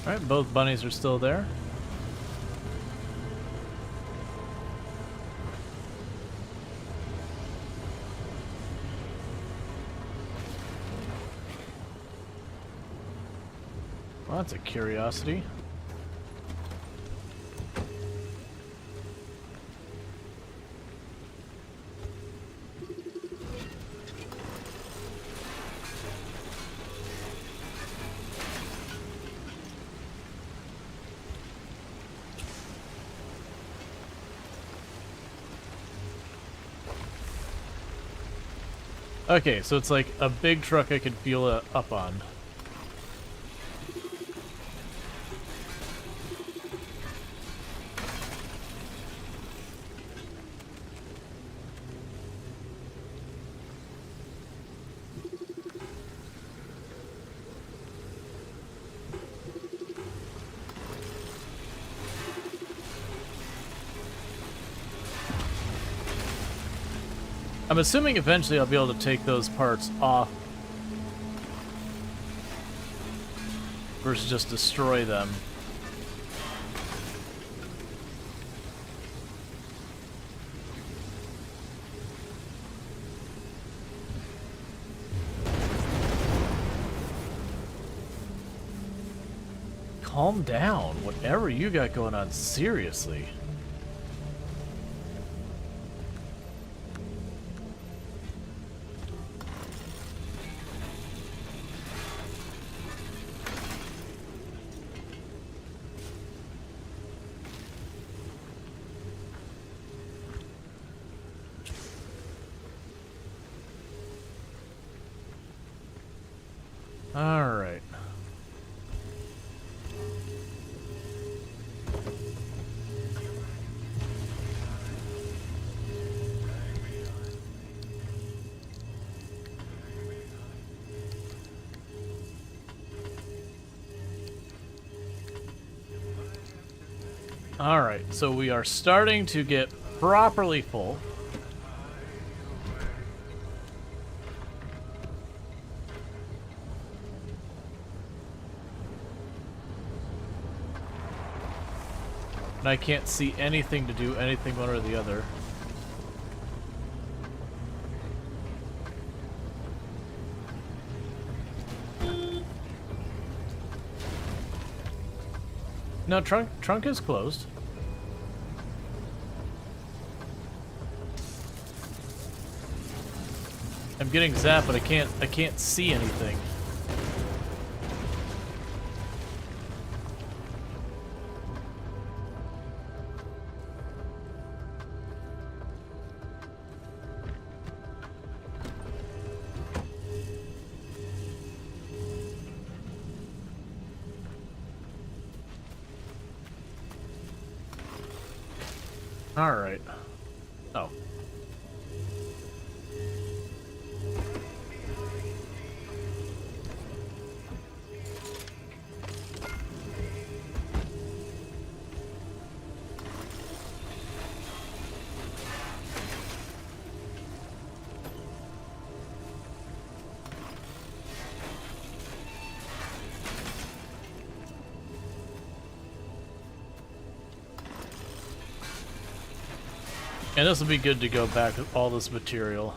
Alright, both bunnies are still there. Well, that's a curiosity. Okay, so it's like a big truck I could fuel up on. I'm assuming eventually I'll be able to take those parts off versus just destroy them. Calm down, whatever you got going on, seriously. All right. All right, so we are starting to get properly full. And I can't see anything to do anything one or the other. No, trunk is closed. I'm getting zapped, but I can't see anything. All right. Oh. And this will be good to go back with all this material.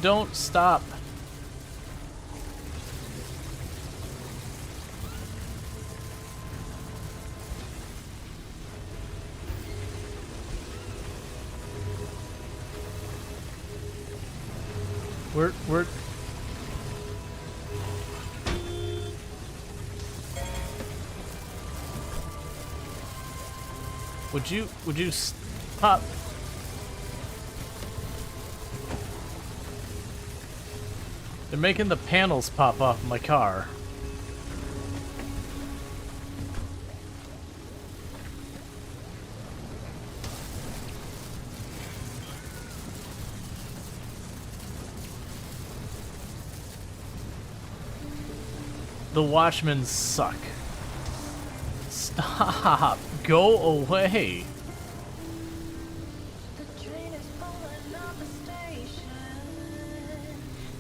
Don't stop. We're Would you stop? They're making the panels pop off my car. The Watchmen suck. Stop! Go away!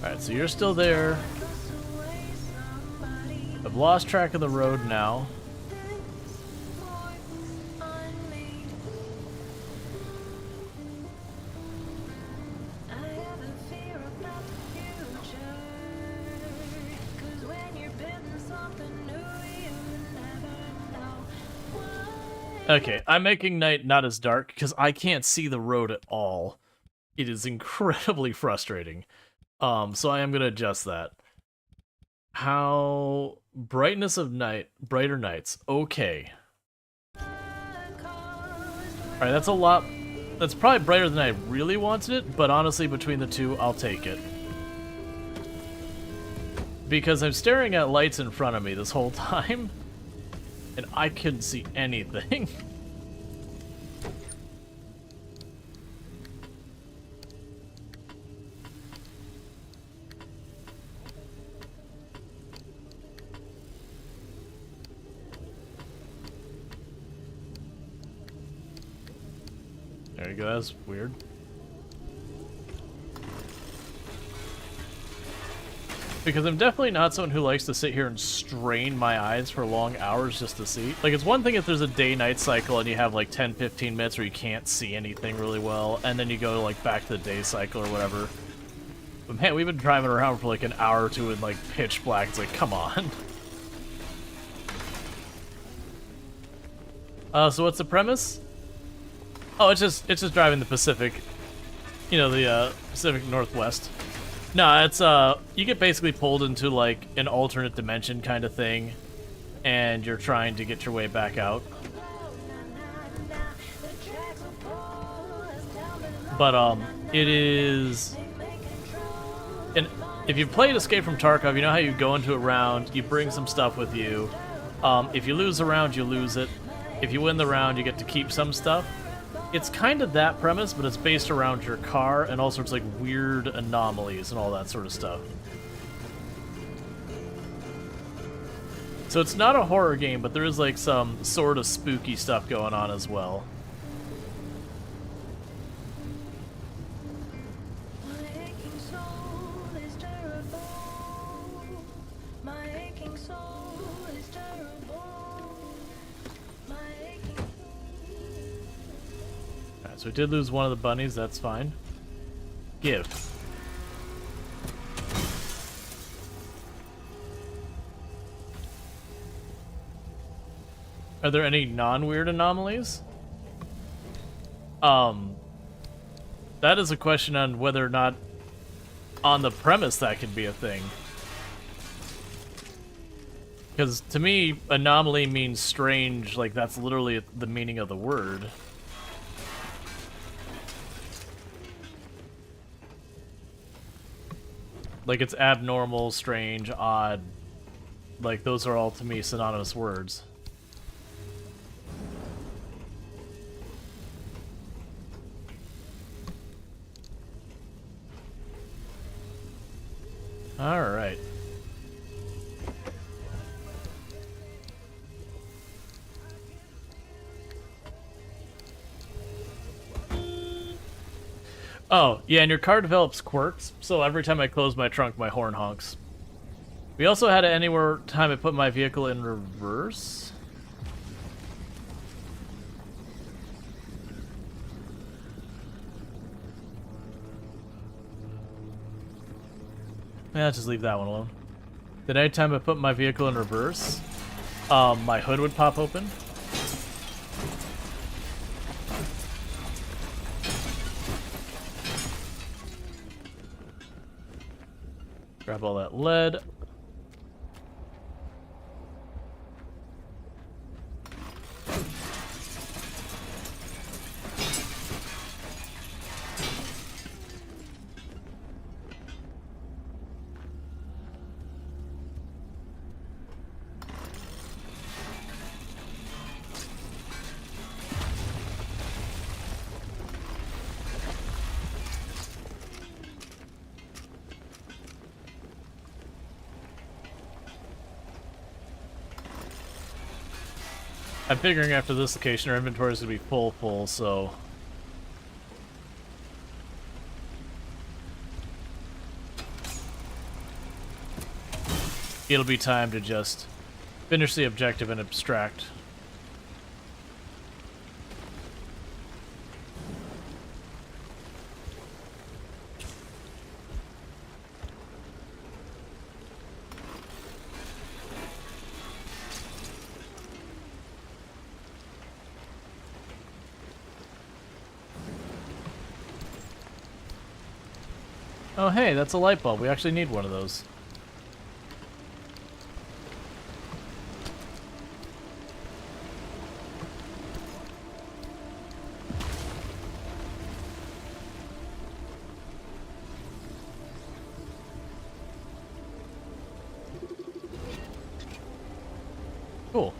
Alright, so you're still there. I've lost track of the road now. Okay, I'm making night not as dark because I can't see the road at all. It is incredibly frustrating. So I am gonna adjust that. How brightness of night, brighter nights. Okay. Alright, that's a lot. That's probably brighter than I really wanted it, but honestly, between the two, I'll take it. Because I'm staring at lights in front of me this whole time, and I couldn't see anything. There you go, that's weird. Because I'm definitely not someone who likes to sit here and strain my eyes for long hours just to see. Like, it's one thing if there's a day-night cycle and you have like 10-15 minutes where you can't see anything really well, and then you go like back to the day cycle or whatever. But man, we've been driving around for like an hour or two in like pitch black. It's like, come on. So what's the premise? Oh, it's just driving the Pacific, you know, the Pacific Northwest. No, it's you get basically pulled into like an alternate dimension kind of thing, and you're trying to get your way back out. But it is, and if you've played Escape from Tarkov, you know how you go into a round, you bring some stuff with you. If you lose a round, you lose it. If you win the round, you get to keep some stuff. It's kind of that premise, but it's based around your car and all sorts of like weird anomalies and all that sort of stuff. So it's not a horror game, but there is like some sort of spooky stuff going on as well. So we did lose one of the bunnies, that's fine. Give. Are there any non-weird anomalies? That is a question on whether or not on the premise that could be a thing. Because to me, anomaly means strange, like that's literally the meaning of the word. Like, it's abnormal, strange, odd. Like, those are all, to me, synonymous words. Alright. Oh, yeah, and your car develops quirks, so every time I close my trunk, my horn honks. We also had it anywhere time I put my vehicle in reverse. Yeah, just leave that one alone. Then anytime I put my vehicle in reverse, my hood would pop open. Grab all that lead. I'm figuring after this location our inventory is going to be full, so... it'll be time to just finish the objective and abstract. Oh hey, that's a light bulb. We actually need one of those. Cool.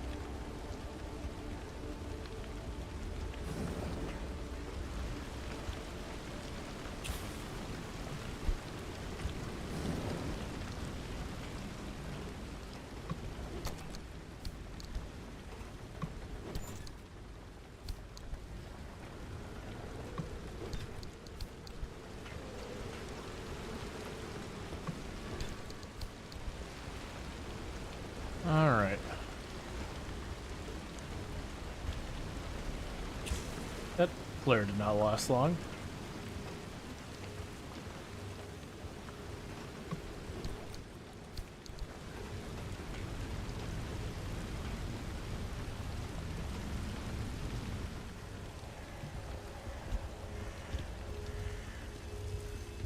Alright. That flare did not last long.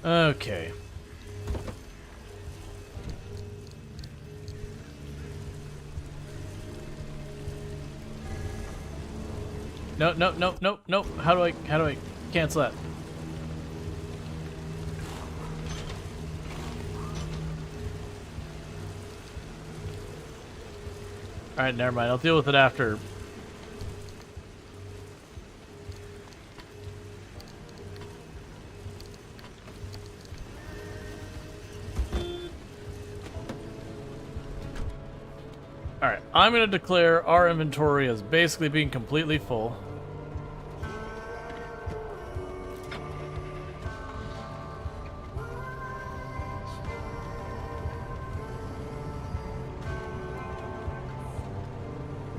Okay. No. How do I cancel that? Alright, never mind. I'll deal with it after. Alright, I'm going to declare our inventory as basically being completely full.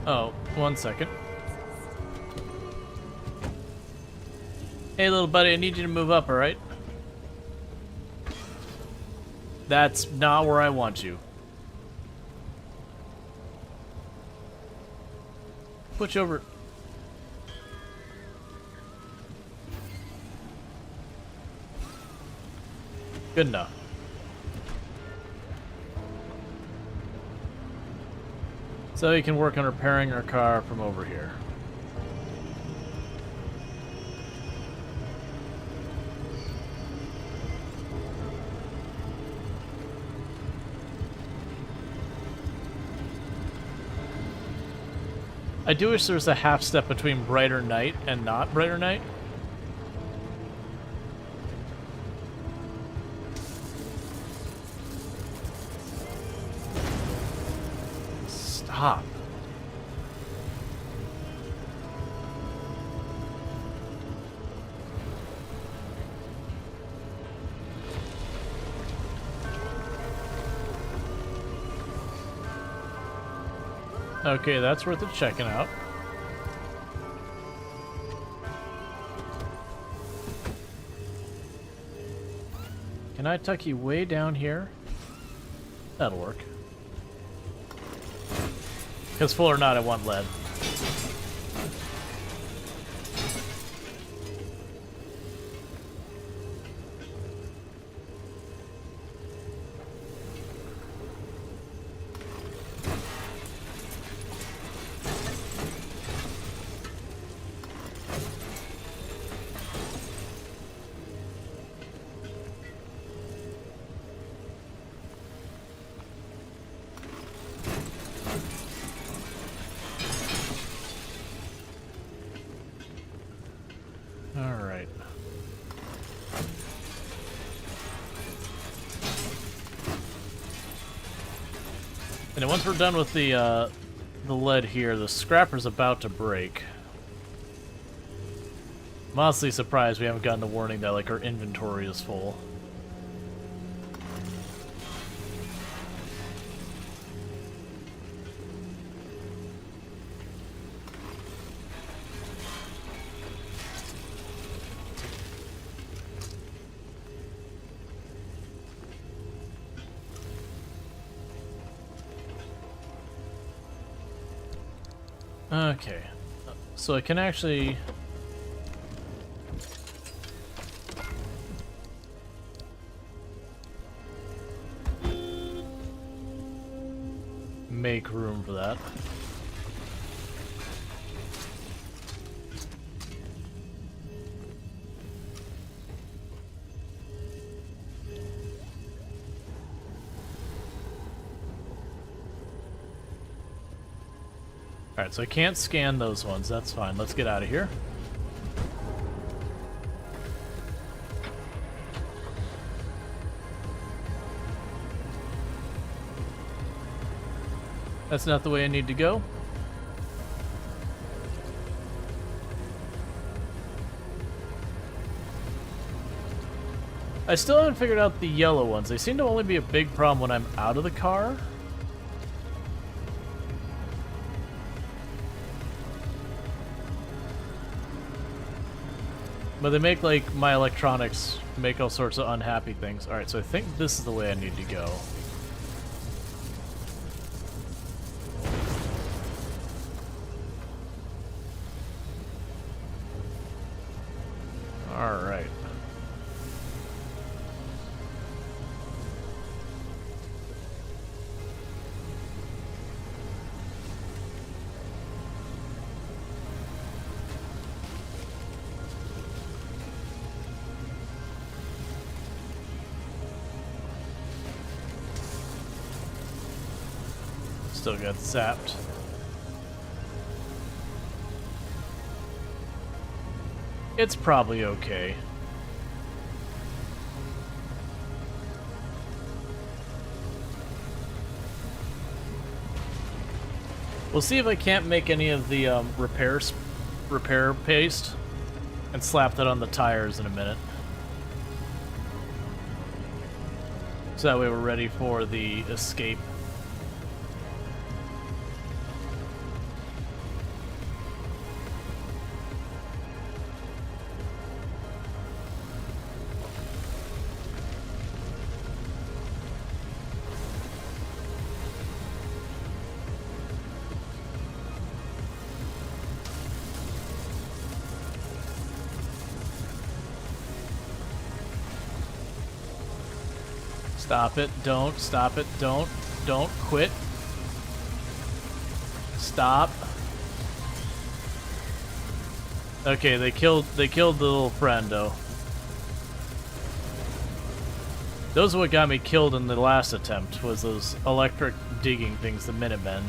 Oh, 1 second. Hey little buddy, I need you to move up, alright? That's not where I want you. Put you over. Good enough. So you can work on repairing our car from over here. I do wish there was a half step between brighter night and not brighter night. Stop. Okay, that's worth it checking out. Can I tuck you way down here? That'll work. Because full or not, I want lead. Alright. And then once we're done with the lead here, the scrapper's about to break. I'm honestly surprised we haven't gotten the warning that, like, our inventory is full. Okay, so I can actually make room for that. Alright, so I can't scan those ones. That's fine. Let's get out of here. That's not the way I need to go. I still haven't figured out the yellow ones. They seem to only be a big problem when I'm out of the car. But they make, like, my electronics make all sorts of unhappy things. Alright, so I think this is the way I need to go. Alright. Still got zapped. It's probably okay. We'll see if I can't make any of the repair paste and slap that on the tires in a minute. So that way we're ready for the escape. Stop it, don't, stop it, don't quit. Stop. Okay, they killed the little friendo. Those are what got me killed in the last attempt, was those electric digging things, the Minutemen.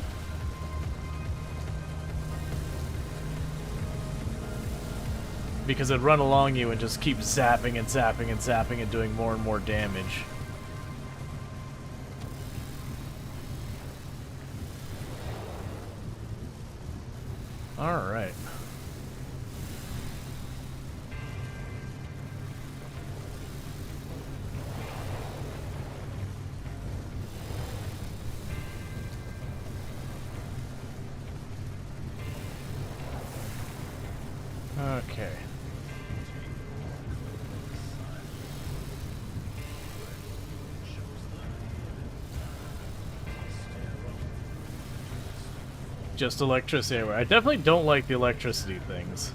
Because it'd run along you and just keep zapping and zapping and zapping and doing more and more damage. Alright. Okay. Just electricity everywhere. I definitely don't like the electricity things.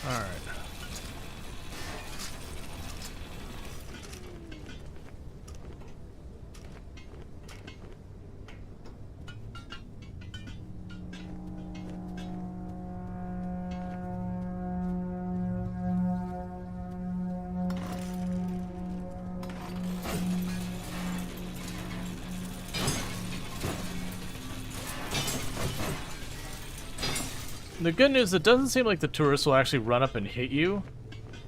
Alright. The good news, it doesn't seem like the tourists will actually run up and hit you.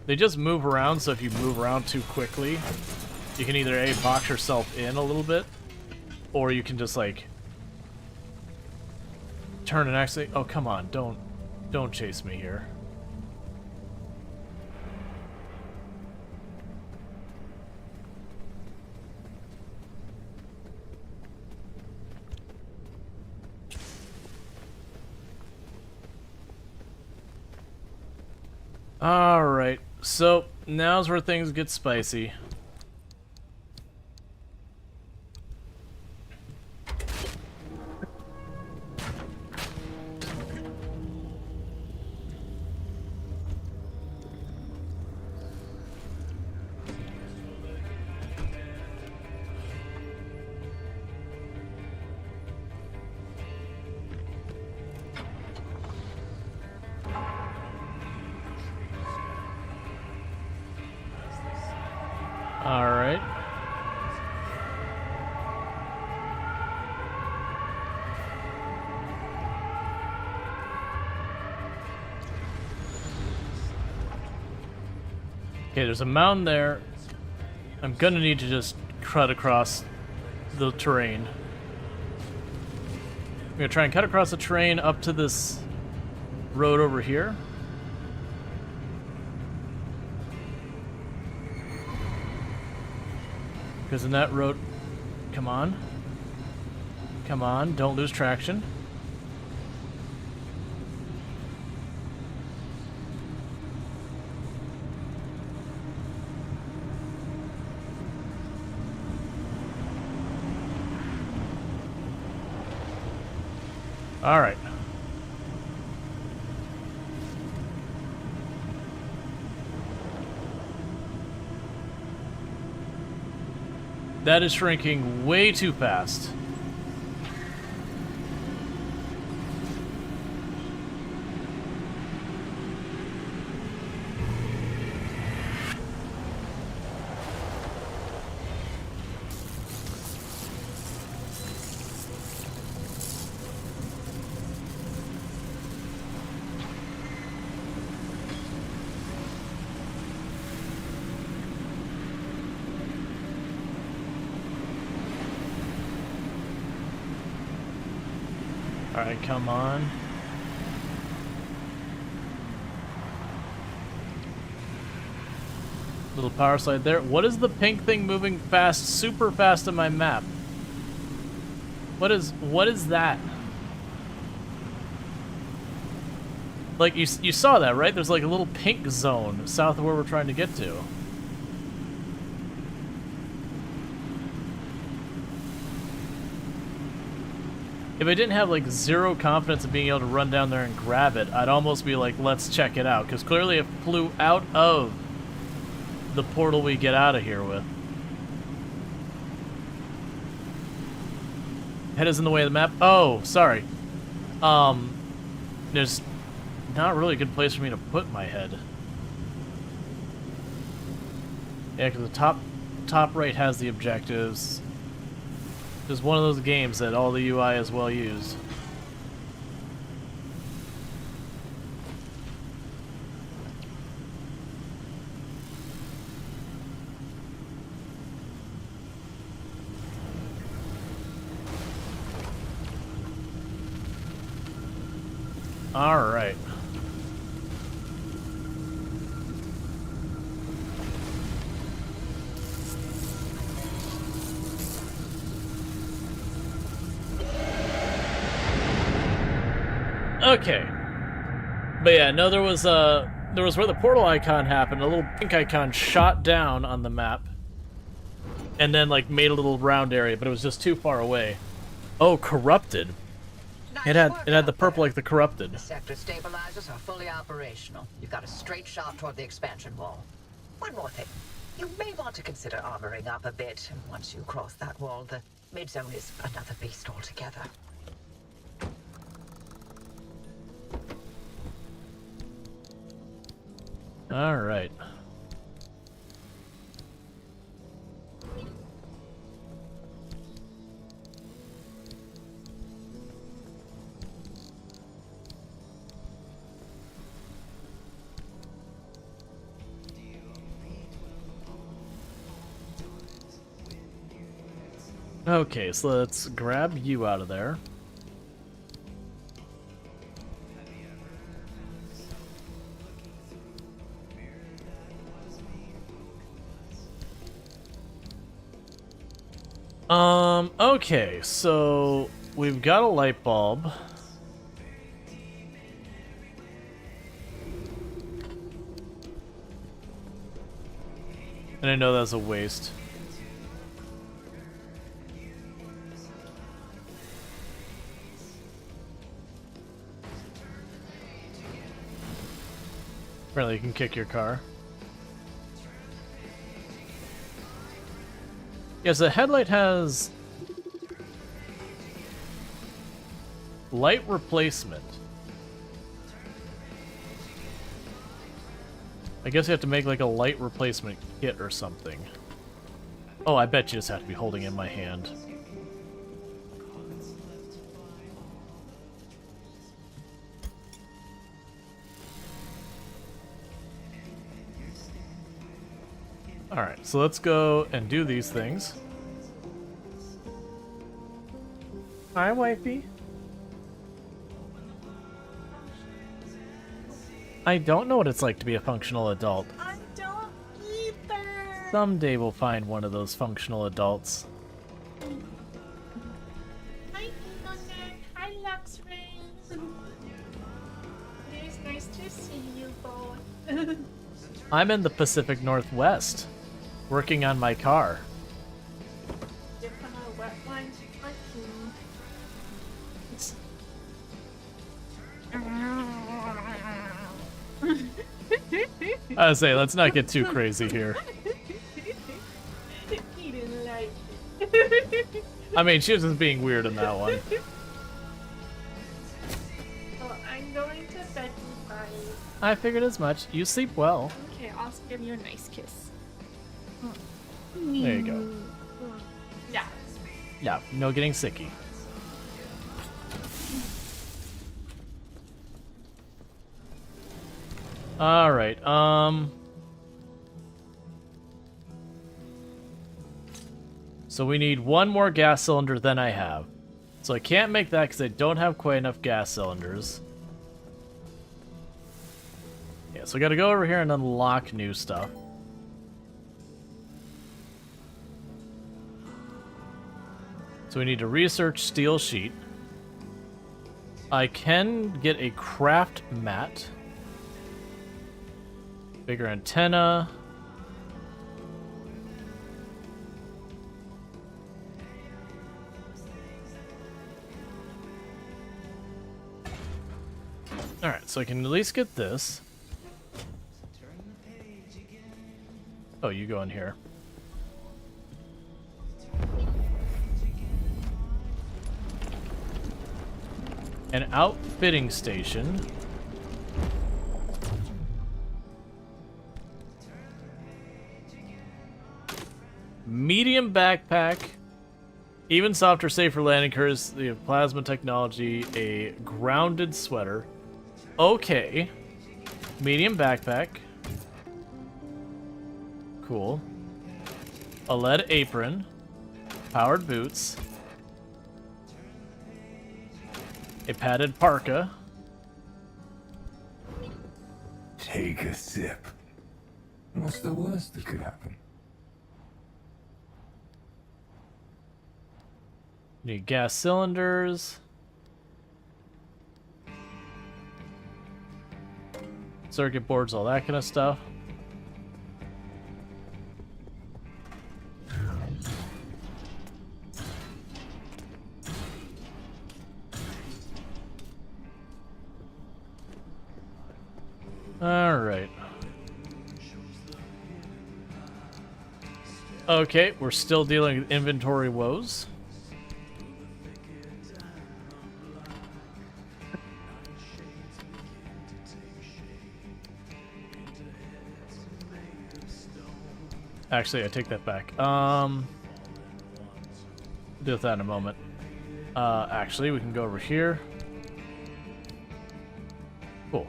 They just move around, so if you move around too quickly, you can either A, box yourself in a little bit, or you can just, like, turn and actually... Oh, come on, don't chase me here. Alright, so now's where things get spicy. Alright. Okay, there's a mountain there. I'm gonna need to just cut across the terrain. I'm gonna try and cut across the terrain up to this road over here. Because in that road... Come on. Come on, don't lose traction. Alright. That is shrinking way too fast. Alright, come on. Little power slide there. What is the pink thing moving fast, super fast on my map? What is that? Like, you saw that, right? There's like a little pink zone south of where we're trying to get to. If I didn't have like zero confidence in being able to run down there and grab it, I'd almost be like, let's check it out. Because clearly it flew out of the portal we get out of here with. Head is in the way of the map. Oh, sorry. There's not really a good place for me to put my head. Yeah, because the top right has the objectives. It's one of those games that all the UI is well used. All right. Okay. But yeah, no, there was where the portal icon happened, a little pink icon shot down on the map. And then like made a little round area, but it was just too far away. Oh, corrupted. It had the purple like the corrupted. The sector stabilizers are fully operational. You've got a straight shot toward the expansion wall. One more thing. You may want to consider armoring up a bit. Once you cross that wall, the mid-zone is another beast altogether. All right. Okay, so let's grab you out of there. Okay, so we've got a light bulb. And I know that's a waste. Apparently you can kick your car. Yes, the headlight has light replacement. I guess you have to make like a light replacement kit or something. Oh, I bet you just have to be holding it in my hand. Alright, so let's go and do these things. Hi, wifey. I don't know what it's like to be a functional adult. I don't either. Someday we'll find one of those functional adults. Hi, Internet. Hi, Luxray. It is nice to see you both. I'm in the Pacific Northwest, working on my car. Different wet ones. I was say, let's not get too crazy here. He didn't like it. I mean, she was just being weird in that one. Well, I'm going to bed, you guys. I figured as much. You sleep well. Okay, I'll give you a nice kiss. There you go. Yeah. Yeah, no getting sicky. Alright, so we need one more gas cylinder than I have. So I can't make that because I don't have quite enough gas cylinders. Yeah, so I gotta go over here and unlock new stuff. So we need to research steel sheet. I can get a craft mat. Bigger antenna. Alright, so I can at least get this. Oh, you go in here. An outfitting station. Medium backpack. Even softer, safer landing curves. The plasma technology. A grounded sweater. Okay. Medium backpack. Cool. A lead apron. Powered boots. A padded parka. Take a sip. What's the worst that could happen? Need gas cylinders. Circuit boards, all that kind of stuff. All right. Okay, we're still dealing with inventory woes. Actually, I take that back. Deal with that in a moment. Actually, we can go over here. Cool.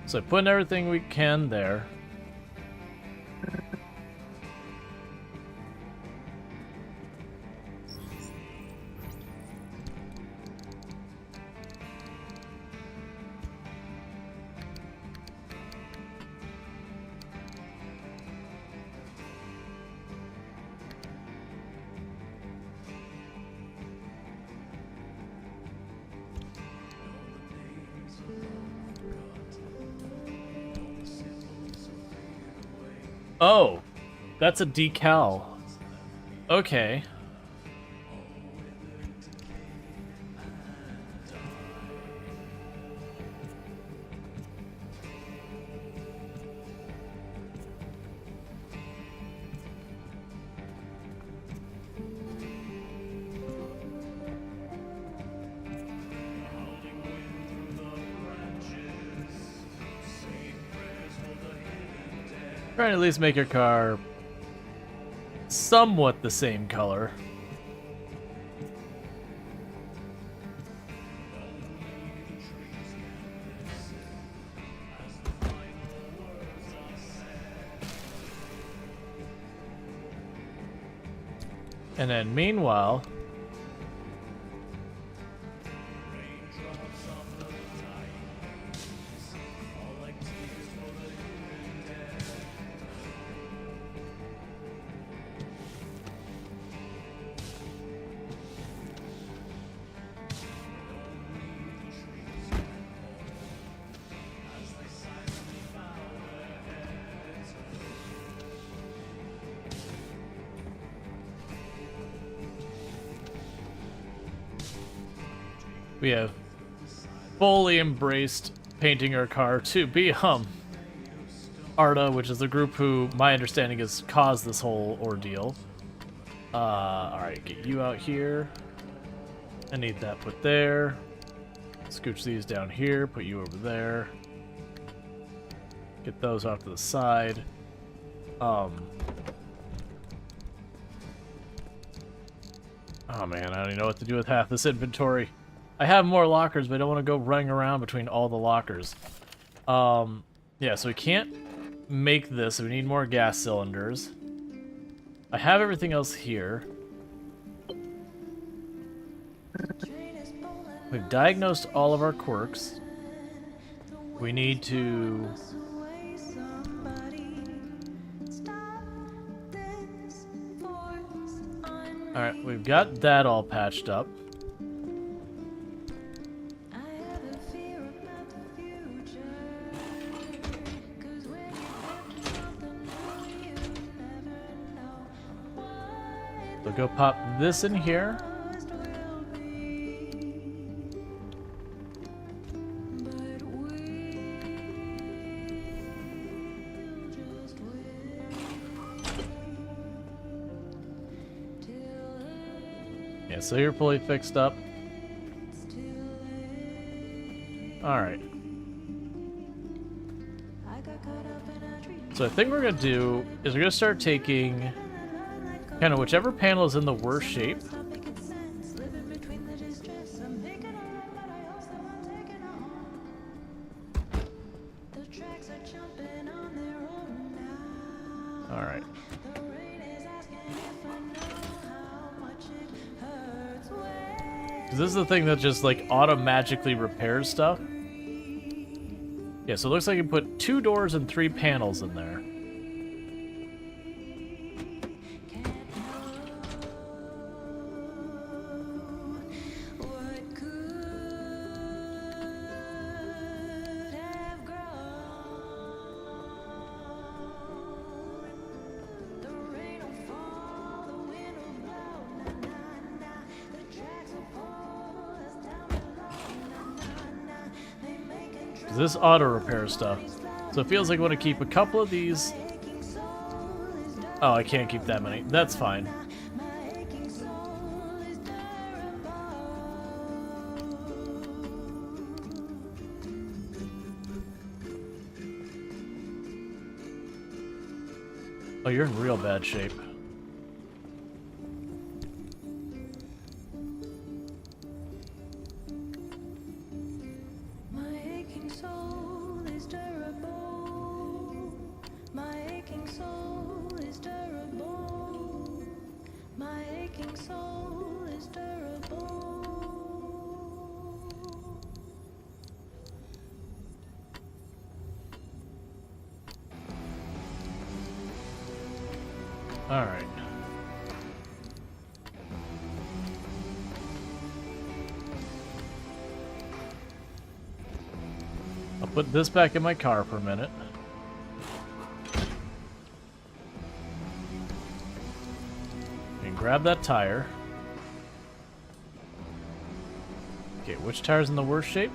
So putting everything we can there. Oh, that's a decal. Okay. Trying to at least make your car somewhat the same color. And then meanwhile, we have fully embraced painting our car to be Arda, which is the group who, my understanding, has caused this whole ordeal. Alright, get you out here. I need that put there. Scooch these down here, put you over there. Get those off to the side. Oh man, I don't even know what to do with half this inventory. I have more lockers, but I don't want to go running around between all the lockers. Yeah, so we can't make this, so we need more gas cylinders. I have everything else here. We've diagnosed all of our quirks. We need to... Alright, we've got that all patched up. So go pop this in here. Yeah, so you're fully fixed up. Alright. So I think what we're going to do is we're going to start taking kind of whichever panel is in the worst shape. Alright. This is the thing that just like auto-magically repairs stuff. Yeah, so it looks like you put 2 doors and 3 panels in there. This auto repair stuff. So it feels like I want to keep a couple of these. Oh, I can't keep that many. That's fine. Oh, you're in real bad shape. Alright. I'll put this back in my car for a minute. And grab that tire. Okay, which tire's in the worst shape?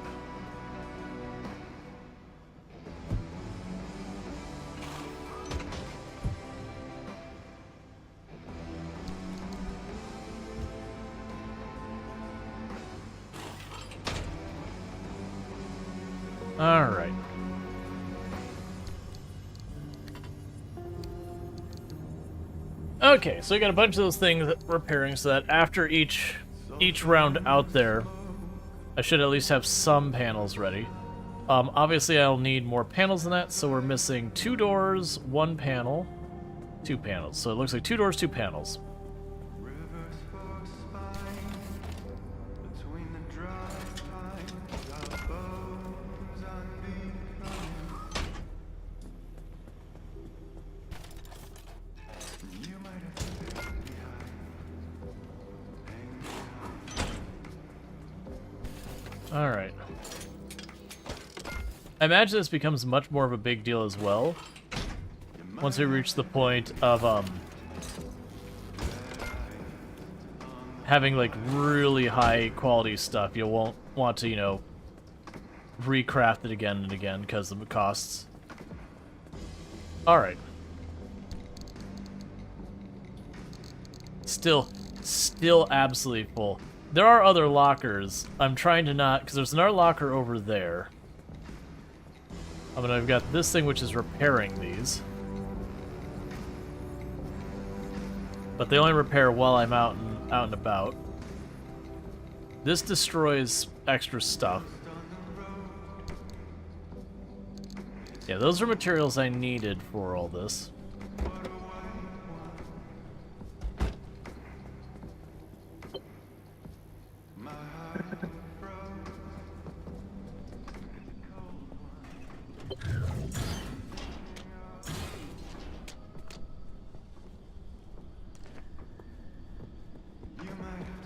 Alright. Okay, so we got a bunch of those things repairing so that after each round out there, I should at least have some panels ready. Obviously I'll need more panels than that, so we're missing 2 doors, 1 panel, 2 panels. So it looks like 2 doors, 2 panels. Alright. I imagine this becomes much more of a big deal as well once we reach the point of having like really high quality stuff. You won't want to, you know, recraft it again and again because of the costs. Alright. Still absolutely full. There are other lockers. I'm trying to not, because there's another locker over there. I've got this thing which is repairing these. But they only repair while I'm out and about. This destroys extra stuff. Yeah, those are materials I needed for all this.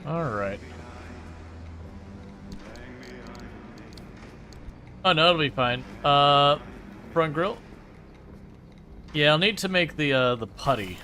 Alright. Oh no, it'll be fine. Front grill? Yeah, I'll need to make the putty.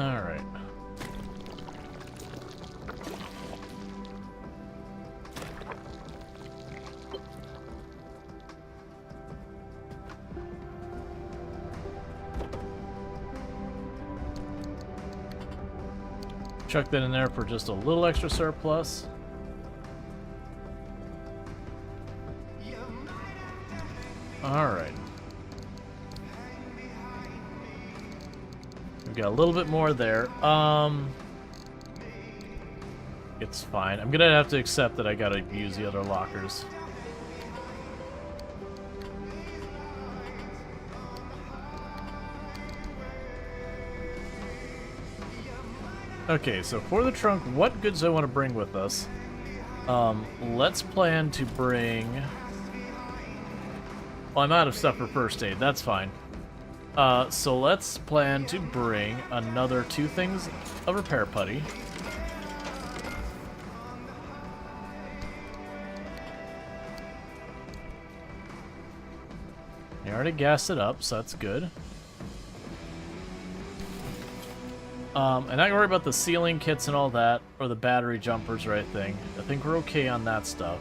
Alright. Chuck that in there for just a little extra surplus. Alright. We've got a little bit more there. It's fine. I'm gonna have to accept that I gotta use the other lockers. Okay, so for the trunk, what goods do I want to bring with us? Let's plan to bring... Well, I'm out of stuff for first aid. That's fine. So let's plan to bring another 2 things of repair putty. I already gassed it up, so that's good. And I can worry about the ceiling kits and all that, or the battery jumpers or anything. I think we're okay on that stuff.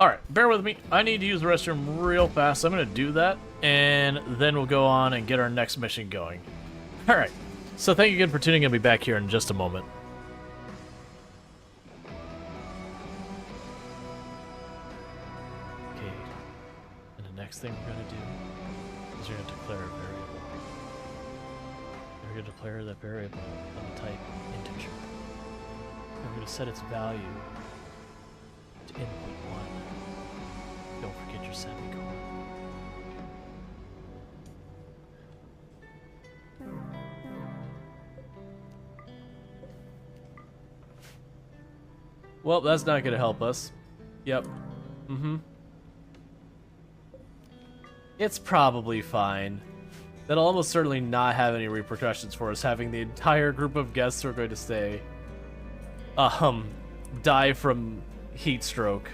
Alright, bear with me. I need to use the restroom real fast. So I'm going to do that, and then we'll go on and get our next mission going. Alright, so thank you again for tuning in. I'll be back here in just a moment. Okay, and the next thing we're going to do is we're going to declare a variable. We're going to declare that variable of the type integer. We're going to set its value to input 1. Don't forget your semicolon. Well, that's not going to help us. Yep. It's probably fine. That'll almost certainly not have any repercussions for us, having the entire group of guests who are going to stay die from heat stroke.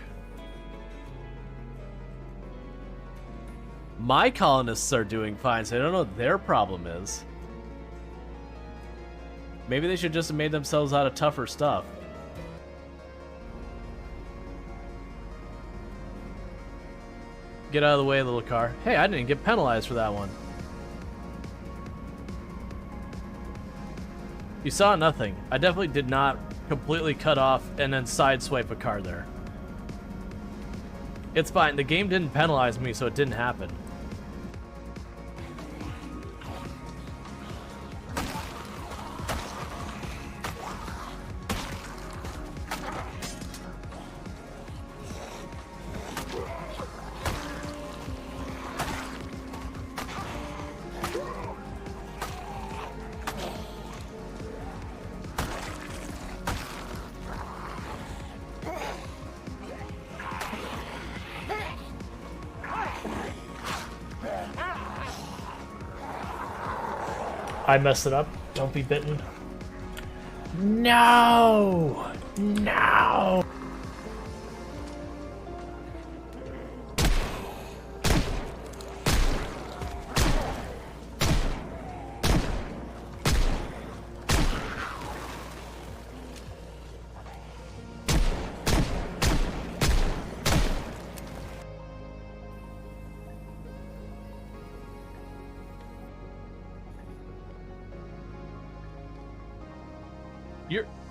My colonists are doing fine, so I don't know what their problem is. Maybe they should just have made themselves out of tougher stuff. Get out of the way, little car. Hey, I didn't get penalized for that one. You saw nothing. I definitely did not completely cut off and then sideswipe a car there. It's fine. The game didn't penalize me, so it didn't happen. I messed it up. Don't be bitten. No! No!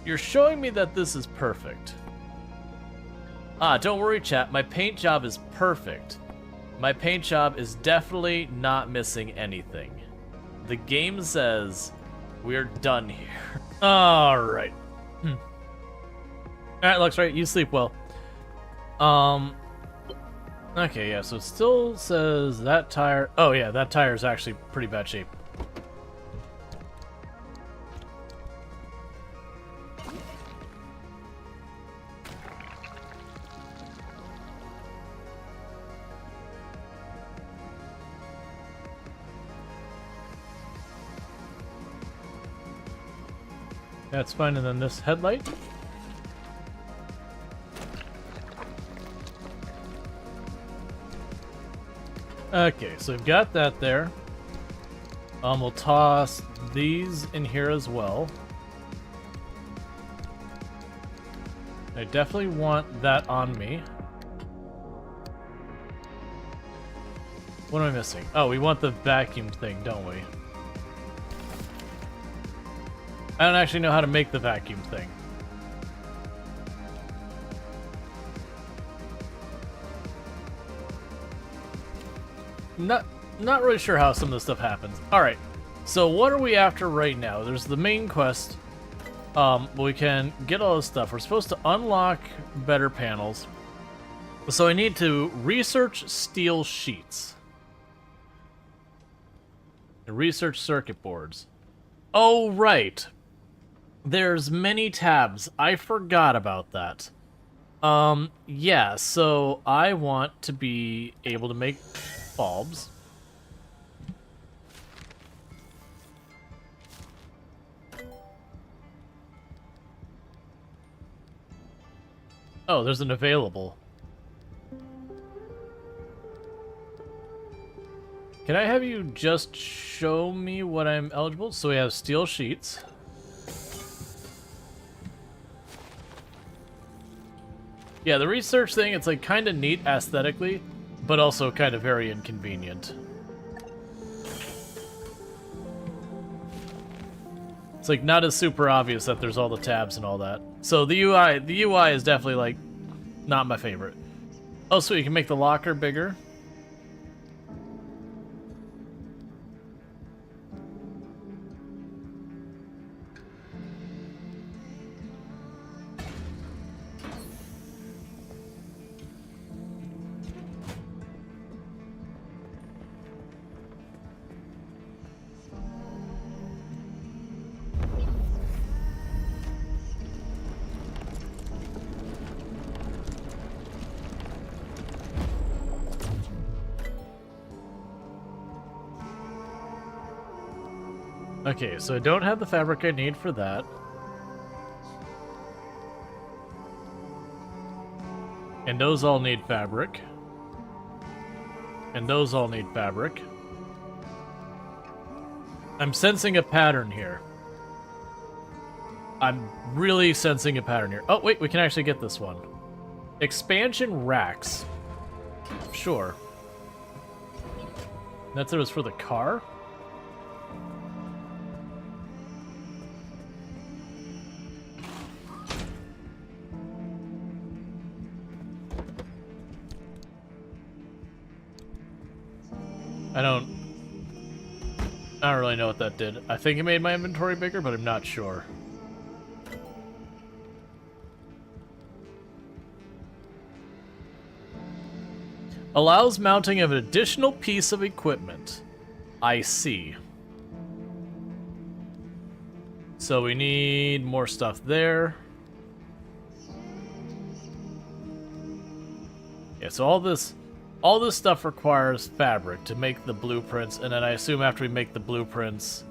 You're showing me that this is perfect. Don't worry, chat. My paint job is perfect. My paint job is definitely not missing anything. The game says we're done here. Alright. Alright, Lux, right? You sleep well. Okay, yeah, so it still says that tire... Oh, yeah, that tire is actually pretty bad shape. That's fine, and then this headlight. Okay, so we've got that there. We'll toss these in here as well. I definitely want that on me. What am I missing? Oh, we want the vacuum thing, don't we? I don't actually know how to make the vacuum thing. Not really sure how some of this stuff happens. Alright, so what are we after right now? There's the main quest. We can get all this stuff. We're supposed to unlock better panels. So I need to research steel sheets. And research circuit boards. Oh, right. There's many tabs. I forgot about that. Yeah, so I want to be able to make bulbs. Oh, there's an available. Can I have you just show me what I'm eligible? So we have steel sheets. Yeah, the research thing, it's like kind of neat aesthetically, but also kind of very inconvenient. It's like not as super obvious that there's all the tabs and all that. So the UI is definitely like not my favorite. Oh, so you can make the locker bigger. Okay, so I don't have the fabric I need for that. And those all need fabric. And those all need fabric. I'm sensing a pattern here. I'm really sensing a pattern here. Oh, wait, we can actually get this one. Expansion racks. Sure. That's it was for the car? I don't really know what that did. I think it made my inventory bigger, but I'm not sure. Allows mounting of an additional piece of equipment. I see. So we need more stuff there. Yeah, so all this stuff requires fabric to make the blueprints, and then I assume after we make the blueprints,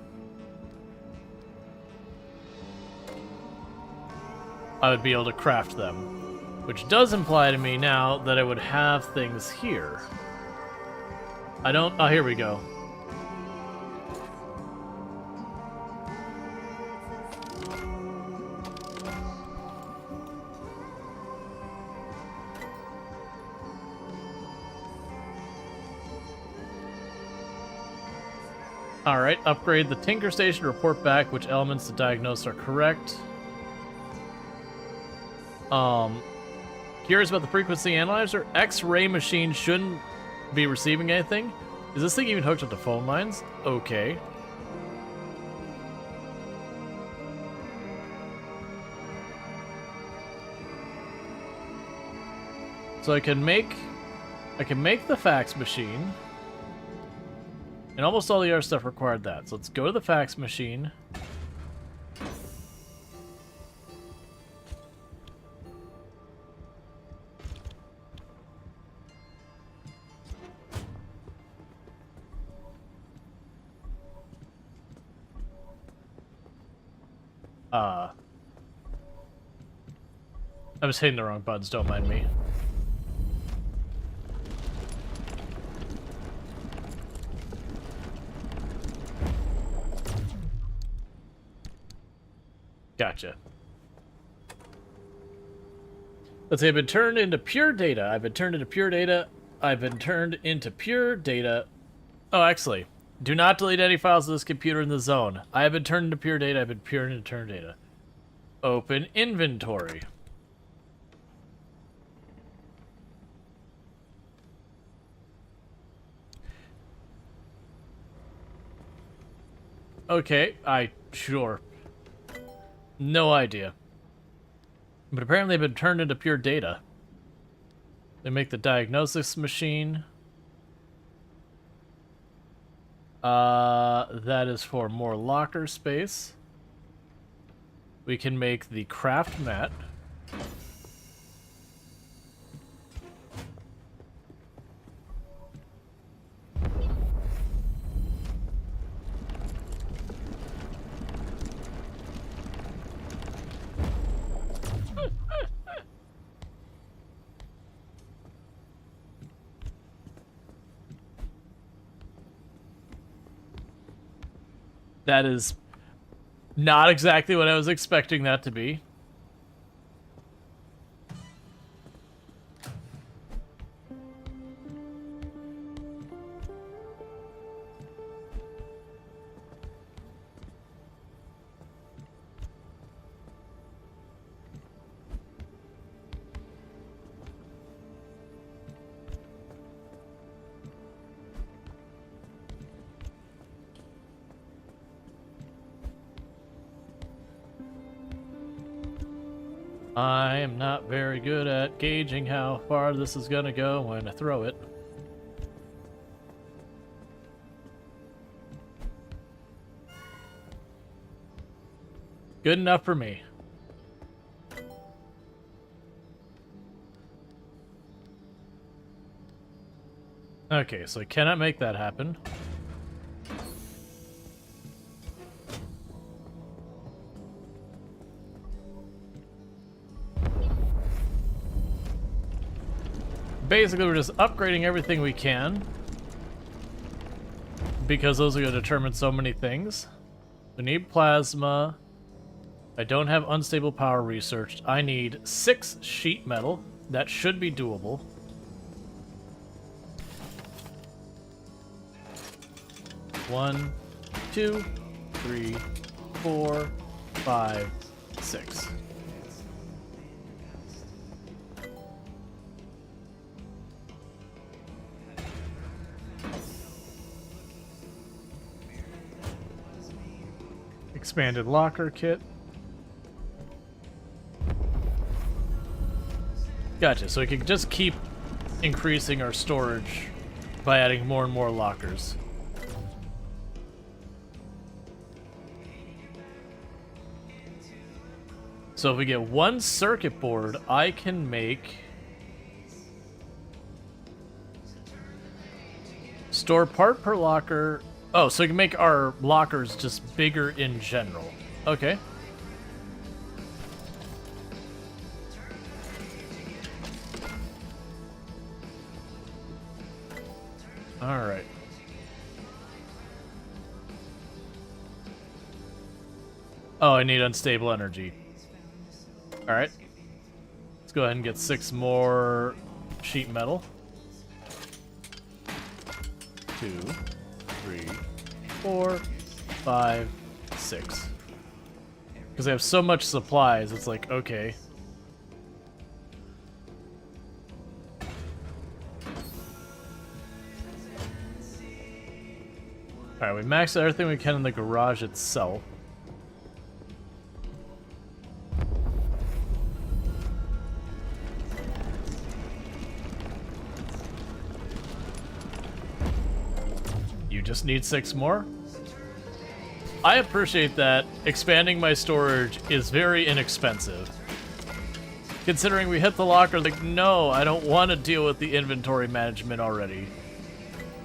I would be able to craft them. Which does imply to me now that I would have things here. I don't... Oh, here we go. Alright, upgrade the Tinker Station, report back which elements to diagnose are correct. Curious about the frequency analyzer? X-ray machine shouldn't be receiving anything. Is this thing even hooked up to phone lines? Okay. So I can make the fax machine. And almost all the other stuff required that. So let's go to the fax machine. I was hitting the wrong buttons, don't mind me. Gotcha. Let's say I've been turned into pure data. I've been turned into pure data. I've been turned into pure data. Oh, actually, do not delete any files of this computer in the zone. I have been turned into pure data. I've been pure into turned data. Open inventory. Okay, sure. No idea. But apparently I've been turned into pure data. They make the diagnosis machine. That is for more locker space. We can make the craft mat. That is not exactly what I was expecting that to be. I am not very good at gauging how far this is gonna go when I throw it. Good enough for me. Okay, so I cannot make that happen. Basically, we're just upgrading everything we can, because those are going to determine so many things. We need plasma. I don't have unstable power researched. I need 6 sheet metal. That should be doable. One, 2, 3, 4, 5, 6. Expanded locker kit. Gotcha, so we can just keep increasing our storage by adding more and more lockers. So if we get 1 circuit board, I can make... Store part per locker... Oh, so we can make our lockers just bigger in general. Okay. Alright. Oh, I need unstable energy. Alright. Let's go ahead and get 6 more sheet metal. 2, 3, 4, 5, 6. Because I have so much supplies, it's like, okay. Alright, we maxed out everything we can in the garage itself. You just need 6 more? I appreciate that expanding my storage is very inexpensive. Considering we hit the locker, like, no, I don't want to deal with the inventory management already.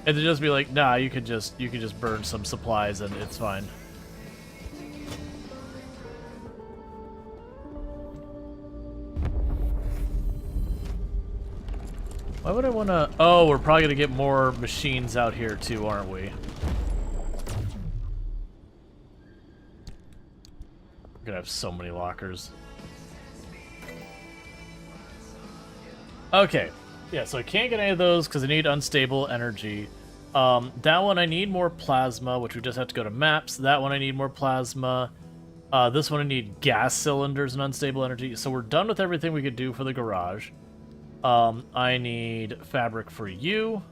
And to just be like, nah, you could just burn some supplies and it's fine. Why would I want to... Oh, we're probably going to get more machines out here too, aren't we? We're gonna have so many lockers. Okay. Yeah, so I can't get any of those because I need unstable energy. That one I need more plasma, which we just have to go to maps. That one I need more plasma. This one I need gas cylinders and unstable energy. So we're done with everything we could do for the garage. I need fabric for you.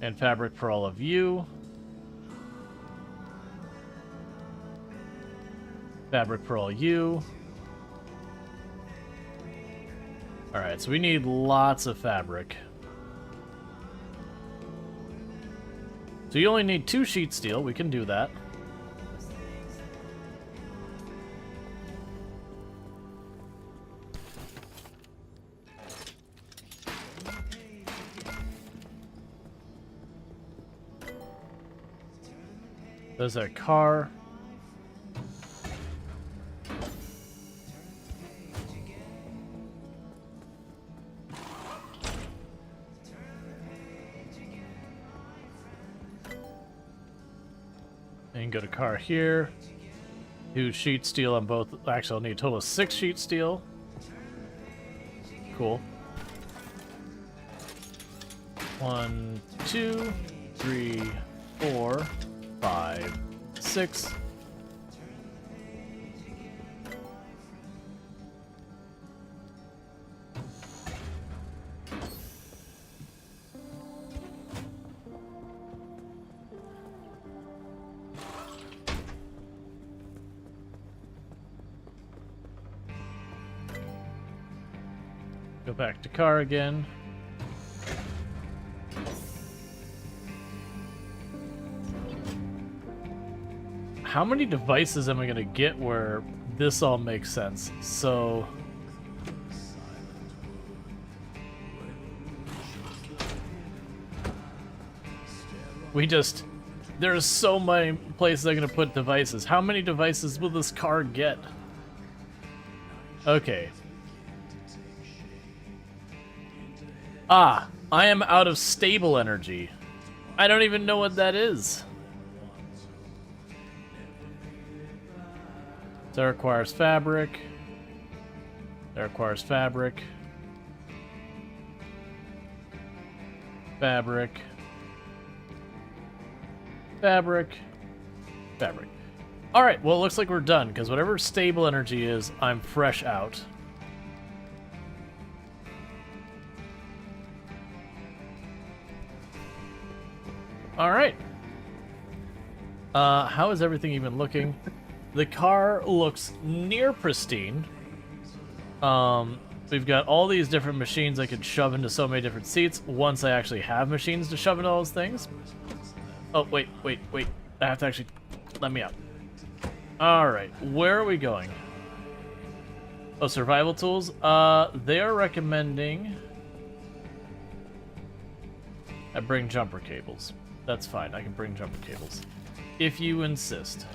And fabric for all of you. Fabric for all you. Alright, so we need lots of fabric. So you only need 2 sheet steel. We can do that. There's a car. And go to car here. 2 sheet steel on both. Actually, I'll need a total of 6 sheet steel. Cool. 1, 2, 3, 4, 5, 6. Go back to car again. How many devices am I gonna get where this all makes sense? So there's so many places I'm gonna put devices. How many devices will this car get? Okay. Ah, I am out of stable energy. I don't even know what that is. That requires fabric. That requires fabric. Fabric. Fabric. Fabric. Alright, well it looks like we're done, because whatever stable energy is, I'm fresh out. Alright. How is everything even looking? The car looks near pristine. We've got all these different machines I could shove into so many different seats once I actually have machines to shove into all those things. Oh, wait. I have to actually... Let me out. Alright, where are we going? Oh, survival tools? They are recommending... I bring jumper cables. That's fine, I can bring jumper cables. If you insist.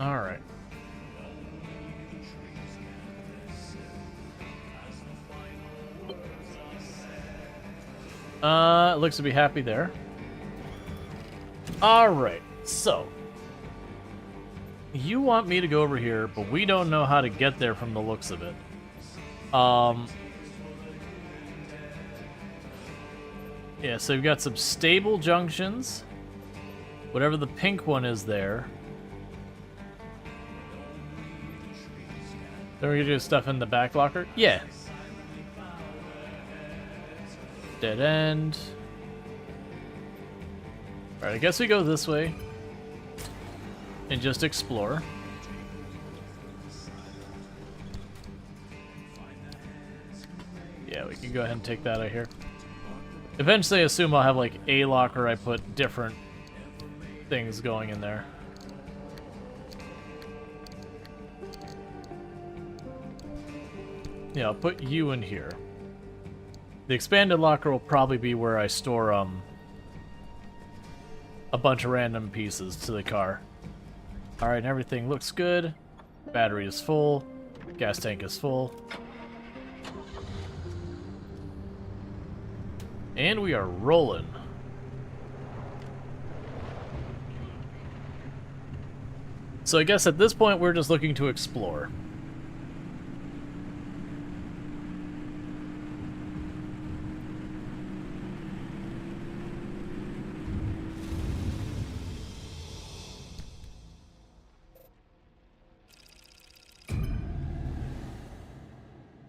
Alright. Looks to be happy there. Alright, so. You want me to go over here, but we don't know how to get there from the looks of it. Yeah, so we've got some stable junctions. Whatever the pink one is there. Then we're gonna do stuff in the back locker? Yeah. Dead end. Alright, I guess we go this way. And just explore. Yeah, we can go ahead and take that out here. Eventually, I assume I'll have like a locker I put different things going in there. Yeah, I'll put you in here. The expanded locker will probably be where I store a bunch of random pieces to the car. Alright, and everything looks good. Battery is full. Gas tank is full. And we are rolling. So I guess at this point we're just looking to explore.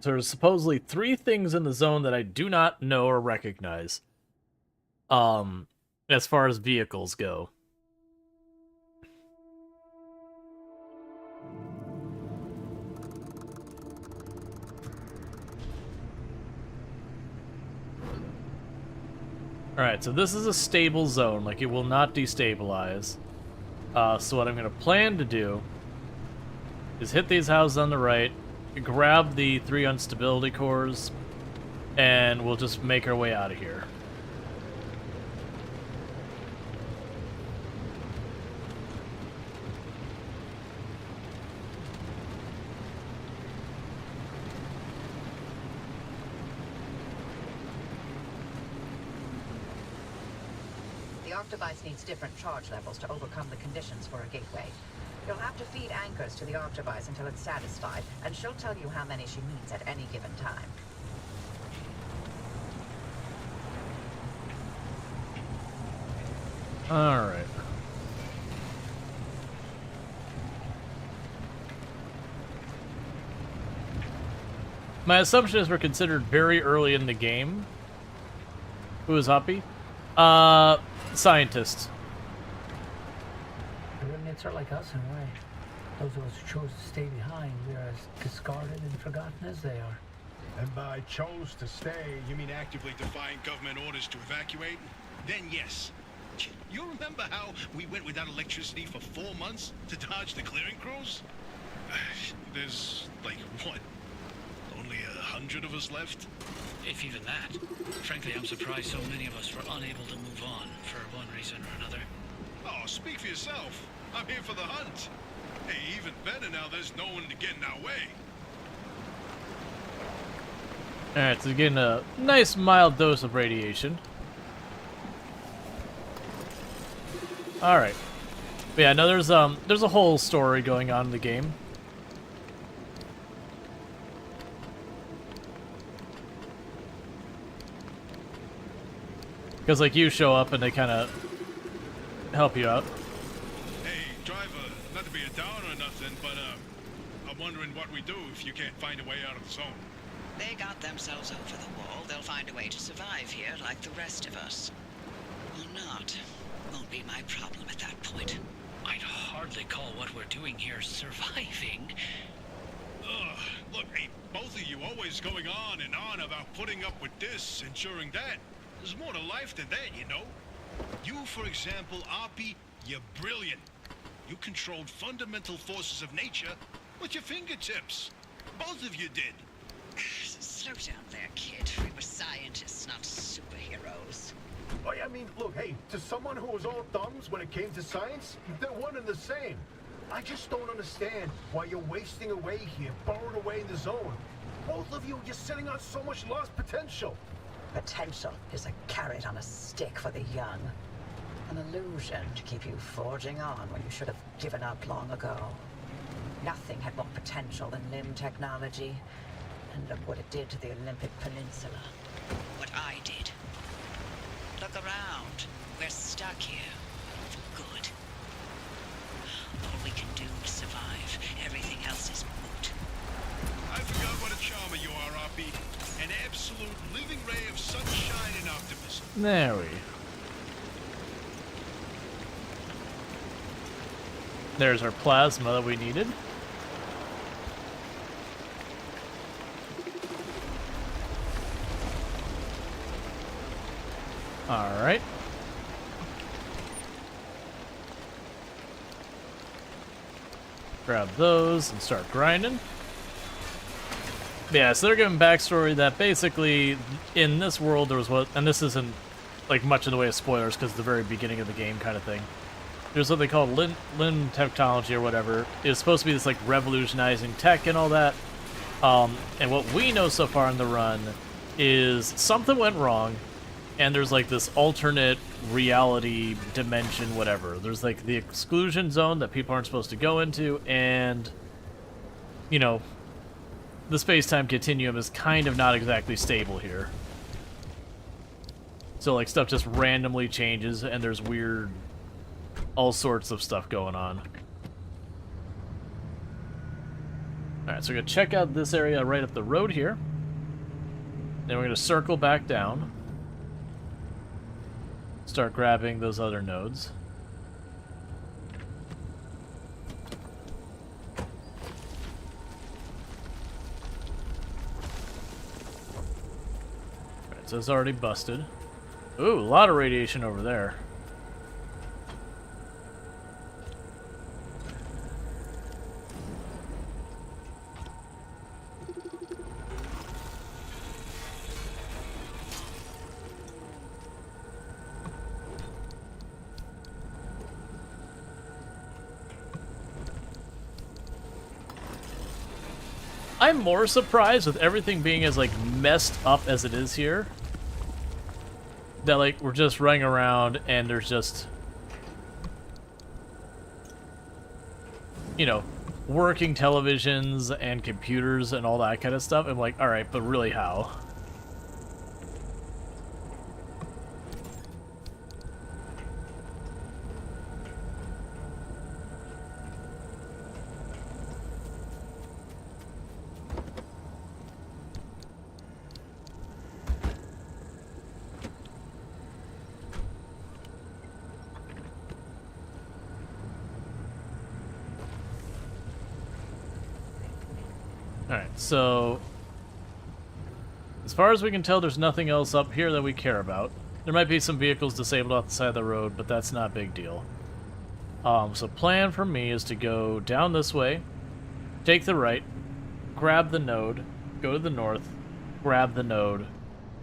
So there's supposedly 3 things in the zone that I do not know or recognize. As far as vehicles go. Alright, so this is a stable zone, like it will not destabilize. So what I'm going to plan to do is hit these houses on the right, grab the 3 instability cores, and we'll just make our way out of here. The Octovice needs different charge levels to overcome the conditions for a gateway. You'll have to feed anchors to the Octovice until it's satisfied, and she'll tell you how many she needs at any given time. Alright. My assumption is we're considered very early in the game. Who is Hoppy? Scientists. The remnants are like us in a way. Those of us who chose to stay behind, we're as discarded and forgotten as they are. And by chose to stay, you mean actively defying government orders to evacuate? Then yes. You remember how we went without electricity for 4 months to dodge the clearing crews? There's, like, what? Only 100 of us left? If even that. Frankly, I'm surprised so many of us were unable to move on for one reason or another. Oh, speak for yourself. I'm here for the hunt. Hey, even better now there's no one to get in our way. Alright, so we're getting a nice mild dose of radiation. Alright. But yeah, no, there's a whole story going on in the game. Because, like, you show up and they kind of help you out. Hey, driver, not to be a downer or nothing, but, I'm wondering what we do if you can't find a way out of the zone. They got themselves over the wall. They'll find a way to survive here like the rest of us. Or not. Won't be my problem at that point. I'd hardly call what we're doing here surviving. Ugh, look, hey, both of you always going on and on about putting up with this, ensuring that. There's more to life than that, you know? You, for example, Oppie, you're brilliant. You controlled fundamental forces of nature with your fingertips. Both of you did. Slow down there, kid. We were scientists, not superheroes. Oh, I mean, look, hey, to someone who was all thumbs when it came to science, they're one and the same. I just don't understand why you're wasting away here, burrowed away in the zone. Both of you, you're sitting on so much lost potential. Potential is a carrot on a stick for the young. An illusion to keep you forging on when you should have given up long ago. Nothing had more potential than limb technology. And look what it did to the Olympic Peninsula. What I did. Look around. We're stuck here. For good. All we can do is survive. Everything else is moot. I forgot what a charmer you are, Oppie. An absolute living ray of sunshine and optimism. There we. There's our plasma that we needed. Alright. Grab those and start grinding. Yeah, so they're giving backstory that basically in this world there was what, and this isn't like much in the way of spoilers because the very beginning of the game kind of thing. There's what they call limb technology or whatever. It's supposed to be this like revolutionizing tech and all that. And what we know so far in the run is something went wrong, and there's like this alternate reality dimension, whatever. There's like the exclusion zone that people aren't supposed to go into, and you know, the space-time continuum is kind of not exactly stable here. So like stuff just randomly changes, and there's weird, all sorts of stuff going on. Alright, so we're going to check out this area right up the road here. Then we're going to circle back down. Start grabbing those other nodes. Alright, so it's already busted. Ooh, a lot of radiation over there. I'm more surprised with everything being as, like, messed up as it is here. That, like, we're just running around and there's just, you know, working televisions and computers and all that kind of stuff. I'm like, alright, but really how? Alright, so as far as we can tell, there's nothing else up here that we care about. There might be some vehicles disabled off the side of the road, but that's not a big deal. So plan for me is to go down this way, take the right, grab the node, go to the north, grab the node,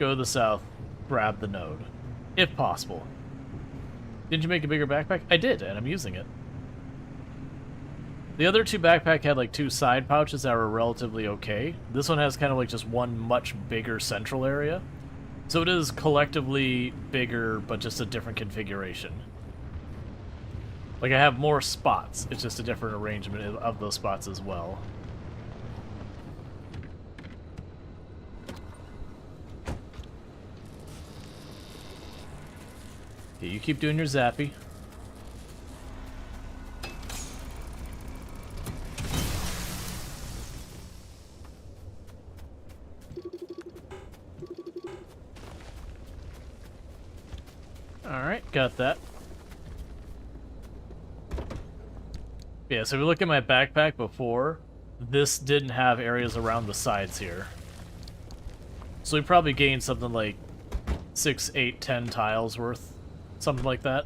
go to the south, grab the node, if possible. Didn't you make a bigger backpack? I did, and I'm using it. The other two backpack had like two side pouches that were relatively okay. This one has kind of like just one much bigger central area. So it is collectively bigger, but just a different configuration. Like I have more spots, it's just a different arrangement of those spots as well. Okay, you keep doing your zappy. Alright, got that. Yeah, so if we look at my backpack before, this didn't have areas around the sides here. So we probably gained something like 6, 8, 10 tiles worth. Something like that.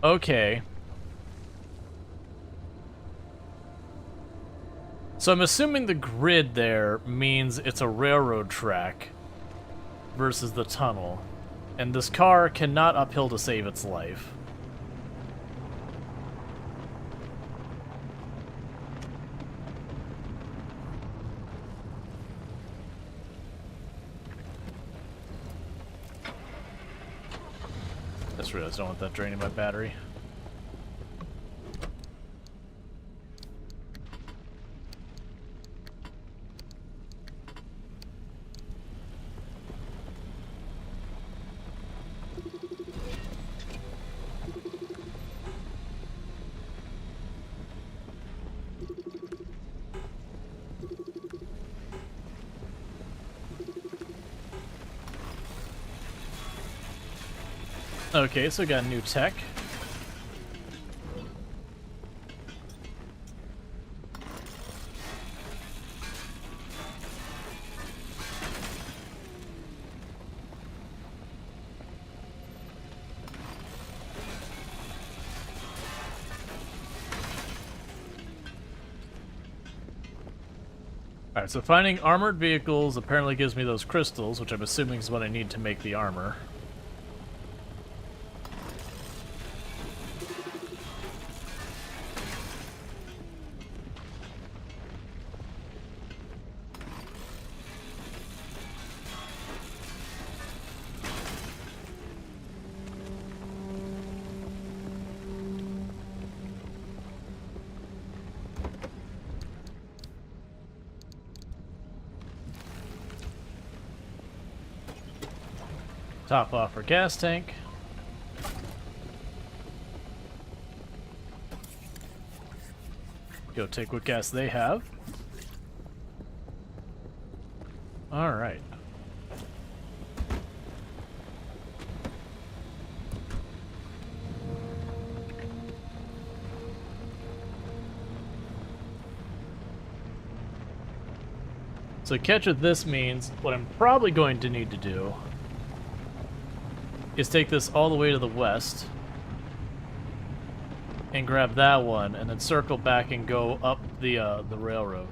Okay. So I'm assuming the grid there means it's a railroad track versus the tunnel. And this car cannot uphill to save its life. I just realized I don't want that draining my battery. Okay, so we got new tech. Alright, so finding armored vehicles apparently gives me those crystals, which I'm assuming is what I need to make the armor. Top off our gas tank. Go take what gas they have. Alright. So catch what this means, what I'm probably going to need to do is take this all the way to the west and grab that one, and then circle back and go up the railroad.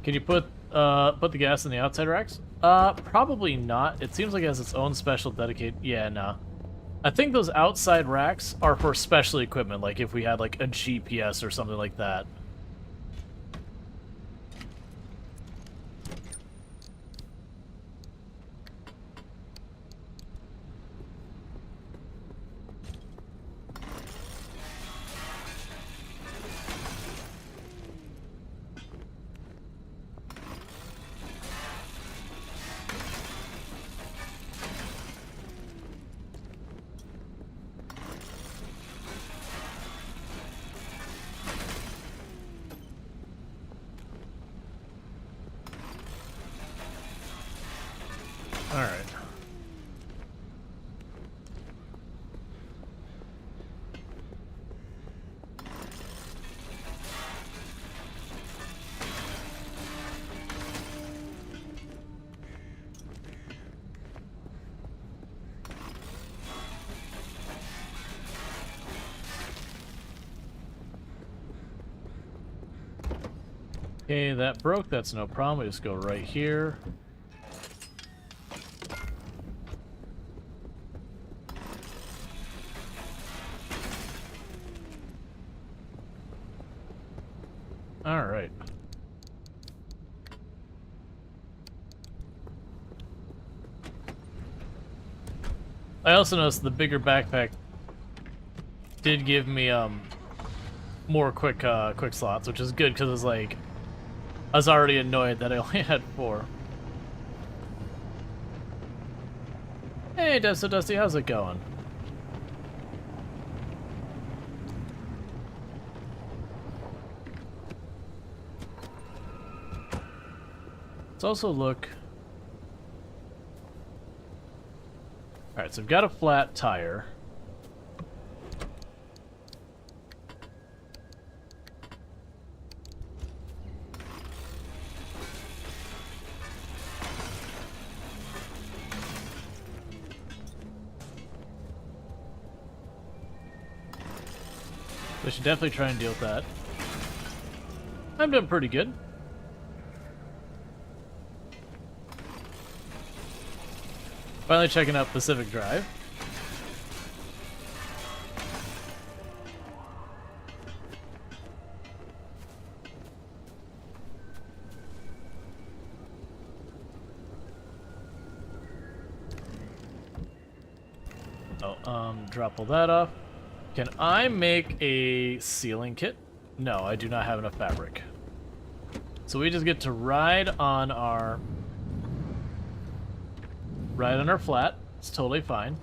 Can you put the gas in the outside racks? Probably not. It seems like it has its own special dedicated. Yeah, no. I think those outside racks are for special equipment, like if we had like a GPS or something like that. Alright. Okay, that broke. That's no problem. We just go right here. Alright. I also noticed the bigger backpack did give me more quick slots, which is good because it's like I was already annoyed that I only had 4. Hey, Dusty, how's it going? Let's also look. Alright, so I've got a flat tire. We should definitely try and deal with that. I'm doing pretty good. Finally checking out Pacific Drive. Oh, drop all that off. Can I make a ceiling kit? No, I do not have enough fabric. So we just get to ride on our flat. It's totally fine.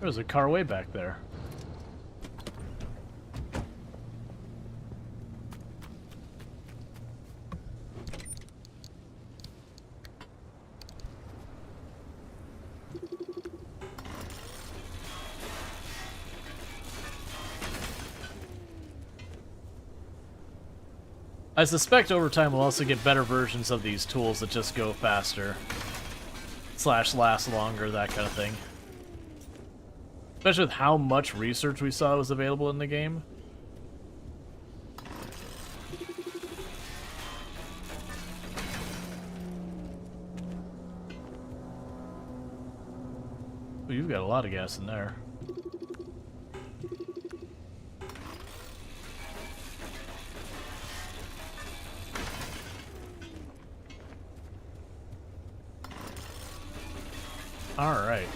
There's a car way back there. I suspect over time we'll also get better versions of these tools that just go faster. / last longer, that kind of thing. Especially with how much research we saw was available in the game. Ooh, you've got a lot of gas in there. All right.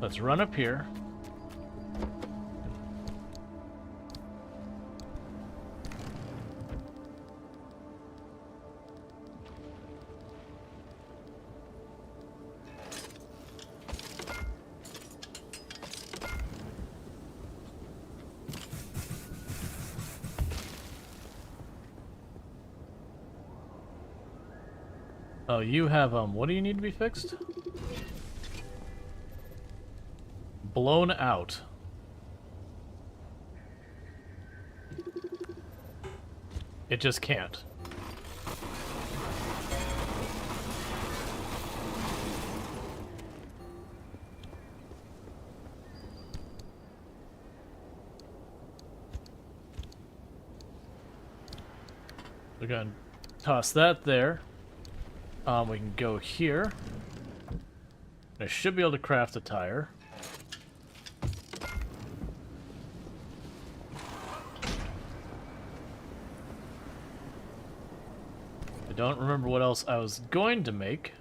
Let's run up here. Oh, you have, what do you need to be fixed? Blown out. It just can't. We're gonna toss that there. We can go here. I should be able to craft a tire. I don't remember what else I was going to make.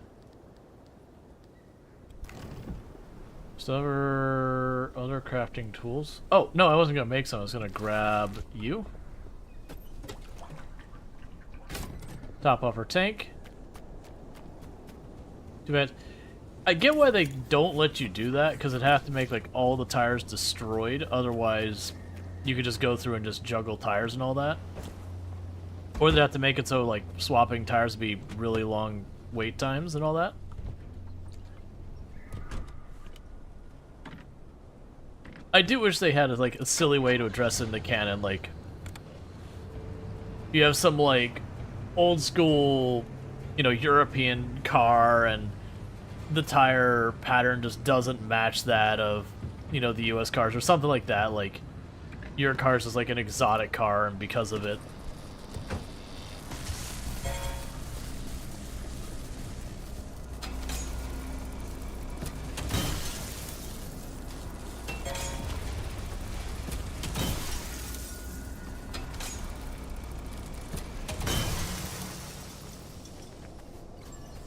Just other crafting tools. Oh, no, I wasn't going to make some. I was going to grab you. Top off our tank. Too bad. I get why they don't let you do that, because it'd have to make like all the tires destroyed. Otherwise, you could just go through and just juggle tires and all that. Or they'd have to make it so like swapping tires would be really long wait times and all that. I do wish they had like a silly way to address it in the canon, like you have some like old school, you know, European car and the tire pattern just doesn't match that of, you know, the US cars or something like that. Like your car's is like an exotic car and because of it.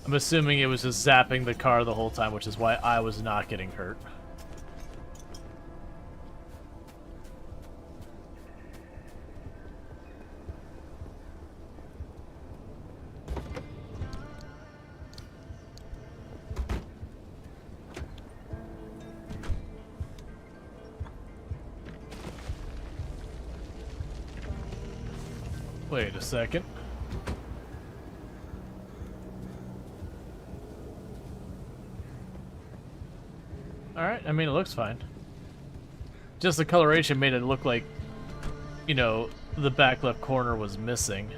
I'm assuming it was just zapping the car the whole time, which is why I was not getting hurt. Wait a second. Alright, I mean, it looks fine. Just the coloration made it look like, you know, the back left corner was missing.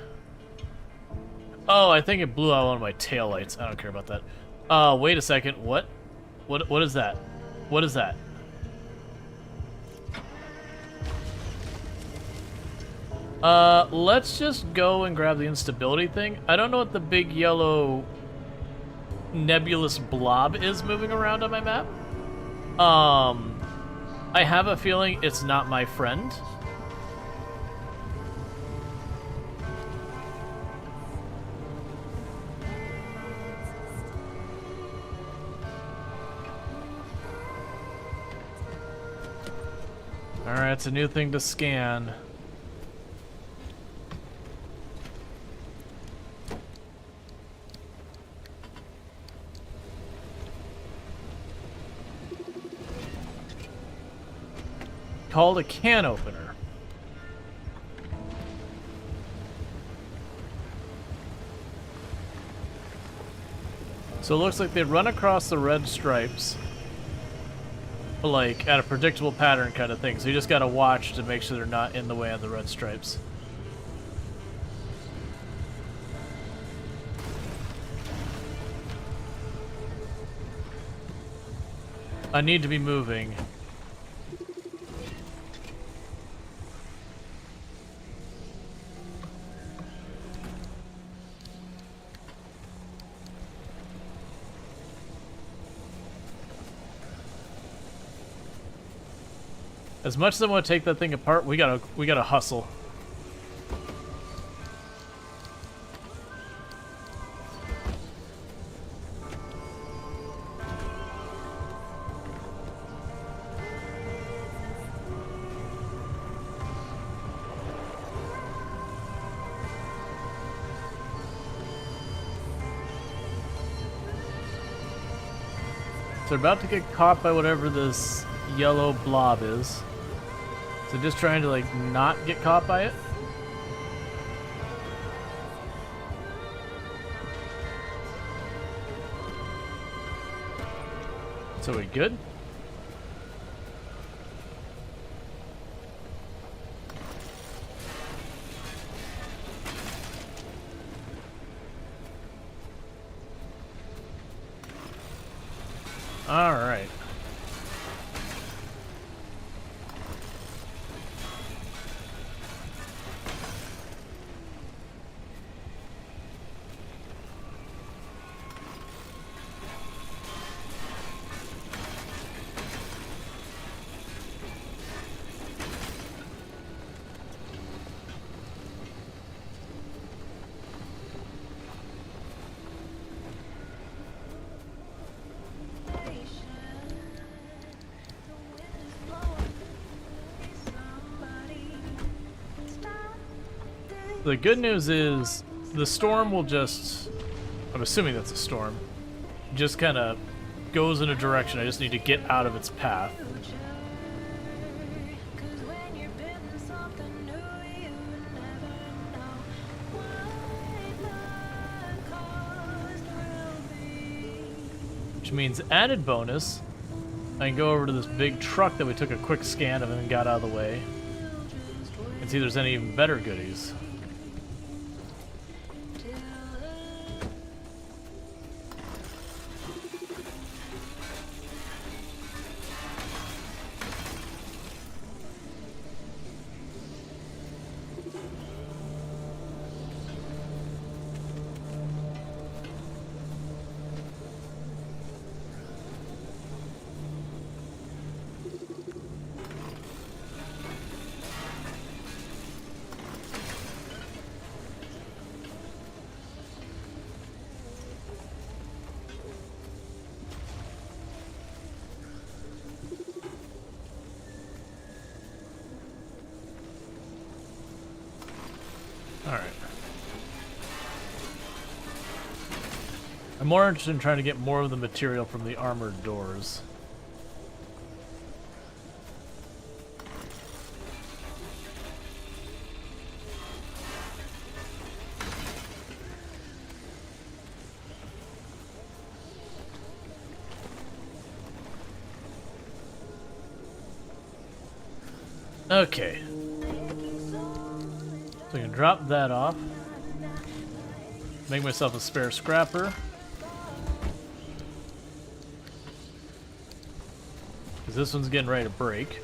Oh, I think it blew out one of my taillights. I don't care about that. Wait a second. What? What is that? What is that? Let's just go and grab the instability thing. I don't know what the big yellow nebulous blob is moving around on my map. I have a feeling it's not my friend. Alright, it's a new thing to scan. Called a can opener. So it looks like they run across the red stripes like at a predictable pattern kind of thing. So you just gotta watch to make sure they're not in the way of the red stripes. I need to be moving. As much as I want to take that thing apart, we gotta hustle. So they're about to get caught by whatever this yellow blob is. So just trying to, like, not get caught by it. So we good? All right. The good news is the storm will just, I'm assuming that's a storm, just kind of goes in a direction. I just need to get out of its path. Which means added bonus, I can go over to this big truck that we took a quick scan of and then got out of the way and see if there's any even better goodies. Alright. I'm more interested in trying to get more of the material from the armored doors. Okay. So I can drop that off. Make myself a spare scrapper. Because this one's getting ready to break.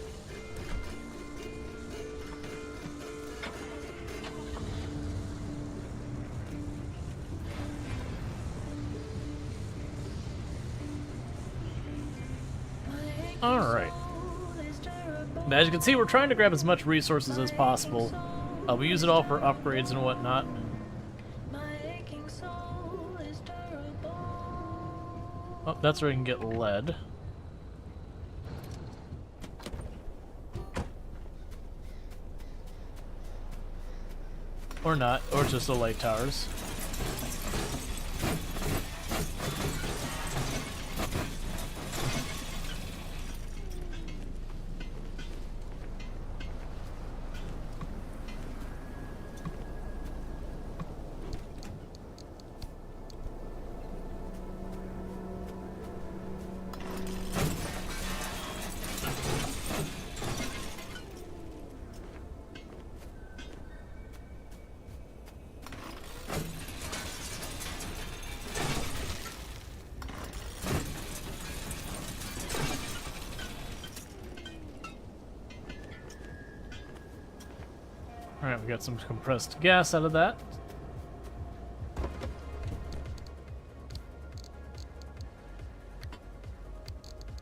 Alright. As you can see, we're trying to grab as much resources as possible. We use it all for upgrades and whatnot. Oh, that's where we can get lead. Or not, or just the light towers. Alright, we got some compressed gas out of that.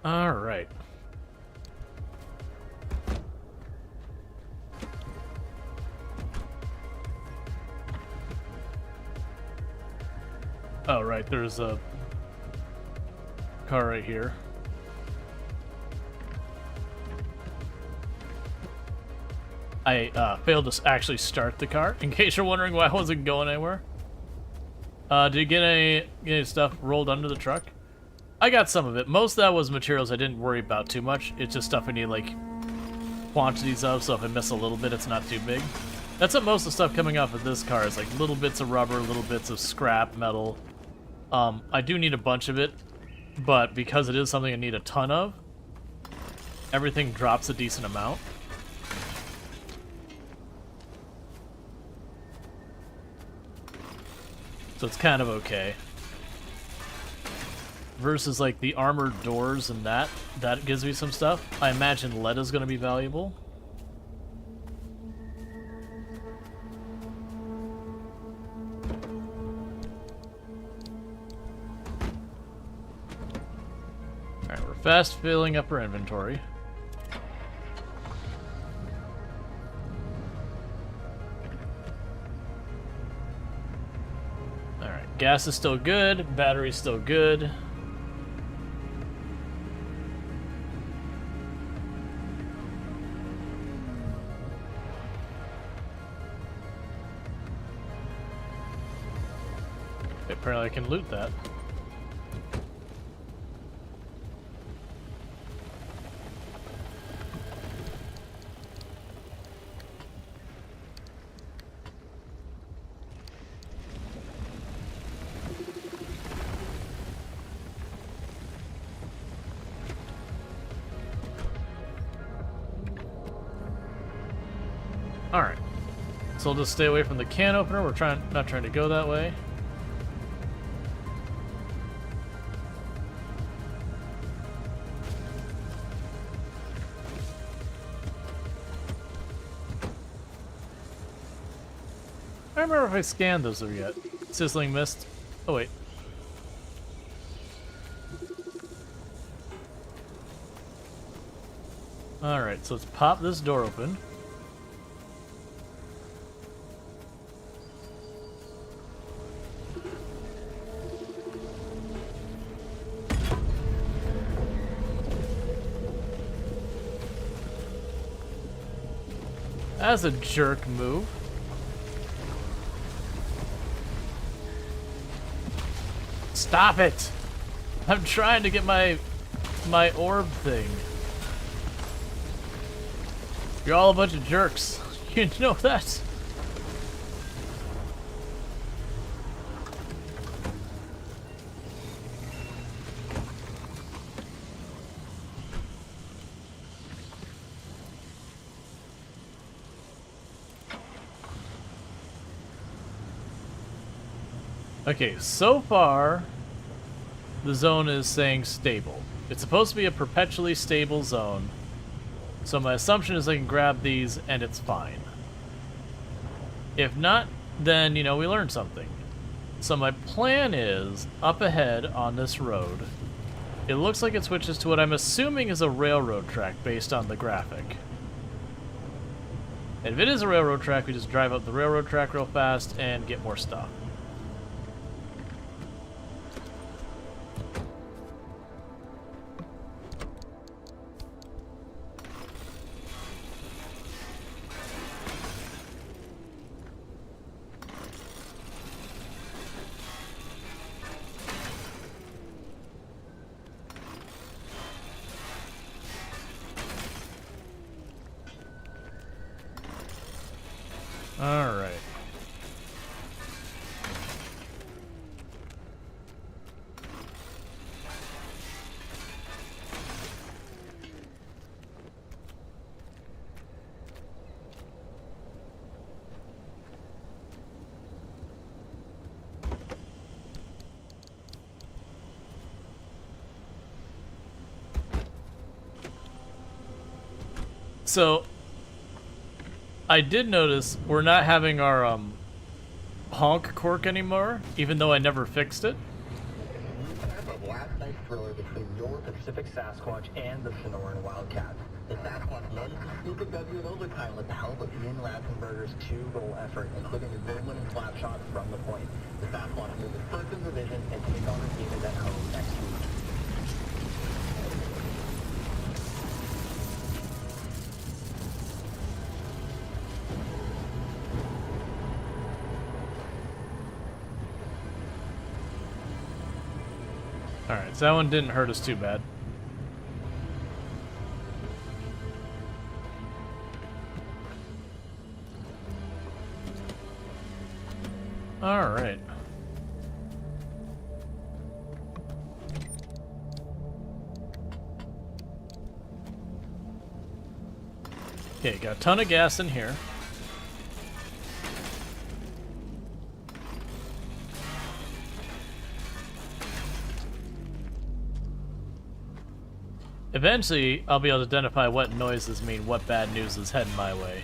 Alright. Oh, right, there's a car right here. I failed to actually start the car, in case you're wondering why I wasn't going anywhere. Did you get any stuff rolled under the truck? I got some of it. Most of that was materials I didn't worry about too much. It's just stuff I need, like, quantities of, so if I miss a little bit, it's not too big. That's what most of the stuff coming off of this car is, like, little bits of rubber, little bits of scrap, metal. I do need a bunch of it, but because it is something I need a ton of, everything drops a decent amount. So it's kind of okay. Versus like the armored doors and that gives me some stuff. I imagine lead is going to be valuable. Alright, we're fast filling up our inventory. Alright, gas is still good, battery's still good. Apparently I can loot that. Alright. So I'll just stay away from the can opener. We're not trying to go that way. I don't remember if I scanned those or yet. Sizzling mist. Oh wait. Alright, so let's pop this door open. That's a jerk move. Stop it! I'm trying to get my orb thing. You're all a bunch of jerks. You know that? Okay, so far, the zone is saying stable. It's supposed to be a perpetually stable zone. So my assumption is I can grab these and it's fine. If not, then, you know, we learned something. So my plan is, up ahead on this road, it looks like it switches to what I'm assuming is a railroad track based on the graphic. And if it is a railroad track, we just drive up the railroad track real fast and get more stuff. Alright. So I did notice we're not having our honk quirk anymore, even though I never fixed it. Of last night's thriller between your Pacific Sasquatch and the Sonoran Wildcat. The Sasquatch managed to sneak a W in overtime with the help of Ian Ratzenberger's 2-goal effort, including a goal-winning slap shot from the point. The Sasquatch move to first in the division and take on the Demons at home next week. Alright, so that one didn't hurt us too bad. Alright. Okay, got a ton of gas in here. Eventually, I'll be able to identify what noises mean what bad news is heading my way.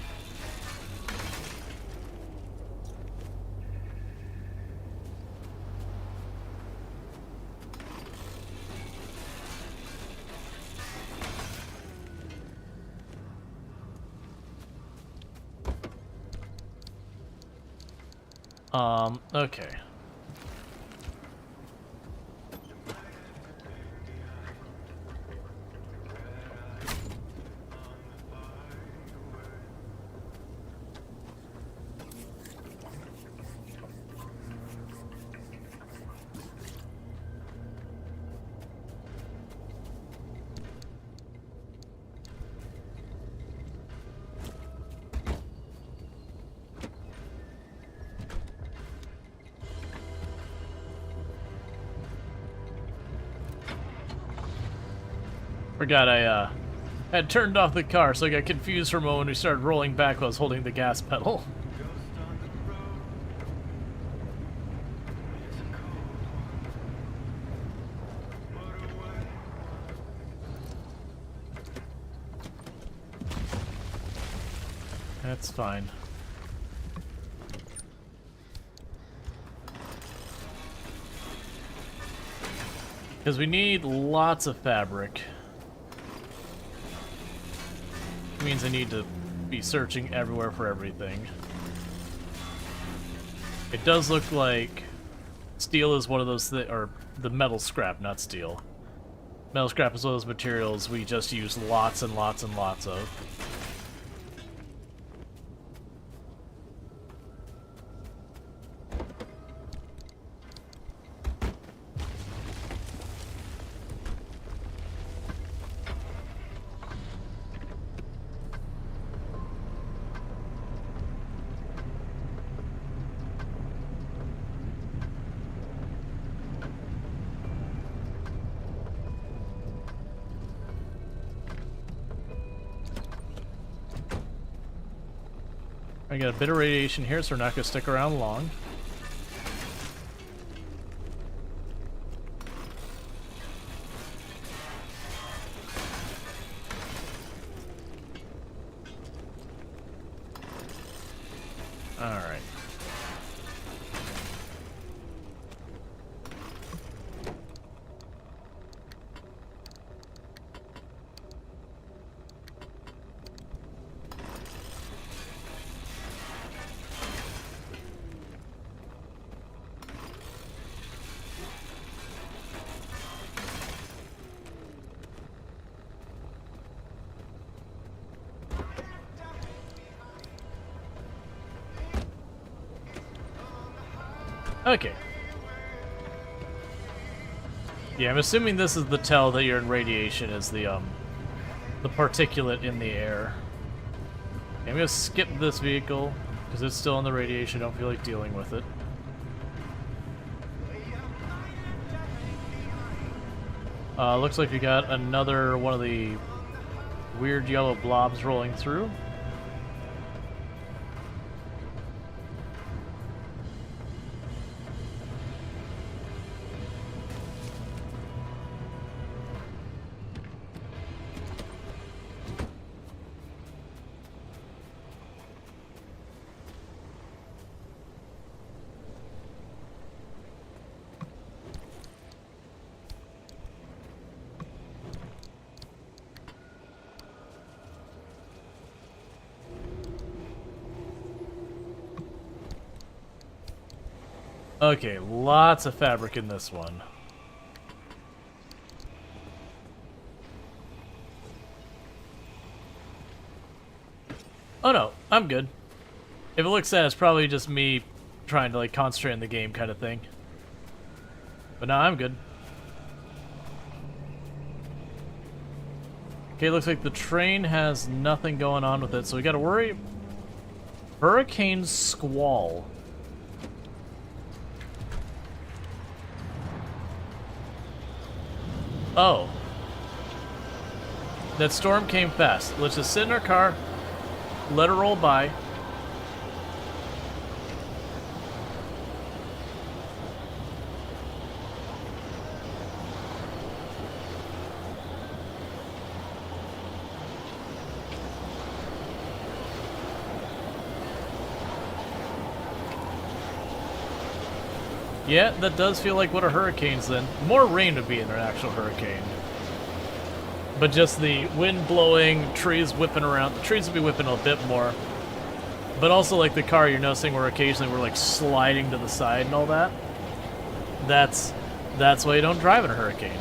Okay. Forgot I had turned off the car, so I got confused for a moment when we started rolling back while I was holding the gas pedal. That's fine. Because we need lots of fabric. Means I need to be searching everywhere for everything. It does look like steel is one of those or the metal scrap, not steel. Metal scrap is one of those materials we just use lots and lots and lots of. I got a bit of radiation here, so we're not going to stick around long. Alright. Okay. Yeah, I'm assuming this is the tell that you're in radiation, is the particulate in the air. Okay, I'm gonna skip this vehicle because it's still in the radiation. Don't feel like dealing with it. Looks like we got another one of the weird yellow blobs rolling through. Okay, lots of fabric in this one. Oh no, I'm good. If it looks sad, it's probably just me trying to like concentrate on the game kind of thing. But no, I'm good. Okay, looks like the train has nothing going on with it, so we gotta worry. Hurricane Squall. Oh. That storm came fast. Let's just sit in our car, let it roll by. Yeah, that does feel like what a hurricane's then. More rain would be in an actual hurricane. But just the wind blowing, trees whipping around. The trees would be whipping a bit more. But also like the car, you're noticing where occasionally we're like sliding to the side and all that. That's why you don't drive in a hurricane.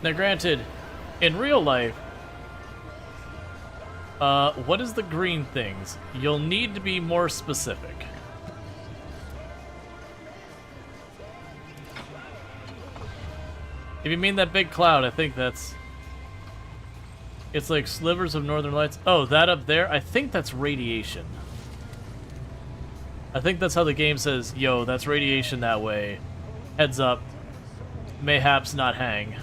Now granted, in real life, what is the green things? You'll need to be more specific. If you mean that big cloud, I think that's... It's like slivers of northern lights. Oh, that up there? I think that's radiation. I think that's how the game says, yo, that's radiation that way. Heads up. Mayhaps not hang.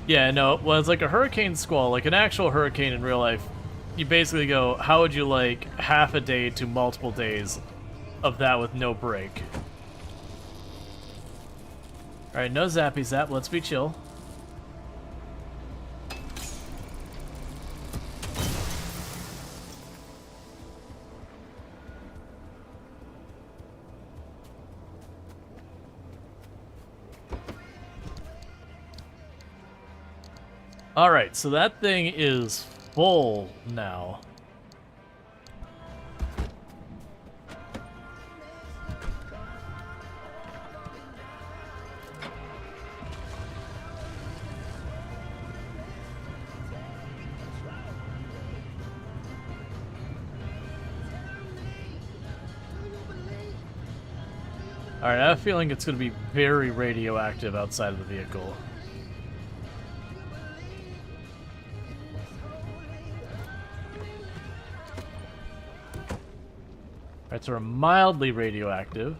Yeah, no, well, it's like a hurricane squall, like an actual hurricane in real life. You basically go, how would you like half a day to multiple days of that with no break? Alright, no zappy zap, let's be chill. Alright, so that thing is full now. Alright, I have a feeling it's going to be very radioactive outside of the vehicle. Alright, so we're mildly radioactive.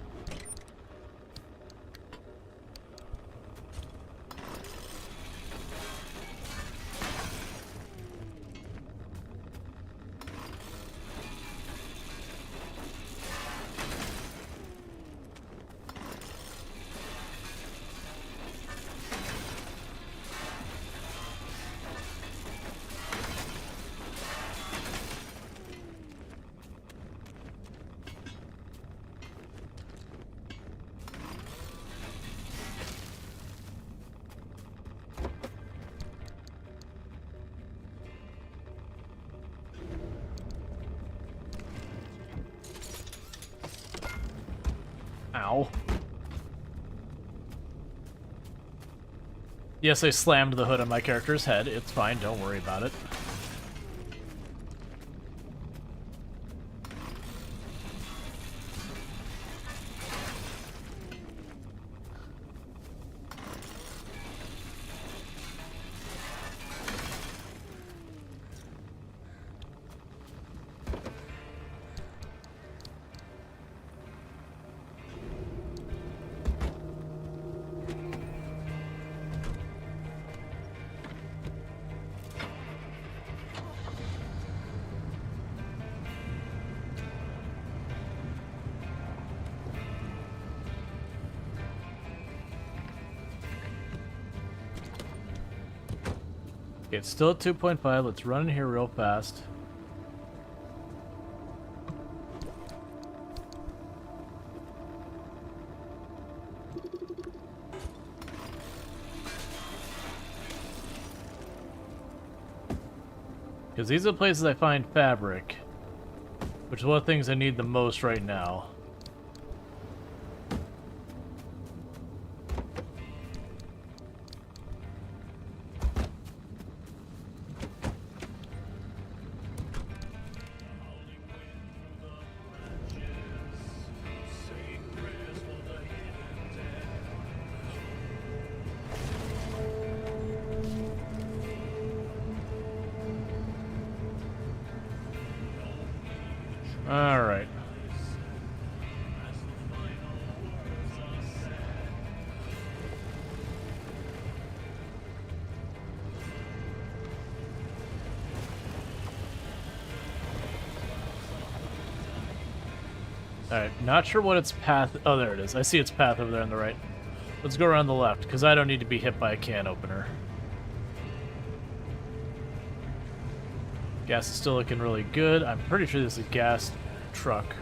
Ow. Yes, I slammed the hood on my character's head. It's fine, don't worry about it. Okay, it's still at 2.5. Let's run in here real fast. Because these are the places I find fabric, which is one of the things I need the most right now. Alright. Alright, not sure what its path... Oh, there it is. I see its path over there on the right. Let's go around the left, because I don't need to be hit by a can opener. Gas is still looking really good. I'm pretty sure this is a gas truck.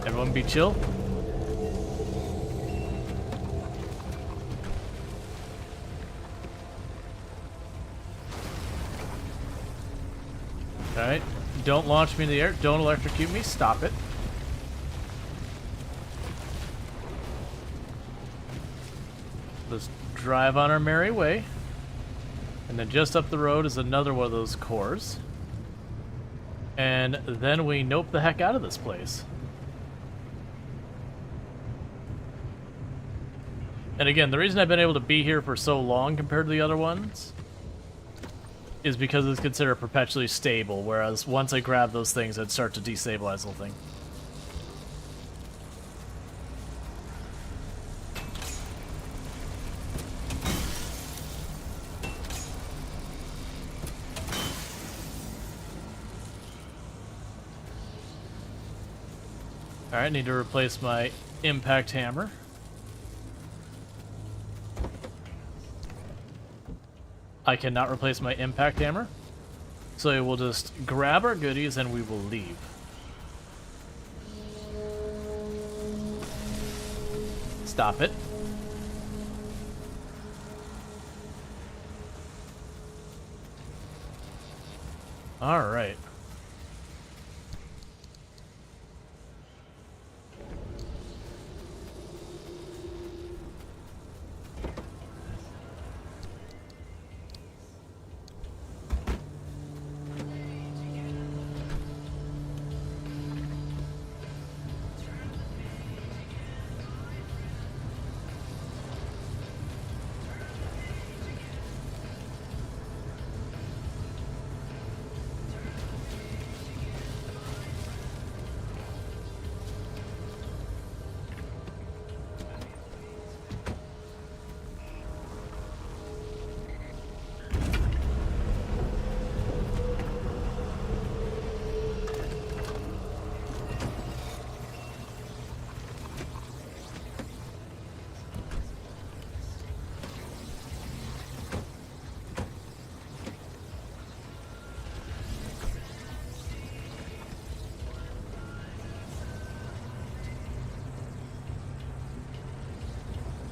Everyone be chill. Alright. Don't launch me in the air. Don't electrocute me. Stop it. Let's drive on our merry way. And then just up the road is another one of those cores. And then we nope the heck out of this place. And again, the reason I've been able to be here for so long compared to the other ones is because it's considered perpetually stable, whereas once I grab those things, I'd start to destabilize the whole thing. Alright, need to replace my impact hammer. I cannot replace my impact hammer, so we'll just grab our goodies and we will leave. Stop it. All right.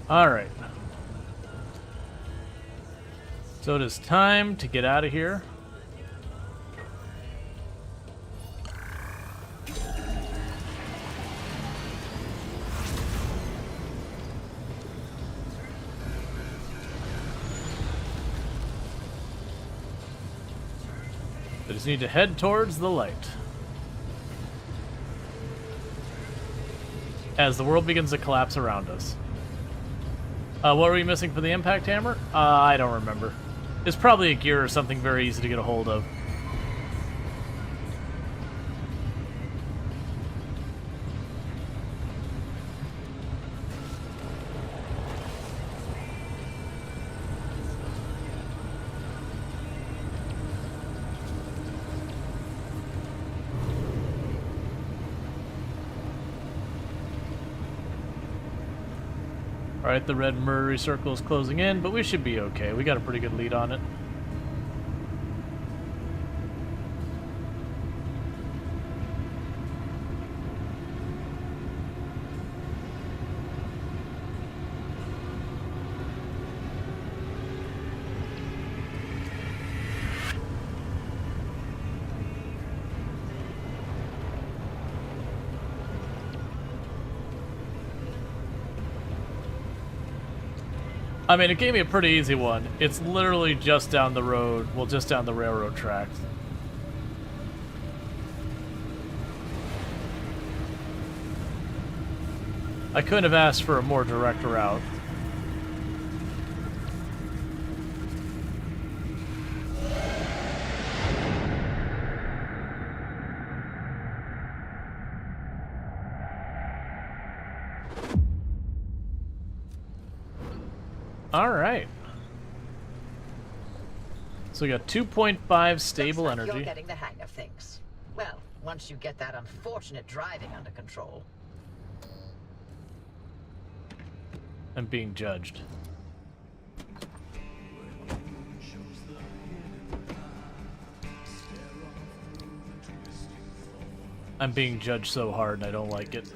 All right. So it is time to get out of here. I just need to head towards the light. As the world begins to collapse around us. What were we missing for the impact hammer? I don't remember. It's probably a gear or something very easy to get a hold of. Alright, the red murdery circle is closing in, but we should be okay. We got a pretty good lead on it. I mean, it gave me a pretty easy one. It's literally just down the road, well, just down the railroad tracks. I couldn't have asked for a more direct route. Alright. So we got 2.5 stable Looks like energy. You're getting the hang of things. Well, once you get that unfortunate driving under control. I'm being judged. I'm being judged so hard and I don't like it.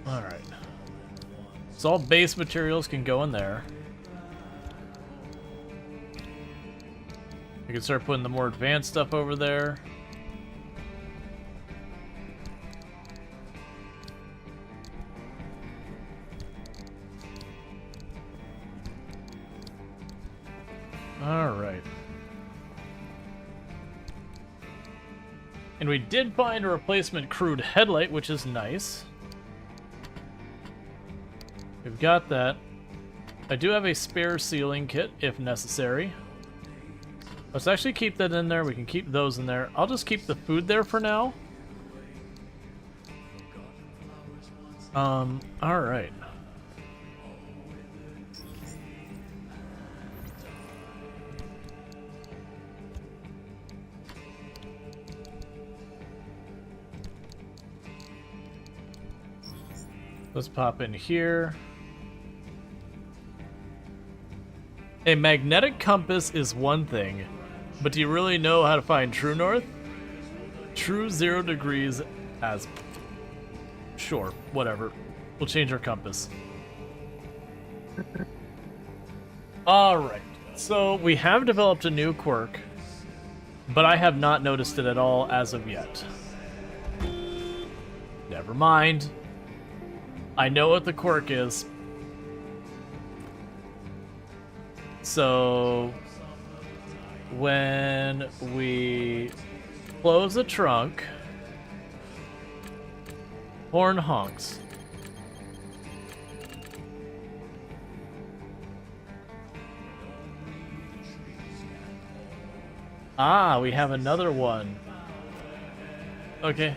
Alright. So all base materials can go in there. We can start putting the more advanced stuff over there. Alright. And we did find a replacement crude headlight, which is nice. We've got that. I do have a spare sealing kit, if necessary. Let's actually keep that in there. We can keep those in there. I'll just keep the food there for now. Alright. Let's pop in here. A magnetic compass is one thing, but do you really know how to find true north? True 0 degrees as... Sure, whatever. We'll change our compass. Alright, so we have developed a new quirk, but I have not noticed it at all as of yet. Never mind. I know what the quirk is. So, when we close the trunk, horn honks. Ah, we have another one. Okay.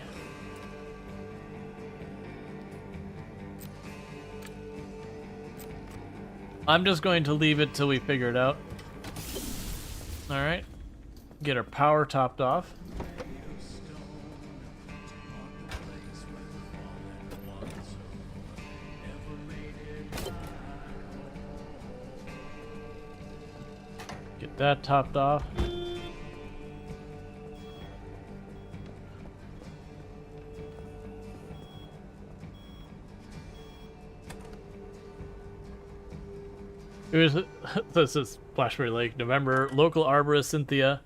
I'm just going to leave it till we figure it out. Alright. Get our power topped off. Get that topped off. This is Flashberry Lake, November. Local arborist Cynthia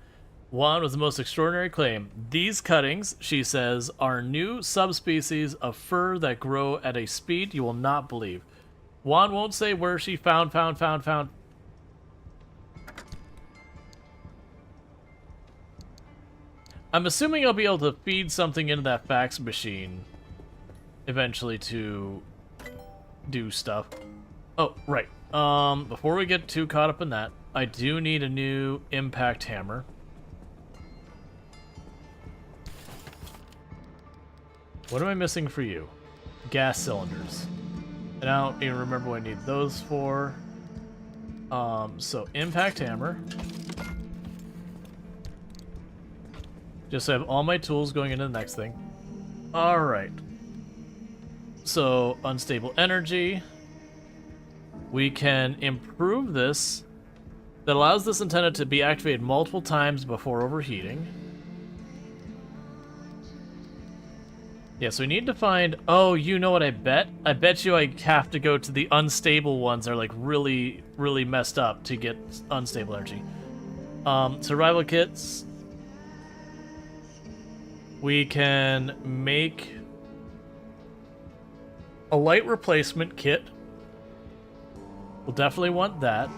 Juan was the most extraordinary claim. These cuttings, she says, are new subspecies of fir that grow at a speed you will not believe. Juan won't say where she found. I'm assuming I'll be able to feed something into that fax machine eventually to do stuff. Oh, right. Before we get too caught up in that, I do need a new impact hammer. What am I missing for you? Gas cylinders. And I don't even remember what I need those for. So impact hammer. Just have all my tools going into the next thing. Alright. So, unstable energy. We can improve this. That allows this antenna to be activated multiple times before overheating. Yeah, so we need to find... Oh, you know what I bet? I bet you I have to go to the unstable ones that are like really, really messed up to get unstable energy. Survival kits. We can make a light replacement kit. We'll definitely want that.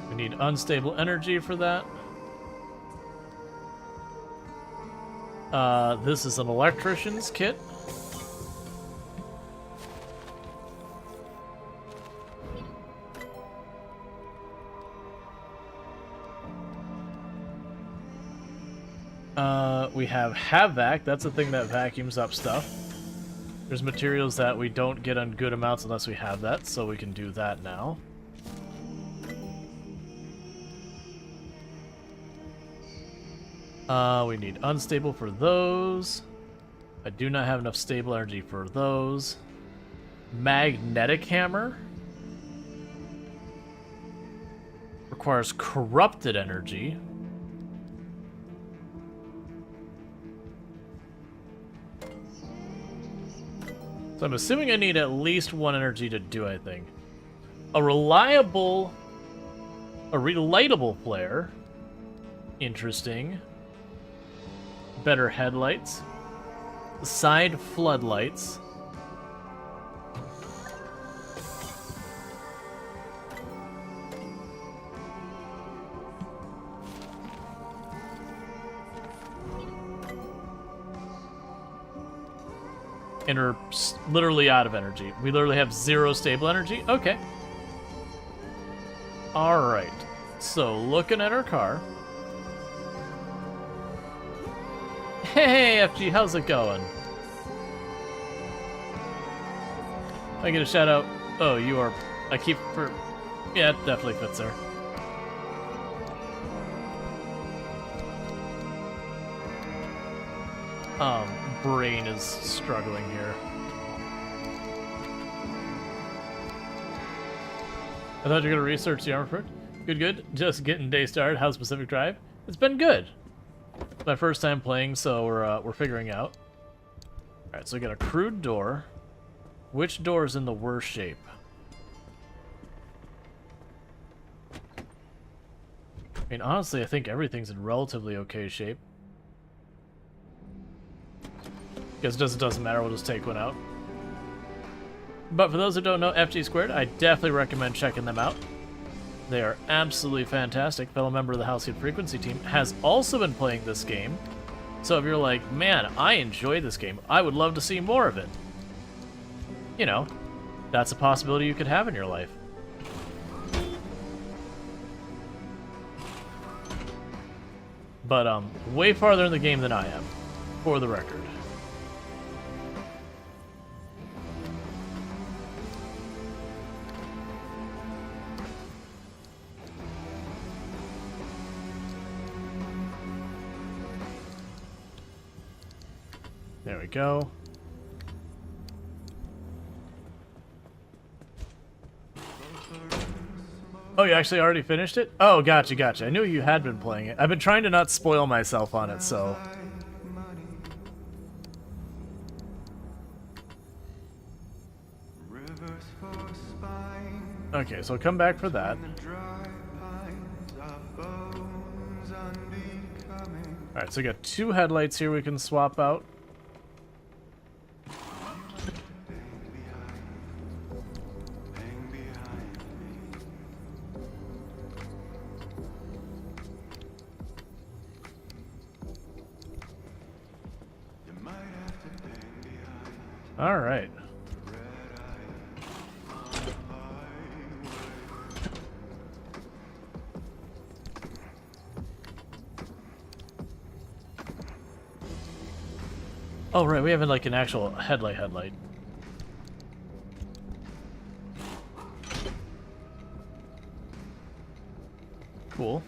We need unstable energy for that. This is an electrician's kit. We have Havoc. That's a thing that vacuums up stuff. There's materials that we don't get on good amounts unless we have that, so we can do that now. We need unstable for those. I do not have enough stable energy for those. Magnetic hammer. Requires corrupted energy. So I'm assuming I need at least one energy to do anything. A relightable flare. Interesting. Better headlights. Side floodlights. And we're literally out of energy. We literally have 0 stable energy. Okay. Alright. So, looking at our car. Hey, FG, how's it going? I get a shout out. Oh, you are... I keep for... Yeah, it definitely fits there. Brain is struggling here. I thought you were gonna research the armor fruit. Good. Just getting day started. How's Pacific Drive? It's been good. It's my first time playing, so we're figuring out. All right, so we got a crude door. Which door is in the worst shape? I mean, honestly, I think everything's in relatively okay shape. Guess it doesn't matter, we'll just take one out. But for those who don't know FG Squared, I definitely recommend checking them out. They are absolutely fantastic. Fellow member of the Halcyon Frequency team has also been playing this game. So if you're like, man, I enjoy this game, I would love to see more of it. You know, that's a possibility you could have in your life. But way farther in the game than I am, for the record. There we go. Oh, you actually already finished it? Oh, gotcha. I knew you had been playing it. I've been trying to not spoil myself on it, so... Okay, so I'll come back for that. Alright, so we got 2 headlights here we can swap out. Alright. Oh, right, we have like an actual headlight. Cool.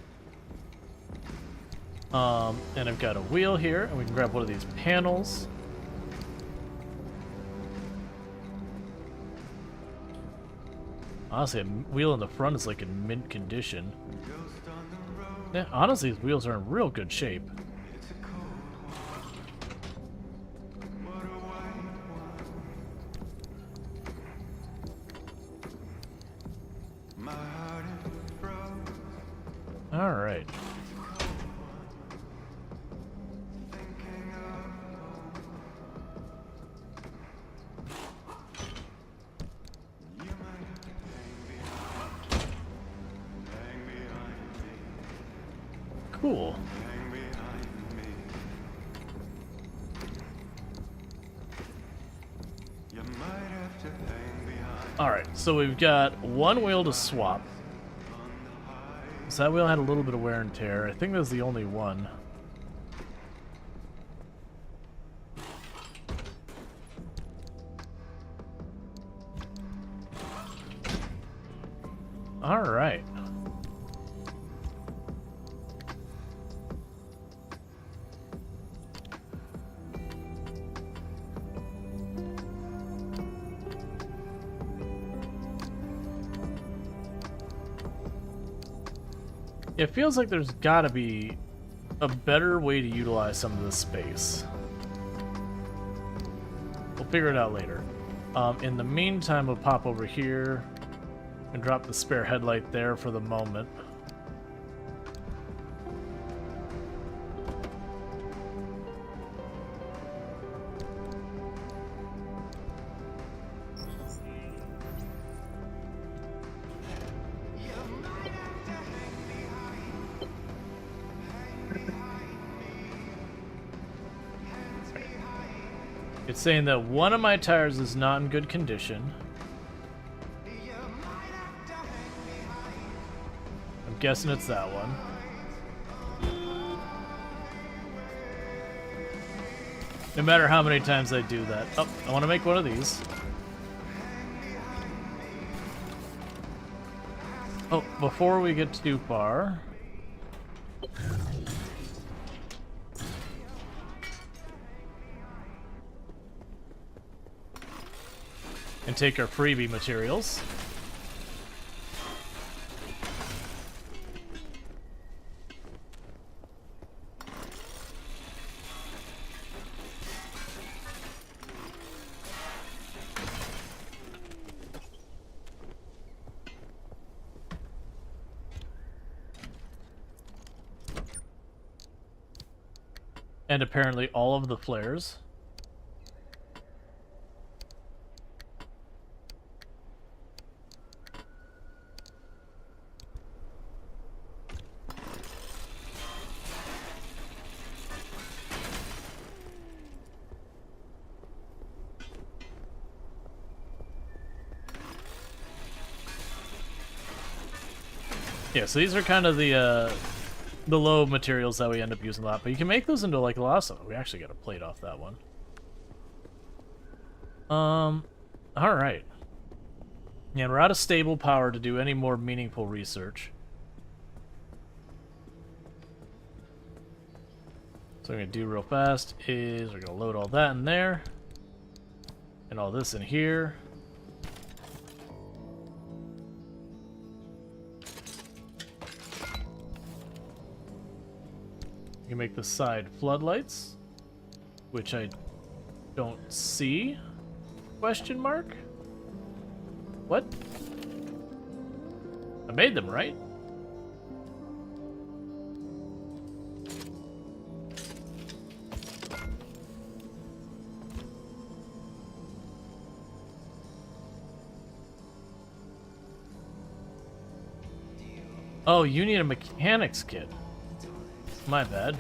And I've got a wheel here, and we can grab one of these panels. Honestly, a wheel in the front is like in mint condition. Yeah, honestly, these wheels are in real good shape. All right. Cool. Alright, so we've got one wheel to swap. So that wheel had a little bit of wear and tear. I think that's the only one. Alright. It feels like there's gotta be a better way to utilize some of this space. We'll figure it out later. In the meantime, we'll pop over here and drop the spare headlight there for the moment. It's saying that one of my tires is not in good condition. I'm guessing it's that one. No matter how many times I do that. Oh, I want to make one of these. Oh, before we get too far... and take our freebie materials. And apparently all of the flares. Yeah, so these are kind of the low materials that we end up using a lot, but you can make those into like a lot of stuff. We actually got a plate off that one. Alright. Yeah, we're out of stable power to do any more meaningful research. So what I'm gonna do real fast is we're gonna load all that in there. And all this in here. You can make the side floodlights, which I don't see. Question mark? What? I made them, right? Oh, you need a mechanics kit. My bad.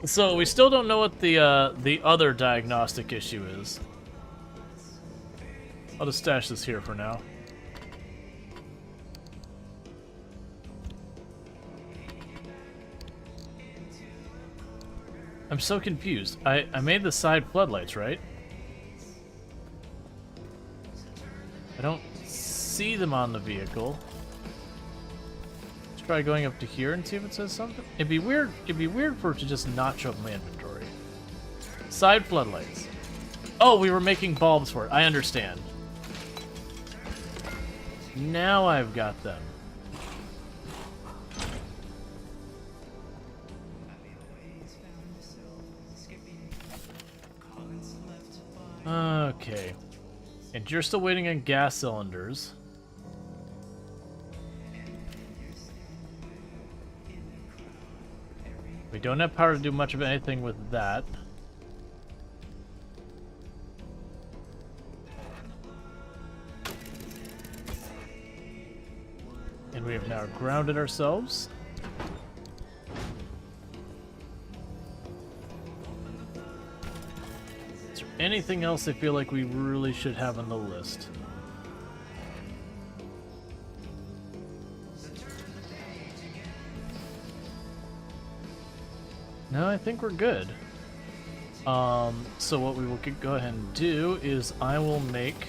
So we still don't know what the other diagnostic issue is. I'll just stash this here for now. I'm so confused. I made the side floodlights, right? I don't see them on the vehicle. Let's try going up to here and see if it says something. It'd be weird for it to just not show up in my inventory. Side floodlights. Oh, we were making bulbs for it. I understand. Now I've got them. Okay. And you're still waiting on gas cylinders. We don't have power to do much of anything with that. And we have now grounded ourselves. Is there anything else I feel like we really should have on the list? No, I think we're good. So what we will go ahead and do is I will make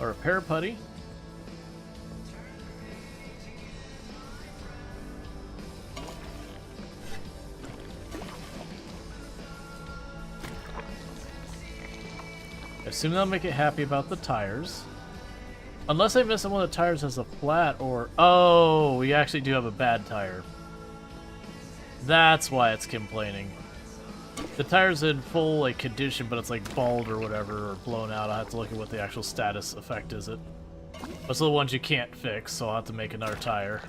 a repair putty. I assume that'll make it happy about the tires. Unless I miss one of the tires has a flat or... Oh, we actually do have a bad tire. That's why it's complaining. The tire's in full like condition, but it's like bald or whatever, or blown out. I'll have to look at what the actual status effect is it. Those are the ones you can't fix, so I'll have to make another tire.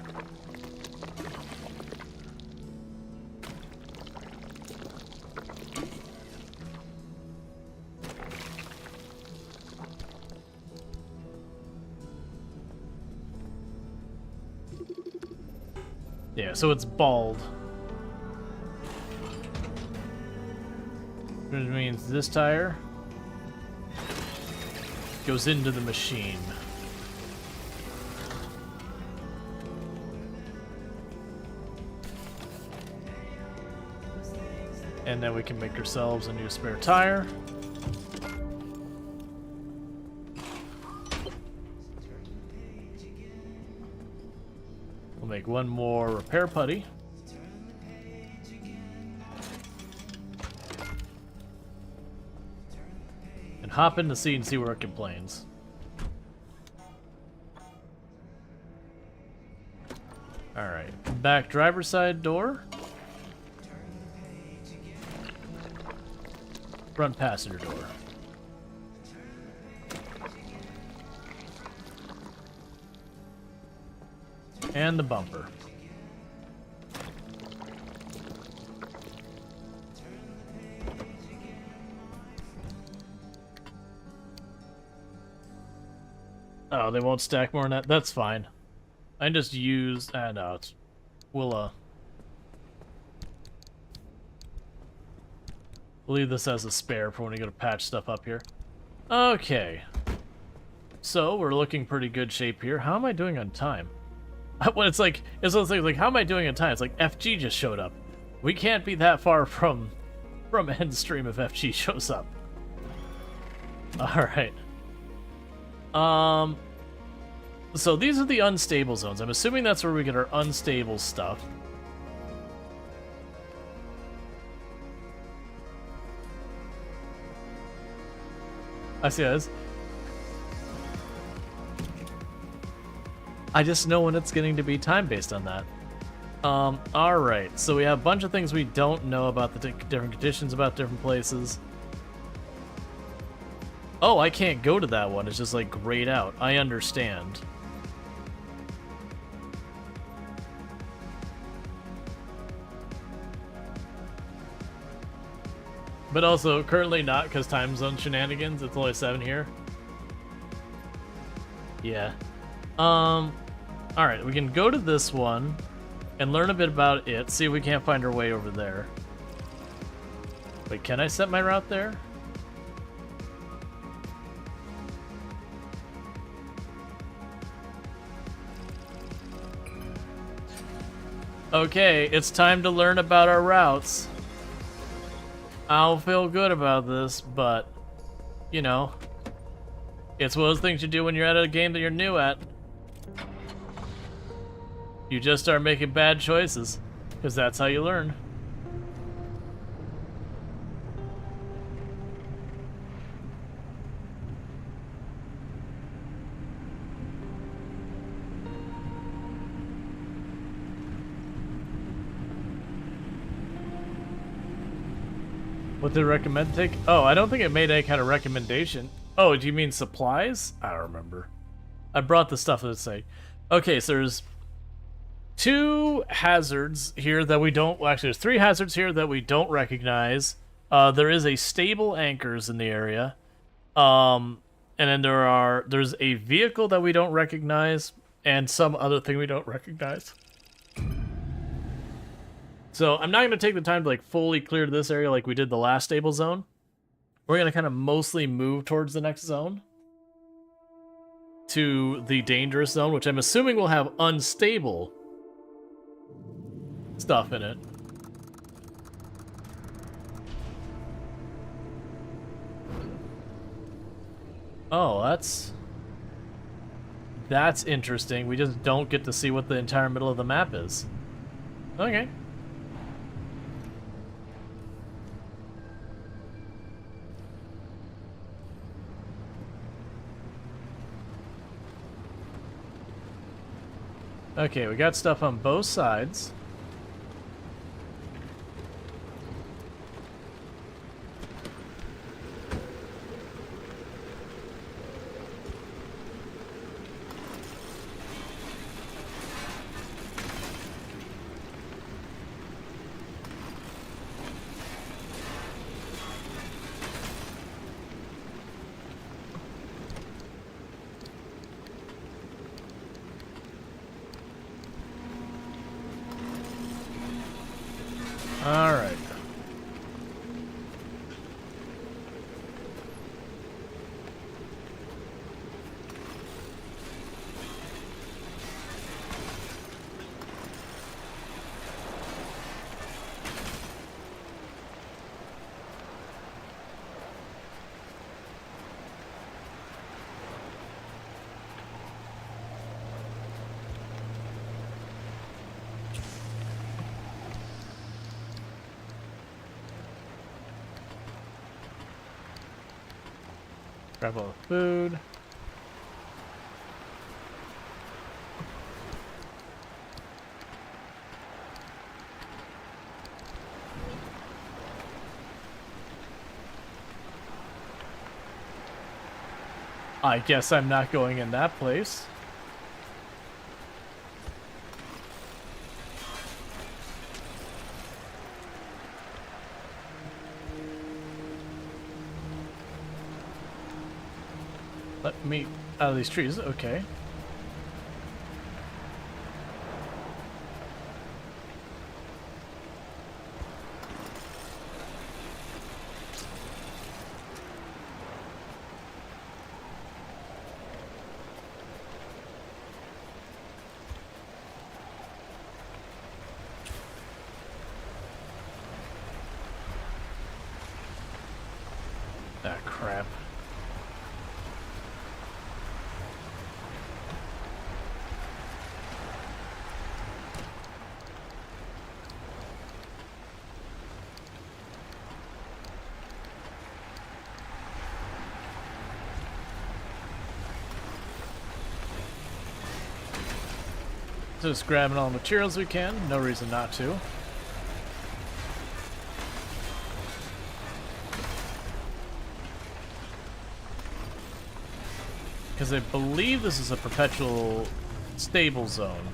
Yeah, so it's bald. Which means this tire goes into the machine. And then we can make ourselves a new spare tire. We'll make one more repair putty. And hop in the seat and see where it complains. Alright, back driver's side door. Front passenger door. And the bumper. Oh, they won't stack more than that? That's fine. I just use... no, it's... We'll leave this as a spare for when we go to patch stuff up here. Okay. So, we're looking pretty good shape here. How am I doing on time? When it's like how am I doing on time? It's like FG just showed up. We can't be that far from end stream if FG shows up. Alright. So these are the unstable zones. I'm assuming that's where we get our unstable stuff. I see this. I just know when it's getting to be time based on that. Alright, so we have a bunch of things we don't know about the different conditions about different places. Oh, I can't go to that one. It's just like grayed out. I understand. But also, currently not, because time zone shenanigans. It's only 7 here. Yeah. Alright, we can go to this one, and learn a bit about it. See if we can't find our way over there. Wait, can I set my route there? Okay, it's time to learn about our routes. I don't feel good about this, but, you know, it's one of those things you do when you're at a game that you're new at. You just start making bad choices, because that's how you learn. What did it recommend to take? Oh, I don't think it made any kind of recommendation. Oh, do you mean supplies? I don't remember. I brought the stuff that say. Okay, so there's 2 hazards here that we don't... Well, actually, there's 3 hazards here that we don't recognize. There is a stable anchors in the area. And then there's a vehicle that we don't recognize, and some other thing we don't recognize. So I'm not going to take the time to like fully clear this area like we did the last stable zone. We're going to kind of mostly move towards the next zone. To the dangerous zone, which I'm assuming will have unstable stuff in it. Oh, that's interesting. We just don't get to see what the entire middle of the map is. Okay. Okay, we got stuff on both sides. All right. Grab all the food. I guess I'm not going in that place. Let me out of these trees, okay. Ah, crap. Just grabbing all the materials we can, no reason not to. Because I believe this is a perpetual stable zone.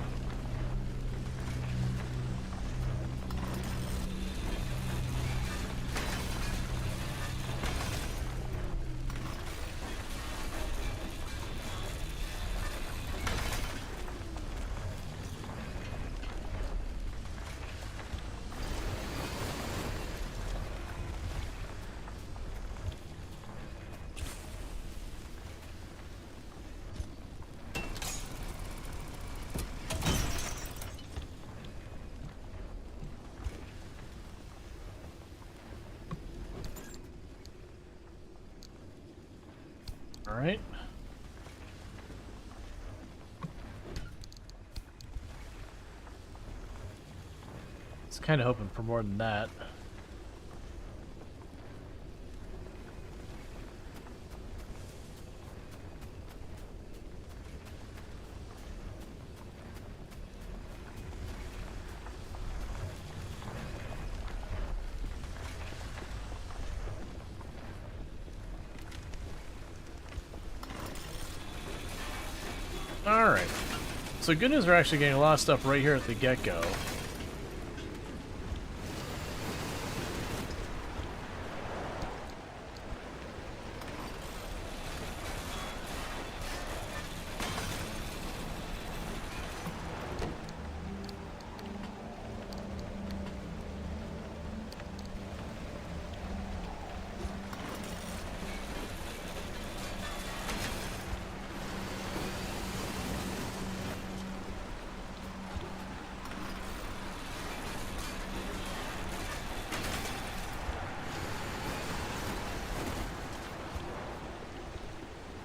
Alright. I was kind of hoping for more than that. Alright. So good news, we're actually getting a lot of stuff right here at the get-go.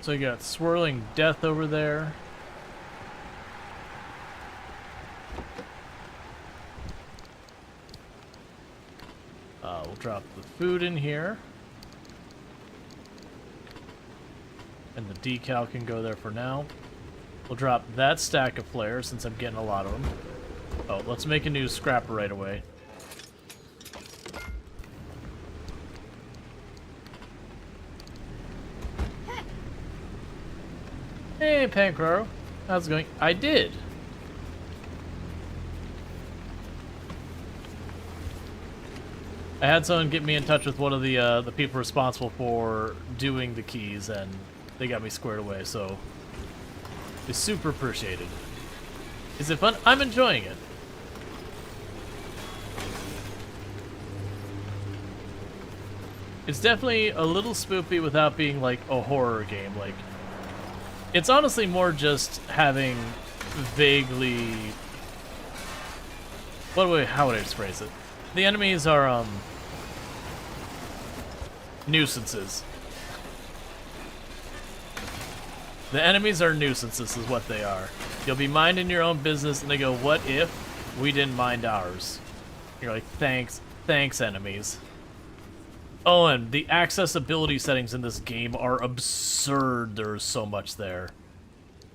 So you got swirling death over there. We'll drop the food in here. And the decal can go there for now. We'll drop that stack of flares since I'm getting a lot of them. Oh, let's make a new scrapper right away. Hey, Pancraro. How's it going? I did. I had someone get me in touch with one of the people responsible for doing the keys, and they got me squared away, so it's super appreciated. Is it fun? I'm enjoying it. It's definitely a little spoopy without being like a horror game. Like, it's honestly more just having vaguely... how would I phrase it? The enemies are, nuisances. The enemies are nuisances is what they are. You'll be minding your own business and they go, what if we didn't mind ours? You're like, thanks, enemies. Oh, and the accessibility settings in this game are absurd. There's so much there.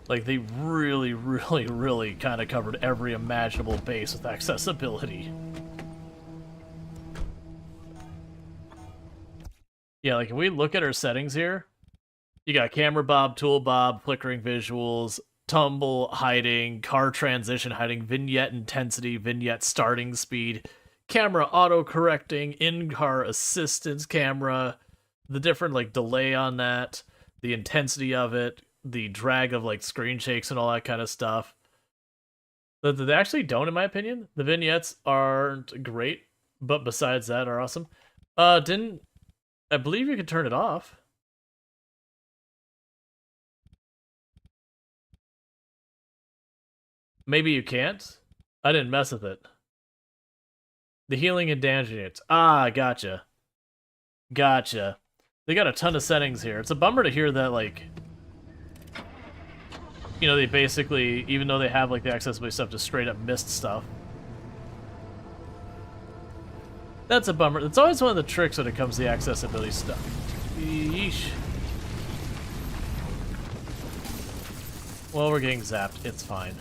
Like, they really, really, really kind of covered every imaginable base with accessibility. Yeah, like, if we look at our settings here, you got camera bob, tool bob, flickering visuals, tumble hiding, car transition hiding, vignette intensity, vignette starting speed, camera auto-correcting, in-car assistance camera, the different, like, delay on that, the intensity of it, the drag of, like, screen shakes and all that kind of stuff. They actually don't, in my opinion. The vignettes aren't great, but besides that are awesome. I believe you can turn it off. Maybe you can't? I didn't mess with it. The healing and damage units. Ah, gotcha. Gotcha. They got a ton of settings here. It's a bummer to hear that, like... You know, they basically, even though they have, like, the accessibility stuff, just straight up missed stuff. That's a bummer. It's always one of the tricks when it comes to the accessibility stuff. Yeesh. Well, we're getting zapped. It's fine.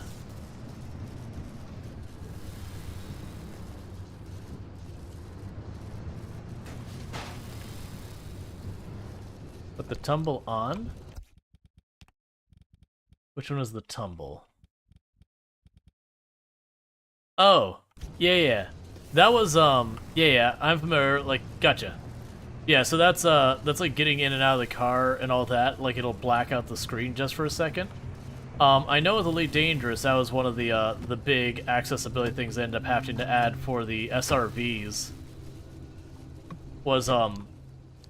Put the tumble on. Which one is the tumble? Oh, yeah. That was, yeah, I'm familiar, like, gotcha. Yeah, so that's like getting in and out of the car and all that, like, it'll black out the screen just for a second. I know with Elite Dangerous, that was one of the big accessibility things they ended up having to add for the SRVs. Was,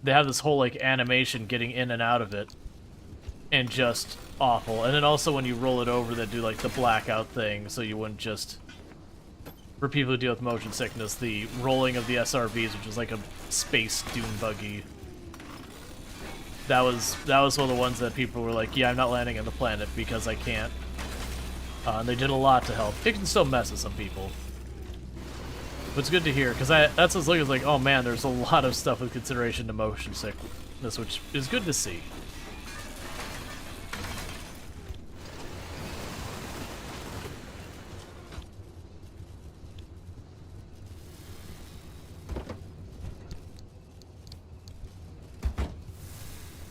they have this whole, like, animation getting in and out of it. And just awful. And then also when you roll it over, they do, like, the blackout thing, so you wouldn't just... For people who deal with motion sickness, the rolling of the SRVs, which is like a space dune buggy. that was one of the ones that people were like, yeah, I'm not landing on the planet because I can't. And they did a lot to help. It can still mess with some people. But it's good to hear, because that's what I was looking at, like, oh man, there's a lot of stuff with consideration to motion sickness, which is good to see.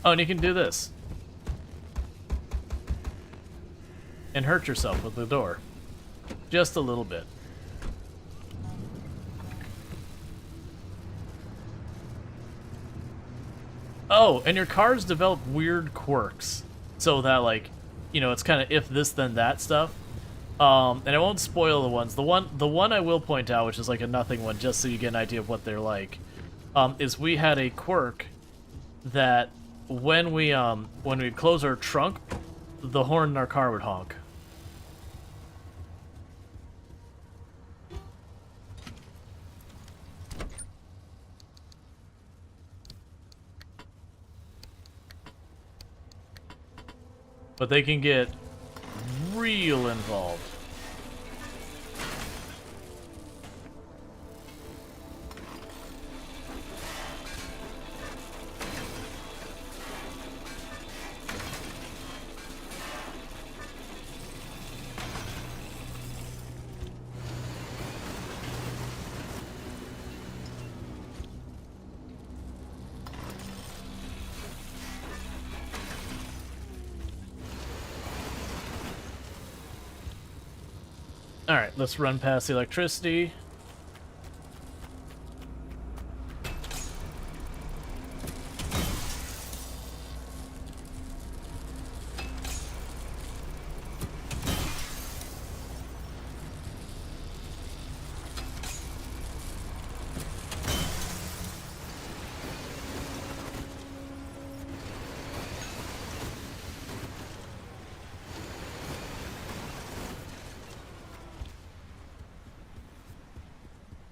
Oh, and you can do this. And hurt yourself with the door. Just a little bit. Oh, and your cars develop weird quirks. So that, like, you know, it's kind of if this then that stuff. And I won't spoil the ones. The one I will point out, which is like a nothing one, just so you get an idea of what they're like, is we had a quirk that when we close our trunk, the horn in our car would honk. But they can get real involved. Alright, let's run past the electricity.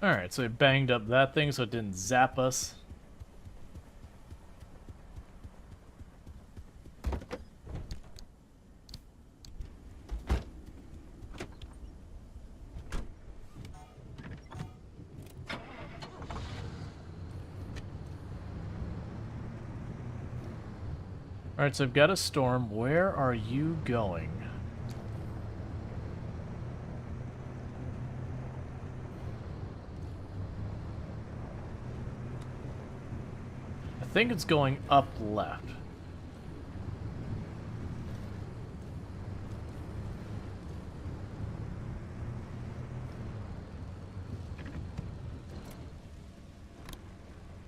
Alright, so we banged up that thing so it didn't zap us. Alright, so I've got a storm. Where are you going? I think it's going up left.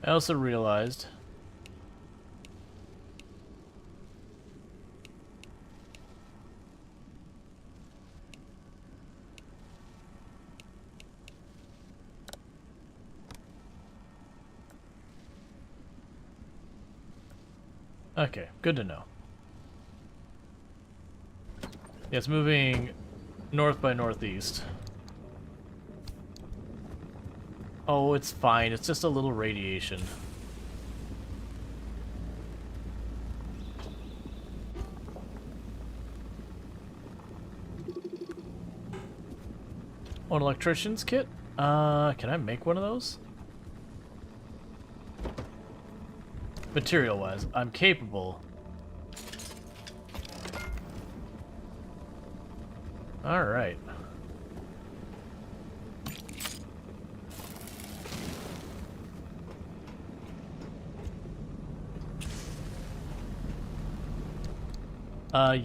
I also realized okay, good to know. Yeah, it's moving north by northeast. Oh, it's fine. It's just a little radiation. Oh, an electrician's kit? Can I make one of those? Material-wise, I'm capable. Alright.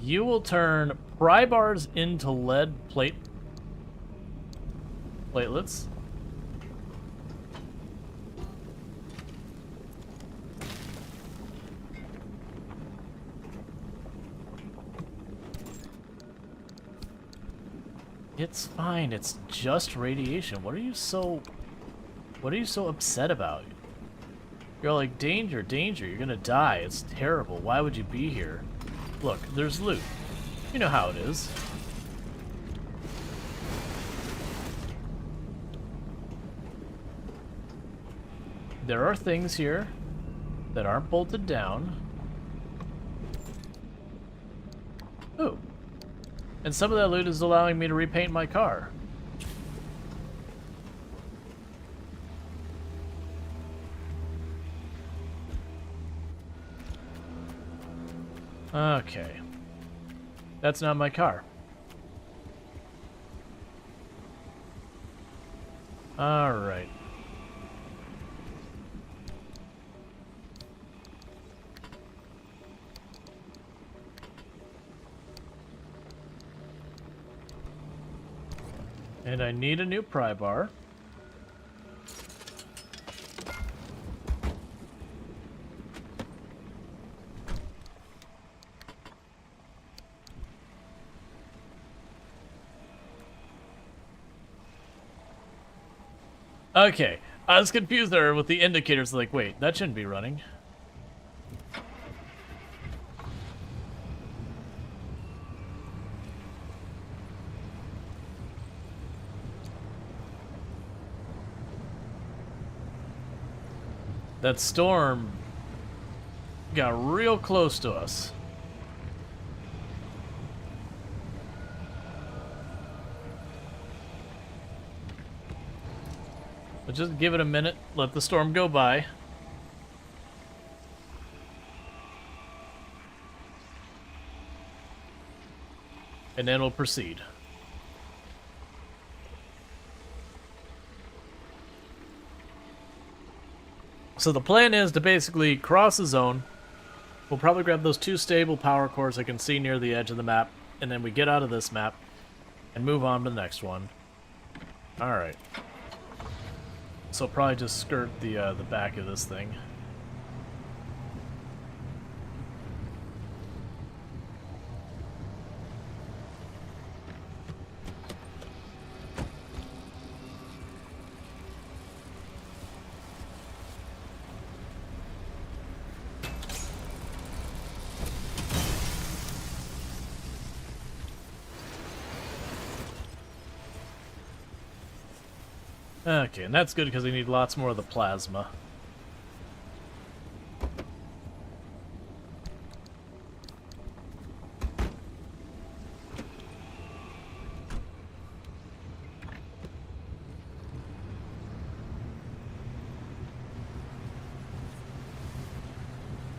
You will turn pry bars into lead platelets. It's fine. It's just radiation. What are you so upset about? You're like, danger, danger. You're gonna die. It's terrible. Why would you be here? Look, there's loot. You know how it is. There are things here that aren't bolted down. Ooh. And some of that loot is allowing me to repaint my car. Okay. That's not my car. Alright. And I need a new pry bar. Okay, I was confused there with the indicators, like, wait, that shouldn't be running. That storm got real close to us. But just give it a minute, let the storm go by. And then we'll proceed. So the plan is to basically cross the zone. We'll probably grab those 2 stable power cores I can see near the edge of the map, and then we get out of this map and move on to the next one. Alright. So probably just skirt the back of this thing. Okay, and that's good because we need lots more of the plasma.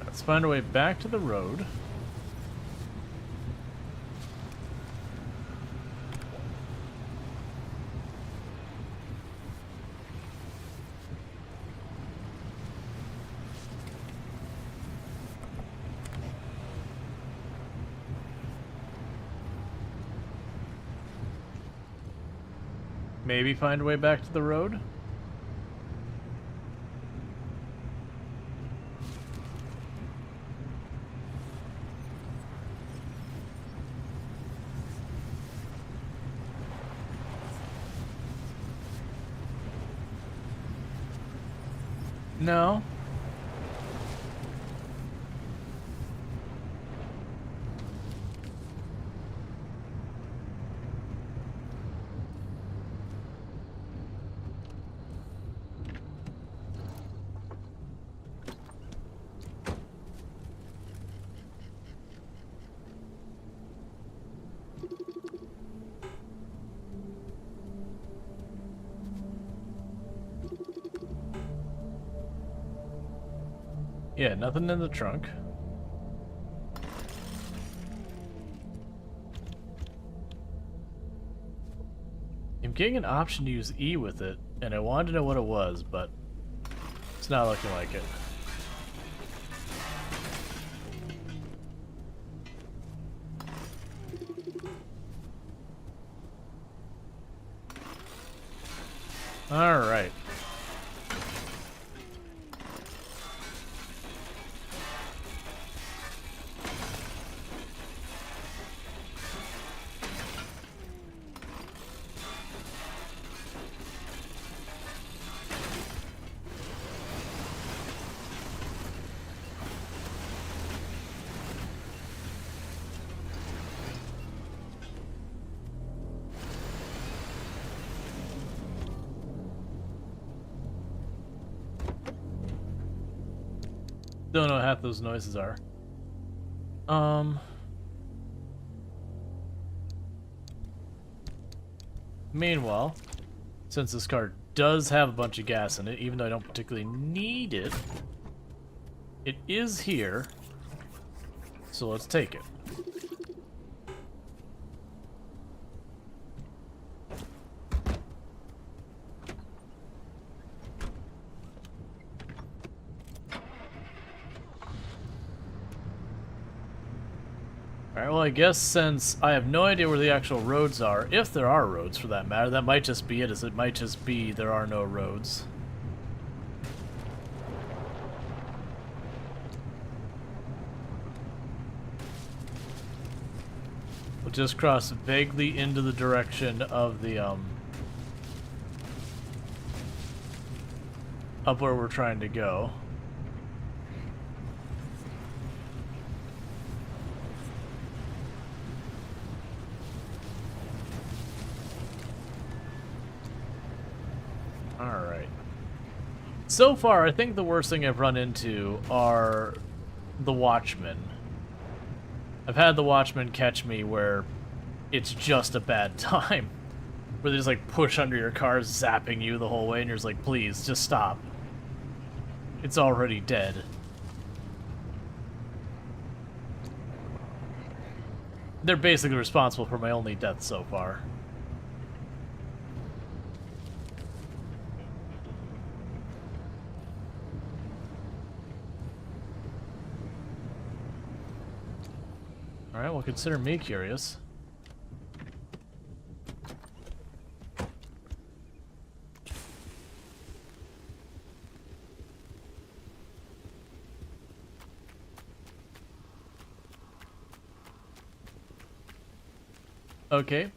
Let's find our way back to the road. Maybe find a way back to the road? No. Yeah, nothing in the trunk. I'm getting an option to use E with it, and I wanted to know what it was, but it's not looking like it. All right. Don't know what half those noises are. Meanwhile, since this car does have a bunch of gas in it, even though I don't particularly need it, it is here, so let's take it. Alright, well I guess since I have no idea where the actual roads are, if there are roads for that matter, that might just be it, as it might just be there are no roads. We'll just cross vaguely into the direction of the, of where we're trying to go. Alright. So far, I think the worst thing I've run into are the Watchmen. I've had the Watchmen catch me where it's just a bad time. Where they just like push under your car, zapping you the whole way, and you're just like, please, just stop. It's already dead. They're basically responsible for my only death so far. Alright, well, consider me curious. Okay.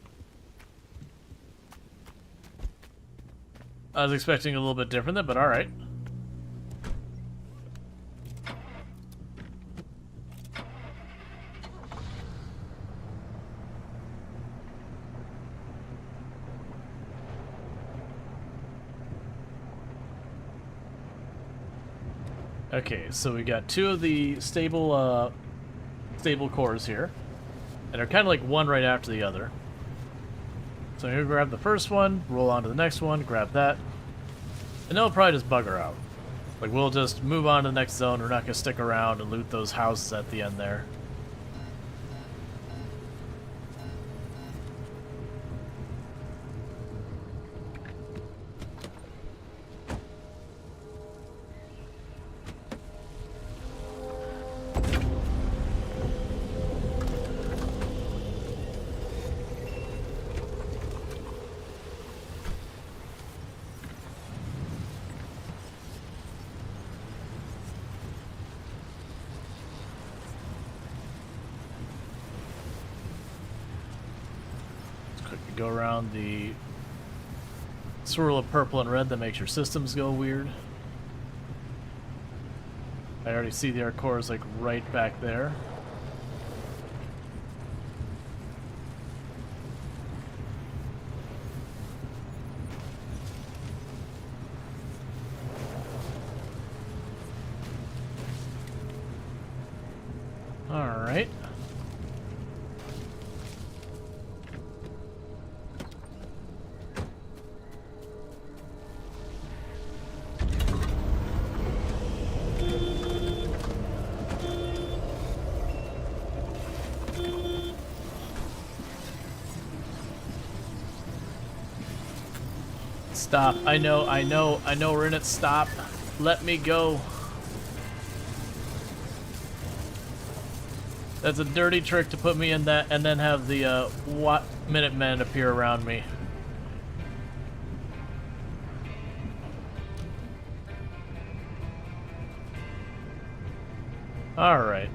I was expecting a little bit different than, but alright. Okay, so we got two of the stable cores here. And they're kind of like one right after the other. So I'm going to grab the first one, roll on to the next one, grab that. And then we'll probably just bugger out. Like, we'll just move on to the next zone. We're not going to stick around and loot those houses at the end there. Go around the swirl of purple and red that makes your systems go weird. I already see the cores like right back there. All right. Stop. I know we're in it. Stop. Let me go. That's a dirty trick to put me in that and then have the Minutemen appear around me. Alright.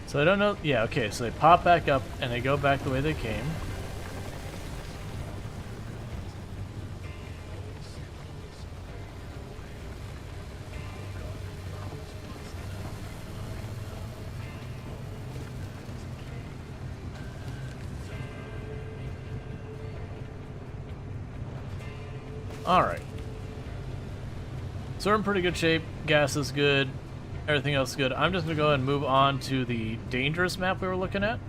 So I don't know. Yeah, okay, so they pop back up and they go back the way they came. Alright. So we're in pretty good shape. Gas is good. Everything else is good. I'm just going to go ahead and move on to the dangerous map we were looking at.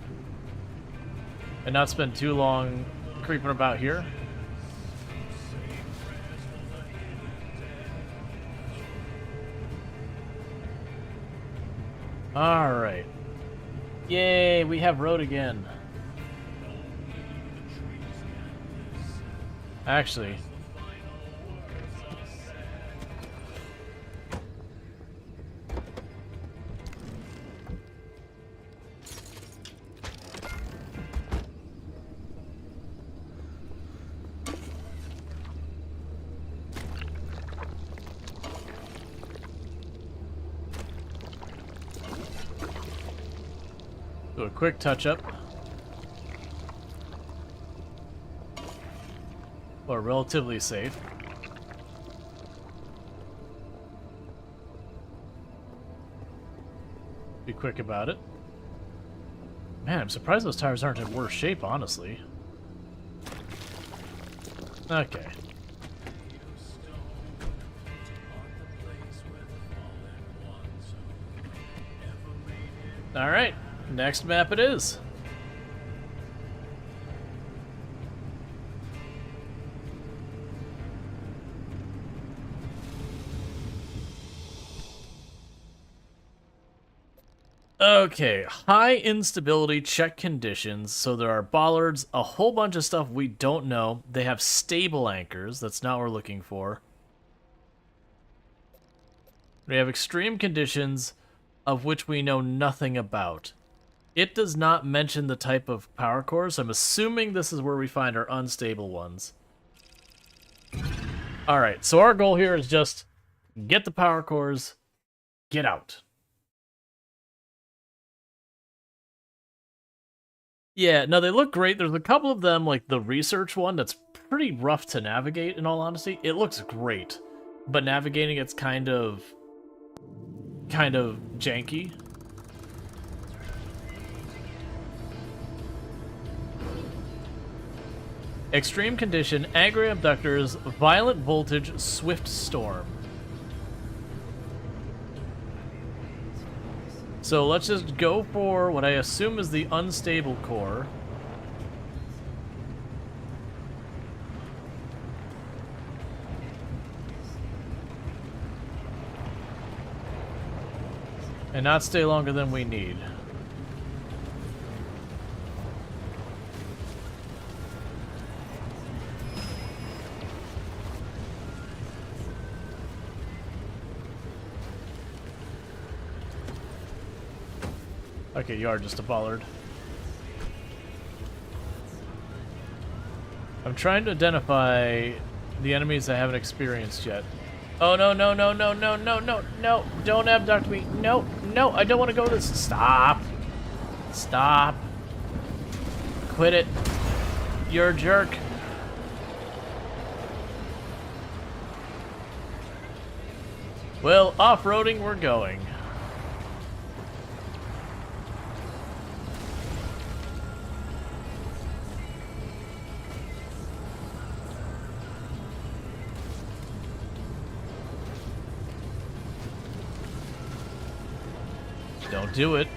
And not spend too long creeping about here. Alright. Yay, we have road again. Actually... do a quick touch-up. Or relatively safe. Be quick about it. Man, I'm surprised those tires aren't in worse shape, honestly. Okay. Alright, next map it is. Okay, high instability check conditions. So there are bollards, a whole bunch of stuff we don't know. They have stable anchors. That's not what we're looking for. We have extreme conditions of which we know nothing about. It does not mention the type of power cores. I'm assuming this is where we find our unstable ones. Alright, so our goal here is just get the power cores, get out. Yeah, no, they look great. There's a couple of them, like the research one, that's pretty rough to navigate, in all honesty. It looks great, but navigating it's kind of janky. Extreme condition, angry abductors, violent voltage, swift storm. So let's just go for what I assume is the unstable core. And not stay longer than we need. Okay, you are just a bollard. I'm trying to identify the enemies I haven't experienced yet. Oh, no, no, no, no, no, no, no, no. Don't abduct me. No, no, I don't want to go this. Stop. Stop. Quit it. You're a jerk. Well, off-roading we're going. Don't do it.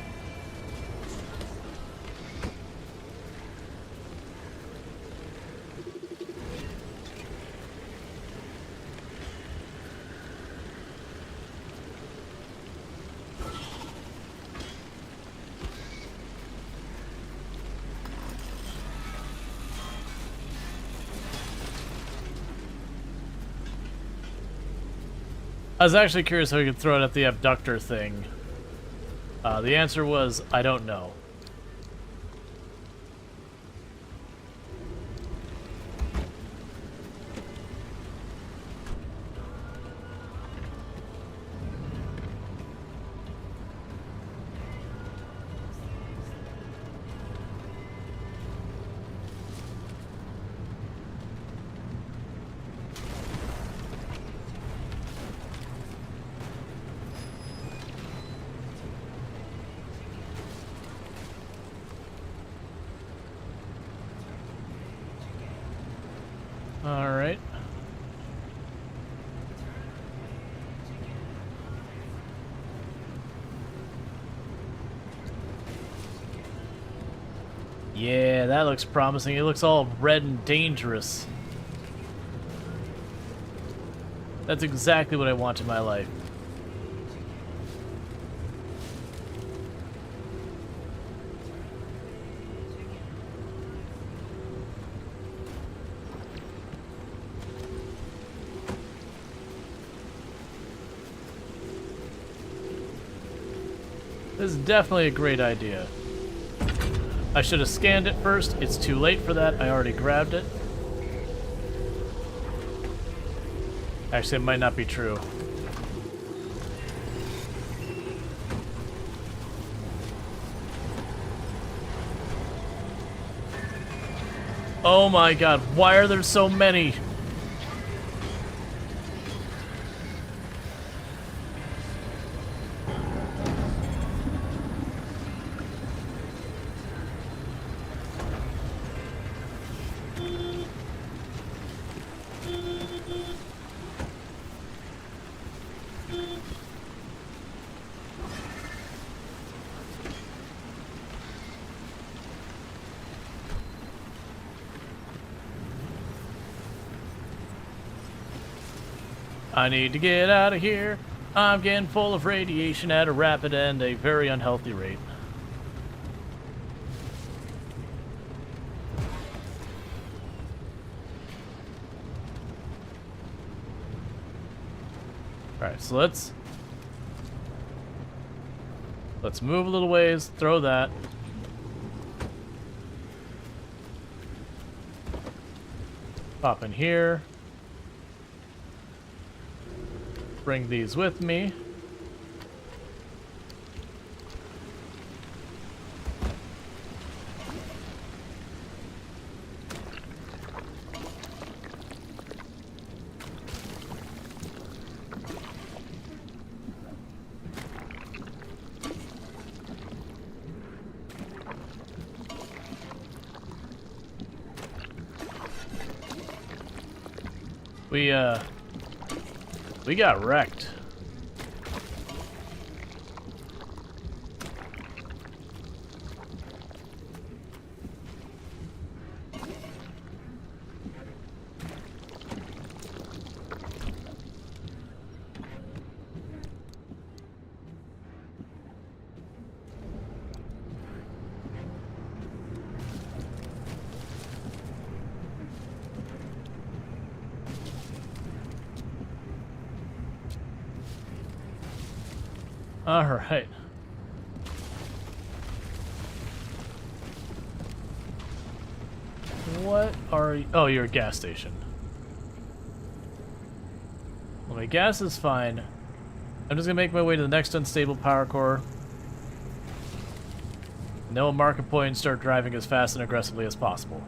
I was actually curious how we could throw it at the abductor thing. The answer was, I don't know. Yeah, that looks promising. It looks all red and dangerous. That's exactly what I want in my life. This is definitely a great idea. I should have scanned it first. It's too late for that. I already grabbed it. Actually, it might not be true. Oh my god, why are there so many? I need to get out of here. I'm getting full of radiation at a rapid and a very unhealthy rate. Alright, so let's move a little ways, throw that. Pop in here. Bring these with me. We got wrecked. All right. What are you? Oh, you're a gas station. Well, my gas is fine. I'm just gonna make my way to the next unstable power core. And then we'll mark a point and start driving as fast and aggressively as possible.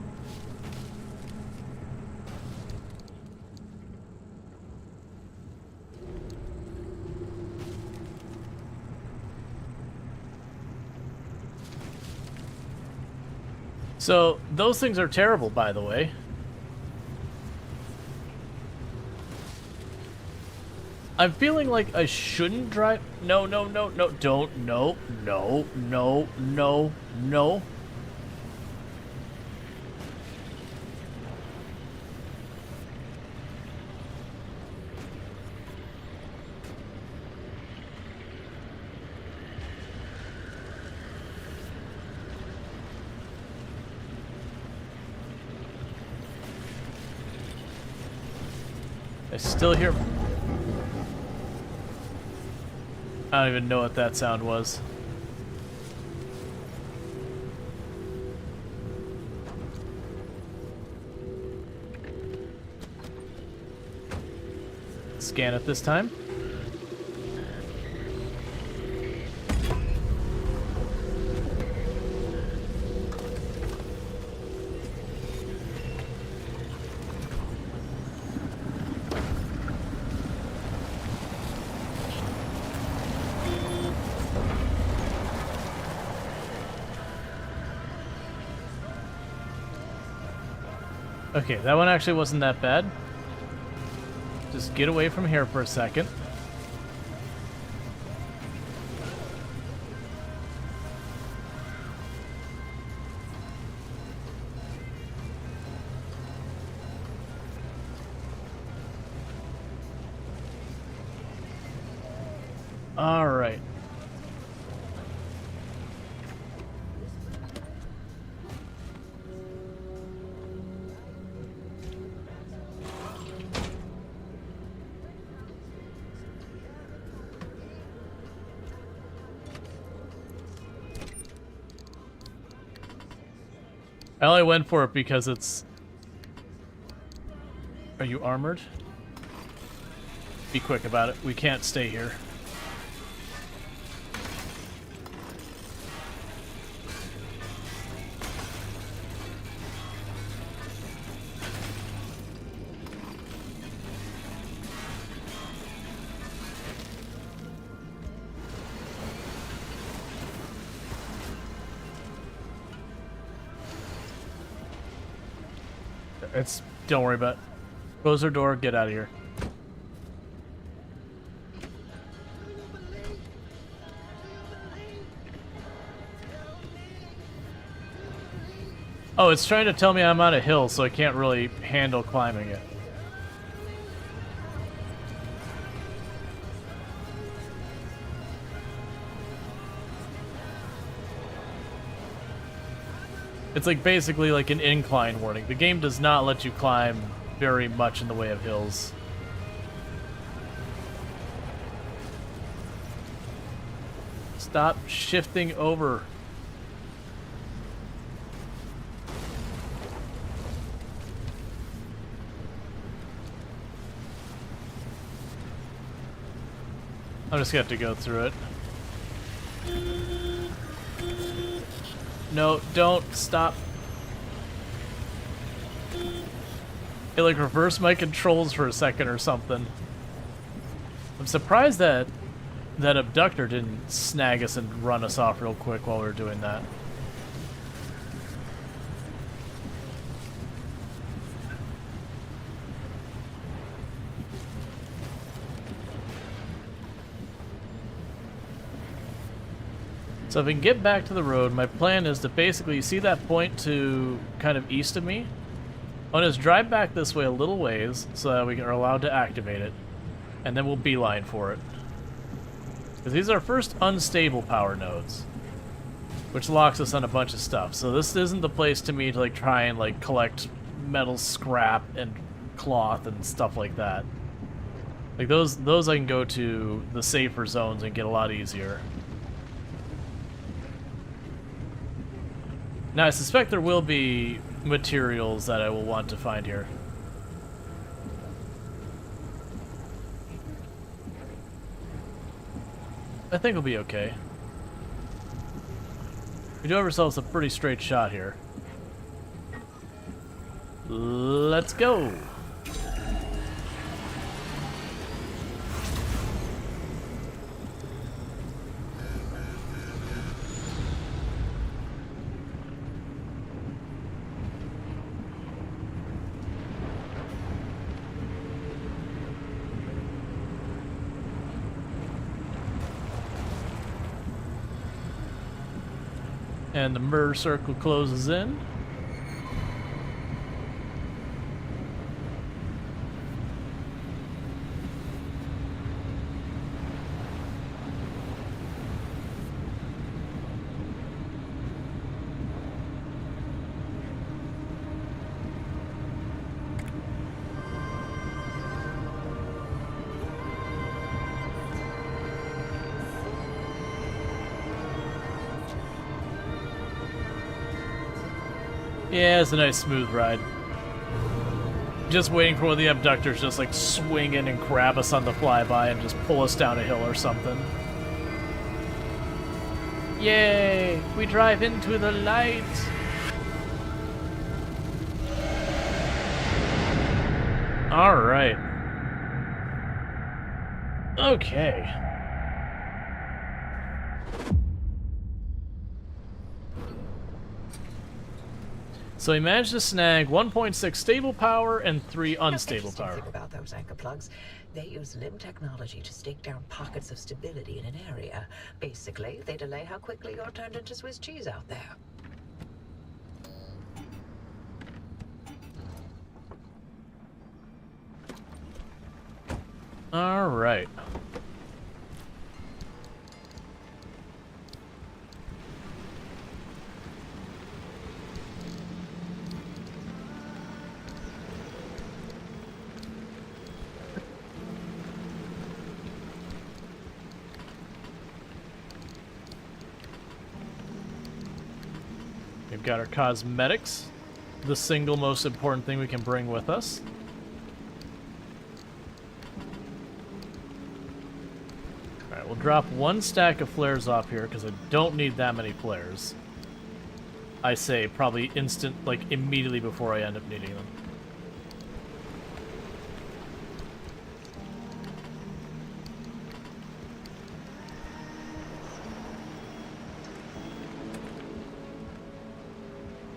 So, those things are terrible, by the way. I'm feeling like I shouldn't drive. No, no, no, no, don't. No, no, no, no, no. I still hear... I don't even know what that sound was. Scan it this time. Okay, that one actually wasn't that bad. Just get away from here for a second. Alright. I only went for it because it's... Are you armored? Be quick about it. We can't stay here. Don't worry about it. Close our door, get out of here. Oh, it's trying to tell me I'm on a hill, so I can't really handle climbing it. It's like basically like an incline warning. The game does not let you climb very much in the way of hills. Stop shifting over. I'm just gonna have to go through it. No, don't stop. It like reversed my controls for a second or something. I'm surprised that that abductor didn't snag us and run us off real quick while we were doing that. So if we can get back to the road, my plan is to basically, you see that point to kind of east of me? I want to just drive back this way a little ways so that we are allowed to activate it. And then we'll beeline for it. Because these are our first unstable power nodes. Which locks us on a bunch of stuff. So this isn't the place to me to like try and like collect metal scrap and cloth and stuff like that. Like those I can go to the safer zones and get a lot easier. Now, I suspect there will be materials that I will want to find here. I think we'll be okay. We do have ourselves a pretty straight shot here. Let's go! And the murder circle closes in. Yeah, it's a nice smooth ride. Just waiting for one of the abductors just like swing in and grab us on the flyby and just pull us down a hill or something. Yay! We drive into the light! Alright. Okay. So he managed to snag 1.6 stable power and 3 unstable power. Thing about those anchor plugs, they use limb technology to stake down pockets of stability in an area. Basically, they delay how quickly you're turned into Swiss cheese out there. All right. We've got our cosmetics, the single most important thing we can bring with us. Alright, we'll drop one stack of flares off here because I don't need that many flares. I say probably immediately before I end up needing them.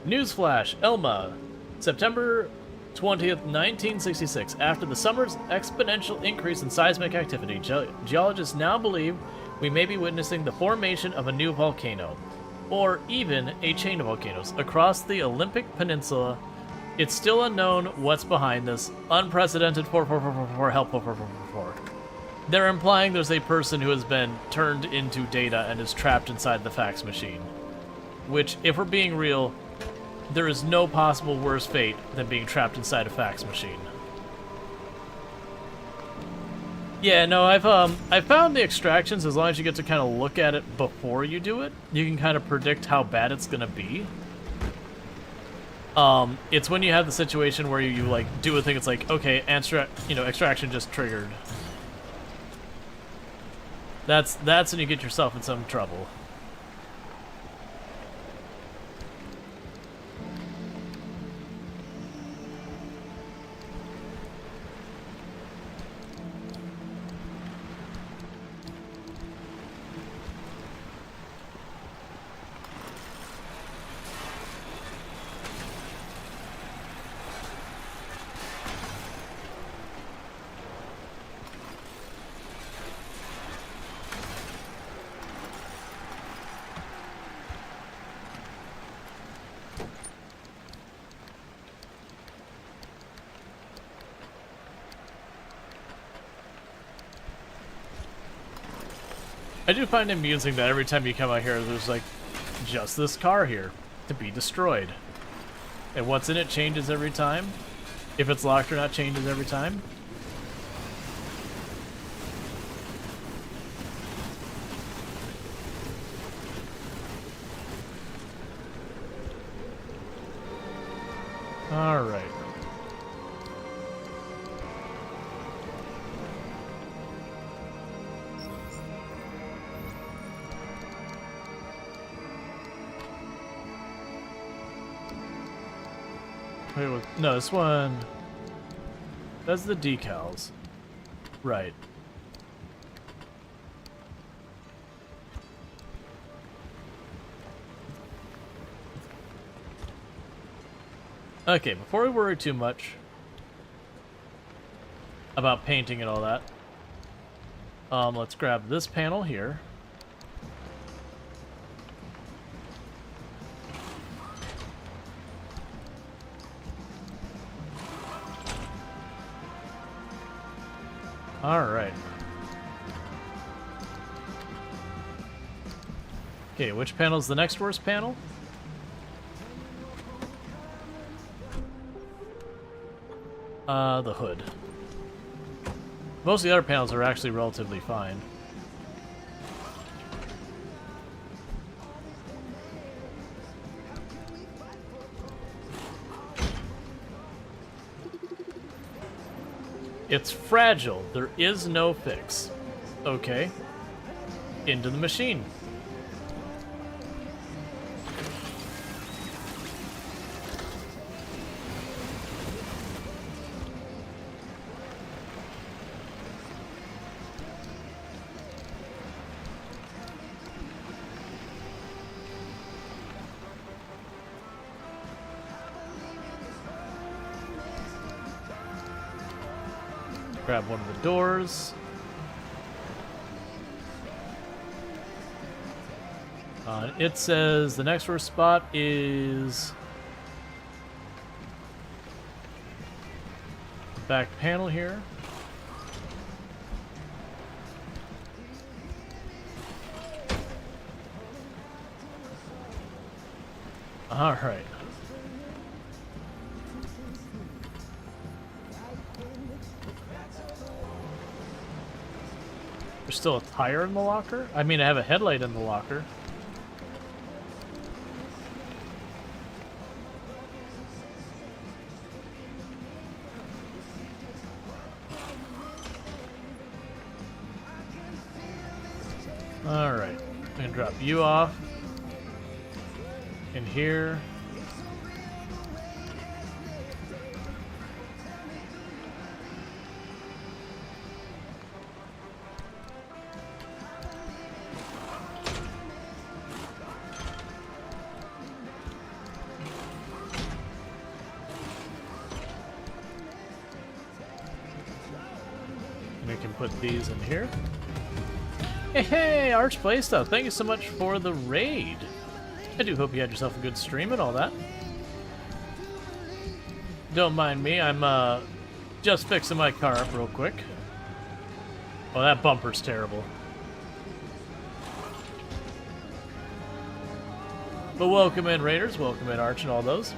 Newsflash, Elma, September 20th, 1966. After the summer's exponential increase in seismic activity, geologists now believe we may be witnessing the formation of a new volcano, or even a chain of volcanoes, across the Olympic Peninsula. It's still unknown what's behind this. Unprecedented 4444 help 4444. They're implying there's a person who has been turned into data and is trapped inside the fax machine. Which, if we're being real, there is no possible worse fate than being trapped inside a fax machine. Yeah, no, I've found the extractions, as long as you get to kind of look at it before you do it, you can kind of predict how bad it's gonna be. It's when you have the situation where you like do a thing, it's like, okay, extraction just triggered. That's when you get yourself in some trouble. I do find it amusing that every time you come out here, there's like just this car here to be destroyed. And what's in it changes every time. If it's locked or not changes every time. All right. Wait, no, this one... That's the decals. Right. Okay, before we worry too much about painting and all that, let's grab this panel here. Alright. Okay, which panel is the next worst panel? The hood. Most of the other panels are actually relatively fine. It's fragile. There is no fix. Okay. Into the machine. Grab one of the doors. It says the next worst spot is the back panel here. All right. There's still a tire in the locker? I mean, I have a headlight in the locker. Alright. I'm gonna drop you off in here. We can put these in here. Hey, Arch Playstuff, thank you so much for the raid. I do hope you had yourself a good stream and all that. Don't mind me, I'm just fixing my car up real quick. Oh, that bumper's terrible. But welcome in, Raiders, welcome in, Arch, and all those.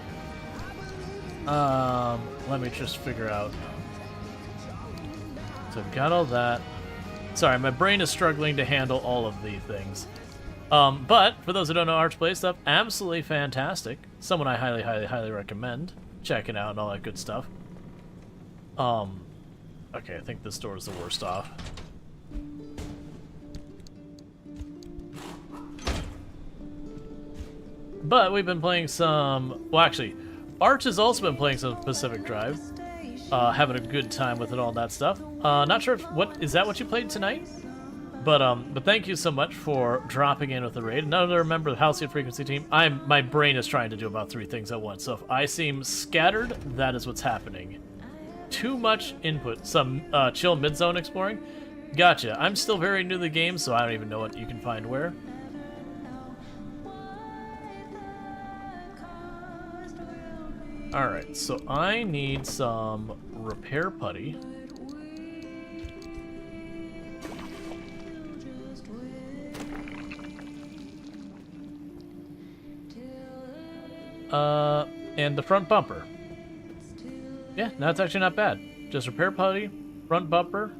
Let me just figure out. So I've got all that. Sorry, my brain is struggling to handle all of the things. But for those who don't know Arch Play Stuff, absolutely fantastic. Someone I highly, highly, highly recommend checking out and all that good stuff. Okay, I think this door is the worst off. But we've been playing some... Well, actually, Arch has also been playing some Pacific Drive. Having a good time with it, all that stuff. Not sure if... Is that what you played tonight? But thank you so much for dropping in with the raid. Another member of the Halcyon Frequency team. My brain is trying to do about 3 things at once. So if I seem scattered, that is what's happening. Too much input. Some chill mid-zone exploring. Gotcha. I'm still very new to the game, so I don't even know what you can find where. Alright, so I need some repair putty. And the front bumper. Yeah, that's actually not bad. Just repair putty, front bumper,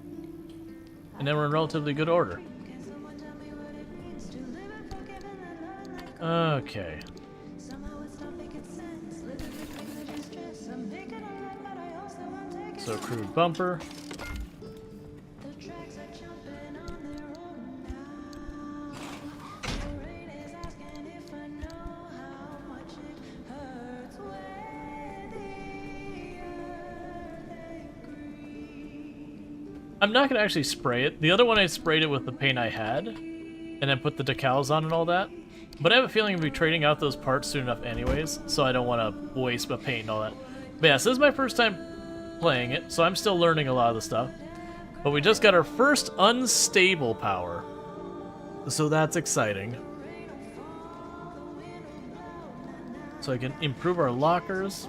and then we're in relatively good order. Okay. So crude bumper. I'm not going to actually spray it. The other one I sprayed it with the paint I had, and then put the decals on and all that. But I have a feeling I'll be trading out those parts soon enough anyways, so I don't want to waste my paint and all that. But yeah, so this is my first time playing it, so I'm still learning a lot of the stuff. But we just got our first unstable power, so that's exciting. So I can improve our lockers,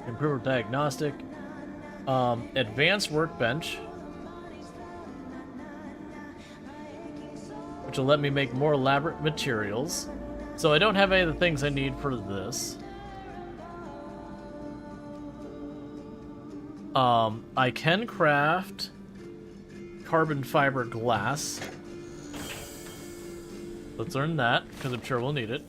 improve our diagnostic, advanced workbench, which will let me make more elaborate materials. So I don't have any of the things I need for this. I can craft carbon fiber glass. Let's earn that, because I'm sure we'll need it.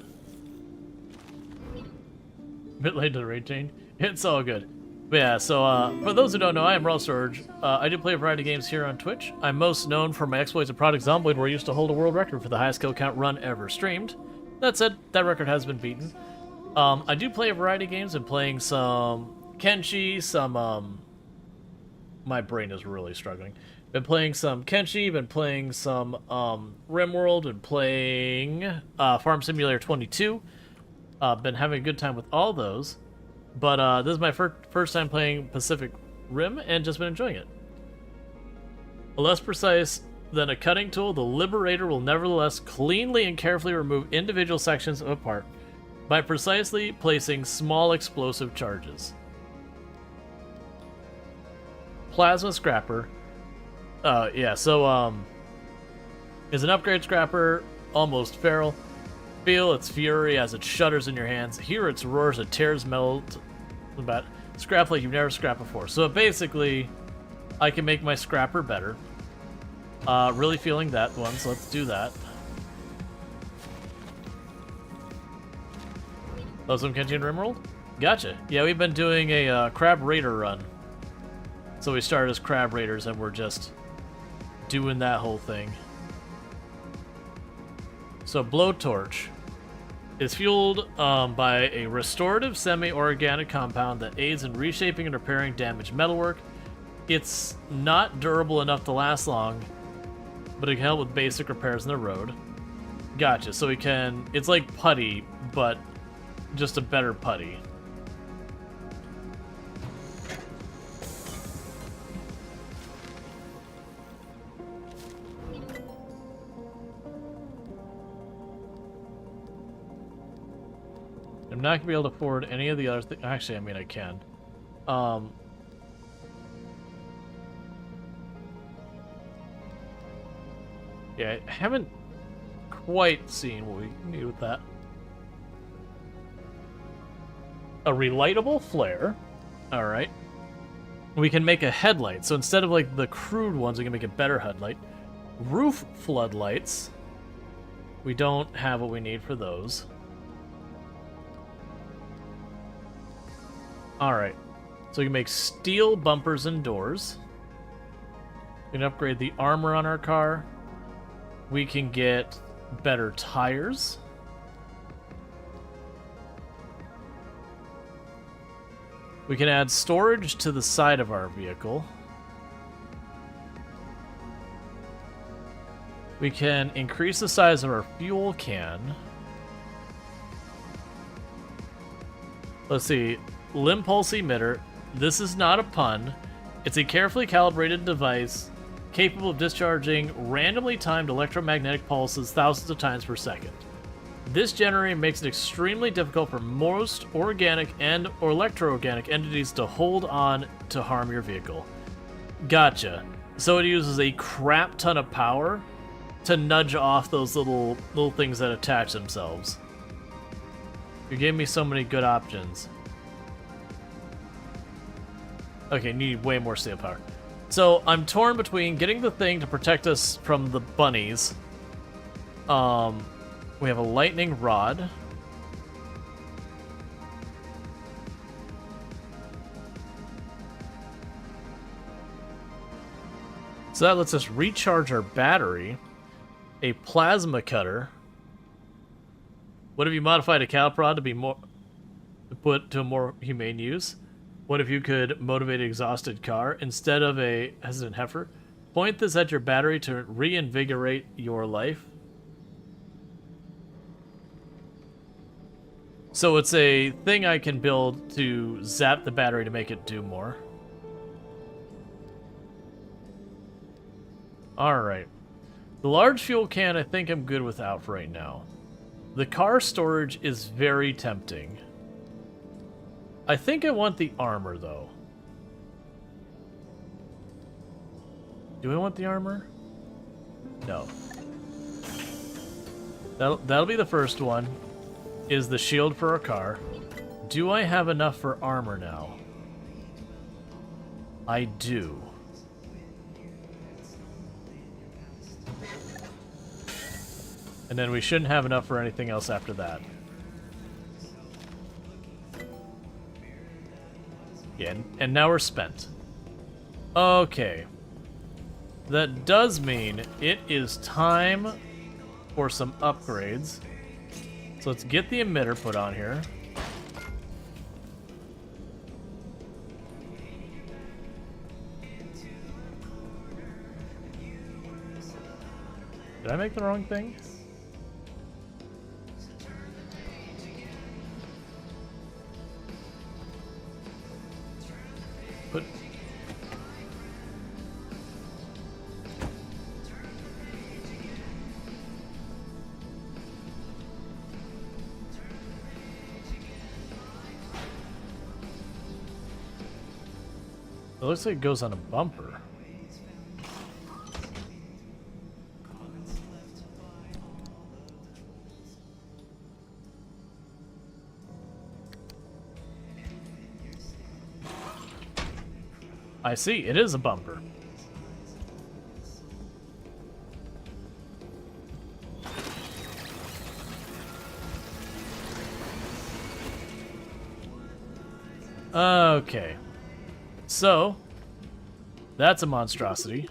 A bit late to the raid chain. It's all good. But yeah, so for those who don't know, I am Rual Storge. I do play a variety of games here on Twitch. I'm most known for my exploits of Project Zomboid, where I used to hold a world record for the highest kill count run ever streamed. That said, that record has been beaten. I do play a variety of games. I'm playing some Kenshi, some my brain is really struggling. Been playing some Kenshi, been playing some RimWorld, been playing Farm Simulator 22. Been having a good time with all those. But this is my first time playing Pacific Rim, and just been enjoying it. Less precise than a cutting tool, the Liberator will nevertheless cleanly and carefully remove individual sections of a part by precisely placing small explosive charges. Plasma Scrapper. Yeah, so, is an upgrade scrapper, almost feral. Feel its fury as it shudders in your hands. Hear its roars as it tears metal about scrap like you've never scrapped before. So basically, I can make my scrapper better. Really feeling that one, so let's do that. Oh, some Kenshi and RimWorld? Gotcha. Yeah, we've been doing a Crab Raider run. So we started as Crab Raiders, and we're just doing that whole thing. So blowtorch is fueled by a restorative semi-organic compound that aids in reshaping and repairing damaged metalwork. It's not durable enough to last long, but it can help with basic repairs on the road. Gotcha. So we can... It's like putty, but just a better putty. I'm not gonna be able to afford any of the other things. Actually, I mean, I can. Yeah, I haven't quite seen what we need with that. A relightable flare. Alright. We can make a headlight. So instead of like the crude ones, we can make a better headlight. Roof floodlights. We don't have what we need for those. Alright. So we can make steel bumpers and doors. We can upgrade the armor on our car. We can get better tires. We can add storage to the side of our vehicle. We can increase the size of our fuel can. Let's see. Limpulse emitter. This is not a pun. It's a carefully calibrated device capable of discharging randomly timed electromagnetic pulses thousands of times per second. This generator makes it extremely difficult for most organic and or electro-organic entities to hold on to harm your vehicle. Gotcha. So it uses a crap ton of power to nudge off those little things that attach themselves. You gave me so many good options. Okay, need way more steel power. So I'm torn between getting the thing to protect us from the bunnies. We have a lightning rod. So that lets us recharge our battery. A plasma cutter. What if you modified a cattle prod to be more put to a more humane use? What if you could motivate an exhausted car instead of a hesitant heifer? Point this at your battery to reinvigorate your life. So it's a thing I can build to zap the battery to make it do more. Alright. The large fuel can I think I'm good without for right now. The car storage is very tempting. I think I want the armor, though. Do I want the armor? No. That'll be the first one, is the shield for a car. Do I have enough for armor now? I do. And then we shouldn't have enough for anything else after that. Yeah, and now we're spent. Okay. That does mean it is time for some upgrades. So let's get the emitter put on here. Did I make the wrong thing? Put... It looks like it goes on a bumper. I see, it is a bumper. Okay. So, that's a monstrosity.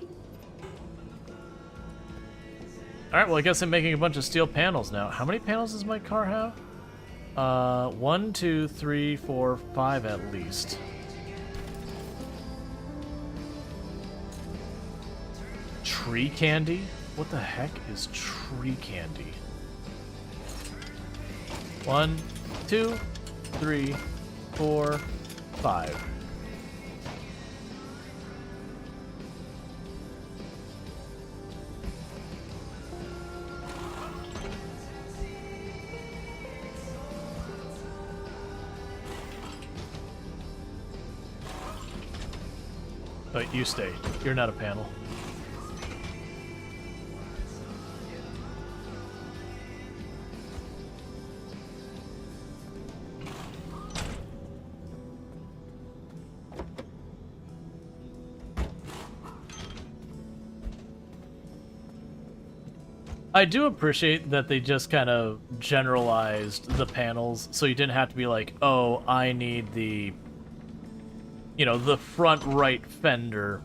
Alright, well I guess I'm making a bunch of steel panels now. How many panels does my car have? 1, 2, 3, 4, 5 at least. Tree candy? What the heck is tree candy? 1, 2, 3, 4, 5. But you stay. You're not a panel. I do appreciate that they just kind of generalized the panels, so you didn't have to be like, oh, I need the, you know, the front right fender.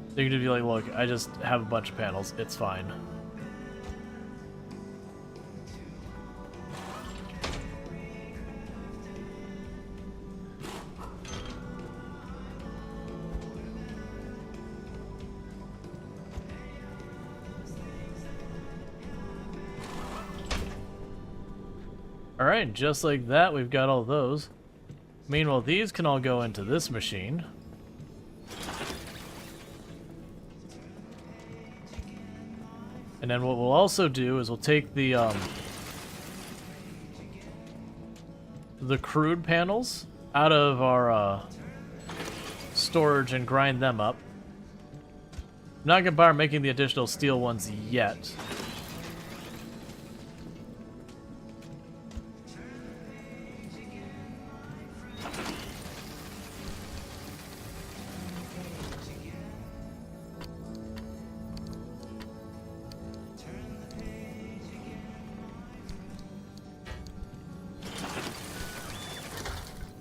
You could just be like, look, I just have a bunch of panels, it's fine. Alright, just like that, we've got all those. Meanwhile, these can all go into this machine. And then what we'll also do is we'll take the crude panels out of our storage and grind them up. I'm not gonna bother making the additional steel ones yet.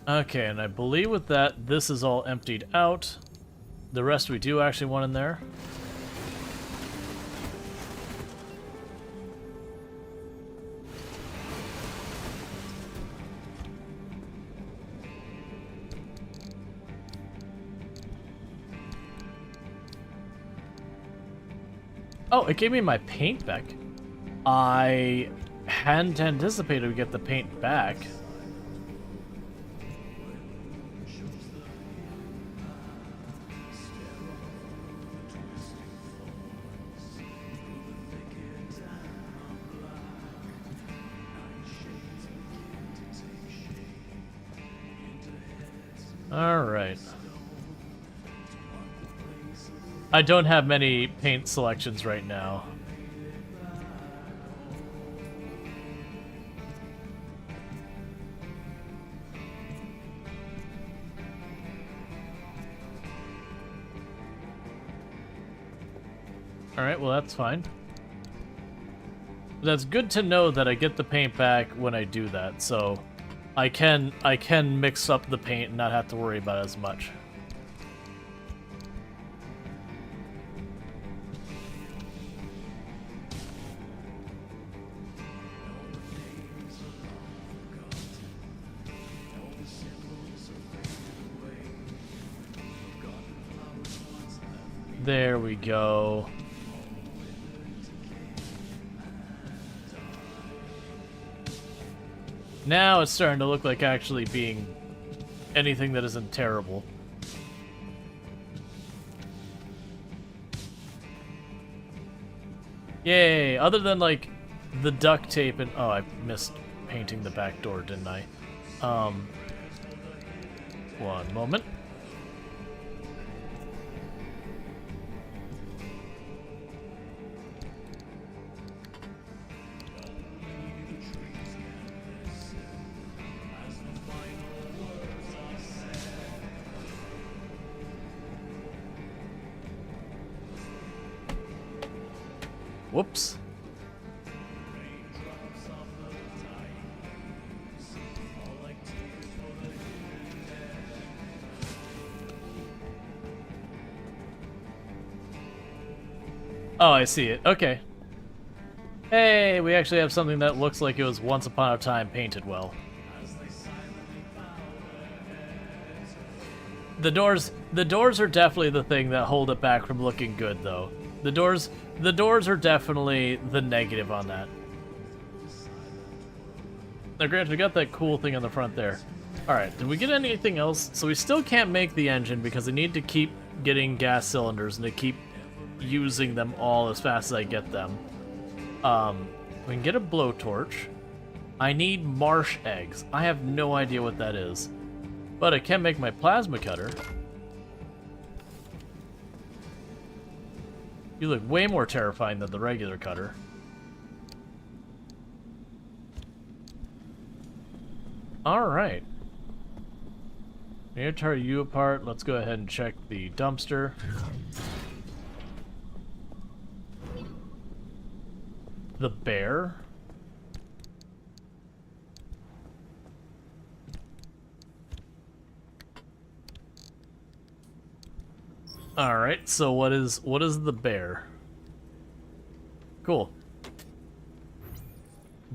Okay, and I believe with that, this is all emptied out. The rest we do actually want in there. Oh, it gave me my paint back. I hadn't anticipated we'd get the paint back. Alright. I don't have many paint selections right now. Alright, well that's fine. That's good to know that I get the paint back when I do that, so I can mix up the paint and not have to worry about it as much. There we go. Now it's starting to look like actually being anything that isn't terrible. Yay! Other than like the duct tape and oh, I missed painting the back door, didn't I? One moment. Whoops. Oh, I see it. Okay. Hey, we actually have something that looks like it was once upon a time painted well. The doors are definitely the thing that hold it back from looking good, though. The doors are definitely the negative on that. Now, granted, we got that cool thing on the front there. Alright, did we get anything else? So we still can't make the engine because I need to keep getting gas cylinders and to keep using them all as fast as I get them. We can get a blowtorch. I need marsh eggs. I have no idea what that is. But I can make my plasma cutter. You look way more terrifying than the regular cutter. Alright. We need to tear you apart. Let's go ahead and check the dumpster. The bear? Alright, so what is the bear? Cool.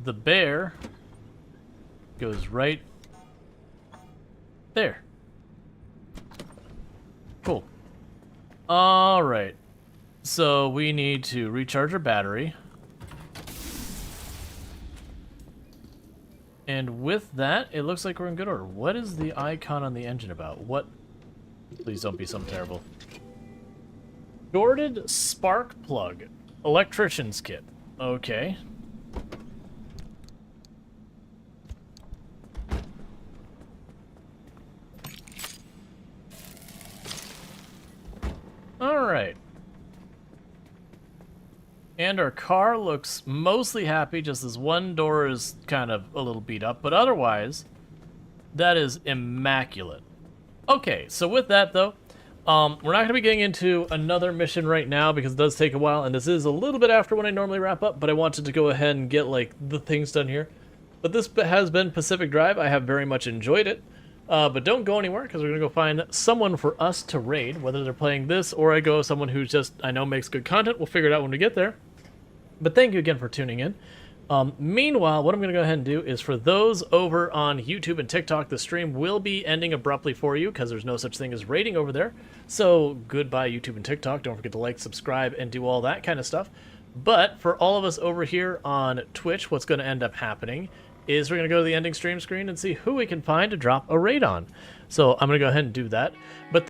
The bear goes right there. Cool. Alright. So we need to recharge our battery. And with that, it looks like we're in good order. What is the icon on the engine about? What? Please don't be something terrible. Shorted spark plug. Electrician's kit. Okay. Alright. And our car looks mostly happy, just this one door is kind of a little beat up, but otherwise, that is immaculate. Okay, so with that though, we're not going to be getting into another mission right now because it does take a while, and this is a little bit after when I normally wrap up, but I wanted to go ahead and get like the things done here. But this has been Pacific Drive. I have very much enjoyed it. But don't go anywhere because we're going to go find someone for us to raid, whether they're playing this or I go someone who just, I know, makes good content. We'll figure it out when we get there. But thank you again for tuning in. Meanwhile, what I'm going to go ahead and do is for those over on YouTube and TikTok, the stream will be ending abruptly for you because there's no such thing as raiding over there. So goodbye YouTube and TikTok. Don't forget to like, subscribe, and do all that kind of stuff. But for all of us over here on Twitch, what's going to end up happening is we're going to go to the ending stream screen and see who we can find to drop a raid on. So I'm going to go ahead and do that. But